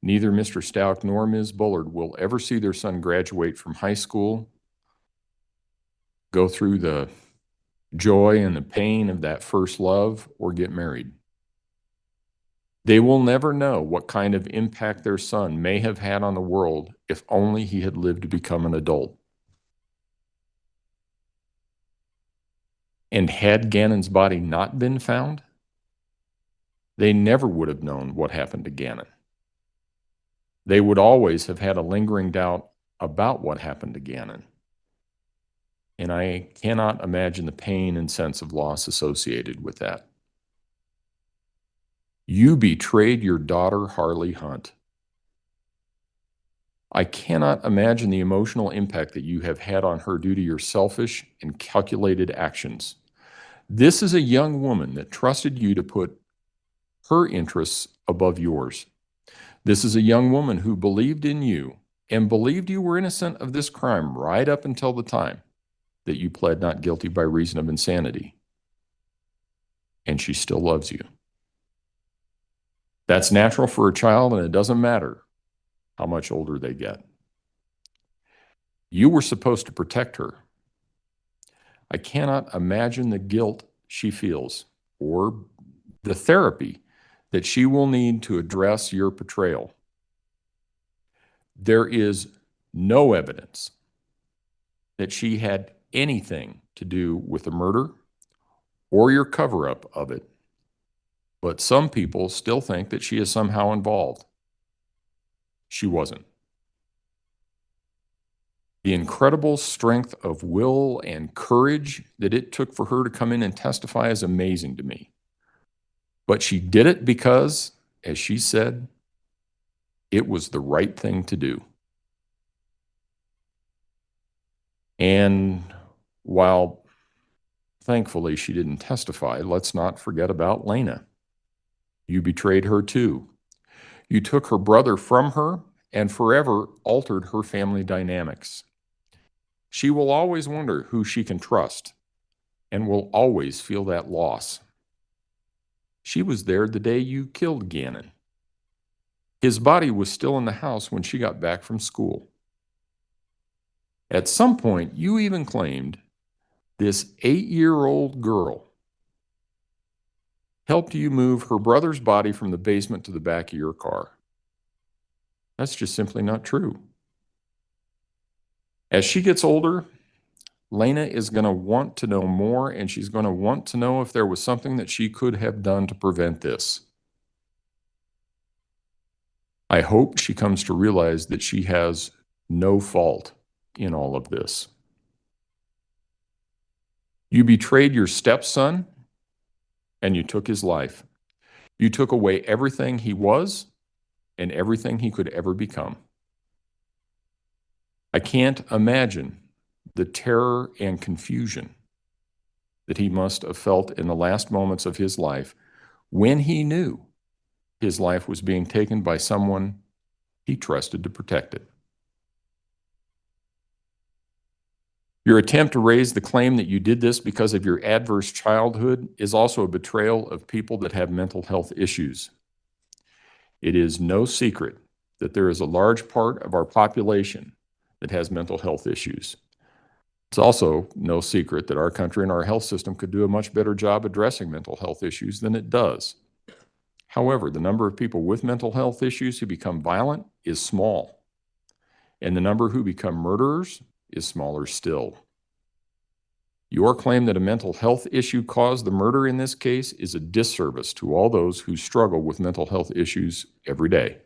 Neither Mr. Stauch nor Ms. Bullard will ever see their son graduate from high school, go through the joy and the pain of that first love, or get married. They will never know what kind of impact their son may have had on the world if only he had lived to become an adult. And had Gannon's body not been found, they never would have known what happened to Gannon. They would always have had a lingering doubt about what happened to Gannon. And I cannot imagine the pain and sense of loss associated with that. You betrayed your daughter, Harley Hunt. I cannot imagine the emotional impact that you have had on her due to your selfish and calculated actions. This is a young woman that trusted you to put her interests above yours. This is a young woman who believed in you and believed you were innocent of this crime right up until the time that you pled not guilty by reason of insanity. And she still loves you. That's natural for a child, and it doesn't matter how much older they get. You were supposed to protect her. I cannot imagine the guilt she feels or the therapy that she will need to address your betrayal. There is no evidence that she had anything to do with the murder or your cover-up of it, but some people still think that she is somehow involved. She wasn't. The incredible strength of will and courage that it took for her to come in and testify is amazing to me. But she did it because, as she said, it was the right thing to do. And while thankfully she didn't testify, let's not forget about Lena. You betrayed her too. You took her brother from her and forever altered her family dynamics. She will always wonder who she can trust and will always feel that loss. She was there the day you killed Gannon. His body was still in the house when she got back from school. At some point, you even claimed this 8-year-old girl helped you move her brother's body from the basement to the back of your car. That's just simply not true. As she gets older, Lena is going to want to know more, and she's going to want to know if there was something that she could have done to prevent this. I hope she comes to realize that she has no fault in all of this. You betrayed your stepson, and you took his life. You took away everything he was and everything he could ever become. I can't imagine the terror and confusion that he must have felt in the last moments of his life when he knew his life was being taken by someone he trusted to protect it. Your attempt to raise the claim that you did this because of your adverse childhood is also a betrayal of people that have mental health issues. It is no secret that there is a large part of our population that has mental health issues. It's also no secret that our country and our health system could do a much better job addressing mental health issues than it does. However, the number of people with mental health issues who become violent is small, and the number who become murderers is smaller still. Your claim that a mental health issue caused the murder in this case is a disservice to all those who struggle with mental health issues every day.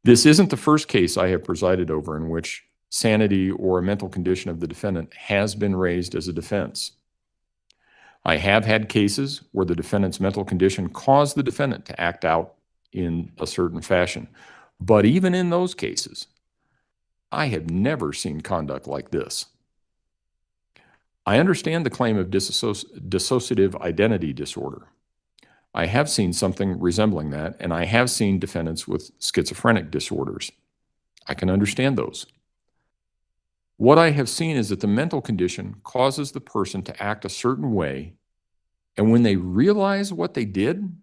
This isn't the first case I have presided over in which sanity or a mental condition of the defendant has been raised as a defense. I have had cases where the defendant's mental condition caused the defendant to act out in a certain fashion. But even in those cases, I have never seen conduct like this. I understand the claim of dissociative identity disorder. I have seen something resembling that, and I have seen defendants with schizophrenic disorders. I can understand those. What I have seen is that the mental condition causes the person to act a certain way, and when they realize what they did,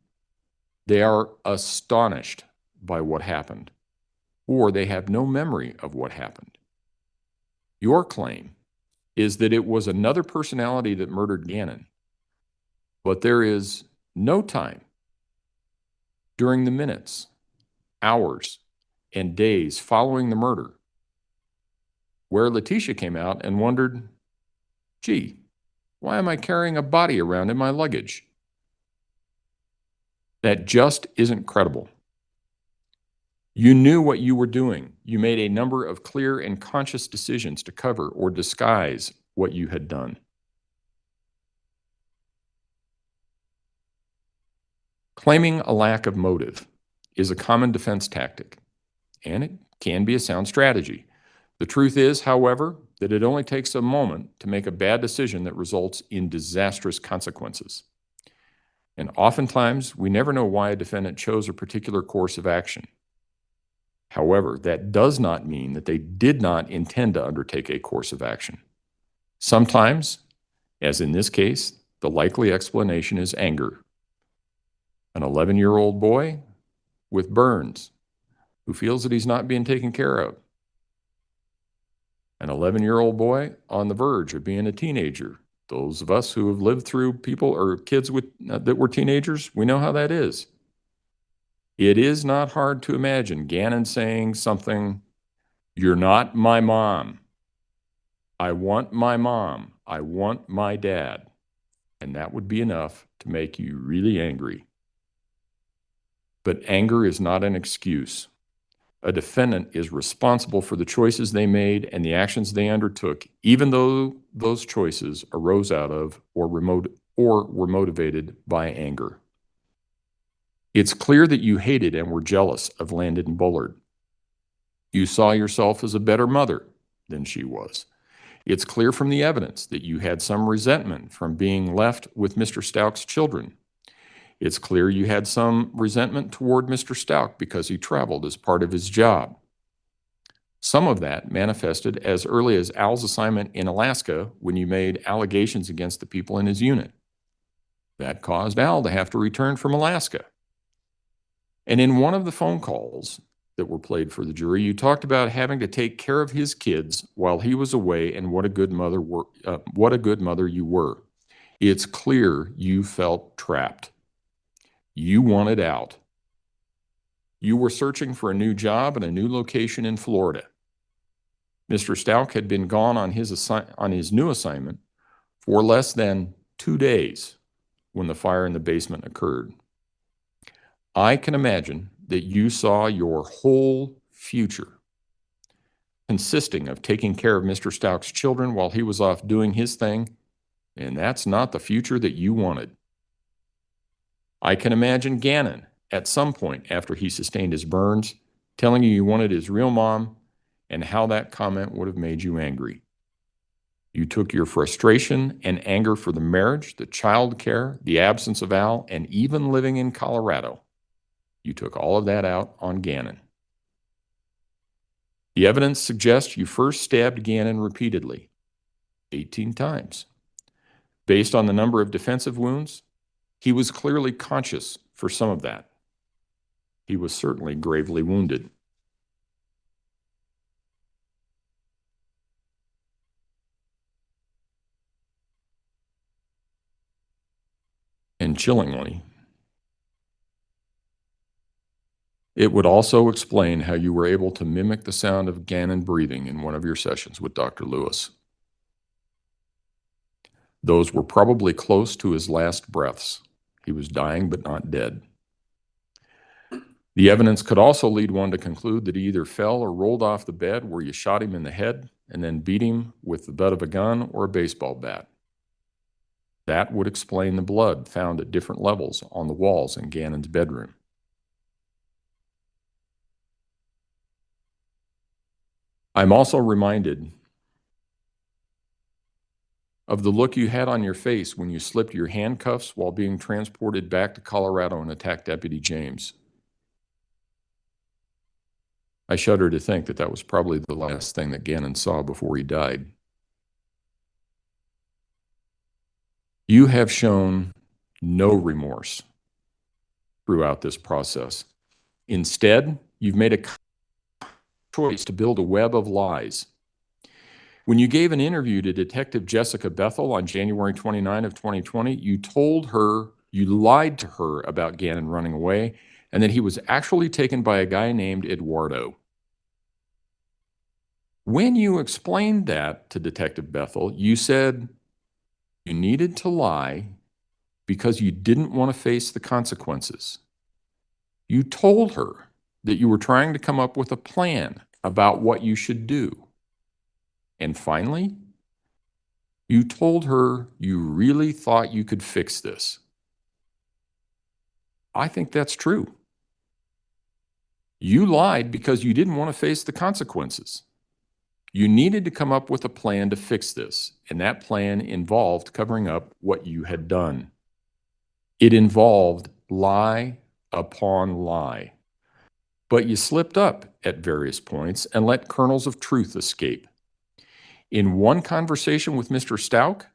they are astonished by what happened, or they have no memory of what happened. Your claim is that it was another personality that murdered Gannon, but there is no time during the minutes, hours, and days following the murder where Letecia came out and wondered, gee, why am I carrying a body around in my luggage? That just isn't credible. You knew what you were doing. You made a number of clear and conscious decisions to cover or disguise what you had done. Claiming a lack of motive is a common defense tactic, and it can be a sound strategy. The truth is, however, that it only takes a moment to make a bad decision that results in disastrous consequences. And oftentimes, we never know why a defendant chose a particular course of action. However, that does not mean that they did not intend to undertake a course of action. Sometimes, as in this case, the likely explanation is anger. An 11-year-old boy with burns who feels that he's not being taken care of. An 11-year-old boy on the verge of being a teenager. Those of us who have lived through people or kids with that were teenagers, we know how that is. It is not hard to imagine Gannon saying something, "You're not my mom. I want my mom. I want my dad." And that would be enough to make you really angry. But anger is not an excuse. A defendant is responsible for the choices they made and the actions they undertook, even though those choices arose out of or were motivated by anger. It's clear that you hated and were jealous of Landon Bullard. You saw yourself as a better mother than she was. It's clear from the evidence that you had some resentment from being left with Mr. Stauch's children. It's clear you had some resentment toward Mr. Stauch because he traveled as part of his job. Some of that manifested as early as Al's assignment in Alaska when you made allegations against the people in his unit. That caused Al to have to return from Alaska. And in one of the phone calls that were played for the jury, you talked about having to take care of his kids while he was away and what a good mother you were. It's clear you felt trapped. You wanted out. You were searching for a new job and a new location in Florida. Mr. Stauch had been gone on his new assignment for less than 2 days when the fire in the basement occurred. I can imagine that you saw your whole future consisting of taking care of Mr. Stauch's children while he was off doing his thing, and that's not the future that you wanted. I can imagine Gannon, at some point after he sustained his burns, telling you wanted his real mom and how that comment would have made you angry. You took your frustration and anger for the marriage, the child care, the absence of Al, and even living in Colorado. You took all of that out on Gannon. The evidence suggests you first stabbed Gannon repeatedly, 18 times. Based on the number of defensive wounds, he was clearly conscious for some of that. He was certainly gravely wounded. And chillingly, it would also explain how you were able to mimic the sound of Gannon breathing in one of your sessions with Dr. Lewis. Those were probably close to his last breaths. He was dying but not dead. The evidence could also lead one to conclude that he either fell or rolled off the bed where you shot him in the head and then beat him with the butt of a gun or a baseball bat. That would explain the blood found at different levels on the walls in Gannon's bedroom. I'm also reminded of the look you had on your face when you slipped your handcuffs while being transported back to Colorado and attacked Deputy James. I shudder to think that that was probably the last thing that Gannon saw before he died. You have shown no remorse throughout this process. Instead, you've made a choice to build a web of lies. When you gave an interview to Detective Jessica Bethel on January 29 of 2020, you lied to her about Gannon running away and that he was actually taken by a guy named Eduardo. When you explained that to Detective Bethel, you said you needed to lie because you didn't want to face the consequences. You told her that you were trying to come up with a plan about what you should do. And finally, you told her you really thought you could fix this. I think that's true. You lied because you didn't want to face the consequences. You needed to come up with a plan to fix this, and that plan involved covering up what you had done. It involved lie upon lie. But you slipped up at various points and let kernels of truth escape. In one conversation with Mr. Stauch,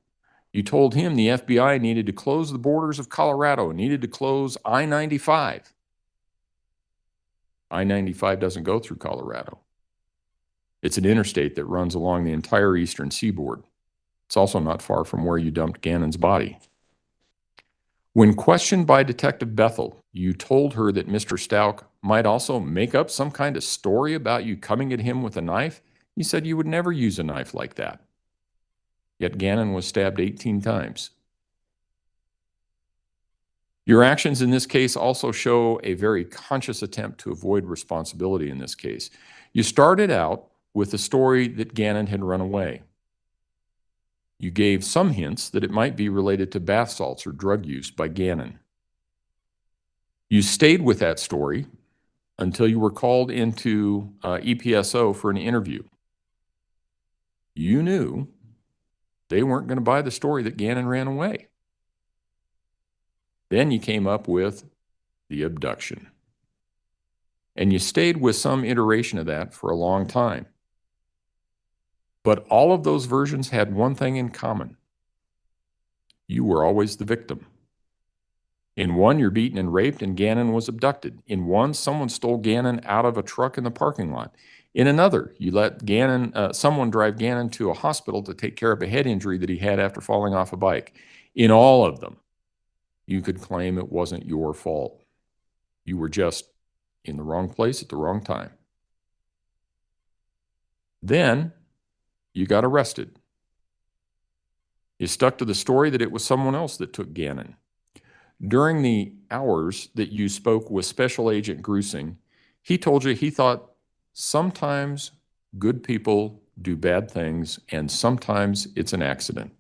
you told him the FBI needed to close the borders of Colorado, needed to close I-95. I-95 doesn't go through Colorado. It's an interstate that runs along the entire eastern seaboard. It's also not far from where you dumped Gannon's body. When questioned by Detective Bethel, you told her that Mr. Stauch might also make up some kind of story about you coming at him with a knife. You said you would never use a knife like that. Yet Gannon was stabbed 18 times. Your actions in this case also show a very conscious attempt to avoid responsibility in this case. You started out with the story that Gannon had run away. You gave some hints that it might be related to bath salts or drug use by Gannon. You stayed with that story until you were called into EPSO for an interview. You knew they weren't going to buy the story that Gannon ran away. Then you came up with the abduction. And you stayed with some iteration of that for a long time. But all of those versions had one thing in common. You were always the victim. In one, you're beaten and raped and Gannon was abducted. In one, someone stole Gannon out of a truck in the parking lot. In another, you let someone drive Gannon to a hospital to take care of a head injury that he had after falling off a bike. In all of them, you could claim it wasn't your fault. You were just in the wrong place at the wrong time. Then you got arrested. You stuck to the story that it was someone else that took Gannon. During the hours that you spoke with Special Agent Grusing, he told you he thought sometimes good people do bad things and sometimes it's an accident.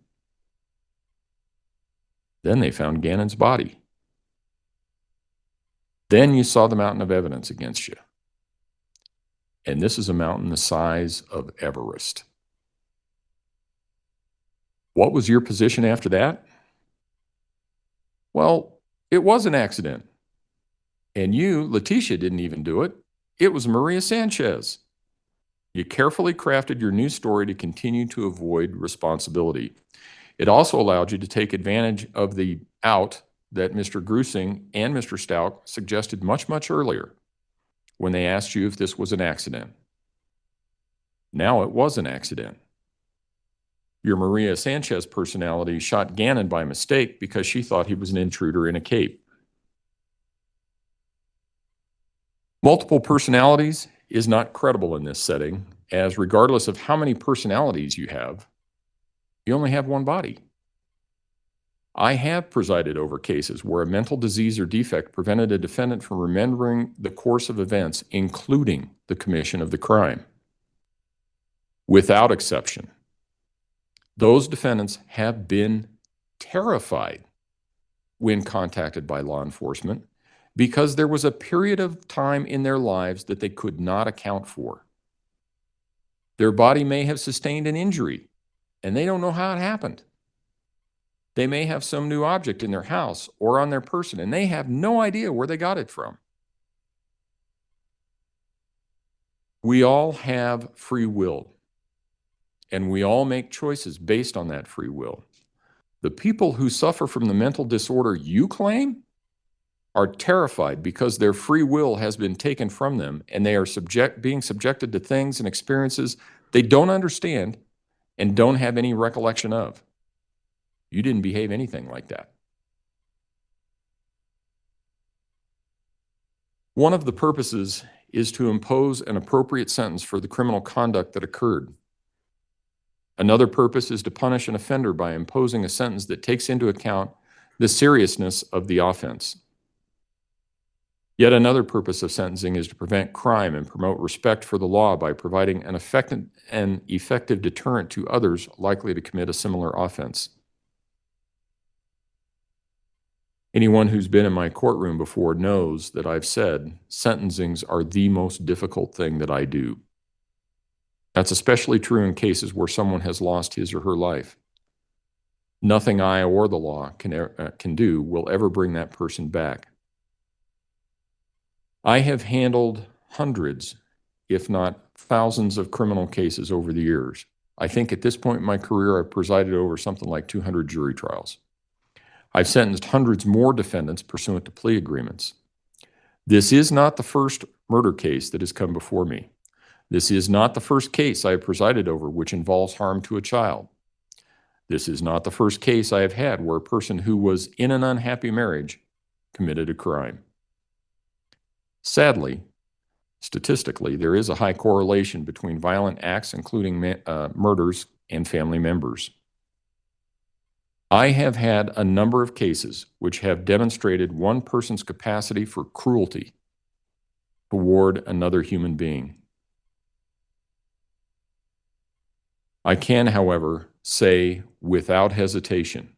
Then they found Gannon's body. Then you saw the mountain of evidence against you. And this is a mountain the size of Everest. What was your position after that? Well, it was an accident. And you, Letecia, didn't even do it. It was Maria Sanchez. You carefully crafted your new story to continue to avoid responsibility. It also allowed you to take advantage of the out that Mr. Grusing and Mr. Stauch suggested much, much earlier when they asked you if this was an accident. Now it was an accident. Your Maria Sanchez personality shot Gannon by mistake because she thought he was an intruder in a cape. Multiple personalities is not credible in this setting, as regardless of how many personalities you have, you only have one body. I have presided over cases where a mental disease or defect prevented a defendant from remembering the course of events, including the commission of the crime. Without exception, those defendants have been terrified when contacted by law enforcement because there was a period of time in their lives that they could not account for. Their body may have sustained an injury, and they don't know how it happened. They may have some new object in their house or on their person, and they have no idea where they got it from. We all have free will, and we all make choices based on that free will. The people who suffer from the mental disorder you claim are terrified because their free will has been taken from them, and they are being subjected to things and experiences they don't understand and don't have any recollection of. You didn't behave anything like that. One of the purposes is to impose an appropriate sentence for the criminal conduct that occurred. Another purpose is to punish an offender by imposing a sentence that takes into account the seriousness of the offense. Yet another purpose of sentencing is to prevent crime and promote respect for the law by providing an effective deterrent to others likely to commit a similar offense. Anyone who's been in my courtroom before knows that I've said sentencings are the most difficult thing that I do. That's especially true in cases where someone has lost his or her life. Nothing I or the law can do will ever bring that person back. I have handled hundreds, if not thousands, of criminal cases over the years. I think at this point in my career, I've presided over something like 200 jury trials. I've sentenced hundreds more defendants pursuant to plea agreements. This is not the first murder case that has come before me. This is not the first case I have presided over which involves harm to a child. This is not the first case I have had where a person who was in an unhappy marriage committed a crime. Sadly, statistically, there is a high correlation between violent acts, including murders, and family members. I have had a number of cases which have demonstrated one person's capacity for cruelty toward another human being. I can, however, say without hesitation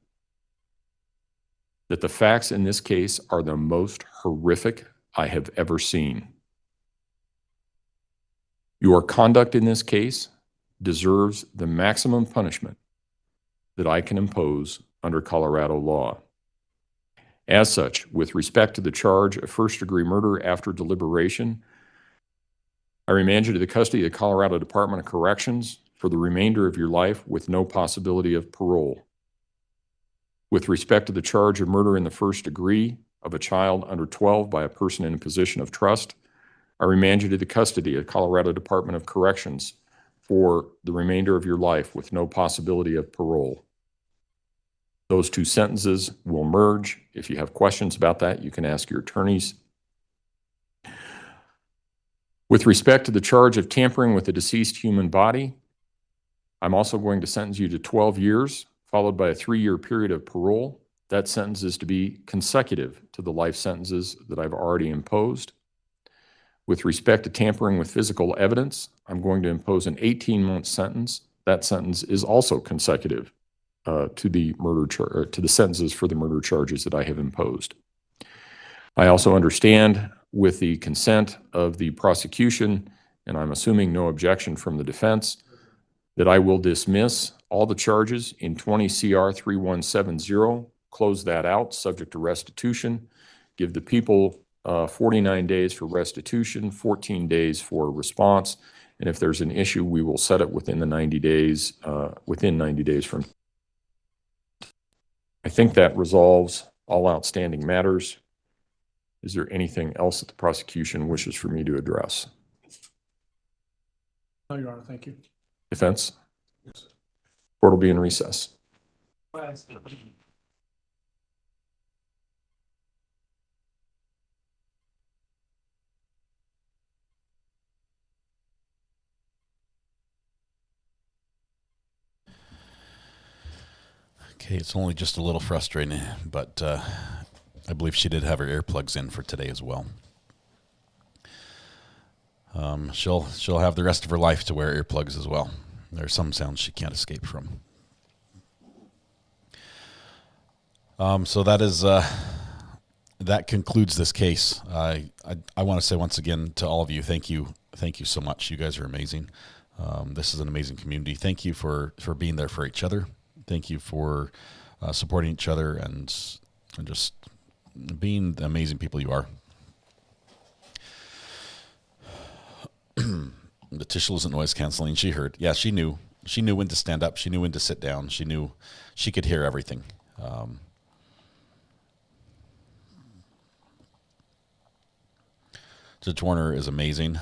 that the facts in this case are the most horrific I have ever seen. Your conduct in this case deserves the maximum punishment that I can impose under Colorado law. As such, with respect to the charge of first-degree murder after deliberation, I remand you to the custody of the Colorado Department of Corrections for the remainder of your life with no possibility of parole. With respect to the charge of murder in the first degree of a child under 12 by a person in a position of trust, I remand you to the custody of the Colorado Department of Corrections for the remainder of your life with no possibility of parole. Those two sentences will merge. If you have questions about that, you can ask your attorneys. With respect to the charge of tampering with a deceased human body, I'm also going to sentence you to 12 years, followed by a 3-year period of parole. That sentence is to be consecutive to the life sentences that I've already imposed. With respect to tampering with physical evidence, I'm going to impose an 18-month sentence. That sentence is also consecutive to the sentences for the murder charges that I have imposed. I also understand, with the consent of the prosecution, and I'm assuming no objection from the defense, that I will dismiss all the charges in 20 CR 3170, close that out subject to restitution, give the people 49 days for restitution, 14 days for response, and if there's an issue, we will set it within the 90 days, from. I think that resolves all outstanding matters. Is there anything else that the prosecution wishes for me to address? No, Your Honor, thank you. Defense? Yes. Court will be in recess. Okay, it's only just a little frustrating, but I believe she did have her earplugs in for today as well. She'll have the rest of her life to wear earplugs as well. There are some sounds she can't escape from. So that is that concludes this case. I want to say once again to all of you, thank you so much. You guys are amazing. This is an amazing community. Thank you for being there for each other. Thank you for supporting each other and just being the amazing people you are. Letecia isn't noise canceling. She heard. Yeah, she knew. She knew when to stand up. She knew when to sit down. She knew she could hear everything. Judge Warner is amazing.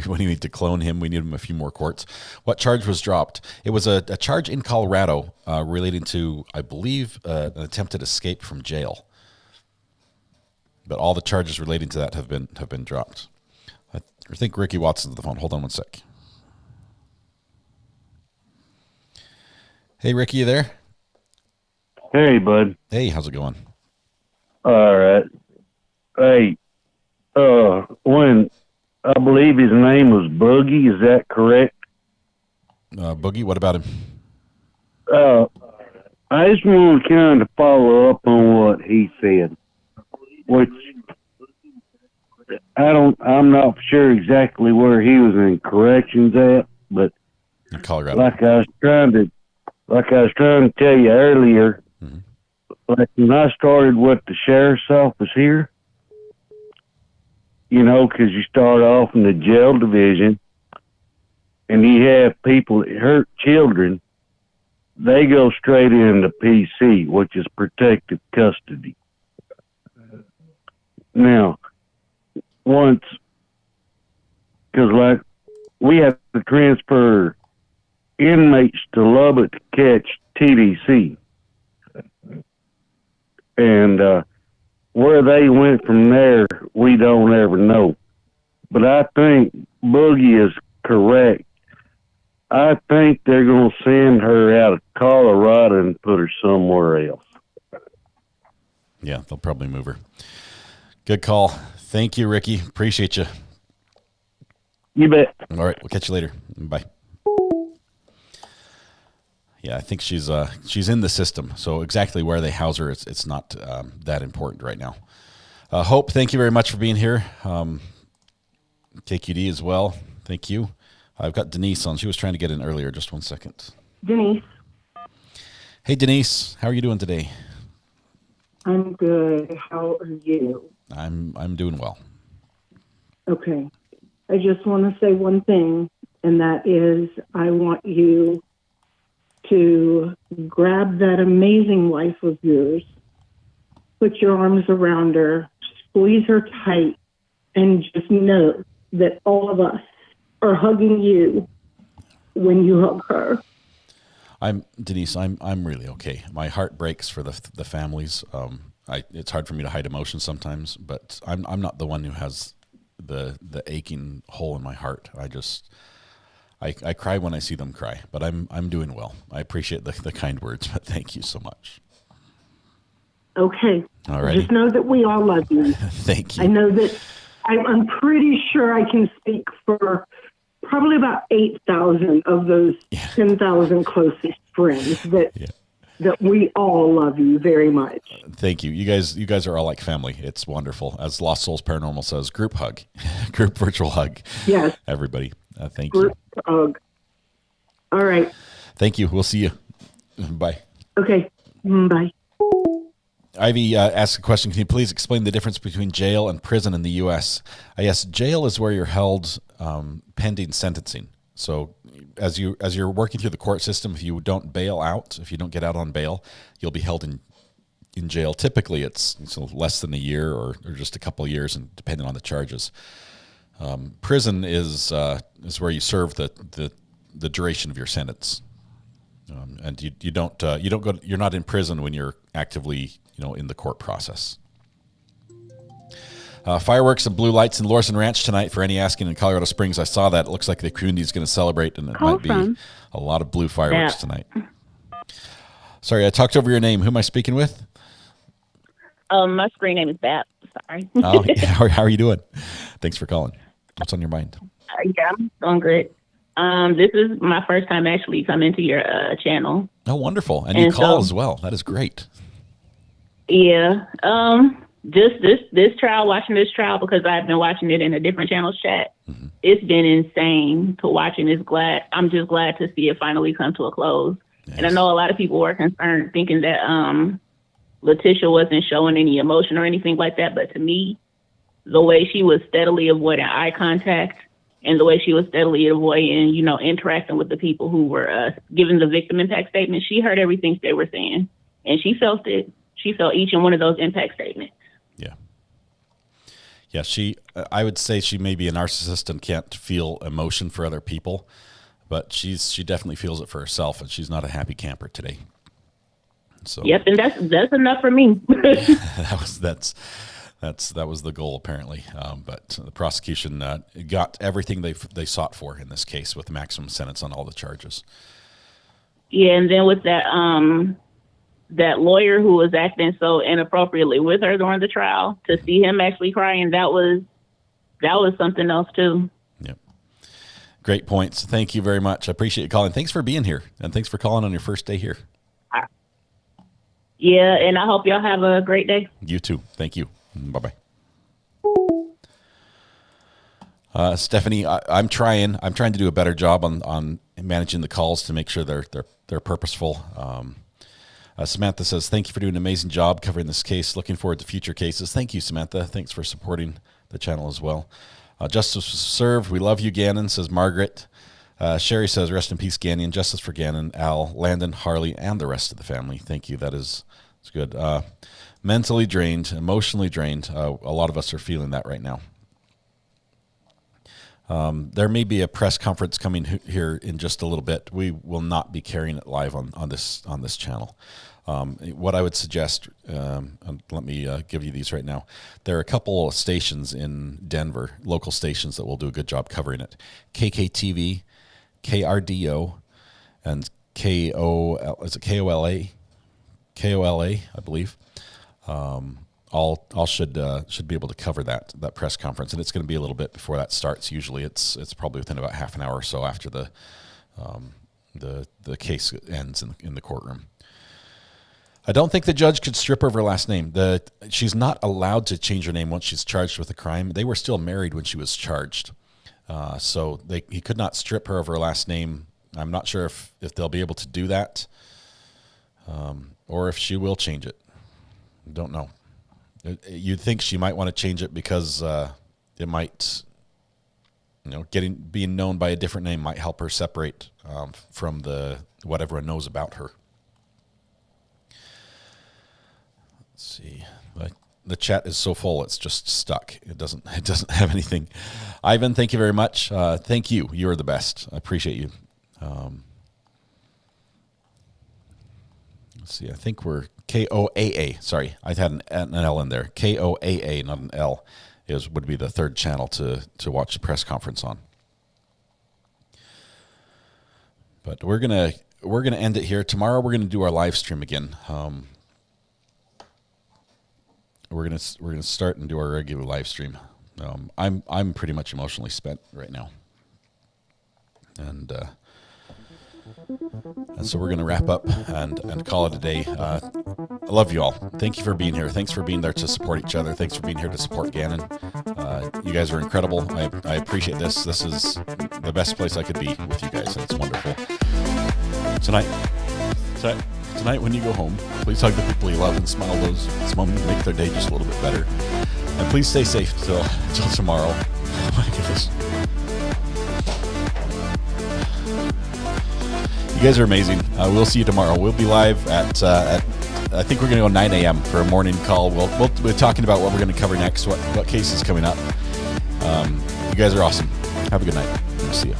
We need to clone him. We need him a few more courts. What charge was dropped? It was a charge in Colorado relating to, I believe, an attempted escape from jail. But all the charges relating to that have been dropped. I think Ricky Watson's on the phone. Hold on one sec. Hey, Ricky, you there? Hey, bud. Hey, how's it going? All right. Hey, when I believe his name was Boogie, is that correct? Boogie, what about him? I just want to kind of follow up on what he said, which I'm not sure exactly where he was in corrections at, but in Colorado. like I was trying to tell you earlier, like when I started with the sheriff's office here, you know, because you start off in the jail division and you have people that hurt children, they go straight into PC, which is protective custody. Now, once, because like we have to transfer inmates to Lubbock to catch TDC. And where they went from there, we don't ever know. But I think Boogie is correct. I think they're going to send her out of Colorado and put her somewhere else. Yeah, they'll probably move her. Good call. Thank you, Ricky. Appreciate you. You bet. All right, we'll catch you later. Bye. Yeah, I think she's in the system. So exactly where they house her, it's not that important right now. Hope, thank you very much for being here. KQD as well. Thank you. I've got Denise on. She was trying to get in earlier. Just one second. Denise. Hey, Denise. How are you doing today? I'm good. How are you? I'm doing well. Okay. I just want to say one thing, and that is I want you to grab that amazing wife of yours, put your arms around her, squeeze her tight, and just know that all of us are hugging you when you hug her. Denise, I'm really okay. My heart breaks for the families. It's hard for me to hide emotion sometimes, but I'm not the one who has the aching hole in my heart. I cry when I see them cry, but I'm doing well. I appreciate the kind words, but thank you so much. Okay. All right. Just know that we all love you. Thank you. I know that I'm pretty sure I can speak for probably about 8,000 of those 10,000 closest friends that we all love you very much. Thank you. You guys are all like family. It's wonderful. As Lost Souls Paranormal says, group hug, group virtual hug. Yes. Everybody. Thank group you. Hug. All right. Thank you. We'll see you. Bye. Okay. Bye. Ivy asked a question. Can you please explain the difference between jail and prison in the U.S.? Yes, jail is where you're held pending sentencing. So as you're working through the court system, if you don't bail out, if you don't get out on bail, you'll be held in jail. Typically, it's less than a year or just a couple of years, and depending on the charges. Prison is where you serve the duration of your sentence, and you don't go. You're not in prison when you're actively in the court process. Fireworks and blue lights in Lorson Ranch tonight for any asking in Colorado Springs. I saw that. It looks like the community is going to celebrate, and it might be a lot of blue fireworks tonight. Sorry, I talked over your name. Who am I speaking with? My screen name is Bat. Sorry. Oh, yeah. How are you doing? Thanks for calling. What's on your mind? Yeah, I'm doing great. This is my first time actually coming to your channel. Oh, wonderful. And you call as well. That is great. Yeah. Just this trial, watching this trial, because I've been watching it in a different channel's chat. Mm-hmm. It's been insane to watching. I'm just glad to see it finally come to a close. Yes. And I know a lot of people were concerned, thinking that Letecia wasn't showing any emotion or anything like that. But to me, the way she was steadily avoiding eye contact and the way she was steadily avoiding, you know, interacting with the people who were giving the victim impact statement. She heard everything they were saying, and she felt it. She felt each and one of those impact statements. Yeah, I would say she may be a narcissist and can't feel emotion for other people, but she definitely feels it for herself, and she's not a happy camper today. So yep, and that's enough for me. that was the goal apparently, but the prosecution got everything they sought for in this case with the maximum sentence on all the charges. Yeah, and then with that lawyer who was acting so inappropriately with her during the trial, to see him actually crying, that was something else too. Yep. Great points. Thank you very much. I appreciate you calling. Thanks for being here, and thanks for calling on your first day here. Yeah, and I hope y'all have a great day. You too. Thank you. Bye-bye. Stephanie, I'm trying to do a better job on managing the calls to make sure they're purposeful. Samantha says, thank you for doing an amazing job covering this case. Looking forward to future cases. Thank you, Samantha. Thanks for supporting the channel as well. Justice was served. We love you, Gannon, says Margaret. Sherry says, rest in peace, Gannon. Justice for Gannon, Al, Landon, Harley, and the rest of the family. Thank you. That's good. Mentally drained, emotionally drained. A lot of us are feeling that right now. There may be a press conference coming here in just a little bit. We will not be carrying it live on this channel. What I would suggest, let me give you these right now. There are a couple of stations in Denver, local stations, that will do a good job covering it. KKTV, KRDO, and KOLA, I believe. All should be able to cover that press conference, and it's going to be a little bit before that starts. Usually, it's probably within about half an hour or so after the case ends in the courtroom. I don't think the judge could strip her of her last name. She's not allowed to change her name once she's charged with a crime. They were still married when she was charged, so he could not strip her of her last name. I'm not sure if they'll be able to do that, or if she will change it. Don't know. You'd think she might want to change it because it might, being known by a different name might help her separate from what everyone knows about her. Let's see. The chat is so full, it's just stuck. It doesn't have anything. Ivan, thank you very much. Thank you. You are the best. I appreciate you. Let's see. I think we're KOAA. Sorry, I had an L in there. KOAA, not an L, would be the third channel to watch the press conference on. But we're gonna end it here. Tomorrow we're gonna do our live stream again. We're gonna start and do our regular live stream. I'm pretty much emotionally spent right now, and so we're going to wrap up and call it a day. I love you all. Thank you for being here. Thanks for being there to support each other. Thanks for being here to support Gannon. You guys are incredible. I appreciate this. This is the best place I could be with you guys, and it's wonderful. Tonight when you go home, please hug the people you love and smile those moments, make their day just a little bit better. And please stay safe till tomorrow. Oh my goodness. You guys are amazing. We'll see you tomorrow. We'll be live at I think we're going to go 9 a.m. for a morning call. We're talking about what we're going to cover next, what case is coming up. You guys are awesome. Have a good night. We'll see you.